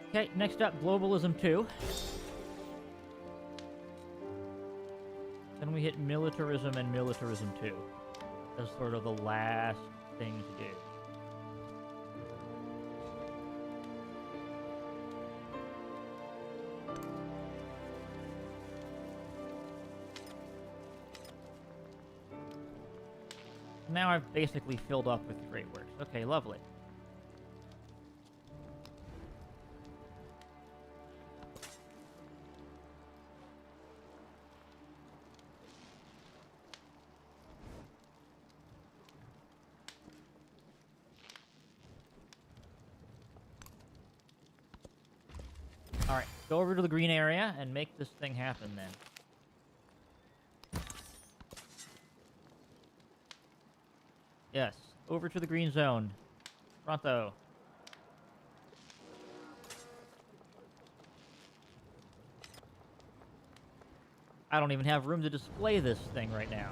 Okay, next up, globalism 2. Then we hit militarism and militarism 2 as sort of the last thing to do. Now I've basically filled up with great works. Okay, lovely. Alright, go over to the green area and make this thing happen then. Yes, over to the green zone. Pronto. I don't even have room to display this thing right now.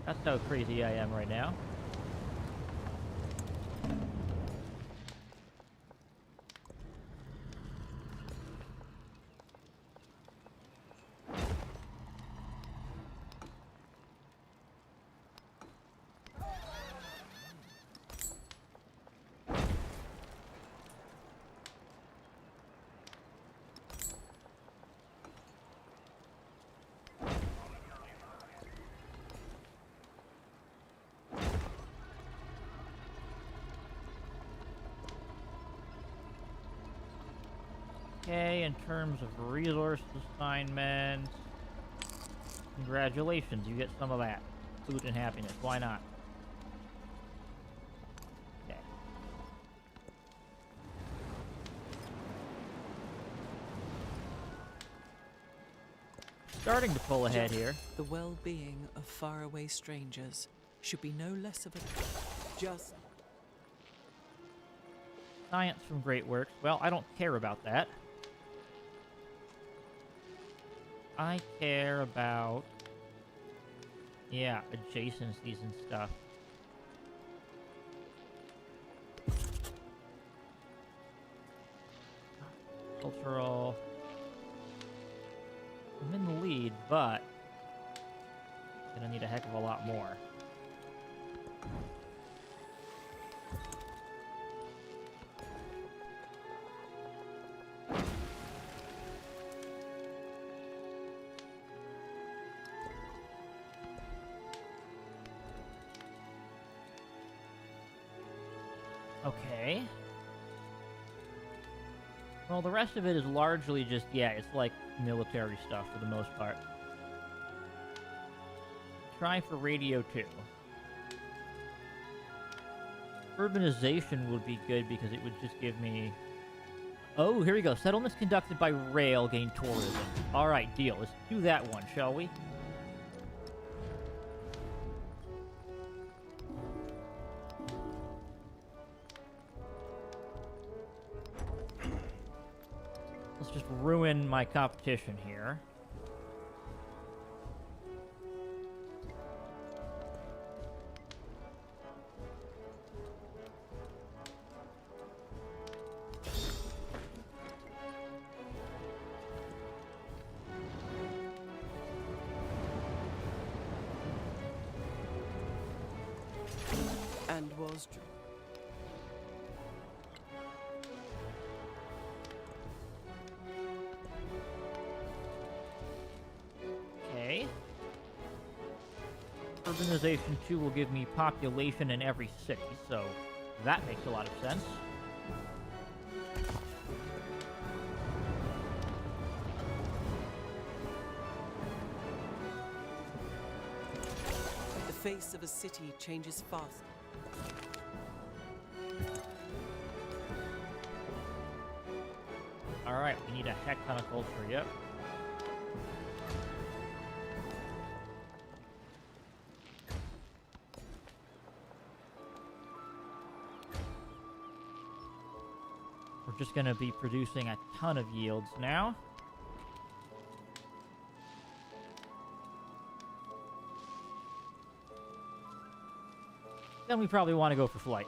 That's how crazy I am right now. Okay, in terms of resource assignments, congratulations, you get some of that. Food and happiness, why not? Okay. Starting to pull ahead here. The well-being of faraway strangers should be no less of a... Just... Science from Great Works. Well, I don't care about that. I care about... yeah, adjacencies and stuff. Cultural... I'm in the lead, but... gonna need a heck of a lot more. Okay. Well, the rest of it is largely just, yeah, it's like military stuff for the most part. Try for radio 2. Urbanization would be good because it would just give me... oh, here we go. Settlements conducted by rail gain tourism. Alright, deal. Let's do that one, shall we? Let's just ruin my competition here. And was... Okay. Urbanization 2 will give me population in every city, so that makes a lot of sense. The face of a city changes fast. Alright, we need a heck ton of culture, yep. We're just going to be producing a ton of yields now. Then we probably want to go for flight.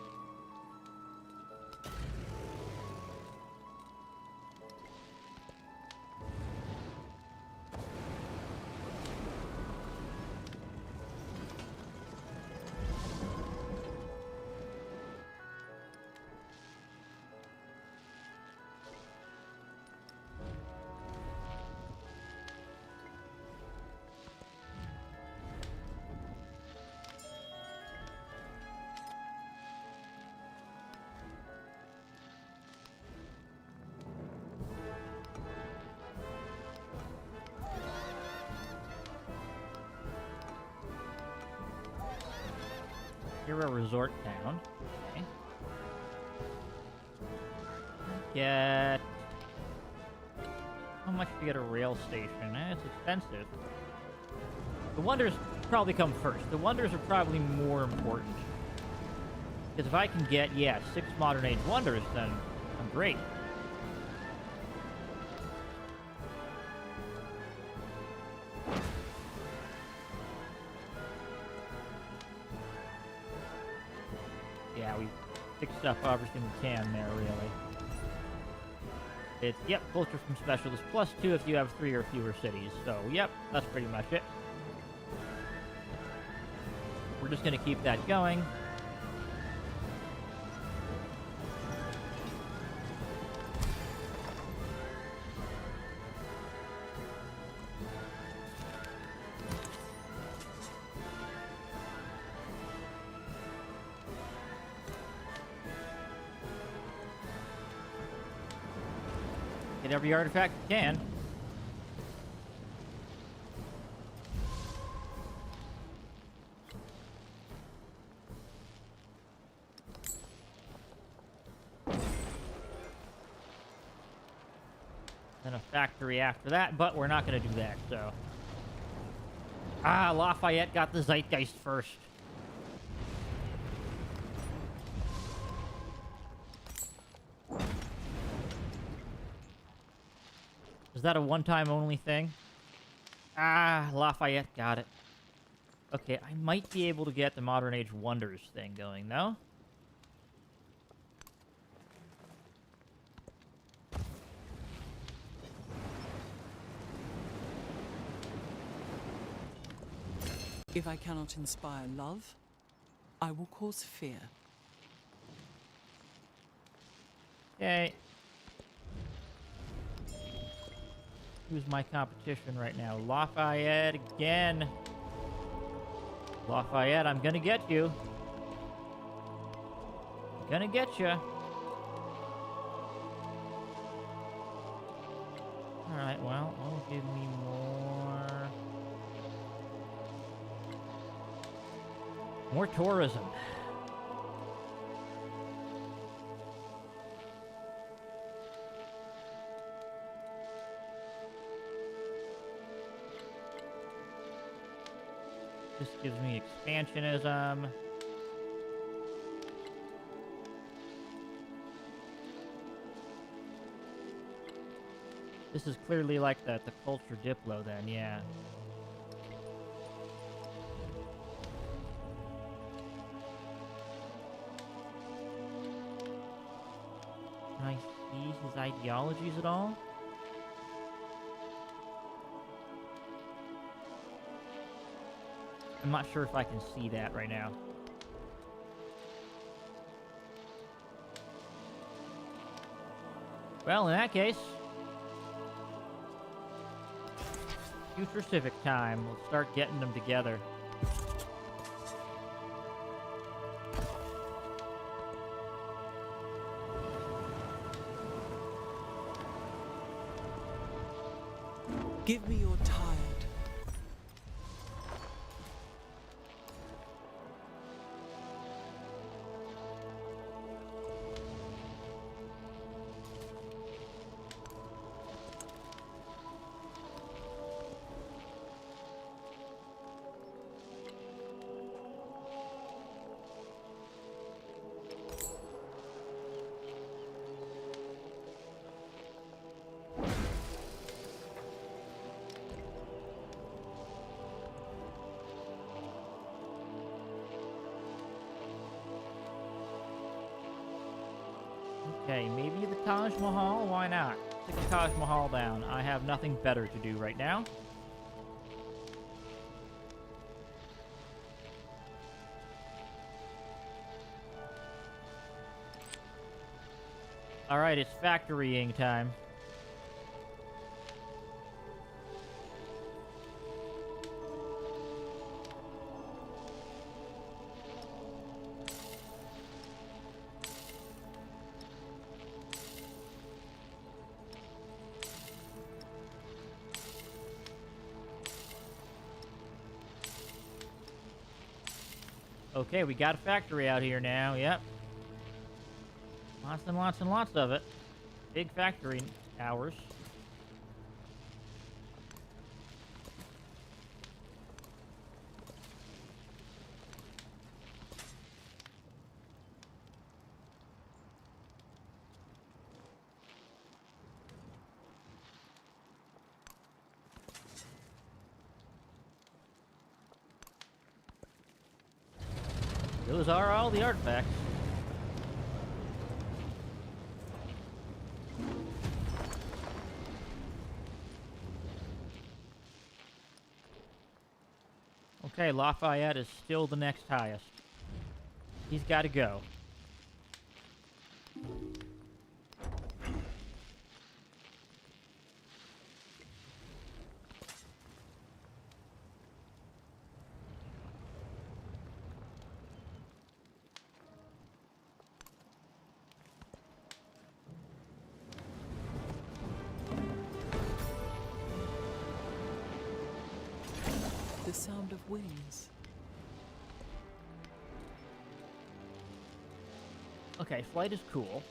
You're a resort town. Okay. Get... How much to get a rail station? It's expensive. The wonders probably come first. The wonders are probably more important. Because if I can get, yeah, 6 modern age wonders, then I'm great. Yeah, we fixed up everything we can there, really. It's, yep, culture from specialist +2 if you have 3 or fewer cities. So, yep, that's pretty much it. We're just going to keep that going. Get every artifact you can. Then a factory after that, but we're not going to do that, so... Ah, Lafayette got the Zeitgeist first. Is that a one-time only thing? Ah, Lafayette got it. Okay, I might be able to get the Modern Age Wonders thing going, though. If I cannot inspire love, I will cause fear. Okay. Who's my competition right now? Lafayette again. Lafayette, I'm gonna get you. Gonna get you. Alright, well, that'll give me more tourism. This gives me expansionism. This is clearly like the culture Diplo then, yeah. Can I see his ideologies at all? I'm not sure if I can see that right now. Well, in that case, future civic time. We'll start getting them together. Give me your tide. Okay, maybe the Taj Mahal? Why not? Take the Taj Mahal down. I have nothing better to do right now. Alright, it's factorying time. Okay, we got a factory out here now. Yep. Lots and lots and lots of it. Big factory hours. Those are all the artifacts. Okay, Lafayette is still the next highest. He's got to go. The sound of wings. Okay, flight is cool.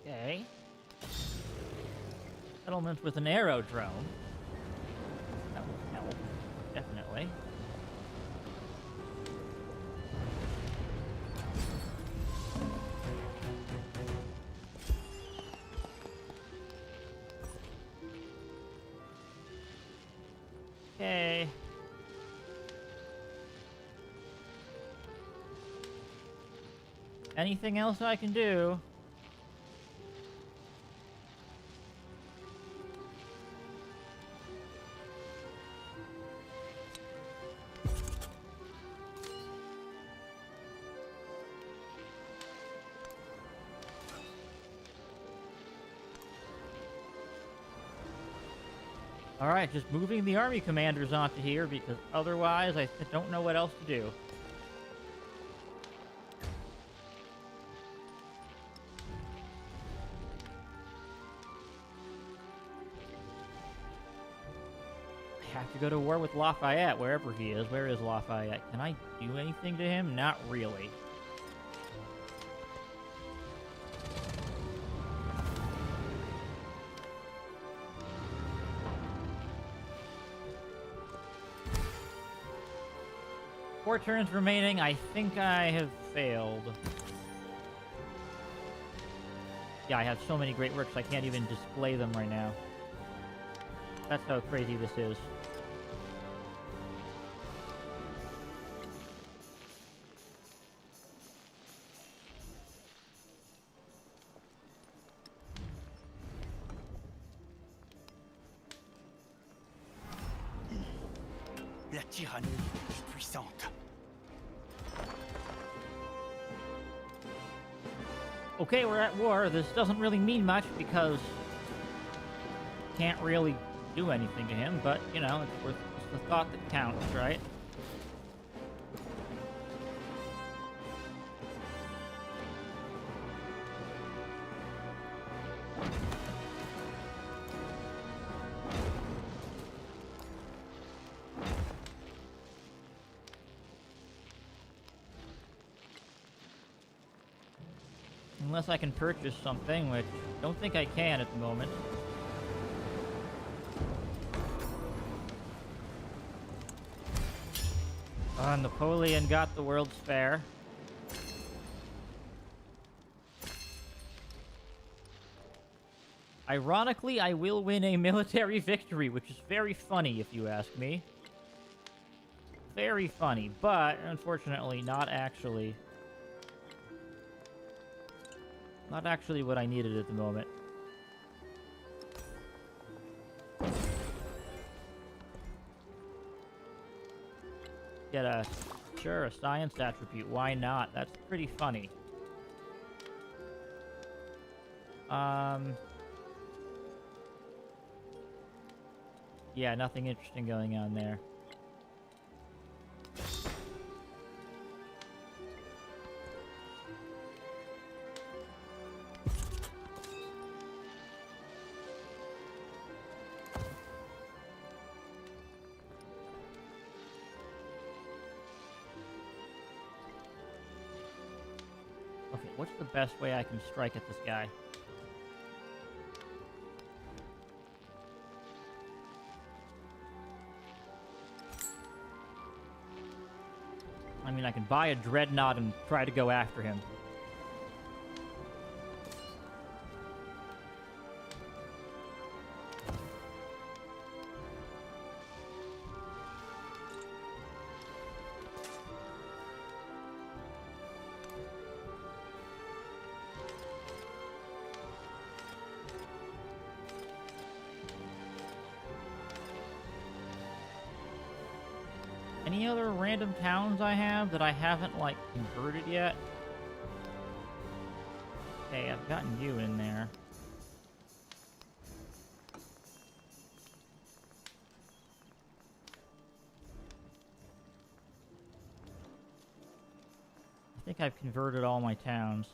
Okay. Settlement with an aerodrome. That will help, definitely. Okay. Anything else I can do? Alright, just moving the army commanders onto here because otherwise I don't know what else to do. I have to go to war with Lafayette, wherever he is. Where is Lafayette? Can I do anything to him? Not really. Four turns remaining. I think I have failed. Yeah, I have so many great works I can't even display them right now. That's how crazy this is. La tyrannie est puissante. Okay, we're at war. This doesn't really mean much because can't really do anything to him, but, you know, it's the thought that counts, right? Unless I can purchase something, which I don't think I can at the moment. Napoleon got the World's Fair. Ironically, I will win a military victory, which is very funny if you ask me. Very funny, but unfortunately not actually. Not actually what I needed at the moment. Get a, sure, a science attribute. Why not? That's pretty funny. Yeah, nothing interesting going on there. Okay, what's the best way I can strike at this guy? I mean, I can buy a dreadnought and try to go after him. Any other random towns I have that I haven't, like, converted yet? Okay, I've gotten you in there. I think I've converted all my towns.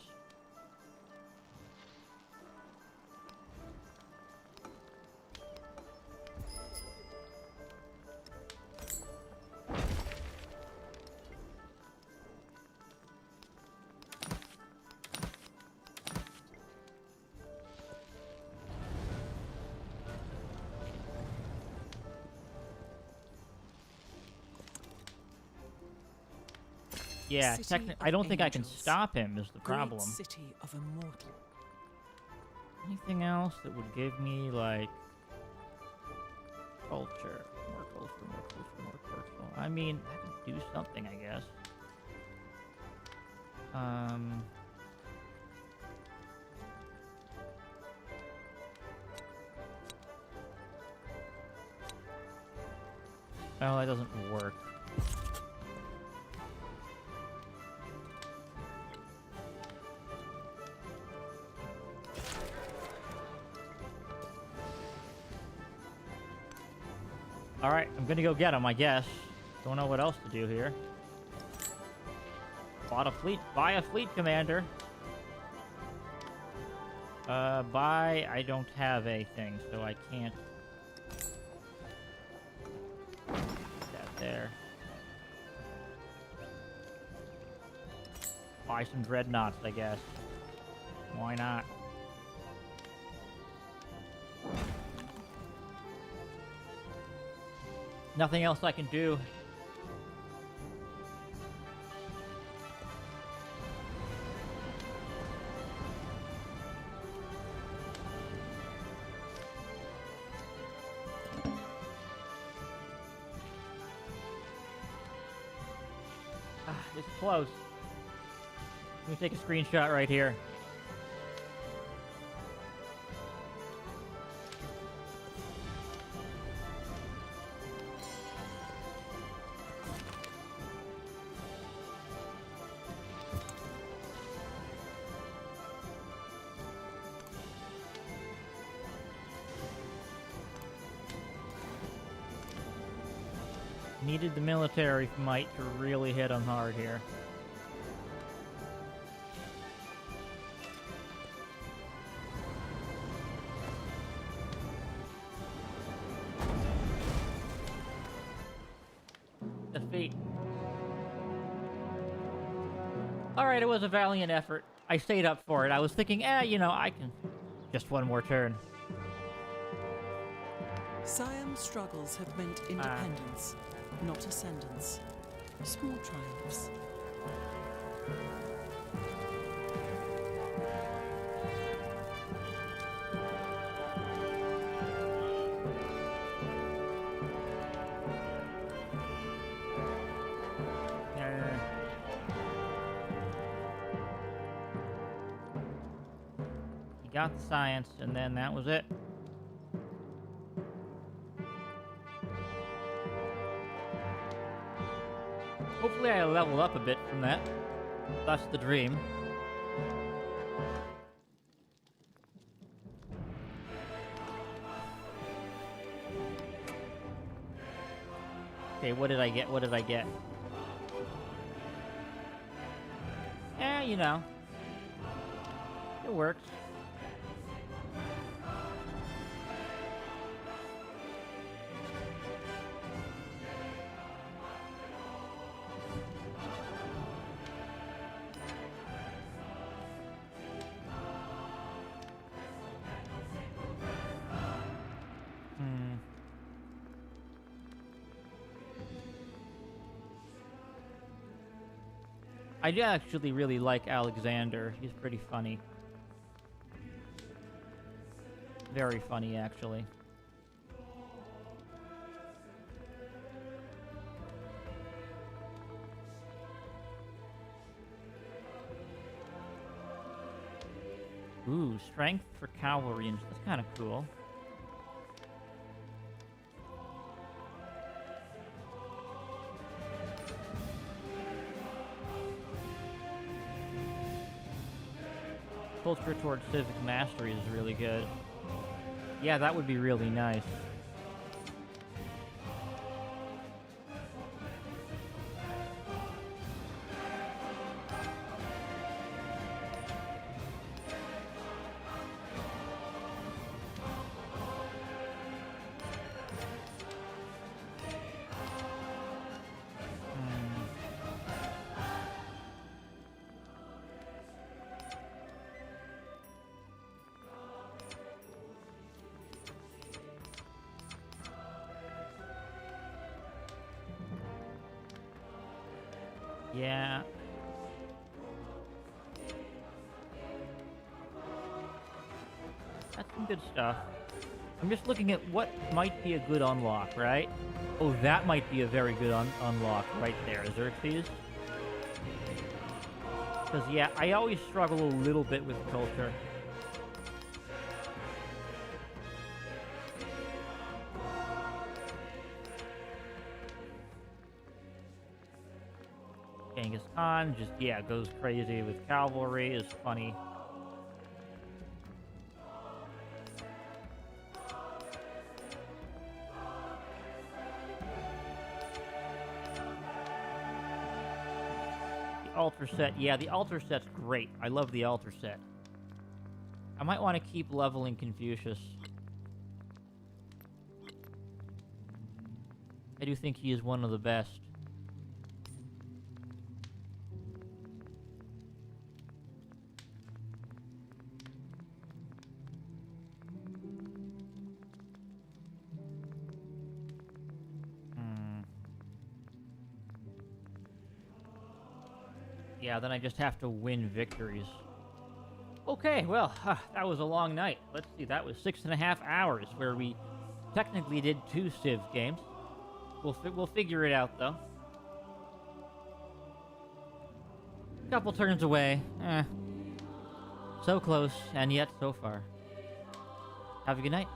Yeah, City I don't of think I can angels. stop him is the Great problem. city of immortal. Anything else that would give me, like, culture? More culture, more culture, more culture. I mean, I can do something, I guess. Oh, that doesn't work. Alright, I'm gonna go get him, I guess. Don't know what else to do here. Buy a fleet commander. I don't have anything, so I can't. Put that there. Buy some dreadnoughts, I guess. Why not? Nothing else I can do. It's close. Let me take a screenshot right here. Needed the military might to really hit them hard here. Defeat. Alright, it was a valiant effort. I stayed up for it. I was thinking, you know, I can... Just one more turn. Siam's struggles have meant independence, not ascendance. Small triumphs. He got the science, and then that was it. Hopefully I level up a bit from that. That's the dream. Okay, what did I get? What did I get? You know. It works. I do actually really like Alexander. He's pretty funny. Very funny, actually. Ooh, strength for cavalry. That's kind of cool. Culture towards civic mastery is really good. Yeah, that would be really nice. Yeah. That's some good stuff. I'm just looking at what might be a good unlock, right? Oh, that might be a very good unlock right there, Xerxes. Because, yeah, I always struggle a little bit with culture. Genghis Khan just, yeah, goes crazy with cavalry, is funny. The altar set, yeah, the altar set's great. I love the altar set. I might want to keep leveling Confucius. I do think he is one of the best. Yeah, then I just have to win victories. Okay, well, that was a long night. Let's see, that was 6.5 hours, where we technically did 2 Civ games. We'll figure it out, though. Couple turns away. So close, and yet so far. Have a good night.